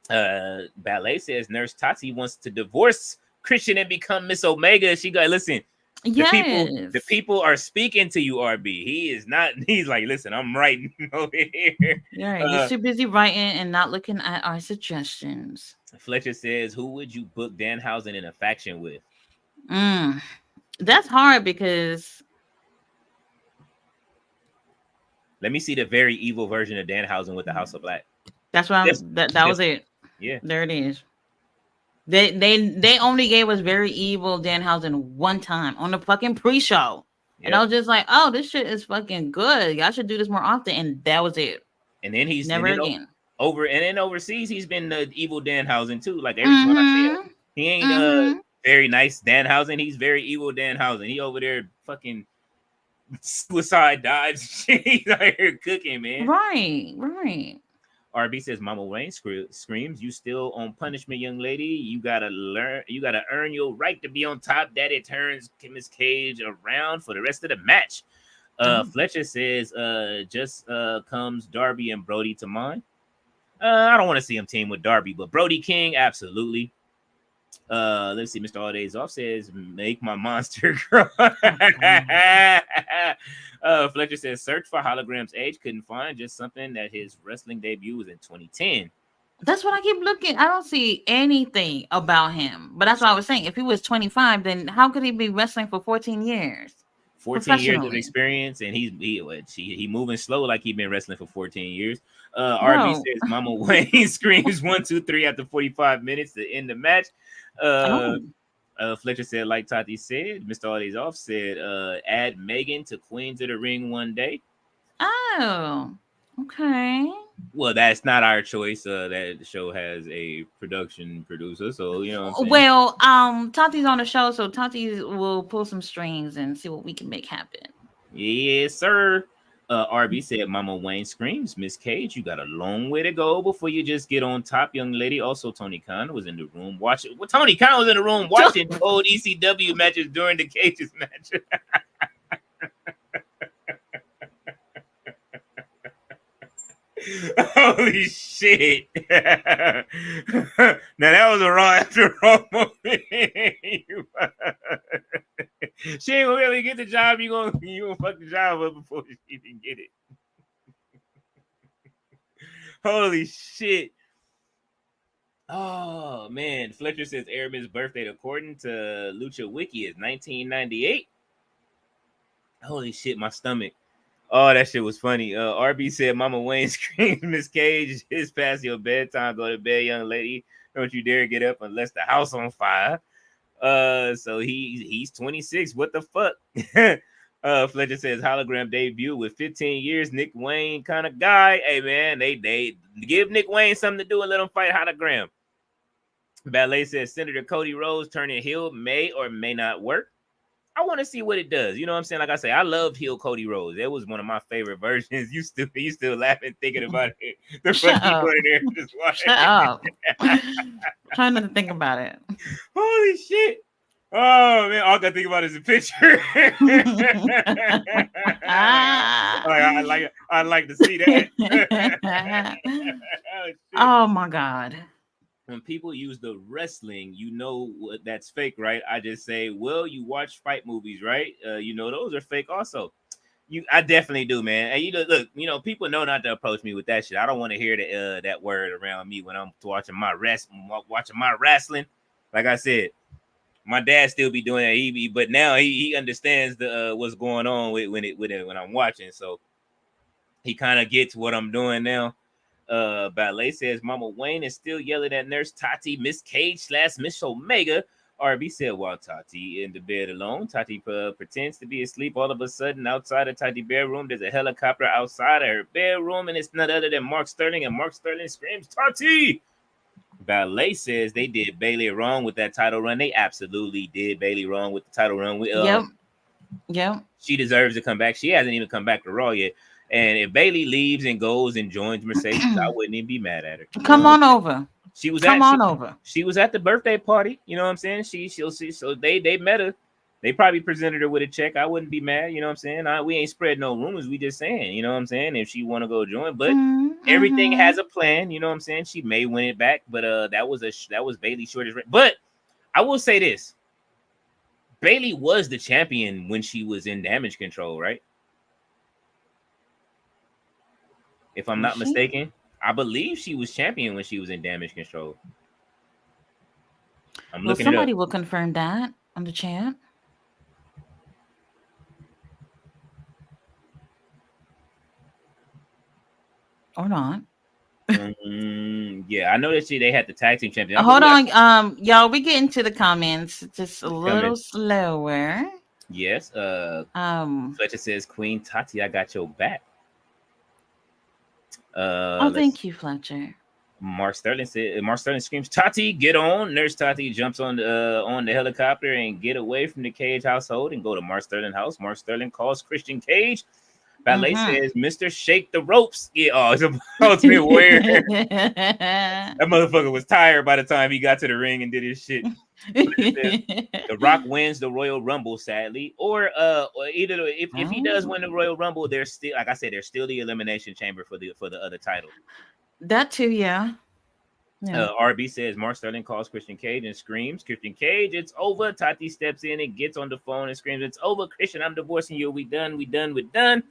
S1: man. Ballet says Nurse Tati wants to divorce Christian and become Miss Omega. She got listen.
S4: Yes.
S1: The people are speaking to you, RB. He is not. He's like, listen, I'm writing over here.
S4: Yeah, you're too busy writing and not looking at our suggestions.
S1: Fletcher says, who would you book Danhausen in a faction with?
S4: That's hard because
S1: let me see the very evil version of Danhausen with the House of Black.
S4: That's what that was it.
S1: Yeah,
S4: there it is. They only gave us very evil Danhausen one time on the fucking pre-show. Yep. And I was just like, oh, this shit is fucking good. Y'all should do this more often. And that was it.
S1: And then he's
S4: never again.
S1: Overseas, he's been the evil Danhausen too. Like every time I see him, he ain't very nice Danhausen. He's very evil Danhausen. He over there fucking suicide dives. He's out here cooking, man.
S4: Right.
S1: RB says, Mama Wayne screams, you still on punishment, young lady. You gotta earn your right to be on top. Daddy turns Miss Cage around for the rest of the match. Fletcher says, just comes Darby and Brody to mind. I don't want to see him team with Darby, but Brody King, absolutely. Let's see. Mr. All Days Off says, make my monster grow. Fletcher says, search for Hologram's age. Couldn't find, just something that his wrestling debut was in 2010.
S4: That's what I keep looking. I don't see anything about him. But that's what I was saying. If he was 25, then how could he be wrestling for 14 years?
S1: 14 years of experience, and he moving slow like he's been wrestling for 14 years. RB says, Mama Wayne screams 1, 2, 3 after 45 minutes to end the match. Fletcher said, like Tati said, Mr. All Days Off said, add Megan to Queens of the Ring one day.
S4: Oh, okay.
S1: Well, that's not our choice. That the show has a producer, so you know what I'm saying?
S4: Well, Tati's on the show, so Tati will pull some strings and see what we can make happen.
S1: Yes, sir. RB said, Mama Wayne screams, Miss Cage, you got a long way to go before you just get on top, young lady. Also, Tony Khan was in the room watching. Well, Tony Khan was in the room watching old ECW matches during the Cages match. Holy shit. Now that was a raw after raw moment. She ain't gonna be able to get the job. You gonna fuck the job up before she even get it. Holy shit. Oh man. Fletcher says Airman's birthday according to Lucha Wiki is 1998. Holy shit, my stomach. Oh, that shit was funny. RB said, Mama Wayne screamed, Miss Cage, it's past your bedtime. Go to bed, young lady. Don't you dare get up unless the house on fire. So he's 26. What the fuck? Fletcher says, hologram debut with 15 years. Nick Wayne kind of guy. Hey, man, they give Nick Wayne something to do and let him fight hologram. Ballet says, Senator Cody Rhodes turning heel may or may not work. I want to see what it does. You know what I'm saying? Like I say, I love heel Cody Rhodes. That was one of my favorite versions. You still laughing thinking about it. The
S4: Shut up.
S1: There just watching.
S4: Shut up. Trying not to think about it.
S1: Holy shit. Oh man, all I gotta think about is a picture. I'd like to see that.
S4: Oh my god.
S1: When people use the wrestling, you know that's fake, right? I just say, well, you watch fight movies, right? You know those are fake also. I definitely do, man. And look, people know not to approach me with that shit. I don't want to hear that word around me when I'm watching my wrestling. Like I said, My dad still be doing that. But now he understands the what's going on when I'm watching. So he kind of gets what I'm doing now. Ballet says Mama Wayne is still yelling at Nurse Tati, Miss Cage / Miss Omega. RB said while Tati in the bed alone, Tati pretends to be asleep. All of a sudden, outside of Tati's bedroom, there's a helicopter outside of her bedroom, and it's none other than Mark Sterling. And Mark Sterling screams, "Tati!" Ballet says they did Bailey wrong with that title run. They absolutely did Bailey wrong with the title run.
S4: Yep.
S1: She deserves to come back. She hasn't even come back to Raw yet. And if Bailey leaves and goes and joins Mercedes, I wouldn't even be mad at her.
S4: Come on over.
S1: She was
S4: over.
S1: She was at the birthday party. You know what I'm saying? She'll see. So they met her. They probably presented her with a check. I wouldn't be mad. You know what I'm saying? We ain't spread no rumors. We just saying. You know what I'm saying? If she want to go join, but everything has a plan. You know what I'm saying? She may win it back, but that was Bailey's shortest. But I will say this: Bailey was the champion when she was in Damage Control, right? If I'm not mistaken. I believe she was champion when she was in Damage Control. I'm looking
S4: somebody
S1: it up.
S4: will confirm that on the chat. Or not.
S1: Yeah, I know that they had the tag team champion.
S4: Hold on, y'all. We get into the comments just a little slower.
S1: Yes. Fletcher says, "Queen Tati, I got your back."
S4: Thank you, Fletcher.
S1: Mark Sterling screams, "Tati, get on!" Nurse Tati jumps on the helicopter and get away from the Cage household and go to Mark Sterling's house. Mark Sterling calls Christian Cage. Ballet says, "Mr. Shake the ropes." Yeah, it's supposed to be weird. That motherfucker was tired by the time he got to the ring and did his shit. The Rock wins the Royal Rumble, sadly, or either if he does win the Royal Rumble, there's still, like I said, there's still the Elimination Chamber for the other title.
S4: That too, yeah.
S1: RB says Mark Sterling calls Christian Cage and screams, "Christian Cage, it's over." Tati steps in and gets on the phone and screams, "It's over, Christian. I'm divorcing you. We done. We're done."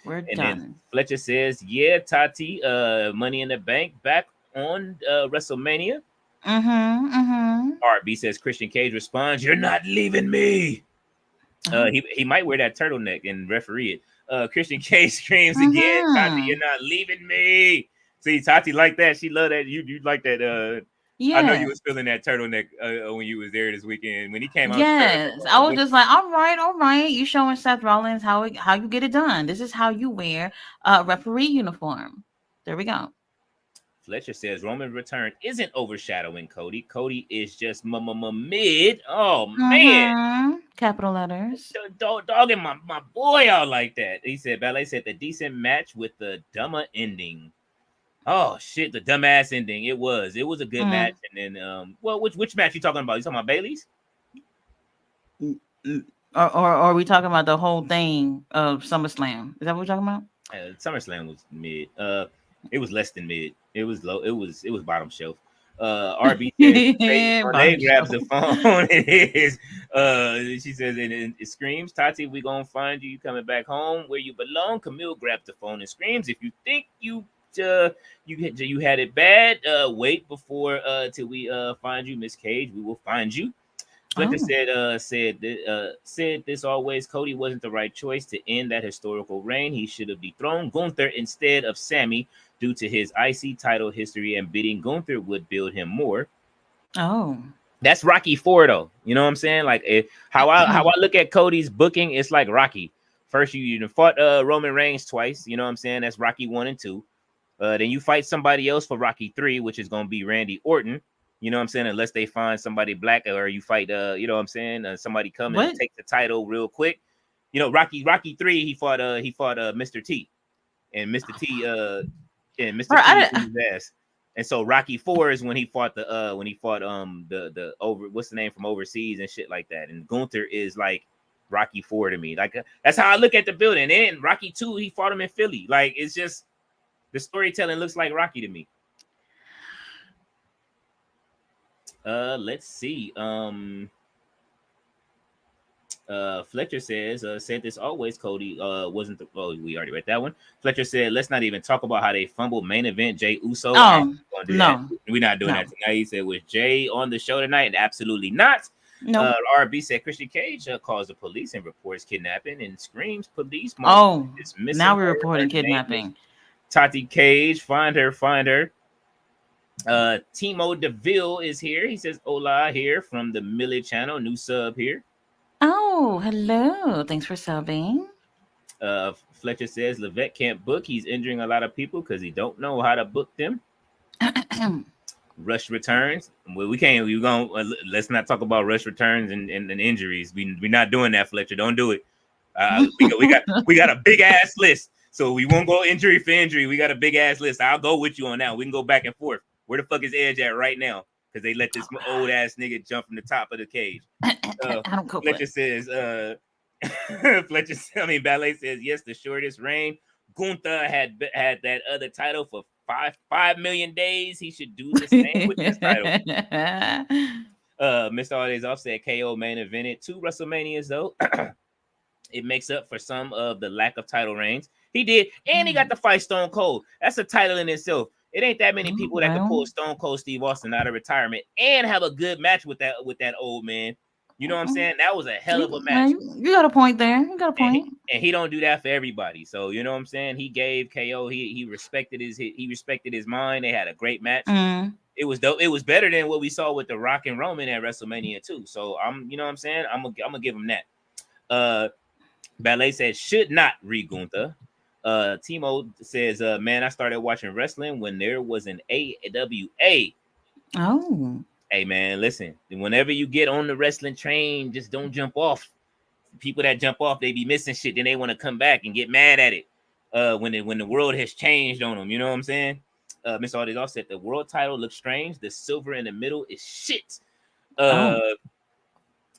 S1: Then Fletcher says, "Yeah, Tati, Money in the Bank back on WrestleMania." RB says Christian Cage responds, "You're not leaving me." He might wear that turtleneck and referee it. Christian Cage screams again, "Tati, you're not leaving me." See, Tati like that. She loved that. You like that. I know you was feeling that turtleneck when you was there this weekend when he came out.
S4: Yes, I was just like, all right. You showing Seth Rollins how you get it done. This is how you wear a referee uniform. There we go.
S1: Fletcher says Roman's return isn't overshadowing Cody. Cody is just mid. Oh man,
S4: capital letters.
S1: Dogging my boy out like that. He said Ballet said the decent match with the dumber ending. Oh shit, the dumbass ending. It was a good match. And then which match you talking about? You talking about Bailey's?
S4: Or are we talking about the whole thing of SummerSlam? Is that what we're talking about?
S1: SummerSlam was mid. It was less than mid. It was low. It was bottom shelf. RB says Renee grabs the phone. It is. She says it screams, "Tati, we gonna find you. You coming back home where you belong." Camille grabs the phone and screams, "If you think you had it bad, wait before till we find you, Miss Cage. We will find you." Fletcher said this always. Cody wasn't the right choice to end that historical reign. He should have dethroned Gunther instead of Sammy due to his IC title history, and beating Gunther would build him more.
S4: Oh,
S1: that's Rocky IV, though. You know what I'm saying? Like how I look at Cody's booking, it's like Rocky. First, you fought Roman Reigns twice. You know what I'm saying? That's Rocky 1 and 2. Then you fight somebody else for Rocky 3, which is going to be Randy Orton. You know what I'm saying? Unless they find somebody black, or you fight, you know what I'm saying? Somebody come and take the title real quick. You know, Rocky 3, he fought Mr. T, and Mr. T T beat his ass. And so Rocky 4 is when he fought the over, what's the name, from overseas and shit like that. And Gunther is like Rocky 4 to me. Like that's how I look at the building. And Rocky 2, he fought him in Philly. Like it's just the storytelling looks like Rocky to me. Let's see. Fletcher says, said this always, Cody wasn't the, we already read that one. Fletcher said, let's not even talk about how they fumbled main event Jay Uso.
S4: No,
S1: we're not doing that tonight. He said, was Jay on the show tonight? And absolutely not.
S4: No.
S1: RB said Christian Cage calls the police and reports kidnapping and screams police. Mark
S4: Oh,
S1: is missing
S4: now we're
S1: her. Her
S4: reporting
S1: name is
S4: kidnapping.
S1: Tati Cage. Find her, find her. Timo DeVille is here. He says hola here from the Millie channel. New sub here.
S4: Oh, hello. Thanks for subbing.
S1: Fletcher says Levesque can't book. He's injuring a lot of people because he don't know how to book them. Rush returns. Well, we can't. We going let's not talk about rush returns and injuries. We're not doing that, Fletcher. Don't do it. We got a big ass list, so we won't go injury for injury. We got a big ass list. I'll go with you on that. We can go back and forth. Where the fuck is Edge at right now? Because they let this old ass nigga jump from the top of the cage.
S4: I don't cope
S1: Fletcher
S4: with.
S1: says, Ballet says, yes, the shortest reign. Gunther had that other title for 5 million days. He should do the same with this title. Mr. All Days Off said KO main evented 2 WrestleManias though. It makes up for some of the lack of title reigns. He did, and he got to fight Stone Cold. That's a title in itself. It ain't that many people that can pull Stone Cold Steve Austin out of retirement and have a good match with that old man. You know what I'm saying? That was a hell of a match.
S4: You got a point there. You got a point.
S1: And he don't do that for everybody. So you know what I'm saying? He gave KO. He respected his mind. They had a great match. It was dope. It was better than what we saw with The Rock and Roman at WrestleMania 2. So you know what I'm saying? I'm gonna give him that. Ballet says should not read Gunther. Timo says, man, I started watching wrestling when there was an AWA.
S4: Oh.
S1: Hey man, listen, whenever you get on the wrestling train, just don't jump off. People that jump off, they be missing shit, then they want to come back and get mad at it. When the world has changed on them, you know what I'm saying? Miss Aldis also said the world title looks strange. The silver in the middle is shit.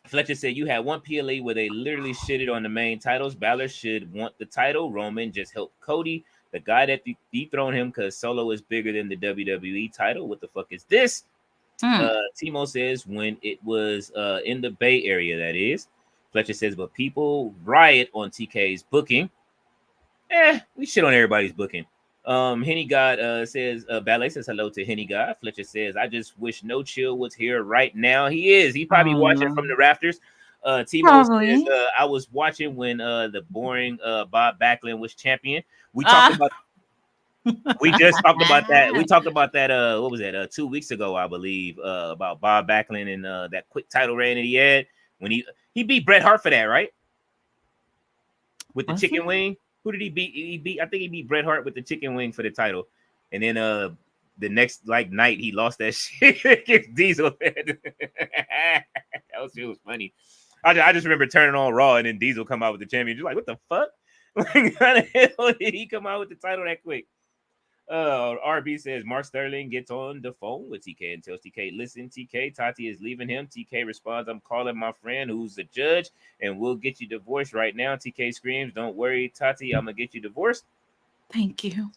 S1: Fletcher said you had one PLE where they literally shitted on the main titles. Balor should want the title. Roman just helped Cody, the guy that dethroned him because Solo is bigger than the WWE title. What the fuck is this? Timo says when it was in the Bay Area, that is. Fletcher says, but people riot on TK's booking. We shit on everybody's booking. Henny God says, Ballet says hello to Henny God. Fletcher says, I just wish No Chill was here right now. He is. He probably watching from the rafters. Timo says, I was watching when the boring Bob Backlund was champion. We talked about. We just talked about that. We talked about that. What was that? 2 weeks ago, I believe. About Bob Backlund and that quick title reign that he had when he beat Bret Hart for that, right? With the chicken wing. Who did he beat? I think he beat Bret Hart with the chicken wing for the title. And then the next night he lost that shit against Diesel. That was funny. I just remember turning on Raw and then Diesel come out with the champion. You're like, what the fuck? How the hell did he come out with the title that quick? RB says Mark Sterling gets on the phone with TK and tells TK, listen, TK, Tati is leaving him. TK responds, I'm calling my friend who's the judge and we'll get you divorced right now. TK screams, don't worry, Tati, I'm gonna get you divorced.
S4: Thank you.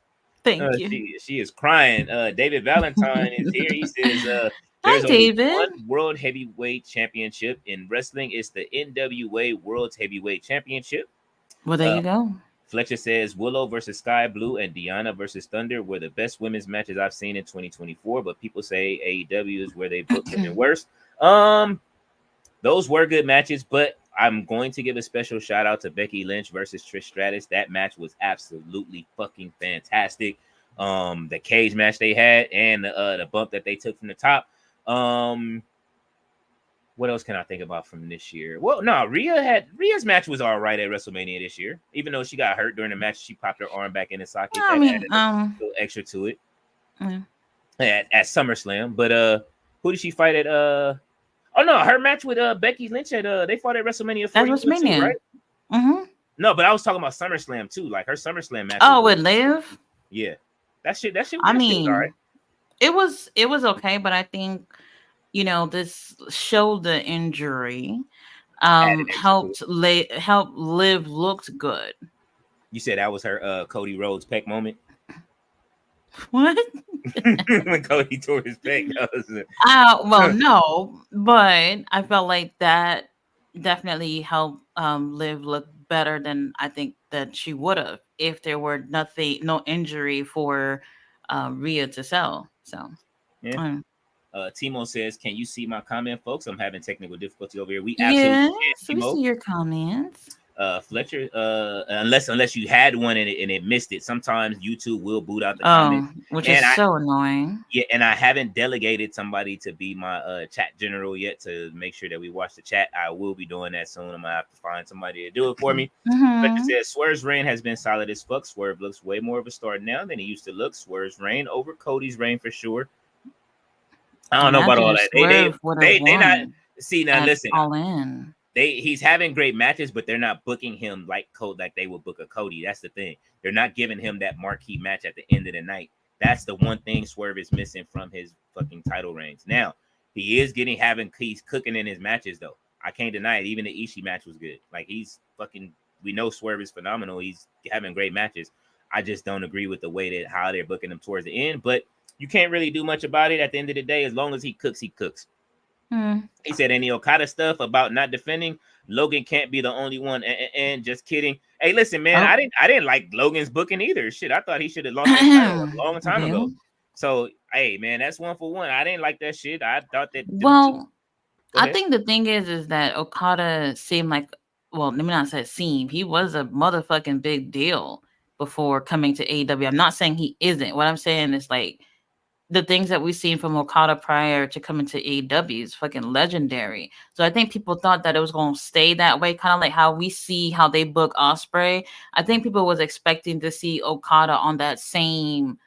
S4: Thank you.
S1: She is crying. David Valentine is here. He says there's only one World Heavyweight Championship in wrestling. It's the NWA World Heavyweight Championship.
S4: Well, there you go.
S1: Fletcher says Willow versus Sky Blue and Deanna versus Thunder were the best women's matches I've seen in 2024, but people say AEW is where they book women worse. Those were good matches, but I'm going to give a special shout out to Becky Lynch versus Trish Stratus. That match was absolutely fucking fantastic. The cage match they had and the bump that they took from the top. What else can I think about from this year? Well, no, Rhea's match was all right at WrestleMania this year. Even though she got hurt during the match, she popped her arm back in the socket. That added a little extra to it. At SummerSlam. But who did she fight at? Oh no, her match with Becky Lynch at they fought at WrestleMania 42 too, right? No, but I was talking about SummerSlam too, like her SummerSlam match.
S4: Oh, with Liv?
S1: Yeah, that shit.
S4: I mean,
S1: was all right.
S4: It was okay, but I think this shoulder injury helped Liv looked good.
S1: You said that was her Cody Rhodes pec moment.
S4: What?
S1: When Cody tore his pec.
S4: Well, no, but I felt like that definitely helped Liv look better than I think that she would have if there were no injury for Rhea to sell. So
S1: yeah. Timo says, "Can you see my comment, folks? I'm having technical difficulty over here. We absolutely
S4: Yes,
S1: can,
S4: we
S1: Timo.
S4: see your comments.
S1: Fletcher, unless you had one and it missed it. Sometimes YouTube will boot out the comment,
S4: Oh, which
S1: and
S4: is so annoying.
S1: and I haven't delegated somebody to be my chat general yet to make sure that we watch the chat. I will be doing that soon. I'm gonna have to find somebody to do it for me. Fletcher says Swerve's reign has been solid as fuck. Swerve looks way more of a star now than he used to look. Swerve's reign over Cody's reign for sure. I don't know about all that. They not see now. Listen,
S4: All In.
S1: he's having great matches, but they're not booking him like they would book a Cody. That's the thing. They're not giving him that marquee match at the end of the night. That's the one thing Swerve is missing from his fucking title reigns. Now he's cooking in his matches though. I can't deny it. Even the Ishii match was good. Like he's fucking. We know Swerve is phenomenal. He's having great matches. I just don't agree with the way that how they're booking him towards the end. But you can't really do much about it at the end of the day. As long as he cooks, he cooks. He said any Okada stuff about not defending. Logan can't be the only one. And just kidding. Hey, listen, man, I didn't like Logan's booking either. Shit, I thought he should have lost that title a long time ago. So, hey, man, that's 1 for 1. I didn't like that shit. I thought that.
S4: Well, I think the thing is that Okada seemed like, well, let me not say seemed. He was a motherfucking big deal before coming to AEW. I'm not saying he isn't. What I'm saying is like the things that we've seen from Okada prior to coming to AEW is fucking legendary. So I think people thought that it was going to stay that way, kind of like how we see how they book Ospreay. I think people was expecting to see Okada on that same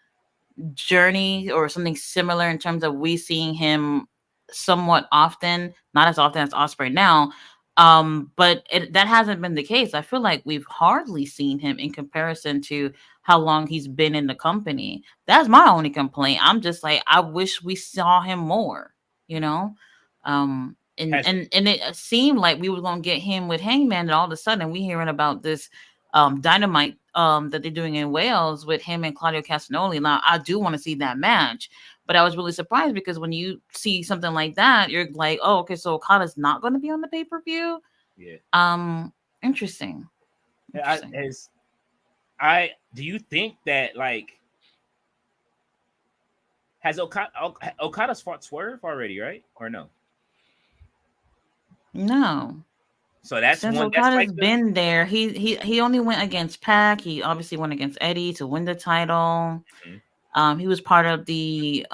S4: journey or something similar in terms of we seeing him somewhat often, not as often as Ospreay now. But that hasn't been the case. I feel like we've hardly seen him in comparison to how long he's been in the company. That's my only complaint. I'm just like, I wish we saw him more, you know? And it seemed like we were gonna get him with Hangman, and all of a sudden we hearing about this dynamite that they're doing in Wales with him and Claudio Castagnoli. Now I do want to see that match. But I was really surprised because when you see something like that, you're like, oh, okay, so Okada's not going to be on the pay-per-view? Yeah. Interesting.
S1: Do you think that, like, has Okada's fought Swerve already, right? Or no?
S4: No.
S1: So that's
S4: since
S1: one
S4: Okada's been there. He only went against Pac. He obviously went against Eddie to win the title. He was part of the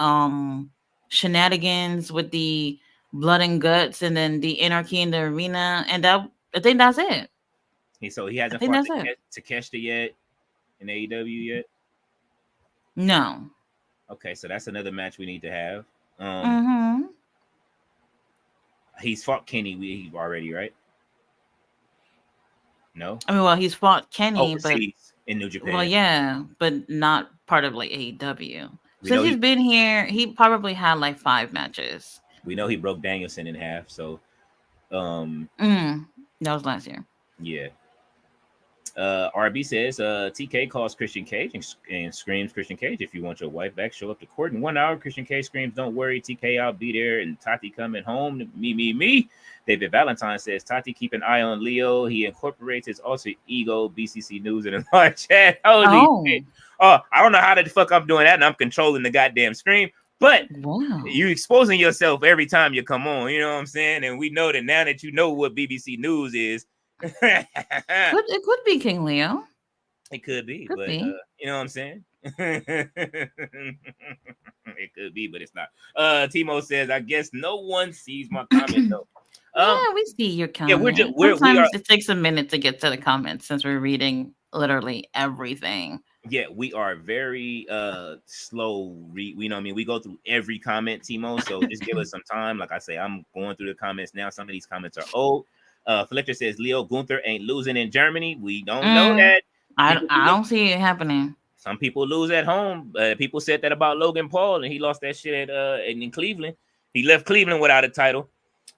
S4: shenanigans with the blood and guts, and then the anarchy in the arena, and I think that's it.
S1: So he hasn't fought Takeshita yet in AEW yet.
S4: No.
S1: Okay, so that's another match we need to have. He's fought Kenny already, right? No.
S4: I mean, well, he's fought Kenny, but
S1: in New Japan.
S4: Well, yeah, but not part of like AEW. Since he's been here, he probably had like 5 matches.
S1: We know he broke Danielson in half, so
S4: that was last year.
S1: Yeah. RB says TK calls Christian Cage and screams, Christian Cage, if you want your wife back, show up to court in 1 hour. Christian Cage screams, don't worry, TK, I'll be there. And Tati coming home. Me. David Valentine says, Tati, keep an eye on Leo. He incorporates his alter ego, BCC News, in a live chat. Holy shit. Oh, I don't know how the fuck I'm doing that, and I'm controlling the goddamn screen. But you exposing yourself every time you come on, you know what I'm saying? And we know that now that you know what BBC News is.
S4: It could be King Leo.
S1: It could be, but you know what I'm saying? It could be, but it's not. Timo says, I guess no one sees my comment though.
S4: Yeah, we see your comments. Yeah, sometimes it takes a minute to get to the comments since we're reading literally everything.
S1: Yeah, we are very slow. We know what I mean? We go through every comment, Timo. So just give us some time. Like I say, I'm going through the comments now. Some of these comments are old. Fletcher says Leo Gunther ain't losing in Germany. We don't know that.
S4: I don't see it happening.
S1: Some people lose at home. People said that about Logan Paul, and he lost that shit in Cleveland. He left Cleveland without a title.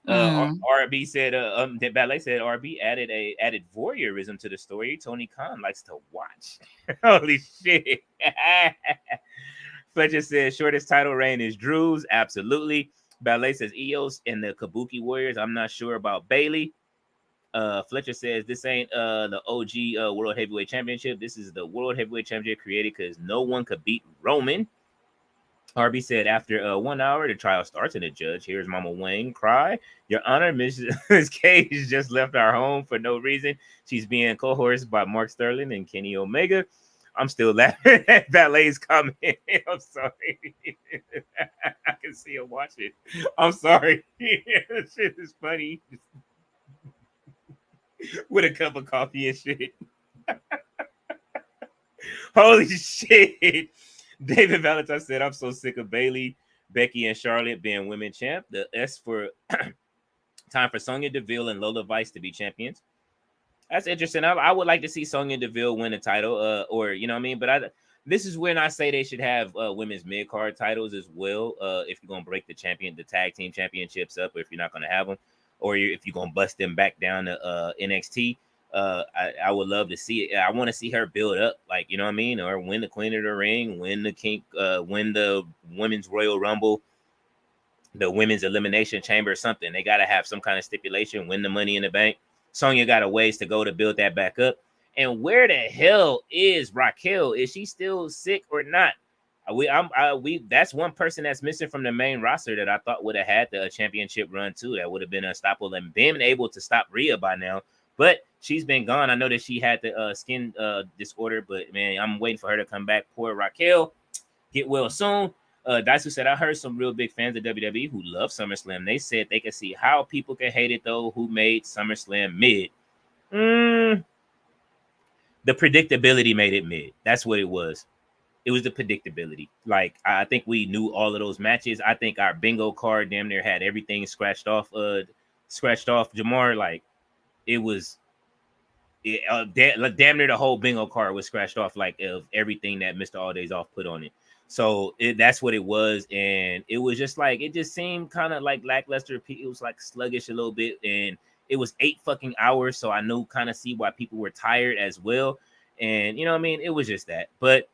S1: RB said that Ballet said RB added voyeurism to the story. Tony Khan likes to watch. Holy shit. Fletcher says shortest title reign is Drew's. Absolutely. Ballet says Eos and the Kabuki Warriors. I'm not sure about Bailey. Fletcher says this ain't the OG World Heavyweight Championship. This is the World Heavyweight Championship created because no one could beat Roman. Harvey said, after 1 hour, the trial starts and the judge hears Mama Wayne cry. Your Honor, Mrs. Cage just left our home for no reason. She's being coerced by Mark Sterling and Kenny Omega. I'm still laughing at Valet's comment. I'm sorry. I can see him watch it. I'm sorry. That shit is funny. With a cup of coffee and shit. Holy shit. David Valentine said, I'm so sick of Bailey, Becky, and Charlotte being women champ. The S for time for Sonya Deville and Lola Vice to be champions. That's interesting. I would like to see Sonya Deville win a title, or you know what I mean. But this is when I say they should have women's mid card titles as well. If you're gonna break the tag team championships up, or if you're not gonna have them, or if you're gonna bust them back down to NXT. I would love to see it. I want to see her build up, like you know what I mean, or win the Queen of the Ring, win the Women's Royal Rumble, the Women's Elimination Chamber, or something. They gotta have some kind of stipulation. Win the Money in the Bank. Sonya got a ways to go to build that back up. And where the hell is Raquel? Is she still sick or not? That's one person that's missing from the main roster that I thought would have had the championship run too. That would have been unstoppable and been able to stop Rhea by now. But she's been gone. I know that she had the skin disorder, but man, I'm waiting for her to come back. Poor Raquel, get well soon. Daisu said, I heard some real big fans of WWE who love SummerSlam. They said they could see how people can hate it, though, who made SummerSlam mid. The predictability made it mid. That's what it was. It was the predictability. Like, I think we knew all of those matches. I think our bingo card damn near had everything scratched off Jamar. Like, it was damn near the whole bingo card was scratched off, like, of everything that Mr. All Days Off put on it. So that's what it was, and it was just like it just seemed kind of like lackluster. It was like sluggish a little bit, and it was 8 fucking hours. So I know kind of see why people were tired as well, and you know what I mean. It was just that, but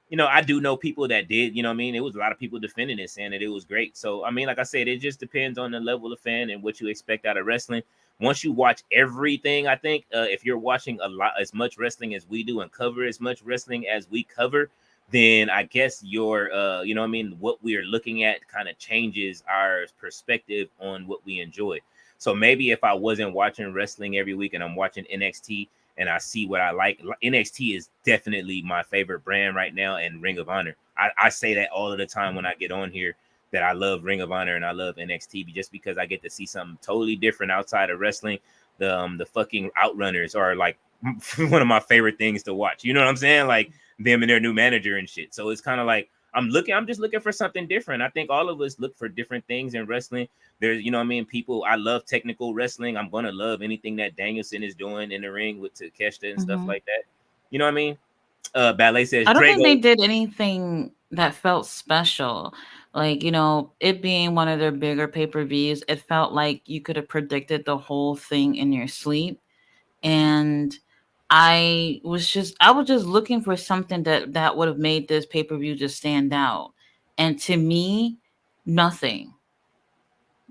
S1: you know I do know people that did. You know what I mean. It was a lot of people defending it, saying that it was great. So I mean, like I said, it just depends on the level of fan and what you expect out of wrestling. Once you watch everything, I think if you're watching as much wrestling as we do and cover as much wrestling as we cover, then I guess your you know what I mean, what we are looking at kind of changes our perspective on what we enjoy. So maybe if I wasn't watching wrestling every week and I'm watching NXT and I see what I like, NXT is definitely my favorite brand right now, and Ring of Honor. I say that all of the time when I get on here, that I love Ring of Honor and I love NXT just because I get to see something totally different outside of wrestling. The fucking Outrunners are like one of my favorite things to watch. You know what I'm saying? Like them and their new manager and shit. So it's kind of like I'm just looking for something different. I think all of us look for different things in wrestling. There's, you know what I mean, people, I love technical wrestling. I'm gonna love anything that Danielson is doing in the ring with Takeshita and stuff like that. You know what I mean? Ballet says
S4: I don't think they
S1: Drago.
S4: did anything that felt special. Like, it being one of their bigger pay-per-views, it felt like you could have predicted the whole thing in your sleep. And I was just looking for something that would have made this pay-per-view just stand out. And to me, nothing.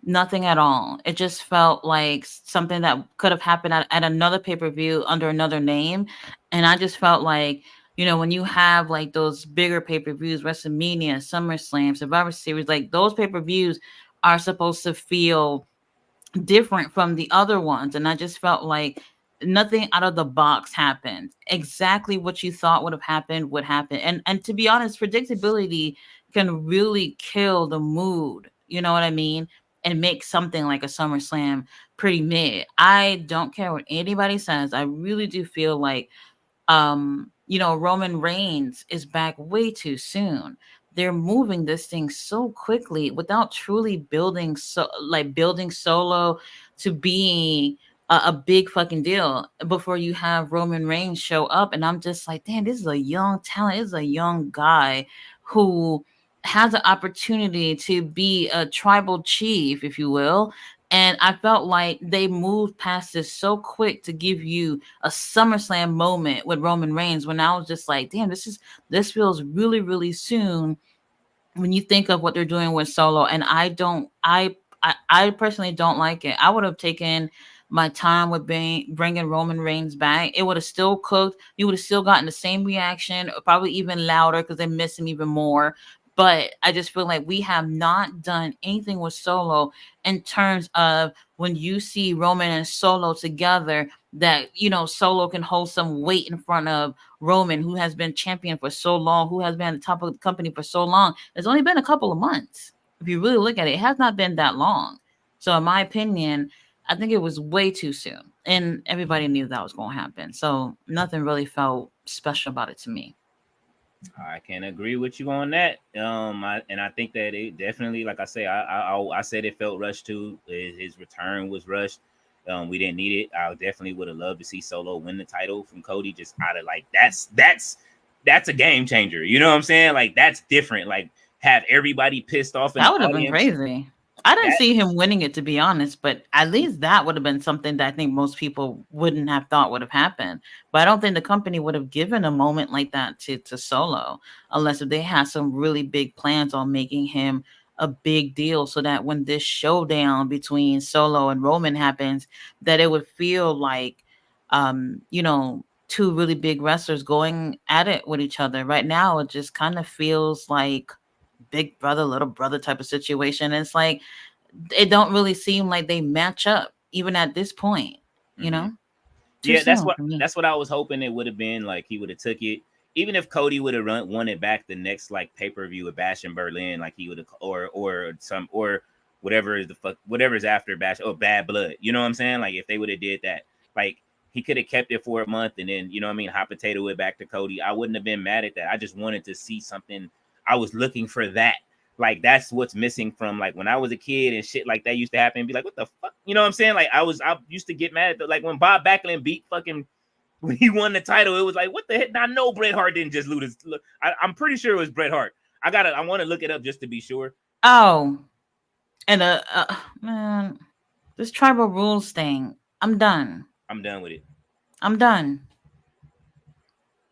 S4: Nothing at all. It just felt like something that could have happened at another pay-per-view under another name. And I just felt like, when you have like those bigger pay-per-views, WrestleMania, SummerSlam, Survivor Series, like those pay-per-views are supposed to feel different from the other ones. And I just felt like nothing out of the box happened. Exactly what you thought would have happened would happen. And to be honest, predictability can really kill the mood. You know what I mean? And make something like a SummerSlam pretty mid. I don't care what anybody says. I really do feel like Roman Reigns is back way too soon. They're moving this thing so quickly without truly building Solo to being a big fucking deal before you have Roman Reigns show up. And I'm just like, damn, this is a young talent. This is a young guy who has an opportunity to be a tribal chief, if you will. And I felt like they moved past this so quick to give you a SummerSlam moment with Roman Reigns, when I was just like, damn, this feels really, really soon when you think of what they're doing with Solo. And I personally don't like it. I would have taken my time with bringing Roman Reigns back. It would have still cooked. You would have still gotten the same reaction, probably even louder because they miss him even more. But I just feel like we have not done anything with Solo in terms of when you see Roman and Solo together, that Solo can hold some weight in front of Roman, who has been champion for so long, who has been at the top of the company for so long. It's only been a couple of months. If you really look at it, it has not been that long. So in my opinion, I think it was way too soon. And everybody knew that was going to happen. So nothing really felt special about it to me.
S1: I can agree with you on that. I think that it definitely, like I say, I said it felt rushed too. His return was rushed. We didn't need it. I definitely would have loved to see Solo win the title from Cody, just out of like that's a game changer. You know what I'm saying? Like that's different. Like have everybody pissed off in
S4: That
S1: the
S4: would have been
S1: audience.
S4: crazy. I didn't
S1: That-
S4: see him winning it, to be honest, but at least that would have been something that I think most people wouldn't have thought would have happened. But I don't think the company would have given a moment like that to Solo, unless if they had some really big plans on making him a big deal, so that when this showdown between Solo and Roman happens, that it would feel like, two really big wrestlers going at it with each other. Right now, it just kind of feels like big brother, little brother type of situation. It's like it don't really seem like they match up even at this point, you know? Too
S1: Yeah,
S4: soon for me.
S1: that's what I was hoping it would have been. Like he would have took it, even if Cody would have won it back the next like pay-per-view with Bash in Berlin, like he would have, or whatever is the fuck, whatever's after Bash or Bad Blood. You know what I'm saying? Like if they would have did that, like he could have kept it for a month and then, you know what I mean, hot potato it back to Cody. I wouldn't have been mad at that. I just wanted to see something. I was looking for that. Like that's what's missing from like when I was a kid and shit like that used to happen and be like, what the fuck? You know what I'm saying? Like I used to get mad at like when Bob Backlund beat fucking when he won the title, it was like, what the heck? I know Bret Hart didn't just lose his, I'm pretty sure it was Bret Hart. I want to look it up just to be sure.
S4: Oh, and man, this tribal rules thing. I'm done.
S1: I'm done with it.
S4: I'm done.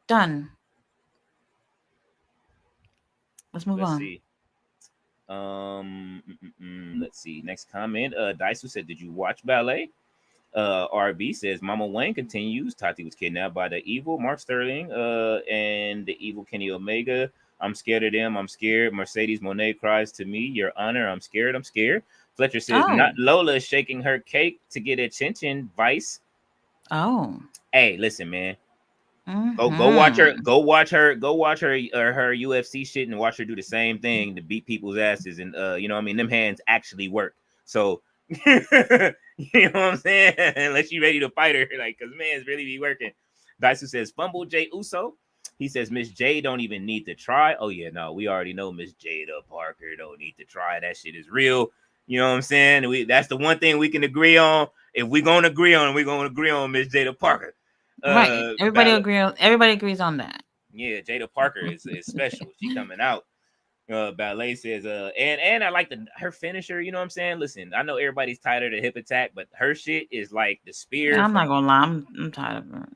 S4: Done. Let's move on.
S1: See. Let's see. Next comment. Daisu said, "Did you watch ballet?" RB says, "Mama Wayne continues. Tati was kidnapped by the evil Mark Sterling, and the evil Kenny Omega. I'm scared of them. I'm scared. Mercedes Monet cries to me, Your Honor. I'm scared. I'm scared." Fletcher says, "Not Lola shaking her cake to get attention. Vice."
S4: Oh.
S1: Hey, listen, man.
S4: Mm-hmm.
S1: Go watch her. Go watch her her UFC shit and watch her do the same thing to beat people's asses. And you know what I mean, them hands actually work. So you know what I'm saying? Unless you ready to fight her, like, cause man's really be working. Daisu says, "Fumble Jay Uso." He says, "Miss J don't even need to try." Oh yeah, no, we already know Miss Jada Parker don't need to try. That shit is real. You know what I'm saying? That's the one thing we can agree on. If we're gonna agree on, we're gonna agree on Miss Jada Parker.
S4: Right. Everybody agrees on that.
S1: Yeah, Jada Parker is special. She coming out. Ballet says, and I like her finisher. You know what I'm saying? Listen, I know everybody's tired of the hip attack, but her shit is like the spear.
S4: I'm not gonna lie, I'm tired of it.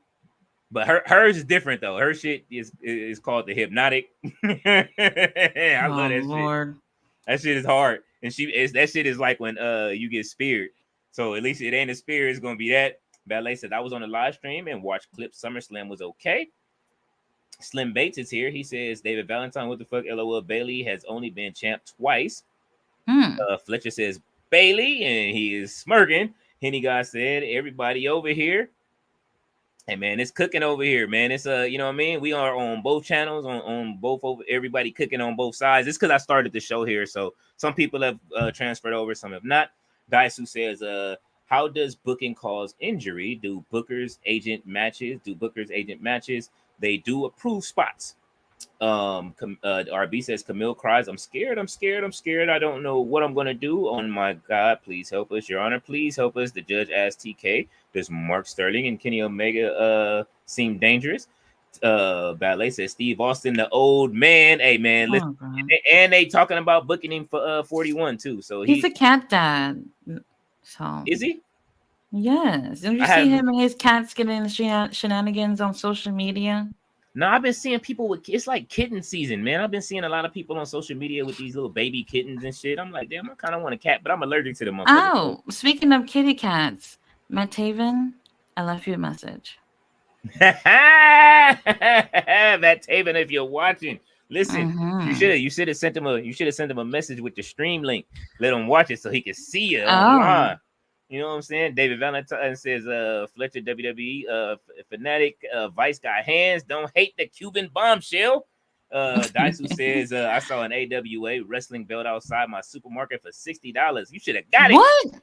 S1: But hers is different though. Her shit is called the hypnotic. I love that Lord. Shit. That shit is hard, and that shit is like when you get speared. So at least it ain't a spear. It's gonna be that. Ballet said, "I was on the live stream and watched clips. SummerSlam was okay." Slim Bates is here. He says, "David Valentine, what the fuck? LOL. Bailey has only been champ twice." Fletcher says, "Bailey," and he is smirking. Henny guy said, "Everybody over here." Hey man, it's cooking over here, man. It's you know what I mean? We are on both channels, on both over, everybody cooking on both sides. It's because I started the show here. So some people have transferred over, some have not. Daisu says, "How does booking cause injury? Do Booker's agent matches? They do approve spots." RB says, "Camille cries, I'm scared. I don't know what I'm gonna do. Oh my God, please help us, Your Honor. Please help us." The judge asked TK, "Does Mark Sterling and Kenny Omega seem dangerous?" Ballet says, "Steve Austin, the old man." Hey man, listen, and they talking about booking him for 41 too. So
S4: he's a cat dad. So
S1: is he?
S4: Yes. Don't you see him and his cats getting shenanigans on social media?
S1: No, I've been seeing people with, it's like kitten season, man. I've been seeing a lot of people on social media with these little baby kittens and shit. I'm like, damn, I kind of want a cat, but I'm allergic to them.
S4: Oh, speaking of kitty cats, Matt Taven, I left you a message.
S1: Matt Taven, if you're watching, Listen, you should have sent him a message with the stream link. Let him watch it so he can see it online. You know what I'm saying? David Valentine says, Fletcher WWE fanatic, Vice got hands. Don't hate the Cuban bombshell. Daisu says, I saw an AWA wrestling belt outside my supermarket for $60. You should have got it.
S4: What?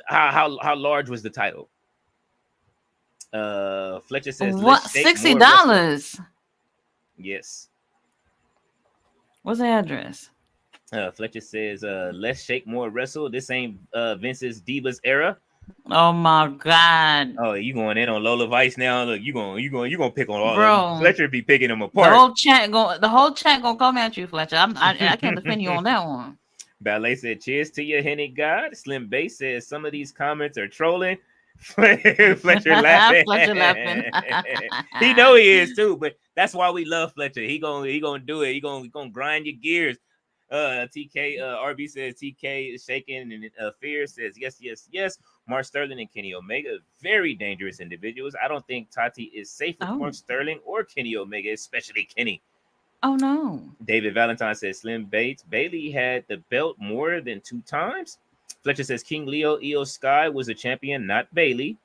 S1: How large was the title? Fletcher says,
S4: what? $60?
S1: Yes.
S4: What's the address?
S1: Fletcher says, let's shake more wrestle. This ain't Vince's Divas era.
S4: Oh my God.
S1: Oh, you going in on Lola Vice now? Look, you gonna pick on all
S4: Bro,
S1: of them. Fletcher be picking them apart.
S4: The whole chat gonna come at you, Fletcher. I can't defend you on that one.
S1: Ballet said, cheers to your Henny God. Slim Bass says some of these comments are trolling. Fletcher laughing.
S4: Fletcher laughing.
S1: He know he is too, but that's why we love Fletcher. He gonna do it. He gonna grind your gears. TK RB says TK is shaking, and Fear says yes. Mark Sterling and Kenny Omega, very dangerous individuals. I don't think Tati is safe with Mark Sterling or Kenny Omega, especially Kenny.
S4: Oh no.
S1: David Valentine says Slim Bates. Bailey had the belt more than 2 times. Fletcher says King Leo Io Sky was a champion, not Bailey.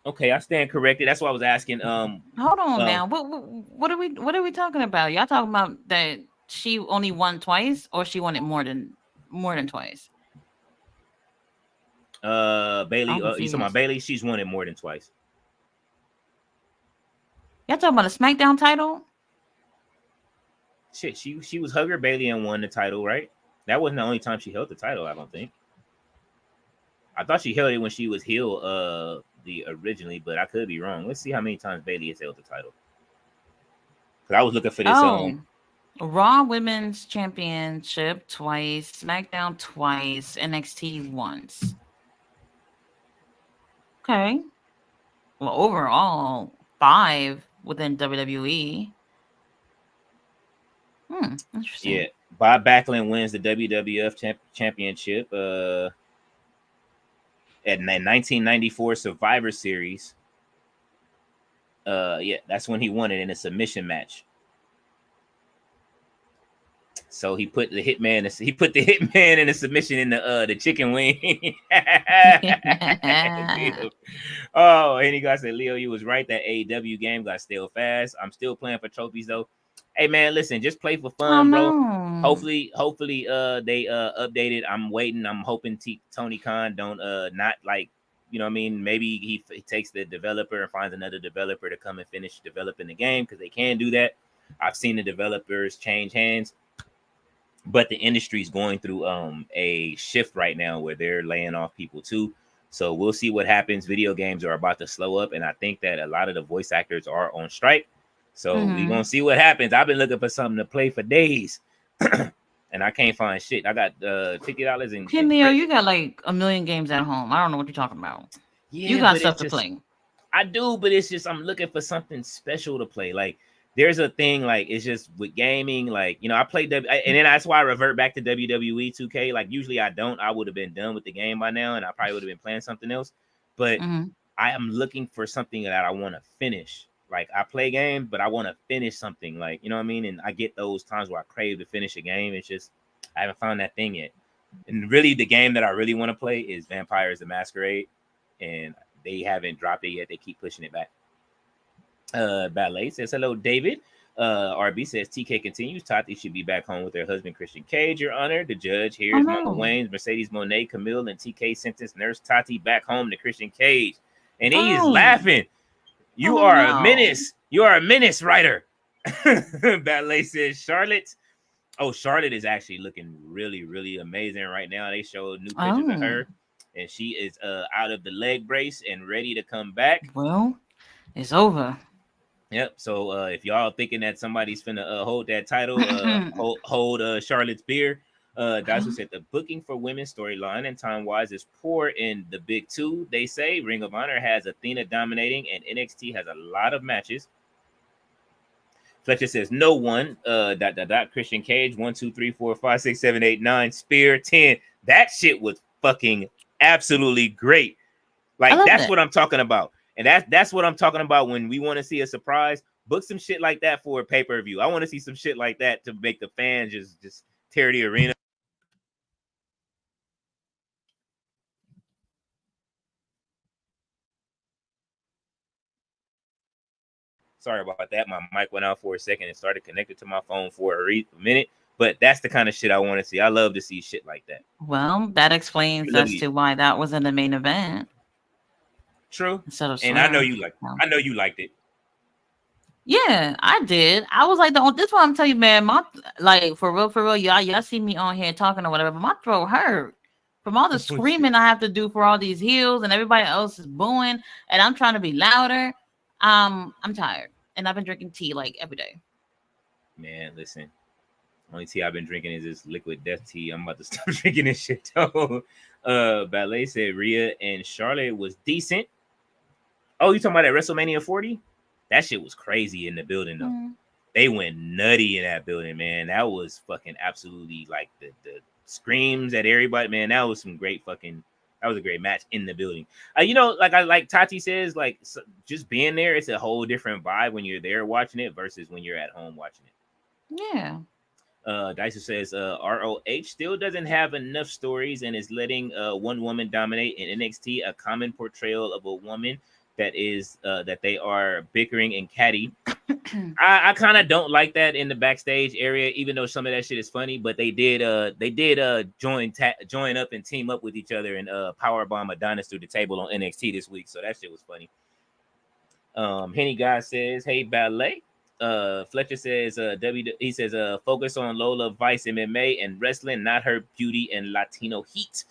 S1: Okay, I stand corrected. That's why I was asking.
S4: Hold on now. What are we talking about? Y'all talking about that she only won twice, or she won it more than twice?
S1: Bailey. You talking about Bailey? She's won it more than twice.
S4: Y'all talking about a SmackDown title?
S1: Shit, she was Hugger Bailey and won the title, right? That wasn't the only time she held the title, I don't think. I thought she held it when she was heel originally, but I could be wrong. Let's see how many times Bailey has held the title. Because I was looking for this.
S4: Raw Women's Championship twice, SmackDown twice, NXT once. Okay. Well, overall, 5 within WWE. Interesting.
S1: Yeah. Bob Backlund wins the WWF championship at 1994 Survivor Series. Yeah, that's when he won it in a submission match. So he put the hitman in a submission in the chicken wing. Oh, and he got said, Leo, you was right. That AEW game got stale fast. I'm still playing for trophies though. Hey man, listen, just play for fun, bro. Hopefully, they updated. I'm waiting. I'm hoping Tony Khan don't not like, you know what I mean? Maybe he takes the developer and finds another developer to come and finish developing the game, because they can do that. I've seen the developers change hands, but the industry is going through a shift right now where they're laying off people too. So we'll see what happens. Video games are about to slow up, and I think that a lot of the voice actors are on strike. So we're gonna see what happens. I've been looking for something to play for days, and I can't find shit. I got $50 in.
S4: Hey Leo, you got like a million games at home. I don't know what you're talking about. Yeah, you got stuff to play.
S1: I do, but it's just I'm looking for something special to play. Like there's a thing, like it's just with gaming, like, you know, I play and then that's why I revert back to WWE 2K. Like usually I don't. I would have been done with the game by now, and I probably would have been playing something else. But I am looking for something that I want to finish. Like I play games, but I want to finish something, like, you know what I mean? And I get those times where I crave to finish a game. It's just, I haven't found that thing yet. And really the game that I really want to play is Vampires the Masquerade. And they haven't dropped it yet. They keep pushing it back. Ballet says, hello, David. RB says, TK continues. Tati should be back home with her husband, Christian Cage, Your Honor. The judge here's Mama Wayne's, Mercedes Monet, Camille, and TK sentenced Nurse Tati back home to Christian Cage. And he is laughing. You are a menace. You are a menace, writer. Ballet says Charlotte. Oh, Charlotte is actually looking really, really amazing right now. They showed new pictures of her, and she is out of the leg brace and ready to come back.
S4: Well, it's over.
S1: Yep. So if y'all thinking that somebody's finna hold that title, hold Charlotte's beer. Guys who said the booking for women's storyline and time-wise is poor in the big two. They say Ring of Honor has Athena dominating and NXT has a lot of matches. Fletcher says no one. Christian Cage 1 2 3 4 5 6 7 8 9 Spear 10. That shit was fucking absolutely great. Like that's what I'm talking about. And that's what I'm talking about when we want to see a surprise. Book some shit like that for a pay-per-view. I want to see some shit like that to make the fans just tear the arena. Sorry about that. My mic went out for a second and started connected to my phone for a minute. But that's the kind of shit I want to see. I love to see shit like that.
S4: Well, that explains as to why that was in the main event.
S1: True.
S4: Instead of
S1: and I know you liked it.
S4: Yeah, I did. I was like, this one I'm telling you, man, my like for real, y'all see me on here talking or whatever, but my throat hurt from all the screaming I have to do for all these heels and everybody else is booing and I'm trying to be louder. I'm tired and I've been drinking tea like every day.
S1: Man, listen. Only tea I've been drinking is this liquid death tea. I'm about to stop drinking this shit though. Ballet said Rhea and Charlotte was decent. Oh, you talking about at WrestleMania 40? That shit was crazy in the building though. Mm. They went nutty in that building, man. That was fucking absolutely like the screams at everybody, man. That was some great fucking. That was a great match in the building. Like Tati says, like just being there, it's a whole different vibe when you're there watching it versus when you're at home watching it.
S4: Yeah.
S1: Dyson says ROH still doesn't have enough stories and is letting one woman dominate in NXT. A common portrayal of a woman that is that they are bickering and catty. I kind of don't like that in the backstage area, even though some of that shit is funny. But they did join up and team up with each other and powerbomb Adonis through the table on NXT this week. So that shit was funny. Henny Guy says, "Hey Ballet." Fletcher says, he says, focus on Lola Vice MMA and wrestling, not her beauty and Latino heat.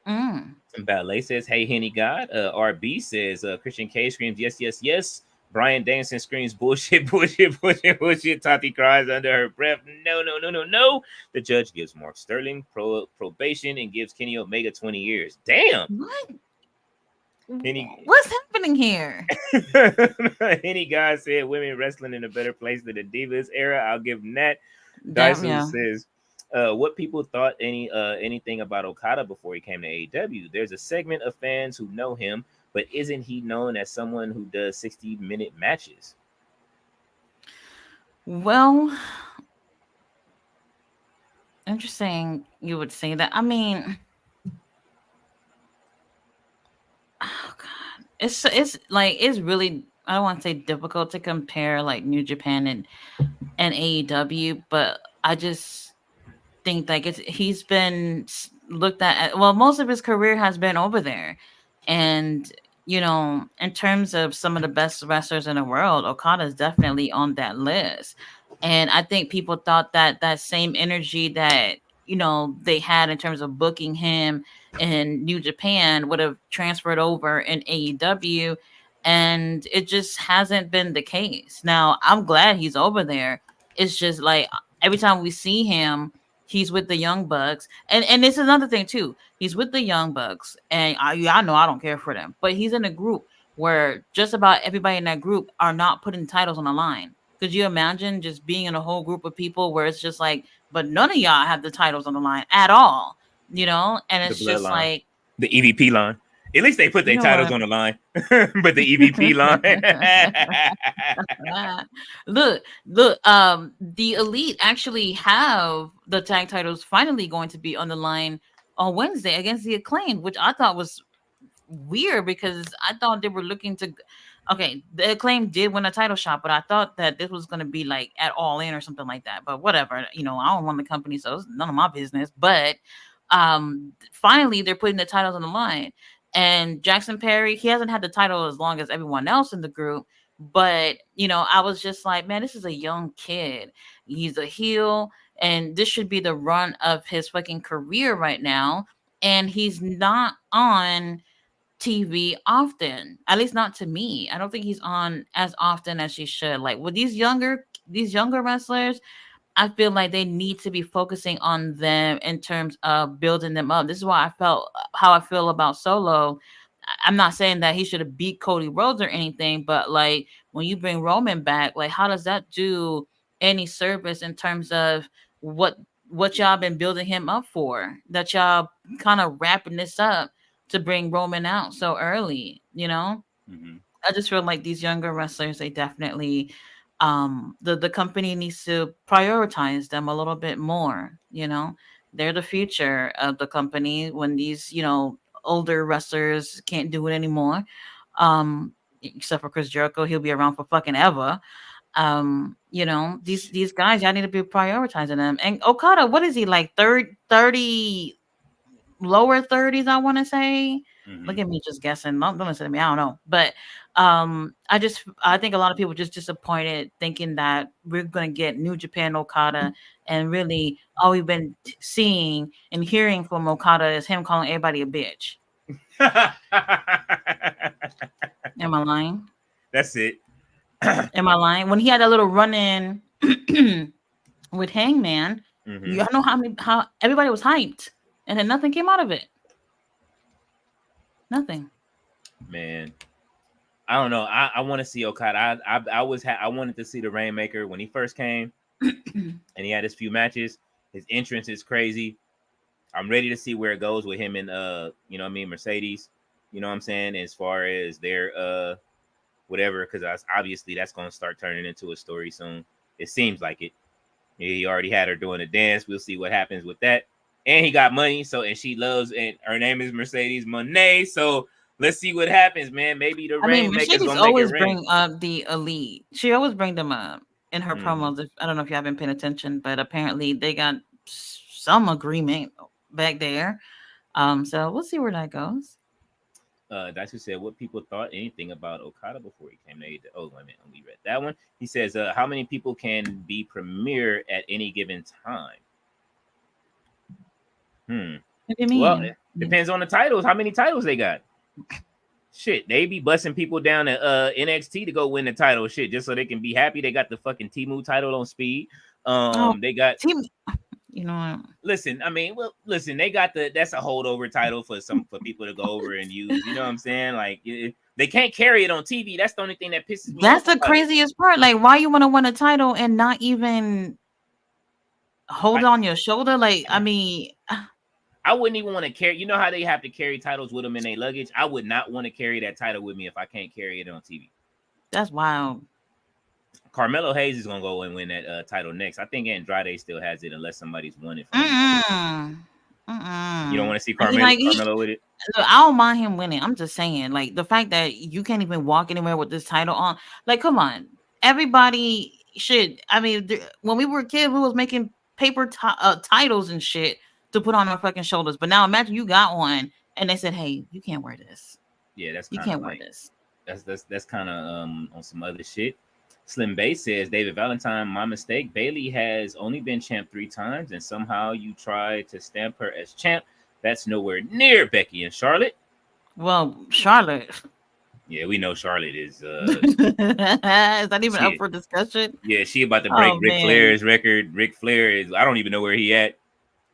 S1: Ballet says, hey, Henny God. RB says, Christian K screams, yes, yes, yes. Brian Danielson screams, bullshit, bullshit, bullshit, bullshit. Tati cries under her breath, no, no, no, no, no. The judge gives Mark Sterling probation and gives Kenny Omega 20 years. Damn.
S4: What? What's happening here?
S1: Any guy said women wrestling in a better place than the Divas era. I'll give them that. Dyson says, what people thought anything about Okada before he came to AEW. There's a segment of fans who know him, but isn't he known as someone who does 60-minute matches?
S4: Well, interesting you would say that. I mean, oh God. It's really, I don't want to say difficult to compare like New Japan and AEW, but I just think like he's been looked at, well, most of his career has been over there. And, you know, in terms of some of the best wrestlers in the world, Okada is definitely on that list. And I think people thought that same energy that, you know, they had in terms of booking him in New Japan would have transferred over in AEW, and it just hasn't been the case. Now, I'm glad he's over there. It's just like every time we see him, he's with the Young Bucks. And this is another thing too. He's with the Young Bucks, and I know I don't care for them, but he's in a group where just about everybody in that group are not putting titles on the line. Could you imagine just being in a whole group of people where it's just like, but none of y'all have the titles on the line at all, you know? And it's just
S1: line.
S4: like
S1: the EVP line. At least they put their titles on the line, but the EVP line.
S4: Look, the Elite actually have the tag titles finally going to be on the line on Wednesday against the Acclaimed, which I thought was weird because I thought they were looking to. Okay, the Acclaimed did win a title shot, but I thought that this was going to be like at All In or something like that. But whatever, you know, I don't run the company, so it's none of my business. But finally, they're putting the titles on the line. And Jackson Perry, he hasn't had the title as long as everyone else in the group. But, you know, I was just like, man, this is a young kid. He's a heel, and this should be the run of his fucking career right now. And he's not on TV often, at least not to me. I don't think he's on as often as he should. Like with these younger wrestlers, I feel like they need to be focusing on them in terms of building them up. This is why I felt how I feel about Solo. I'm not saying that he should have beat Cody Rhodes or anything, but like when you bring Roman back, like how does that do any service in terms of what y'all been building him up for? That y'all kind of wrapping this up to bring Roman out so early, you know?
S1: Mm-hmm.
S4: I just feel like these younger wrestlers, they definitely, the company needs to prioritize them a little bit more. You know, they're the future of the company. When these, older wrestlers can't do it anymore, except for Chris Jericho, he'll be around for fucking ever. These guys, y'all need to be prioritizing them. And Okada, what is he like? 30, lower 30s, I want to say. Look at me just guessing. Don't listen to me. I don't know. But I think a lot of people just disappointed thinking that we're gonna get New Japan Okada, and really all we've been seeing and hearing from Okada is him calling everybody a bitch. Am I lying?
S1: That's it.
S4: Am I lying? When he had a little run in with Hangman, you know how everybody was hyped, and then nothing came out of it. Nothing.
S1: Man, I don't know. I want to see Okada. I wanted to see the Rainmaker when he first came, and he had his few matches. His entrance is crazy. I'm ready to see where it goes with him and Mercedes. You know what I'm saying? As far as their whatever, because obviously that's going to start turning into a story soon. It seems like it. He already had her doing a dance. We'll see what happens with that. And he got money, and she loves, and her name is Mercedes Moné. So let's see what happens, man. Maybe the Rainmaker's
S4: Mercedes
S1: gonna
S4: always
S1: make it rain.
S4: bring up the Elite. She always bring them up in her promos. I don't know if you haven't paid attention, but apparently they got some agreement back there. So we'll see where that goes.
S1: Daisu said, what people thought anything about Okada before he came to AEW. Oh, wait a minute, we read that one. He says, how many people can be premiere at any given time?
S4: What do you mean?
S1: Well, it depends on the titles. How many titles they got? Shit, they be busting people down at NXT to go win the title. Shit, just so they can be happy. They got the fucking Temu title on speed. They got Listen, they got that's a holdover title for people to go over and use. You know what I'm saying? Like they can't carry it on TV. That's the only thing that pisses me off.
S4: That's the craziest part. Like, why you want to win a title and not even hold it on your shoulder? Like,
S1: I wouldn't even want to carry. You know how they have to carry titles with them in their luggage? I would not want to carry that title with me if I can't carry it on TV.
S4: That's wild.
S1: Carmelo Hayes is gonna go and win that title next. I think Andrade still has it unless somebody's won it. You don't want to see Carmelo with it?
S4: Look, I don't mind him winning. I'm just saying, like, the fact that you can't even walk anywhere with this title on. Like, come on, everybody should. When we were kids, we was making paper titles and shit to put on our fucking shoulders. But now imagine you got one and they said, "Hey, you can't wear this."
S1: Yeah,
S4: you can't wear this.
S1: That's kind of on some other shit. Slim Bay says, David Valentine, my mistake. Bailey has only been champ 3 times, and somehow you try to stamp her as champ. That's nowhere near Becky and Charlotte.
S4: Well, Charlotte.
S1: Yeah, we know Charlotte is.
S4: Is that even up for discussion?
S1: Yeah, she about to break Ric Flair's record. Ric Flair is. I don't even know where he at.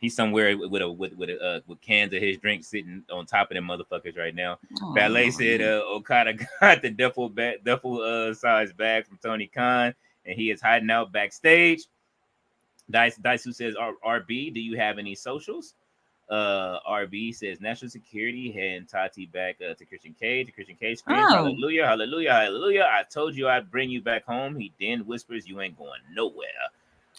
S1: He's somewhere with cans of his drink sitting on top of them motherfuckers right now. Ballet said Okada got the duffel size bag from Tony Khan, and he is hiding out backstage. Daisu says, RB, do you have any socials? RB says national security and Tati back to Christian Cage. The Christian Cage screams, hallelujah, hallelujah, hallelujah. I told you I'd bring you back home. He then whispers, you ain't going nowhere.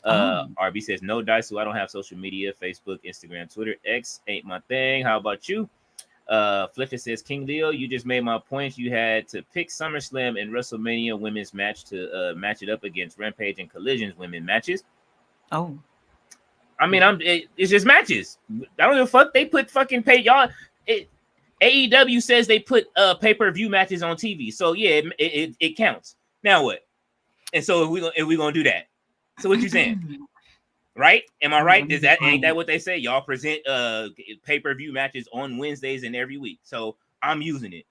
S1: RB says, no, Daisu, I don't have social media, Facebook, Instagram, Twitter. X ain't my thing. How about you? Fletcher says, King Leo, you just made my point. You had to pick SummerSlam and WrestleMania women's match to match it up against Rampage and Collision's women matches.
S4: Oh,
S1: it's just matches. I don't give a fuck. They put fucking pay y'all. AEW says they put pay-per-view matches on TV. So yeah, it counts. Now what? And so if we gonna do that. So what you saying? Right? Am I right? Ain't that what they say? Y'all present pay-per-view matches on Wednesdays and every week. So I'm using it.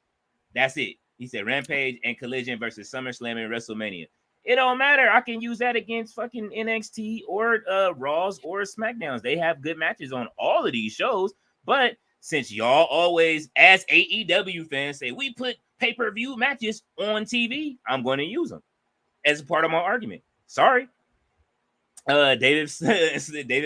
S1: That's it. He said Rampage and Collision versus SummerSlam and WrestleMania. It don't matter. I can use that against fucking NXT or Raws or SmackDowns. They have good matches on all of these shows. But since y'all always, as AEW fans, say we put pay-per-view matches on TV, I'm going to use them as a part of my argument. Sorry. David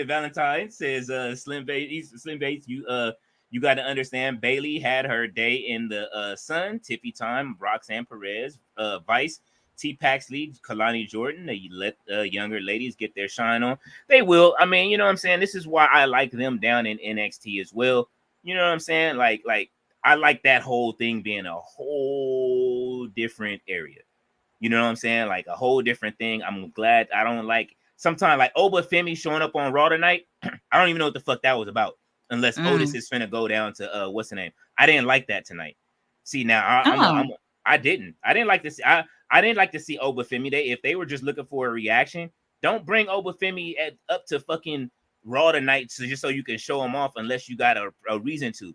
S1: Valentine says, Slim Bates, you You got to understand Bailey had her day in the sun. Tiffy Time, Roxanne Perez, Vice, T Paxley, Kalani Jordan. They let younger ladies get their shine on. They will. I mean, you know what I'm saying? This is why I like them down in NXT as well. You know what I'm saying? Like I like that whole thing being a whole different area. You know what I'm saying? Like a whole different thing. I'm glad I don't like sometimes like Oba Femi showing up on Raw tonight. I don't even know what the fuck that was about. Unless Otis is finna go down to what's the name? I didn't like that tonight. See now I didn't like to see I didn't like to see Oba Femi. If they were just looking for a reaction, don't bring Oba Femi up to fucking Raw tonight just so you can show him off unless you got a reason to.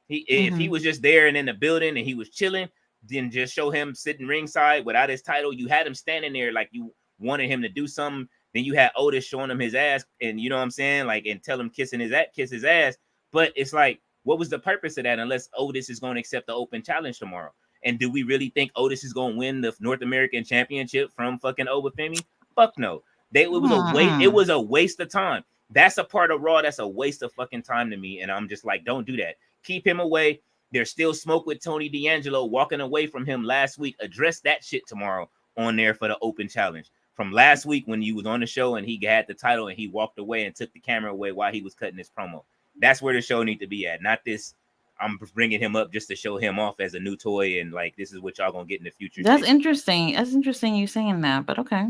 S1: If he was just there and in the building and he was chilling, then just show him sitting ringside without his title. You had him standing there like you wanted him to do something. Then you had Otis showing him his ass, and you know what I'm saying, like, and tell him kiss his ass. But it's like, what was the purpose of that? Unless Otis is going to accept the open challenge tomorrow. And do we really think Otis is going to win the North American Championship from fucking Obafemi? Fuck no. It was a waste of time. That's a part of Raw that's a waste of fucking time to me. And I'm just like, don't do that. Keep him away. There's still smoke with Tony D'Angelo walking away from him last week. Address that shit tomorrow on there for the open challenge. From last week when you was on the show and he had the title and he walked away and took the camera away while he was cutting his promo. That's where the show need to be at. Not this, I'm bringing him up just to show him off as a new toy and like, this is what y'all going to get in the future.
S4: That's interesting. That's interesting you saying that, but okay.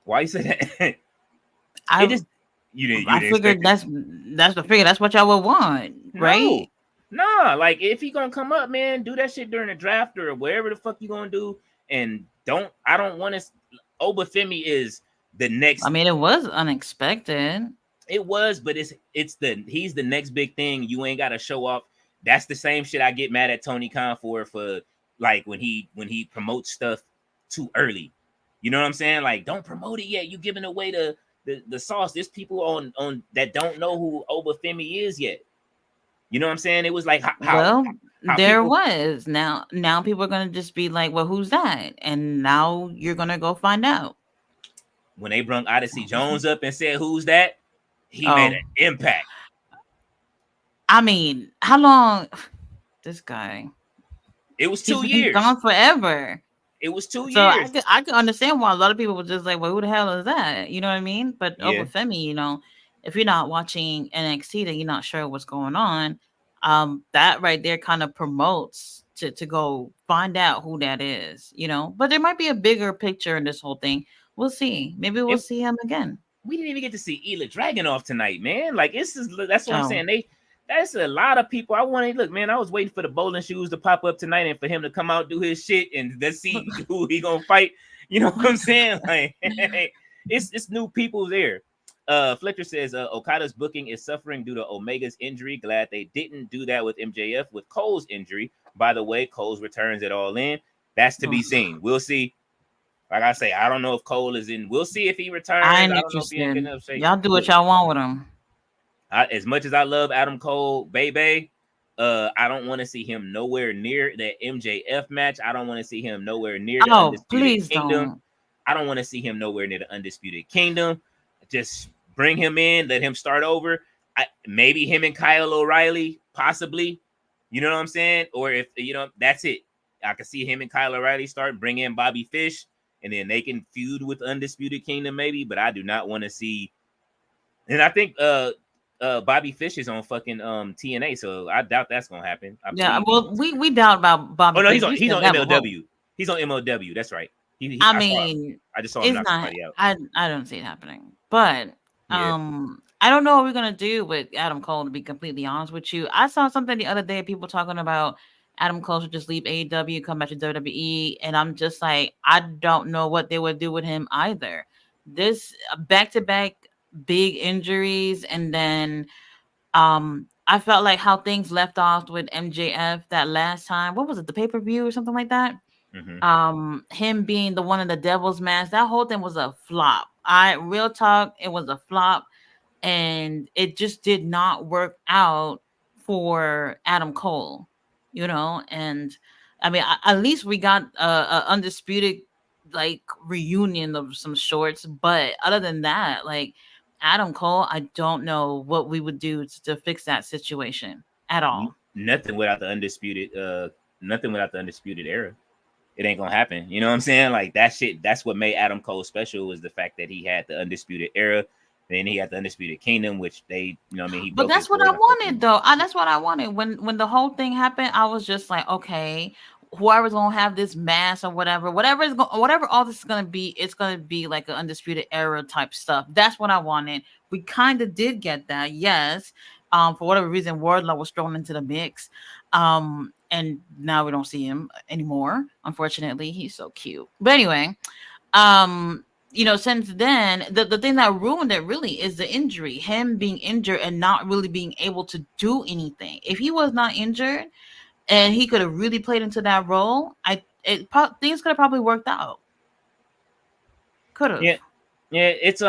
S1: Why you say that?
S4: I figured that's the figure. That's what y'all would want, right?
S1: Nah, like if he gonna come up, man, do that shit during the draft or wherever the fuck you gonna do. And I don't want to. Obafemi is the next.
S4: I mean, it was unexpected.
S1: It was, but he's the next big thing. You ain't gotta show off. That's the same shit I get mad at Tony Khan for like when he promotes stuff too early. You know what I'm saying? Like, don't promote it yet. You giving away the sauce. There's people on that don't know who Obafemi is yet. You know what I'm saying? It was like how
S4: there was. Now people are gonna just be like, well, who's that? And now you're gonna go find out.
S1: When they brung Odyssey Jones up and said, who's that? He made an impact.
S4: I mean, how long? This guy.
S1: It was 2 years.
S4: He's gone forever.
S1: It was 2 years.
S4: So I can understand why a lot of people were just like, well, who the hell is that? You know what I mean? But Obafemi, you know, if you're not watching NXT, that you're not sure what's going on, that right there kind of promotes to go find out who that is, you know. But there might be a bigger picture in this whole thing. We'll see. Maybe we'll see him again.
S1: We didn't even get to see Ela Dragunov tonight, man. Like that's what I'm saying. That's a lot of people. I want to look, man. I was waiting for the bowling shoes to pop up tonight and for him to come out, do his shit, and let's see who he gonna fight. You know what I'm saying? Like, it's new people there. Fletcher says Okada's booking is suffering due to Omega's injury. Glad they didn't do that with MJF with Cole's injury. By the way, Cole's returns it all in. That's to be seen. We'll see. Like I say, I don't know if Cole is in. We'll see if he returns.
S4: I ain't interested. Y'all do what y'all want with him.
S1: As much as I love Adam Cole, baby, I don't want to see him nowhere near that MJF match. I don't want to see him nowhere near the Undisputed Kingdom. Don't. I don't want to see him nowhere near the Undisputed Kingdom. Just bring him in, let him start over. Maybe him and Kyle O'Reilly, possibly. You know what I'm saying? Or if, you know, that's it. I can see him and Kyle O'Reilly start, bring in Bobby Fish, and then they can feud with Undisputed Kingdom maybe, but I do not want to see. And I think Bobby Fish is on fucking TNA, so I doubt that's gonna happen.
S4: Well, we doubt about Bobby.
S1: Oh no, he's on MLW. He's on MLW. That's right. I just saw him knock somebody out.
S4: I don't see it happening, but I don't know what we're gonna do with Adam Cole. To be completely honest with you, I saw something the other day. People talking about Adam Cole should just leave AEW, come back to WWE, and I'm just like, I don't know what they would do with him either. This back-to-back big injuries, and then I felt like how things left off with MJF that last time. What was it, the pay-per-view or something like that? Mm-hmm. Him being the one of the Devil's Mask, that whole thing was a flop. Real talk, it was a flop, and it just did not work out for Adam Cole, you know. And I mean, at least we got a undisputed like reunion of some shorts, but other than that, like Adam Cole, I don't know what we would do to fix that situation at all.
S1: Nothing without the undisputed era. It ain't gonna happen. You know what I'm saying? Like that shit. That's what made Adam Cole special, was the fact that he had the undisputed era. Then he had the undisputed kingdom, which they, you know what I mean, he
S4: But
S1: broke his
S4: that's what
S1: word
S4: I
S1: on
S4: wanted, though. That's what I wanted. When the whole thing happened, I was just like, okay, whoever's gonna have this mask or whatever all this is gonna be, it's gonna be like an undisputed era type stuff. That's what I wanted. We kind of did get that, yes. For whatever reason, Wardlow was thrown into the mix. And now we don't see him anymore. Unfortunately, he's so cute. But anyway, since then, the thing that ruined it really is the injury. Him being injured and not really being able to do anything. If he was not injured and he could have really played into that role, things could have probably worked out. Could have.
S1: Yeah, it's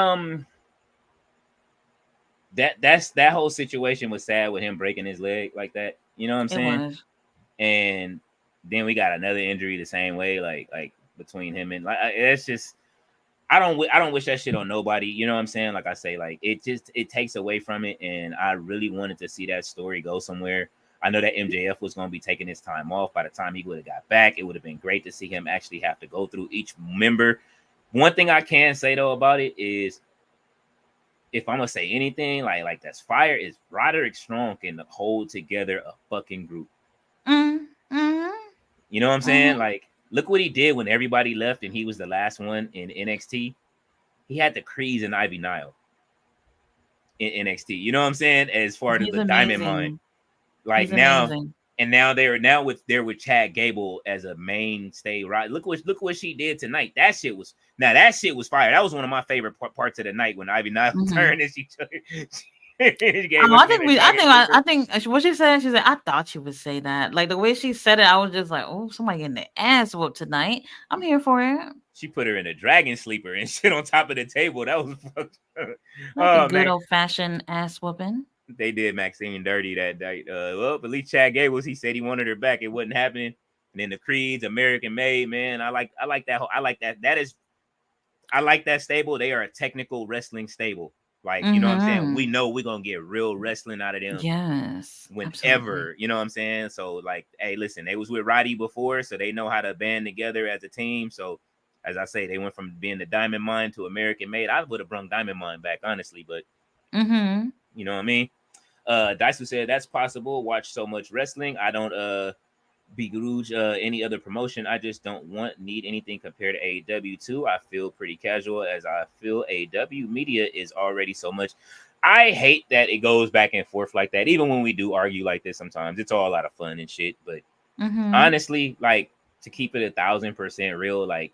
S1: that whole situation was sad with him breaking his leg like that. You know what I'm saying?
S4: It was.
S1: And then we got another injury the same way, like between him and it's just. I don't wish that shit on nobody. You know what I'm saying? Like I say, like it takes away from it, and I really wanted to see that story go somewhere. I know that MJF was going to be taking his time off. By the time he would have got back, it would have been great to see him actually have to go through each member. One thing I can say though about it is, if I'm gonna say anything, like that's fire, is Roderick Strong can hold together a fucking group.
S4: Mm-hmm.
S1: You know what I'm saying? Like, look what he did when everybody left and he was the last one in NXT. He had the Creeds and Ivy Nile in NXT. You know what I'm saying? As far as the Diamond Mine, like they're with Chad Gable as a mainstay. Right? Look what she did tonight. That shit was fire. That was one of my favorite parts of the night when Ivy Nile turned and she took.
S4: I think what she said. She said, "I thought she would say that." Like the way she said it, I was just like, "Oh, somebody getting the ass whooped tonight." I'm here for it.
S1: She put her in a dragon sleeper and shit on top of the table. That was fucked up.
S4: Like a good old fashioned ass whooping.
S1: They did Maxine dirty that night. Well, at least Chad Gables, he said he wanted her back. It wasn't happening. And then the Creeds, American Made, man. I like that. I like that stable. They are a technical wrestling stable. Like, you know what I'm saying? We know we're going to get real wrestling out of them.
S4: Yes.
S1: Whenever,
S4: absolutely.
S1: you know what I'm saying? So, like, hey, listen, they was with Roddy before, so they know how to band together as a team. So, as I say, they went from being the Diamond Mine to American Made. I would have brought Diamond Mine back, honestly, but you know what I mean? Daisu said that's possible. Watch so much wrestling. I don't begrudge any other promotion. I just don't need anything compared to AEW too. I feel pretty casual, as I feel AEW media is already so much. I hate that it goes back and forth like that. Even when we do argue like this, sometimes it's all a lot of fun and shit. But honestly, like, to keep it 1,000% real, like,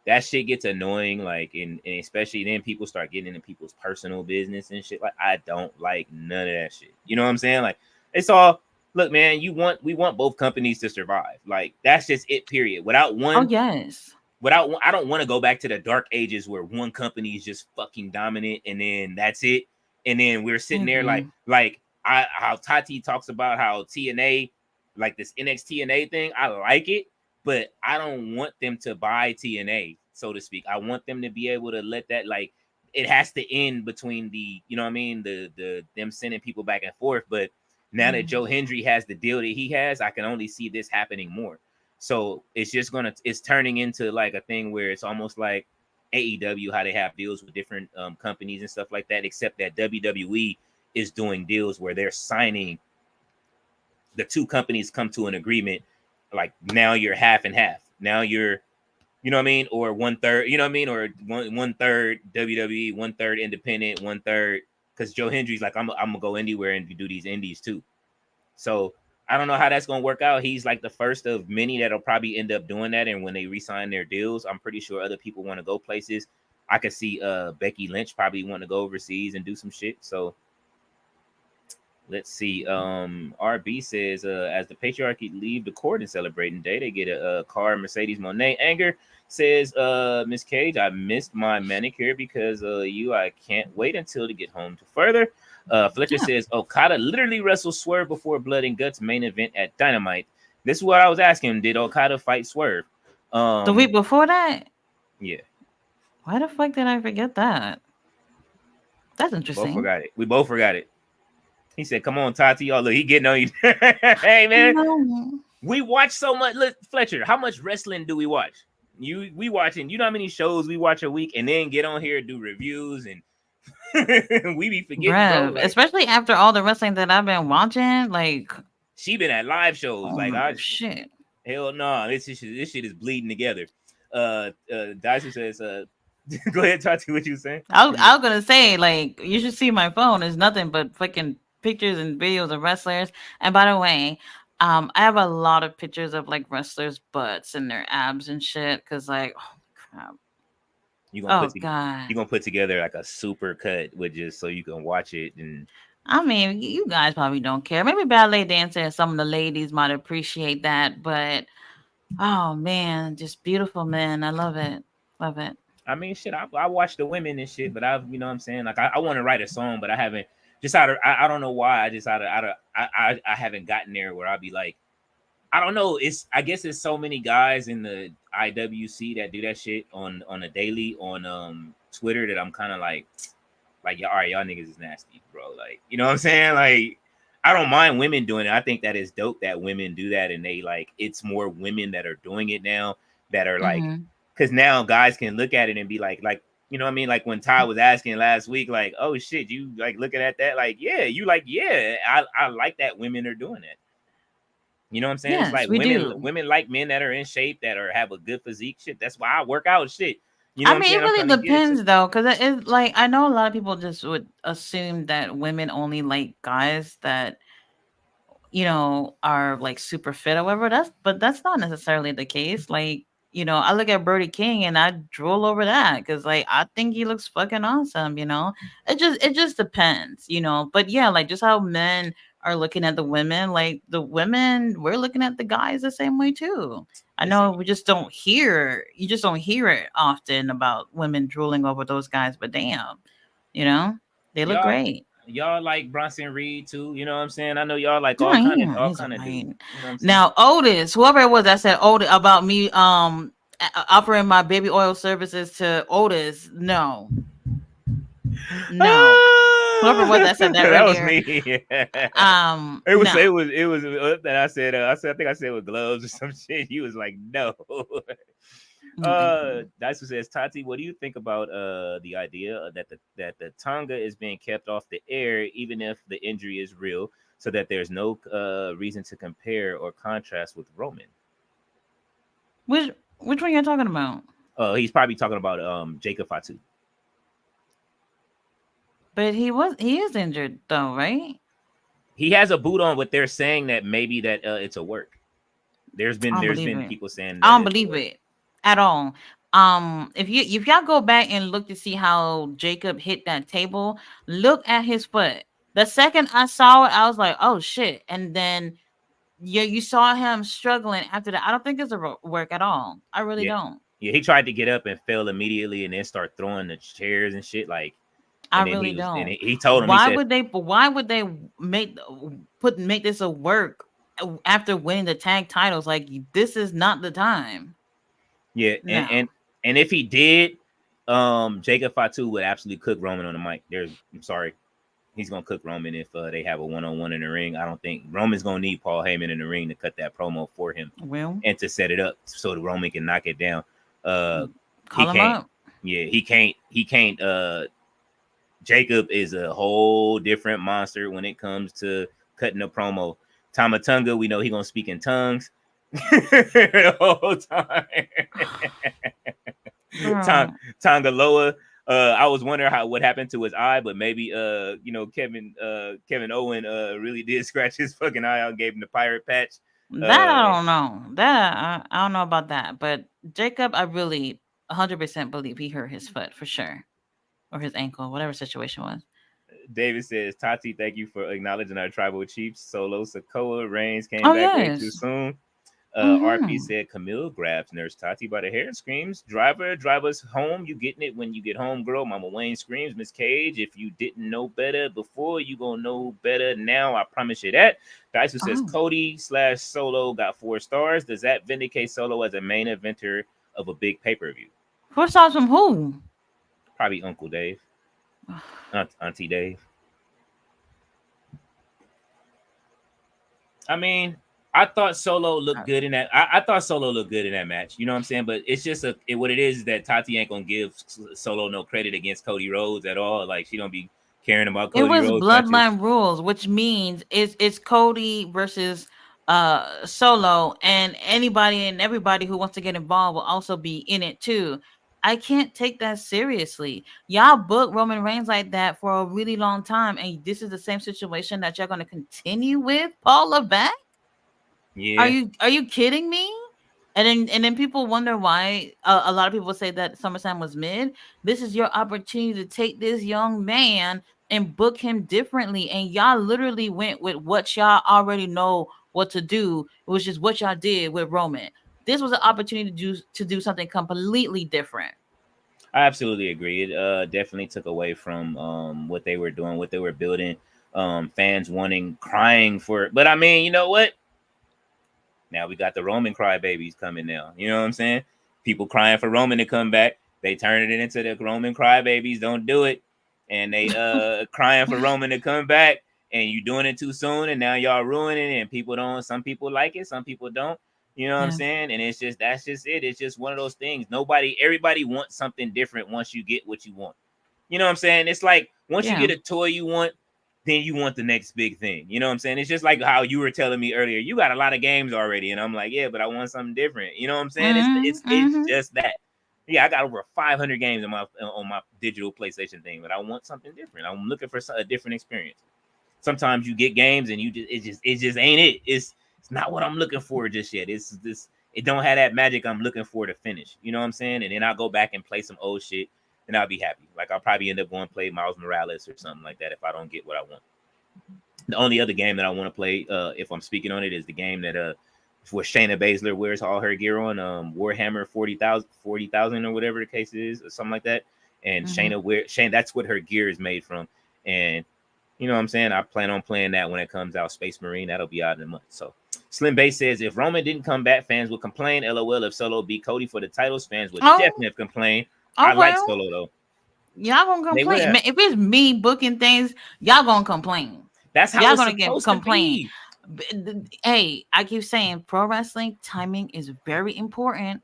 S1: that shit gets annoying. Like, and especially then people start getting into people's personal business and shit. Like, I don't like none of that shit. You know what I'm saying? Like, it's all. Look, man, we want both companies to survive. Like, that's just it, period. Without one, I don't want to go back to the dark ages where one company is just fucking dominant and then that's it. And then we're sitting there how Tati talks about how TNA, like this NXT TNA thing, I like it, but I don't want them to buy TNA, so to speak. I want them to be able to let that, like, it has to end between the, you know what I mean, the them sending people back and forth, but now that Joe Hendry has the deal that he has, I can only see this happening more. So it's turning into like a thing where it's almost like AEW, how they have deals with different companies and stuff like that, except that WWE is doing deals where they're signing, the two companies come to an agreement. Like, now you're half and half. Now you're, you know what I mean? Or 1/3, you know what I mean? Or one third WWE, 1/3 independent, 1/3. Because Joe Hendry's like, I'm gonna go anywhere and do these indies too. So I don't know how that's gonna work out. He's like the first of many that'll probably end up doing that. And when they re-sign their deals, I'm pretty sure other people want to go places. I could see Becky Lynch probably want to go overseas and do some shit. So let's see. RB says, as the patriarchy leave the court and celebrating day, they get a car. Mercedes Monet Anger says, Miss Cage, I missed my manicure because I can't wait until to get home to further. Fletcher says, Okada literally wrestled Swerve before Blood and Guts main event at Dynamite. This is what I was asking. Did Okada fight Swerve?
S4: The week before that?
S1: Yeah.
S4: Why the fuck did I forget that? That's interesting.
S1: We both forgot it. He said, "Come on, Tati." Oh, look, he getting on you. Hey, man,
S4: No.
S1: we watch so much. Look, Fletcher, how much wrestling do we watch? We watching. You know how many shows we watch a week, and then get on here and do reviews, and we be forgetting, bro.
S4: Bruh,
S1: Like
S4: especially after all the wrestling that I've been watching, like,
S1: she been at live shows. Like
S4: oh
S1: I
S4: shit.
S1: hell no, this shit is bleeding together. Dyson says, go ahead, Tati. What you saying?
S4: I was gonna say, like, you should see my phone. It's nothing but fucking pictures and videos of wrestlers. And by the way, I have a lot of pictures of like wrestlers' butts and their abs and shit. Cause like, oh crap.
S1: You gonna
S4: Oh
S1: put
S4: god.
S1: you gonna put together like a super cut with just so you can watch it and
S4: I mean, you guys probably don't care. Maybe ballet dancing, some of the ladies might appreciate that, but oh man, just beautiful men. I love it. Love it.
S1: I mean, shit. I watch the women and shit, but I've, you know what I'm saying. Like, I want to write a song, but I haven't. Just out of, I don't know why. I just out of, I haven't gotten there where I'll be like, I don't know. It's, I guess it's so many guys in the IWC that do that shit on a daily on Twitter that I'm kind of like, all right, y'all niggas is nasty, bro. Like, you know what I'm saying? Like, I don't mind women doing it. I think that is dope that women do that, and they like, it's more women that are doing it now that are like,
S4: Mm-hmm.
S1: because now guys can look at it and be like, you know what I mean? Like when Todd was asking last week, like, oh shit, you like looking at that, like, yeah, you like, yeah, I like that women are doing it. You know what I'm saying? It's
S4: Yes,
S1: like
S4: we do.
S1: women like men that are in shape, that are have a good physique. Shit, that's why I work out. Shit, you know
S4: I
S1: what I'm
S4: mean,
S1: saying?
S4: it
S1: I'm
S4: really
S1: trying to get it.
S4: depends though, because it's like I know a lot of people just would assume that women only like guys that are like super fit or whatever. That's not necessarily the case. Like, I look at Birdie King and I drool over that because like I think he looks fucking awesome. It just depends. But yeah, like just how men are looking at the women, like the women, we're looking at the guys the same way too. I
S1: Listen,
S4: know you just don't hear it often about women drooling over those guys, but damn, you know, they look
S1: y'all
S4: great.
S1: y'all like Bronson Reed too. You know what I'm saying? I know y'all like
S4: No,
S1: all
S4: he's
S1: kind of dudes.
S4: alright.
S1: You know what I'm saying?
S4: Now, Otis, whoever it was that said Otis about me offering my baby oil services to Otis, no. Whoever it was that said that
S1: That was
S4: earlier,
S1: me.
S4: no.
S1: It was that I said I think I said with gloves or some shit. He was like, no.
S4: Mm-mm.
S1: Dice says, Tati, what do you think about the idea that the Tonga is being kept off the air even if the injury is real, so that there's no reason to compare or contrast with Roman?
S4: Which one you're talking about?
S1: He's probably talking about Jacob Fatu.
S4: But he is injured though, right?
S1: He has a boot on, but they're saying that maybe that it's a work.
S4: I don't
S1: There's
S4: believe
S1: been
S4: it.
S1: people saying
S4: I
S1: that
S4: don't
S1: it's a
S4: believe
S1: work.
S4: it at all. If y'all go back and look to see how Jacob hit that table, look at his foot. The second I saw it, I was like, "Oh shit!" And then you saw him struggling after that. I don't think it's a work at all. I really
S1: Yeah,
S4: don't.
S1: yeah. He tried to get up and fell immediately, and then start throwing the chairs and shit. Like,
S4: I
S1: and then
S4: really don't.
S1: he told him, he said,
S4: Why would they make this a work after winning the tag titles? Like this is not the time.
S1: yeah,
S4: No.
S1: and if he did, Jacob Fatu would absolutely cook Roman on the mic. I'm sorry, he's gonna cook Roman if they have a 1-on-1 in the ring. I don't think Roman's gonna need Paul Heyman in the ring to cut that promo for him
S4: Well,
S1: and to set it up so the Roman can knock it down. He
S4: call him
S1: can't.
S4: up.
S1: Yeah, he can't. He can't. Jacob is a whole different monster when it comes to cutting a promo. Tamatunga, we know he gonna speak in tongues the whole time.
S4: Girl.
S1: Tangaloa. I was wondering what happened to his eye, but maybe Kevin Owen really did scratch his fucking eye out and gave him the pirate patch.
S4: That I don't know. That I don't know about that. But Jacob, I really 100% believe he hurt his foot for sure. Or his ankle, whatever situation was.
S1: David says, Tati, thank you for acknowledging our tribal chiefs. Solo Sokoa Reigns came
S4: Oh
S1: back way too
S4: yes.
S1: soon. RP
S4: Mm-hmm.
S1: said, Camille grabs Nurse Tati by the hair and screams, driver, drive us home. You getting it when you get home, girl. Mama Wayne screams, Miss Cage, if you didn't know better before, you gonna know better now. I promise you that. Daisu says,
S4: Oh.
S1: Cody/Solo got 4 stars. Does that vindicate Solo as a main eventer of a big pay-per-view?
S4: First off from who?
S1: Probably Uncle Dave. Auntie Dave. I mean, I thought Solo looked good in that. I thought Solo looked good in that match. You know what I'm saying? But it's just what it is that Tati ain't gonna give Solo no credit against Cody Rhodes at all. Like she don't be caring about
S4: It
S1: Cody
S4: was
S1: Rhodes matches.
S4: bloodline rules, which means it's Cody versus Solo, and anybody and everybody who wants to get involved will also be in it too. I can't take that seriously. Y'all book Roman Reigns like that for a really long time, and this is the same situation that you're going to continue with Paul Levesque.
S1: Yeah,
S4: Are you kidding me? And then people wonder why a lot of people say that SummerSlam was mid. This is your opportunity to take this young man and book him differently. And y'all literally went with what y'all already know what to do, which is what y'all did with Roman. This was an opportunity to do something completely different.
S1: I absolutely agree. It definitely took away from what they were doing, what they were building. Fans wanting, crying for it. But I mean, you know what? Now we got the Roman crybabies coming now. You know what I'm saying? People crying for Roman to come back. They turn it into the Roman crybabies. Don't do it. And they crying for Roman to come back. And you doing it too soon. And now y'all ruining it. And people don't. Some people like it. Some people don't. You know what I'm
S4: Yeah.
S1: saying? And that's just it. It's just one of those things. Everybody wants something different once you get what you want. You know what I'm saying? It's like once you
S4: Yeah.
S1: get a toy you want, then you want the next big thing. You know what I'm saying? It's just like how you were telling me earlier. You got a lot of games already, and I'm like, yeah, but I want something different. You know what I'm saying? It's
S4: Mm-hmm.
S1: just that. Yeah, I got over 500 games on my digital PlayStation thing, but I want something different. I'm looking for a different experience. Sometimes you get games and it just ain't it. It's not what I'm looking for just yet. It's this. It don't have that magic I'm looking for to finish. You know what I'm saying? And then I'll go back and play some old shit and I'll be happy. Like I'll probably end up going to play Miles Morales or something like that if I don't get what I want. The only other game that I want to play, if I'm speaking on it, is the game that where Shayna Baszler wears all her gear on, Warhammer 40,000 or whatever the case is, or something like that. And
S4: Mm-hmm.
S1: Shayna, that's what her gear is made from. And you know what I'm saying? I plan on playing that when it comes out. Space Marine, that'll be out in a month. So Slim Bay says if Roman didn't come back, fans would complain. LOL. If Solo beat Cody for the titles, fans would
S4: Oh,
S1: definitely complain. I
S4: oh
S1: like
S4: well.
S1: Solo though.
S4: Y'all gonna
S1: They would
S4: complain.
S1: have.
S4: Man, if it's me booking things, y'all gonna complain.
S1: That's how
S4: Y'all
S1: it's
S4: gonna get
S1: supposed to
S4: complain.
S1: be.
S4: Hey, I keep saying pro wrestling timing is very important.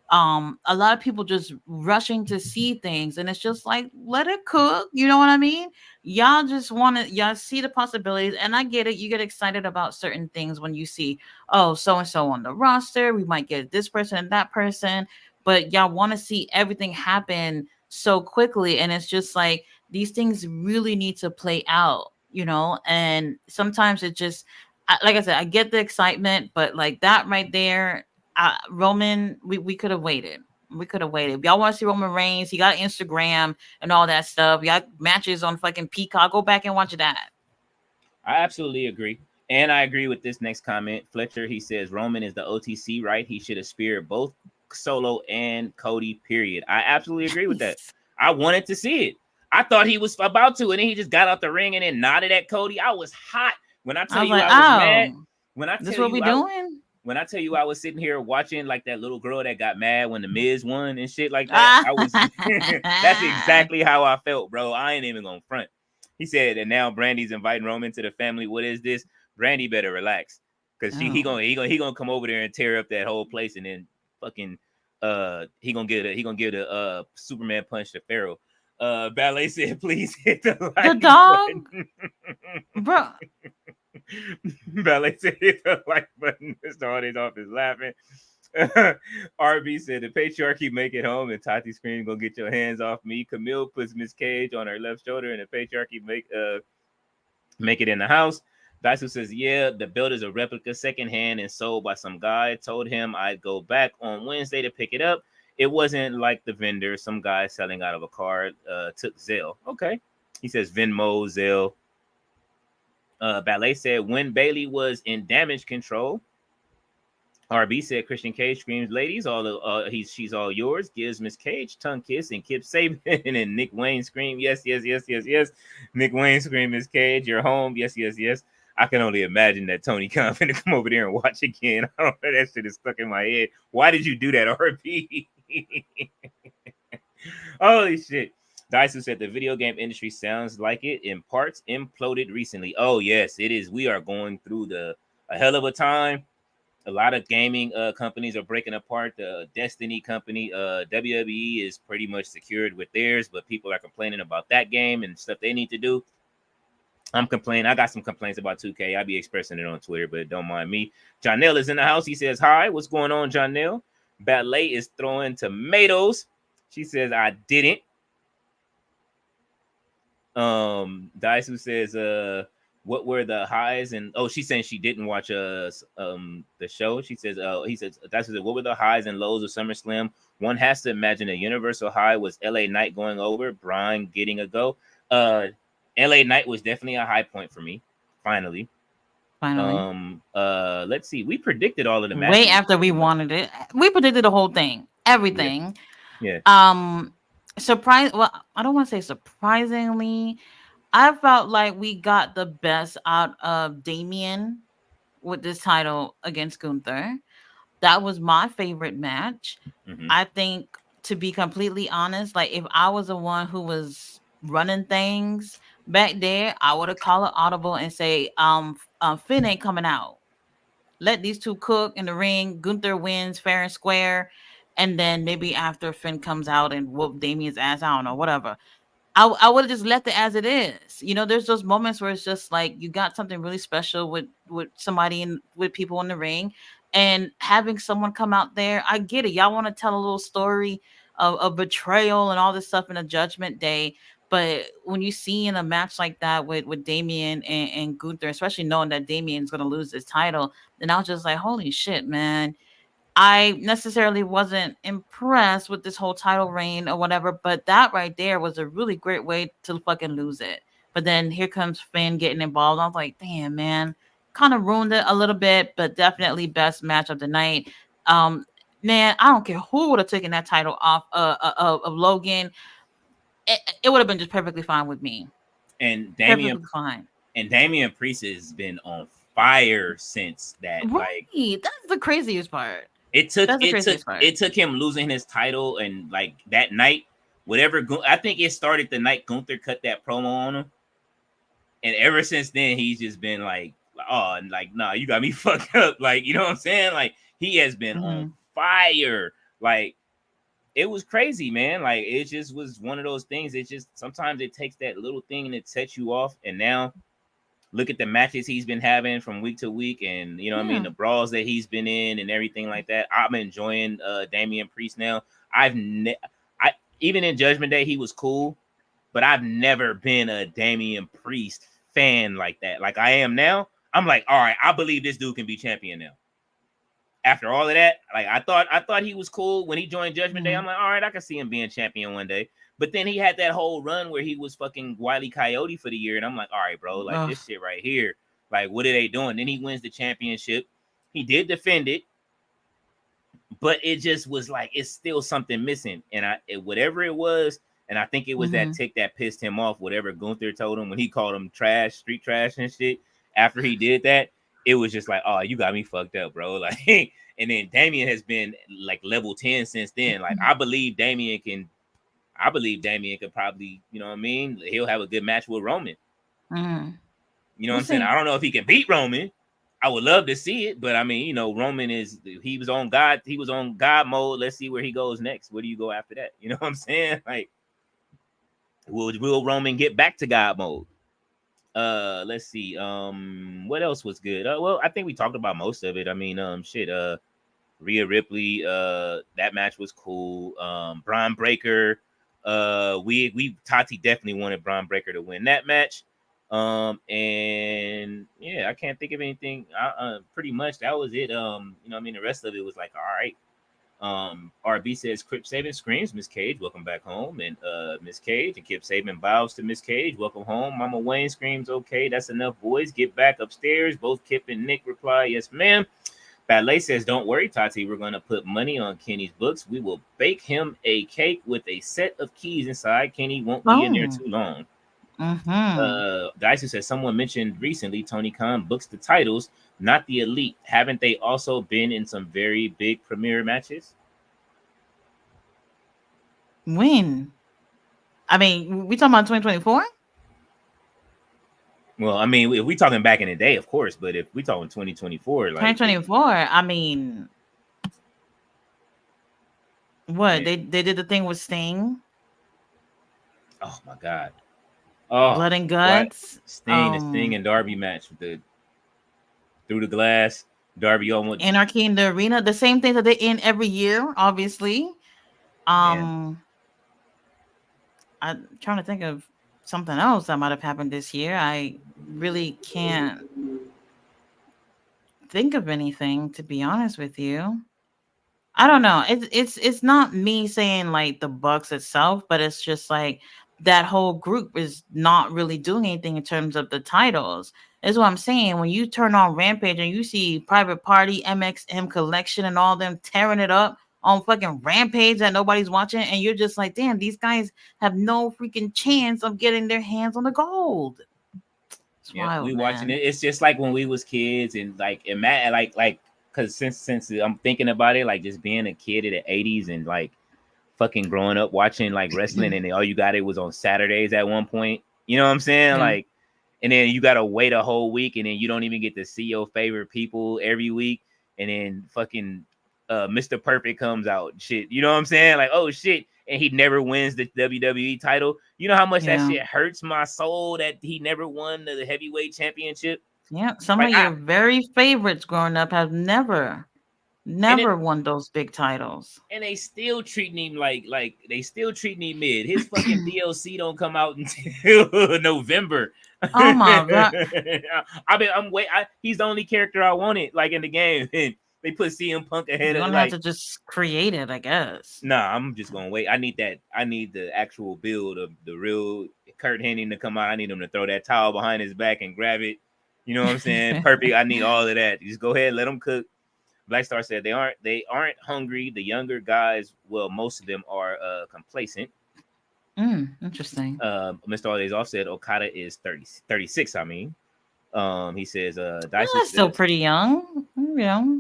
S4: A lot of people just rushing to see things, and it's just like let it cook. You know what I mean? Y'all just want to y'all see the possibilities, and I get it. You get excited about certain things when you see, oh, so and so on the roster. We might get this person and that person, but y'all want to see everything happen so quickly, and it's just like these things really need to play out. And sometimes it just like I said, I get the excitement, but like that right there, Roman, we could have waited. We could have waited. If y'all want to see Roman Reigns, he got Instagram and all that stuff. Y'all matches on fucking Peacock. Go back and watch that.
S1: I absolutely agree. And I agree with this next comment. Fletcher, he says Roman is the OTC, right? He should have speared both Solo and Cody, period. I absolutely agree with that. I wanted to see it. I thought he was about to, and then he just got out the ring and then nodded at Cody. I was hot. When I
S4: I
S1: tell
S4: was
S1: you
S4: like,
S1: I was mad,
S4: oh,
S1: when I
S4: this
S1: tell
S4: what we
S1: you
S4: doing?
S1: when I tell you I was sitting here watching like that little girl that got mad when the Miz won and shit like that, I was that's exactly how I felt, bro. I ain't even gonna front. He said, and now Brandy's inviting Roman to the family. What is this? Brandy better relax. Cause
S4: Oh.
S1: he gonna come over there and tear up that whole place and then fucking he gonna give the Superman punch to Pharaoh. Ballet said, please hit the
S4: The
S1: like
S4: dog,
S1: button.
S4: bro.
S1: Ballet said hit the like button. Mr. Hardy's off is laughing. RB said the patriarchy make it home and Tati scream gonna get your hands off me. Camille puts Miss Cage on her left shoulder and the patriarchy make it in the house. Daisu says, yeah, the belt is a replica secondhand and sold by some guy. Told him I'd go back on Wednesday to pick it up. It wasn't like the vendor. Some guy selling out of a card took Zelle. Okay. He says Venmo, Zelle. Ballet said when Bailey was in damage control, RB said Christian Cage screams, ladies, she's all yours, gives Miss Cage tongue kiss and Kip Saban and Nick Wayne scream, yes, yes, yes, yes, yes. Nick Wayne scream, Miss Cage, you're home, yes, yes, yes. I can only imagine that Tony Khan finna come over there and watch again. I don't know, that shit is stuck in my head. Why did you do that, RB? Holy shit. Daisu said the video game industry sounds like it in parts imploded recently. Oh, yes, it is. We are going through the a hell of a time. A lot of gaming companies are breaking apart. The Destiny company, WWE is pretty much secured with theirs, but people are complaining about that game and stuff they need to do. I'm complaining. I got some complaints about 2K. I'll be expressing it on Twitter, but don't mind me. Jonelle is in the house. He says, hi, what's going on, Jonelle? Ballet is throwing tomatoes. She says, I didn't. Daisu says, what were the highs? And she's saying she didn't watch the show. She says, he says, Daisu said, what were the highs and lows of SummerSlam? One has to imagine a universal high was LA Knight going over, Brian getting a go. LA Knight was definitely a high point for me. Finally. Let's see. We predicted all of the matches.
S4: Way after we wanted it. We predicted the whole thing. Everything.
S1: Yeah.
S4: Well, I don't want to say surprisingly. I felt like we got the best out of Damien with this title against Gunther. That was my favorite match.
S1: Mm-hmm.
S4: I think, to be completely honest, like if I was the one who was running things back there, I would have called an audible and say, Finn ain't coming out. Let these two cook in the ring. Gunther wins fair and square. And then maybe after Finn comes out and whoop Damien's ass, I don't know, whatever. I would have just left it as it is. You know, there's those moments where it's just like you got something really special with somebody with people in the ring, and having someone come out there. I get it. Y'all want to tell a little story of betrayal and all this stuff in a Judgment Day. But when you see in a match like that with Damien and Gunther, especially knowing that Damien's going to lose his title, then I was just like, holy shit, man. I necessarily wasn't impressed with this whole title reign or whatever, but that right there was a really great way to fucking lose it. But then here comes Finn getting involved. I was like, damn, man, kind of ruined it a little bit, but definitely best match of the night. Man, I don't care who would have taken that title off of Logan. It would have been just perfectly fine with me.
S1: And
S4: perfectly fine.
S1: And Damian Priest has been on fire since that.
S4: Right.
S1: Like,
S4: that's the craziest part.
S1: It took him losing his title and like that night, whatever. I think it started the night Gunther cut that promo on him, and ever since then he's just been like, oh, like nah, you got me fucked up. Like, you know what I'm saying? Like, he has been on fire. Like, it was crazy, man. Like, it just was one of those things. It just sometimes it takes that little thing and it sets you off. And now look at the matches he's been having from week to week, and you know what I mean, the brawls that he's been in and everything like that. I'm enjoying Damian Priest now. I even in Judgment Day he was cool, but I've never been a Damian Priest fan like that. Like I am now. I'm like, all right, I believe this dude can be champion now. After all of that, like I thought he was cool when he joined Judgment Day. I'm like, all right, I can see him being champion one day. But then he had that whole run where he was fucking Wile E. Coyote for the year. And I'm like, all right, bro, like this shit right here. Like, what are they doing? Then he wins the championship. He did defend it. But it just was like, it's still something missing. And whatever it was, and I think it was that tick that pissed him off, whatever Gunther told him when he called him trash, street trash and shit. After he did that, it was just like, oh, you got me fucked up, bro. Like, and then Damian has been like level 10 since then. Like, I believe Damian could probably, you know what I mean? He'll have a good match with Roman. You know what I'm saying? I don't know if he can beat Roman. I would love to see it, but I mean, you know, Roman he was on God mode. Let's see where he goes next. Where do you go after that? You know what I'm saying? Like, will Roman get back to God mode? Let's see. What else was good? Well, I think we talked about most of it. I mean, Rhea Ripley, that match was cool. Braun Breaker. Tati definitely wanted Braun Breaker to win that match. And yeah, I can't think of anything. Pretty much that was it. You know what I mean? The rest of it was like, all right. RB says Kip Sabian screams, Miss Cage, welcome back home. And Miss Cage and Kip Sabian bows to Miss Cage, welcome home. Mama Wayne screams, okay, that's enough, boys. Get back upstairs. Both Kip and Nick reply, yes, ma'am. Ballet says, don't worry, Tati. We're going to put money on Kenny's books. We will bake him a cake with a set of keys inside. Kenny won't be in there too long. Dyson says, someone mentioned recently Tony Khan books the titles, not the elite. Haven't they also been in some very big premiere matches?
S4: When? I mean, we talking about 2024?
S1: Well, I mean, if we talking back in the day, of course, but if we talking 2024, like
S4: 2024. I mean, what
S1: man,
S4: they did the thing with Sting,
S1: oh my god, oh
S4: Blood and
S1: what
S4: Guts,
S1: The Sting and Darby match with the through the glass, Darby almost
S4: Anarchy in the Arena. The same thing that they end every year, obviously.
S1: man.
S4: Um, I'm trying to think of something else that might have happened this year. I really can't think of anything, to be honest with you. I don't know. It's not me saying like the Bucks itself, but it's just like that whole group is not really doing anything in terms of the titles. Is what I'm saying. When you turn on Rampage and you see Private Party, MXM Collection, and all them tearing it up on fucking Rampage that nobody's watching, and you're just like, damn, these guys have no freaking chance of getting their hands on the gold. It's
S1: Yeah, we
S4: wild,
S1: watching it.
S4: man.
S1: It's just like when we was kids and like imagine like because since I'm thinking about it, like just being a kid in the '80s and like fucking growing up watching like wrestling and all you got it was on Saturdays at one point. You know what I'm saying?
S4: Yeah.
S1: Like, and then you gotta wait a whole week and then you don't even get to see your favorite people every week. And then fucking Mr. Perfect comes out. Shit. You know what I'm saying? Like, oh shit. And he never wins the WWE title. You know how much that
S4: Yeah.
S1: shit hurts my soul that he never won the heavyweight championship?
S4: Yeah. Some
S1: Like
S4: of your very favorites growing up have
S1: and it
S4: never won those big titles.
S1: and they still treating him like they still treating him mid. His fucking DLC don't come out until November.
S4: Oh my god!
S1: He's the only character I wanted like in the game. And they put CM Punk ahead
S4: You're
S1: of
S4: gonna have
S1: like
S4: to just create it, I guess.
S1: nah, I'm just gonna wait. I need that. I need the actual build of the real Kurt Hennig to come out. I need him to throw that towel behind his back and grab it. You know what I'm saying? Perfect. I need all of that. Just go ahead, let them cook. Black Star said they aren't hungry. The younger guys, well, most of them are complacent.
S4: Interesting.
S1: Mr. All Days Off said Okada is 36. I mean, he says
S4: Well, that's still pretty young. Yeah.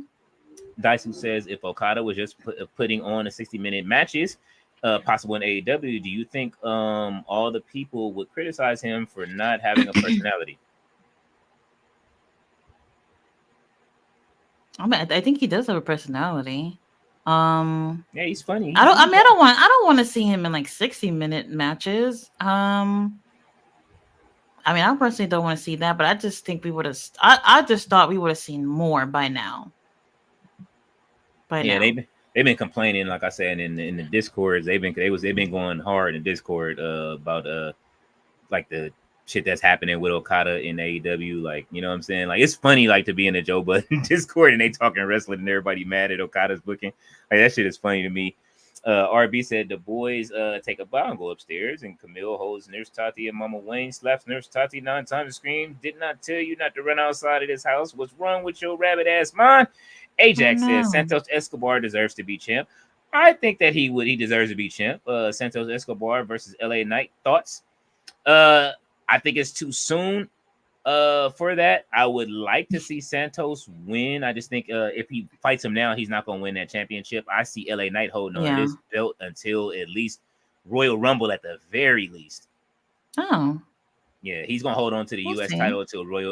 S1: Daisu says if Okada was just putting on a 60-minute matches, possible in AEW, do you think all the people would criticize him for not having a personality?
S4: I think he does have a personality.
S1: Yeah, he's funny.
S4: I don't want to see him in like 60-minute matches. I mean, I personally don't want to see that, but I just think we would have. I just thought we would have seen more by now.
S1: They've been complaining, like I said, in the Discords. They've been going hard in Discord about like the shit that's happening with Okada in AEW. Like, you know what I'm saying? Like, it's funny like to be in the Joe Budden Discord and they talking wrestling and everybody mad at Okada's booking. Like, that shit is funny to me. RB said the boys take a bow and go upstairs, and Camille holds Nurse Tati and Mama Wayne slaps Nurse Tati 9 times and screams, "Did not tell you not to run outside of this house. What's wrong with your rabbit ass mind?" Ajax says Santos Escobar deserves to be champ. I think that he deserves to be champ. Santos Escobar versus LA Knight. Thoughts? I think it's too soon for that. I would like to see Santos win. I just think if he fights him now, he's not going to win that championship. I see LA Knight holding on to this belt until at least Royal Rumble at the very least.
S4: Oh.
S1: Yeah, he's going to hold on to the U.S. title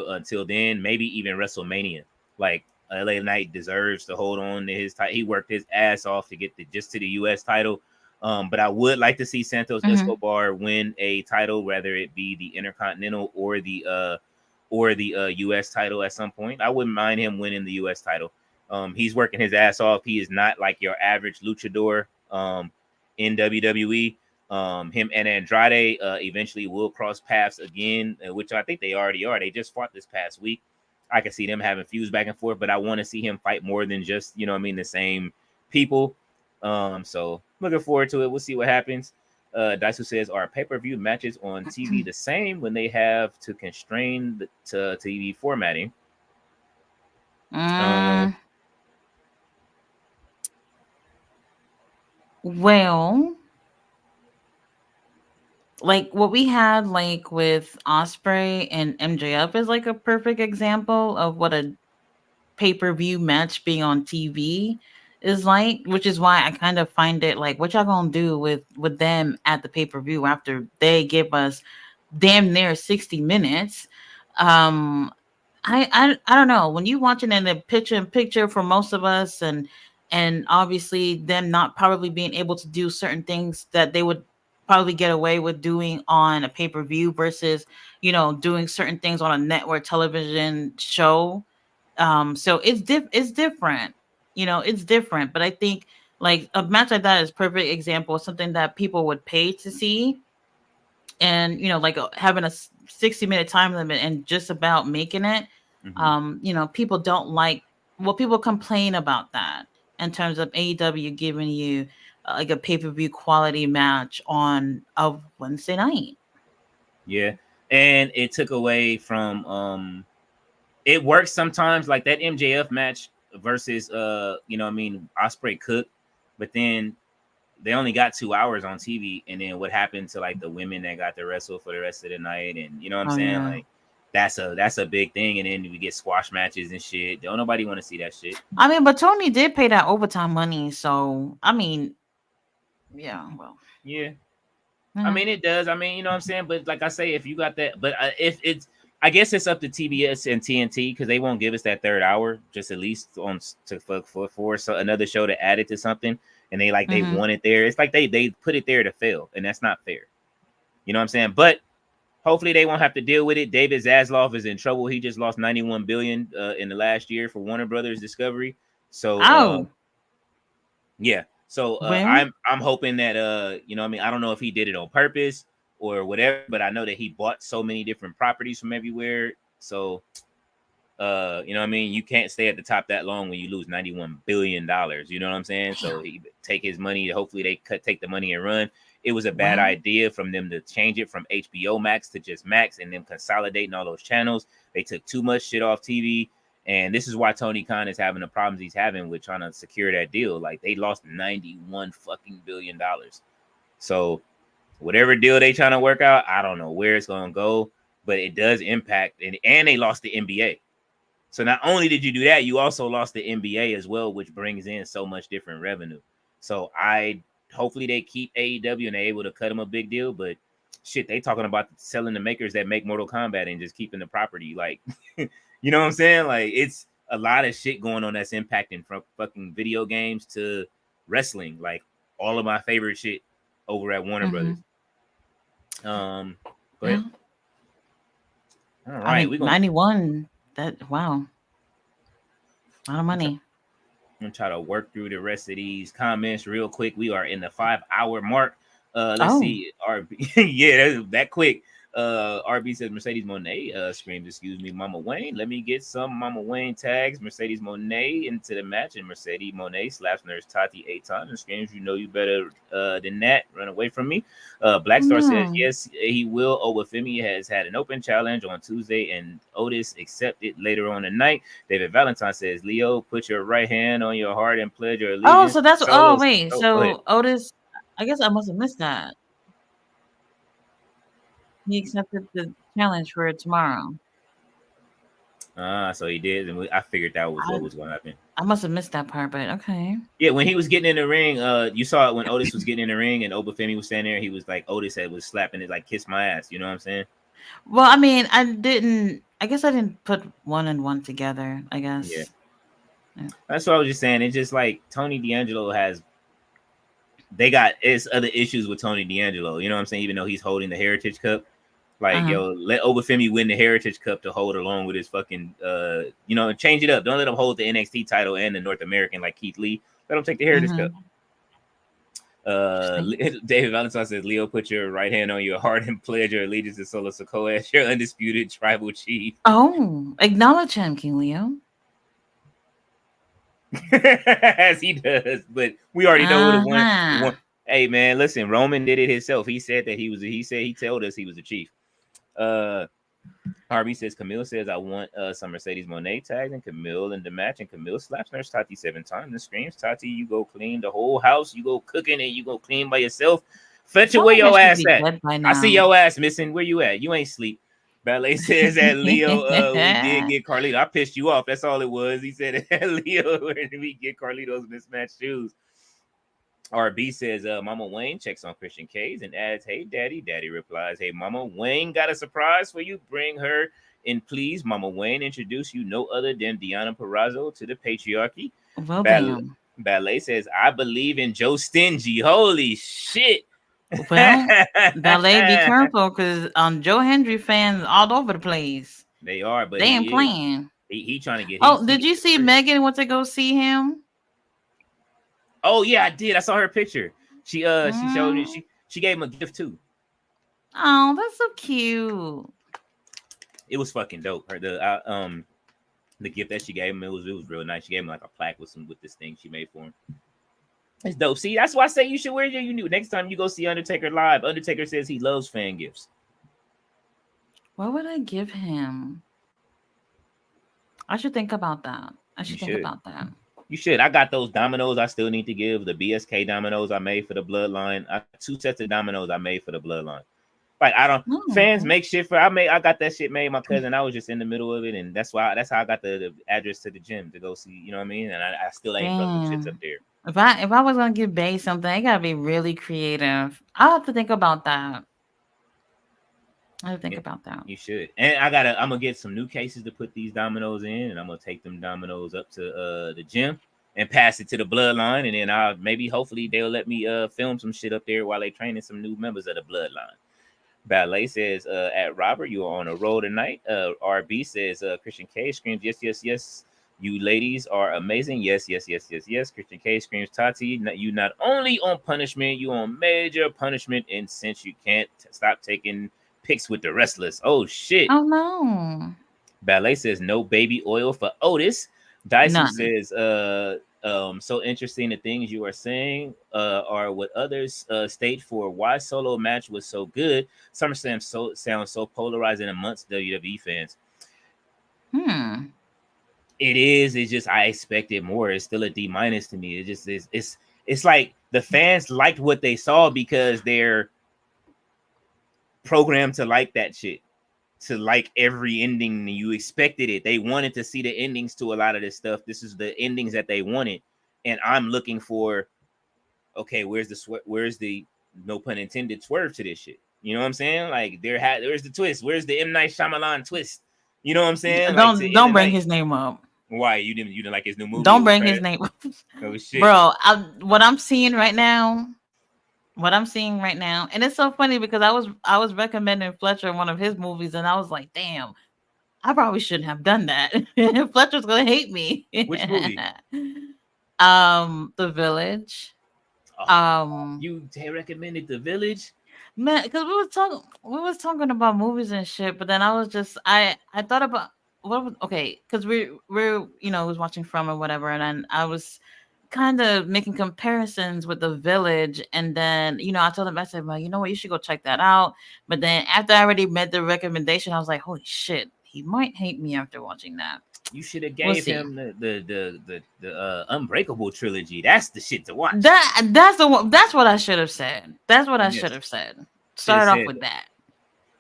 S1: until then, maybe even WrestleMania. Like, LA Knight deserves to hold on to his title. He worked his ass off to get just to the U.S. title. But I would like to see Santos Escobar win a title, whether it be the Intercontinental or the U.S. title at some point. I wouldn't mind him winning the U.S. title. He's working his ass off. He is not like your average luchador in WWE. Him and Andrade eventually will cross paths again, which I think they already are. They just fought this past week. I can see them having feuds back and forth, but I want to see him fight more than just, you know what I mean, the same people. So looking forward to it. We'll see what happens. Daisu says, are pay-per-view matches on TV the same when they have to constrain to TV formatting?
S4: Well, like what we had like with Osprey and MJF is like a perfect example of what a pay-per-view match being on TV is like, which is why I kind of find it like, what y'all gonna do with them at the pay-per-view after they give us damn near 60 minutes? um I don't know, when you watching in the picture in picture for most of us, and obviously them not probably being able to do certain things that they would probably get away with doing on a pay-per-view versus doing certain things on a network television show. So it's different, it's different, but I think like a match like that is perfect example of something that people would pay to see, and like having a 60-minute time limit and just about making it.
S1: Mhm.
S4: People don't like, well, people complain about that in terms of AEW giving you like a pay-per-view quality match on a Wednesday night.
S1: Yeah, and it took away from it works sometimes, like that MJF match versus I mean, Osprey Cook, but then they only got 2 hours on TV, and then what happened to like the women that got to wrestle for the rest of the night, and you know what I'm
S4: Oh
S1: saying?
S4: yeah.
S1: Like that's a big thing, and then we get squash matches and shit. Don't nobody want to see that shit.
S4: I mean, but Tony did pay that overtime money, so I mean, yeah, well,
S1: Yeah, I
S4: mhm.
S1: mean, it does. I mean, you know what I'm saying? But like I say, if you got that, but if it's, I guess it's up to TBS and TNT because they won't give us that third hour, just at least on for so another show to add it to something, and they
S4: Mhm.
S1: want it there. It's like they put it there to fail, and that's not fair. You know what I'm saying? But hopefully they won't have to deal with it. David Zaslav is in trouble. He just lost 91 billion in the last year for Warner Brothers Discovery. So
S4: Oh,
S1: yeah. So
S4: when?
S1: I'm hoping that I mean, I don't know if he did it on purpose or whatever, but I know that he bought so many different properties from everywhere. So I mean, you can't stay at the top that long when you lose $91 billion. You know what I'm saying? So
S4: Damn.
S1: he take his money. Hopefully they take the money and run. It was a bad
S4: Well,
S1: idea from them to change it from HBO Max to just Max and then consolidating all those channels. They took too much shit off TV. And this is why Tony Khan is having the problems he's having with trying to secure that deal. Like they lost 91 fucking $billion. So whatever deal they trying to work out, I don't know where it's gonna go, but it does impact, and they lost the NBA. So not only did you do that, you also lost the NBA as well, which brings in so much different revenue. So I hopefully they keep AEW and they're able to cut them a big deal, but shit, they talking about selling the makers that make Mortal Kombat and just keeping the property. Like, you know what I'm saying? Like it's a lot of shit going on that's impacting from fucking video games to wrestling. Like all of my favorite shit over at Warner Brothers.
S4: mhm.
S1: Go ahead.
S4: Yeah.
S1: All
S4: I
S1: right,
S4: mean,
S1: we're gonna
S4: 91. That wow, a lot of money.
S1: I'm gonna try to work through the rest of these comments real quick. We are in the 5 hour mark. Let's
S4: Oh,
S1: see. RB, yeah, that quick. RB says Mercedes Monet screams, excuse me, Mama Wayne. Let me get some Mama Wayne tags Mercedes Monet into the match, and Mercedes Monet slaps Nurse Tati 8 times and screams, "You know you better than that. Run away from me." Black Star says
S4: no.
S1: yes, he will. Obafemi has had an open challenge on Tuesday, and Otis accepted later on the night. David Valentine says, Leo, put your right hand on your heart and pledge your
S4: Oh,
S1: allegiance.
S4: so that's, oh
S1: Solo.
S4: wait.
S1: Oh, go ahead.
S4: So Otis, I guess I must have missed that. He accepted the challenge for tomorrow.
S1: So he did, and I figured that was
S4: I
S1: what was going to happen.
S4: I must have missed that part, but okay.
S1: Yeah, when he was getting in the ring, you saw it when Otis was getting in the ring and Obafemi was standing there. He was like, Otis was slapping it, like, kiss my ass. You know what I'm saying?
S4: Well, I mean, I didn't. I guess I didn't put one and one together. I
S1: Yeah.
S4: guess. Yeah.
S1: That's what I was just saying. It's just like Tony D'Angelo they got it's other issues with Tony D'Angelo. You know what I'm saying? Even though he's holding the Heritage Cup. Like,
S4: Uh-huh.
S1: yo, let Obafemi win the Heritage Cup to hold along with his fucking, change it up. Don't let him hold the NXT title and the North American like Keith Lee. Let him take the Heritage Cup.
S4: Mm-hmm. Interesting.
S1: David Valentine says, Leo, put your right hand on your heart and pledge your allegiance to Solo Sokoa as your undisputed tribal chief.
S4: Oh, acknowledge him, King Leo.
S1: As he does, but we already know who the one.
S4: Uh-huh.
S1: Hey man, listen, Roman did it himself. He said that he told us he was a chief. Harvey says, Camille says, I want some Mercedes Monet tags, and Camille in the match, and Camille slaps Nurse Tati 7 times and screams, Tati, you go clean the whole house, you go cooking, and you go clean by yourself. Fetch
S4: Sound
S1: away
S4: like I
S1: your
S4: should
S1: ass
S4: be
S1: at.
S4: dead by
S1: I see
S4: now.
S1: your ass missing. Where you at? You ain't sleep. Ballet says that Leo, we did get Carlito. I pissed you off. That's all it was. He said that Leo, where did we get Carlito's mismatched shoes? RB says, Mama Wayne checks on Christian Cage and adds, hey, daddy. Daddy replies, hey, Mama Wayne got a surprise for you. Bring her And please, Mama Wayne introduce you no other than Deanna Purrazzo to the patriarchy.
S4: Well, damn.
S1: Ballet says, I believe in Joe Stingy. Holy shit.
S4: Well, Ballet, be careful because Joe Hendry fans all over the place.
S1: They are, but
S4: They ain't
S1: he is.
S4: playing.
S1: He trying to get.
S4: Did you see Megan went to go see him?
S1: Oh yeah, I did. I saw her picture. She showed me. She gave him a gift too.
S4: Oh, that's so cute.
S1: It was fucking dope. The gift that she gave him, it was real nice. She gave him like a plaque with this thing she made for him. It's dope. See, that's why I say you should wear your unique. Next time you go see Undertaker live, Undertaker says he loves fan gifts.
S4: What would I give him? I should think about that.
S1: You should. I got those dominoes I still need to give. The BSK dominoes I made for the bloodline. 2 sets of dominoes I made for the bloodline. Like fans make shit for. I got that shit made. My cousin. I was just in the middle of it, and that's how I got the address to the gym to go see. You know what I mean? And I still ain't brought the shits up there.
S4: If I was gonna give Bay something, I gotta be really creative. I'll have to think about that.
S1: You should. And I'm gonna get some new cases to put these dominoes in, and I'm gonna take them dominoes up to the gym and pass it to the bloodline, and then hopefully they'll let me film some shit up there while they training some new members of the bloodline. Ballet says, at Robert, you are on a roll tonight. RB says, Christian K screams, yes, yes, yes. You ladies are amazing. Yes, yes, yes, yes, yes. Christian K screams, Tati, you not only on punishment, you on major punishment. And since you can't stop taking pics with the wrestlers. Oh, shit.
S4: Oh, no.
S1: Ballet says, no baby oil for Otis. Dyson says, so interesting the things you are saying are what others state for why Solo match was so good. SummerSlam sounds so polarizing amongst WWE fans. It is. It's just I expected more. It's still a D- to me. It just is. It's like the fans liked what they saw because they're programmed to like that shit. To like every ending, you expected it. They wanted to see the endings to a lot of this stuff. This is the endings that they wanted, and I'm looking for. Okay, where's the no pun intended swerve to this shit? You know what I'm saying? Like where's the twist? Where's the M. Night Shyamalan twist? You know what I'm saying?
S4: Don't bring his name up.
S1: Why you didn't like his new movie?
S4: Don't bring his name up.
S1: Oh shit,
S4: bro! What I'm seeing right now, and it's so funny because I was recommending Fletcher one of his movies, and I was like, damn, I probably shouldn't have done that. Fletcher's gonna hate me.
S1: Which movie?
S4: The Village.
S1: You recommended The Village?
S4: Man, because we was talking about movies and shit, but then I was just I thought about because we're was watching From or whatever, and then I was kind of making comparisons with The Village, and then I told him, I said, well, you know what, you should go check that out. But then after I already made the recommendation, I was like, holy shit, he might hate me after watching that.
S1: You should have gave him the Unbreakable trilogy. That's the shit to watch.
S4: That's the one. That's what I should have said. Start off with that.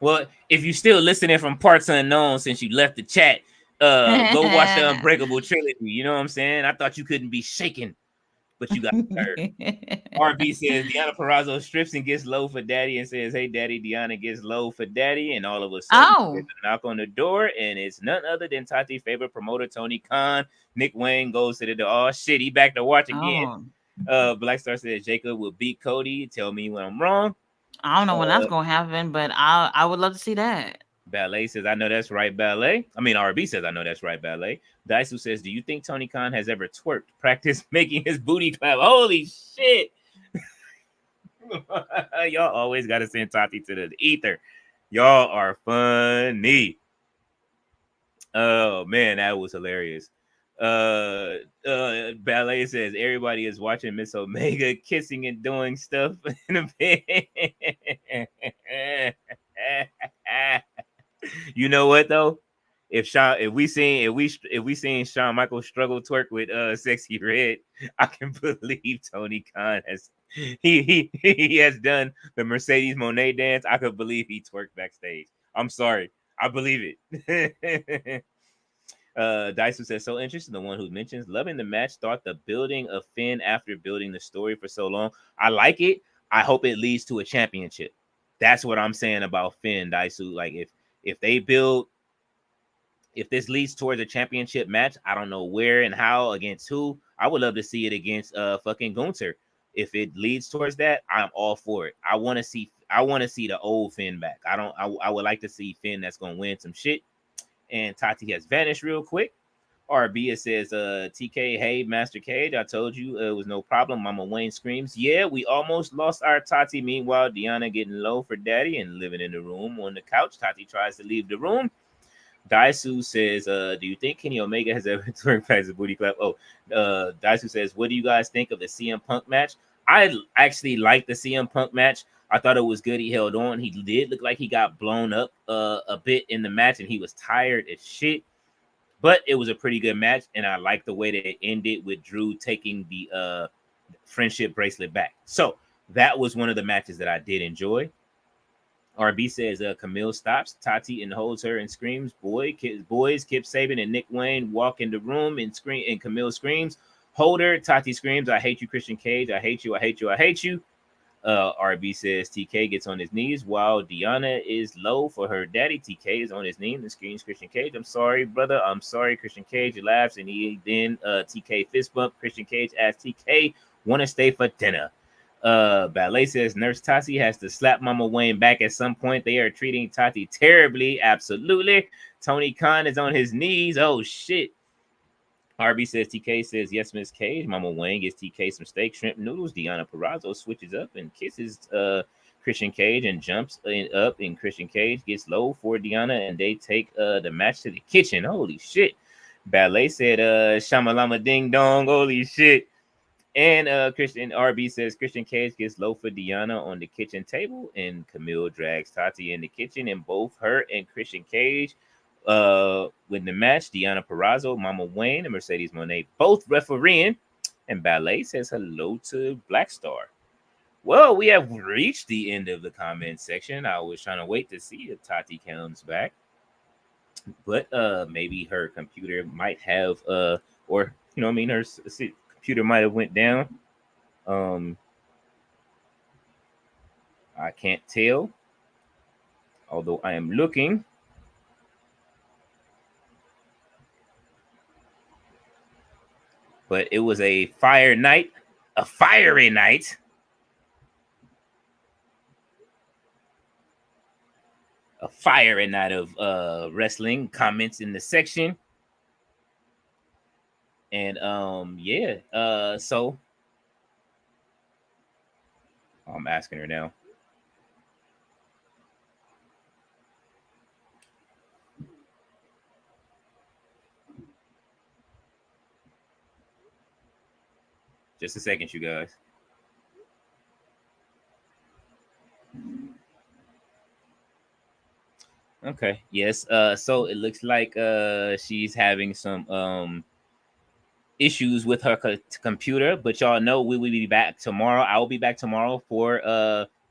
S1: Well, if you're still listening from parts unknown since you left the chat, go watch the Unbreakable trilogy. You know what I'm saying? I thought you couldn't be shaken, but you got hurt. RB says Deanna Purrazzo strips and gets low for daddy and says, hey, daddy. Deanna gets low for daddy. And all of a sudden, there's a knock on the door, and it's none other than Tati's favorite promoter, Tony Khan. Nick Wayne goes to the door. Oh, shit, he back to watch again. Black Star says Jacob will beat Cody. Tell me when I'm wrong.
S4: I don't know when that's going to happen, but I would love to see that.
S1: Ballet says, I know that's right, Ballet. I mean, RB says, I know that's right, Ballet. Daisu says, do you think Tony Khan has ever twerked? Practice making his booty clap. Holy shit. Y'all always got to send Tati to the ether. Y'all are funny. Oh, man, that was hilarious. Ballet says, everybody is watching Miss Omega kissing and doing stuff in a bed. You know what though? If we seen Shawn Michaels struggle twerk with Sexy Red, I can believe Tony Khan has he has done the Mercedes Moné dance. I could believe he twerked backstage. I'm sorry, I believe it. Dyson says, so interesting. The one who mentions loving the match, thought the building of Finn after building the story for so long. I like it. I hope it leads to a championship. That's what I'm saying about Finn, Daisu. Like if they build If this leads towards a championship match, I don't know where and how against who. I would love to see it against fucking Gunther. If it leads towards that, I'm all for it. I want to see the old Finn back. I would like to see Finn that's gonna win some shit. And Tati has vanished real quick. RB, it says, TK, hey, Master Cage, I told you it was no problem. Mama Wayne screams, yeah, we almost lost our Tati. Meanwhile, Deanna getting low for daddy and living in the room on the couch. Tati tries to leave the room. Daisu says, do you think Kenny Omega has ever turned past the booty clap? Oh, Daisu says, what do you guys think of the CM Punk match? I actually like the CM Punk match. I thought it was good. He held on. He did look like he got blown up a bit in the match, and he was tired as shit. But it was a pretty good match, and I like the way that it ended with Drew taking the friendship bracelet back. So that was one of the matches that I did enjoy. RB says Camille stops Tati and holds her and screams, boys, Kip Sabian and Nick Wayne walk in the room and scream, and Camille screams, hold her. Tati screams, I hate you, Christian Cage. I hate you. I hate you. I hate you. RB says TK gets on his knees while Deanna is low for her daddy. TK is on his knees and screams, Christian Cage, I'm sorry, brother. I'm sorry. Christian Cage laughs, and he then TK fist bump. Christian Cage asks TK, want to stay for dinner. Ballet says Nurse Tati has to slap Mama Wayne back at some point. They are treating Tati terribly. Absolutely. Tony Khan is on his knees. Oh shit. RB says TK says yes, Miss Cage. Mama Wayne gives TK some steak, shrimp noodles. Deanna Purrazzo switches up and kisses Christian Cage and jumps up, and Christian Cage gets low for Deanna, and they take the match to the kitchen. Holy shit. Ballet said Shamalama Ding Dong. Holy shit. And Christian RB says Christian Cage gets low for Deanna on the kitchen table, and Camille drags Tati in the kitchen, and both her and Christian Cage win the match. Deanna Purrazzo, Mama Wayne, and Mercedes Monet both refereeing, and Ballet says hello to Black Star. Well, we have reached the end of the comment section. I was trying to wait to see if Tati comes back, but maybe her computer might have or you know what I mean, her computer might have went down. I can't tell, although I am looking. But it was a fire night, a fiery night. A fiery night of wrestling comments in the section. And yeah, so I'm asking her now. Just a second, you guys. Okay, yes. So it looks like she's having some issues with her computer, but y'all know we will be back tomorrow. I will be back tomorrow for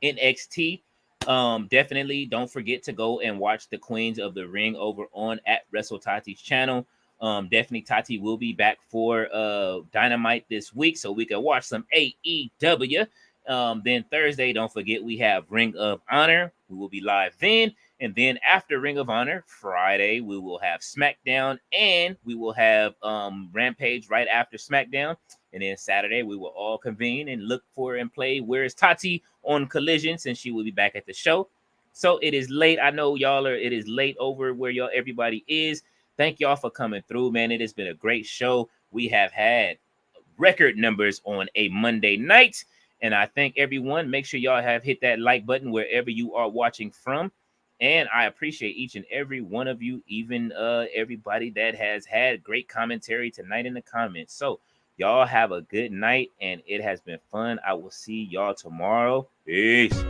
S1: NXT. Definitely don't forget to go and watch the Queens of the Ring over on at Wrestletati's channel. Definitely Tati will be back for Dynamite this week, so we can watch some AEW. Then Thursday, don't forget we have Ring of Honor. We will be live then. And then after Ring of Honor, Friday, we will have SmackDown, and we will have Rampage right after SmackDown. And then Saturday, we will all convene and look for and play Where's Tati on Collision, since she will be back at the show. So it is late. I know y'all it is late over where everybody is. Thank y'all for coming through, man. It has been a great show. We have had record numbers on a Monday night. And I thank everyone. Make sure y'all have hit that like button wherever you are watching from. And I appreciate each and every one of you, even everybody that has had great commentary tonight in the comments. So y'all have a good night, and it has been fun. I will see y'all tomorrow. Peace.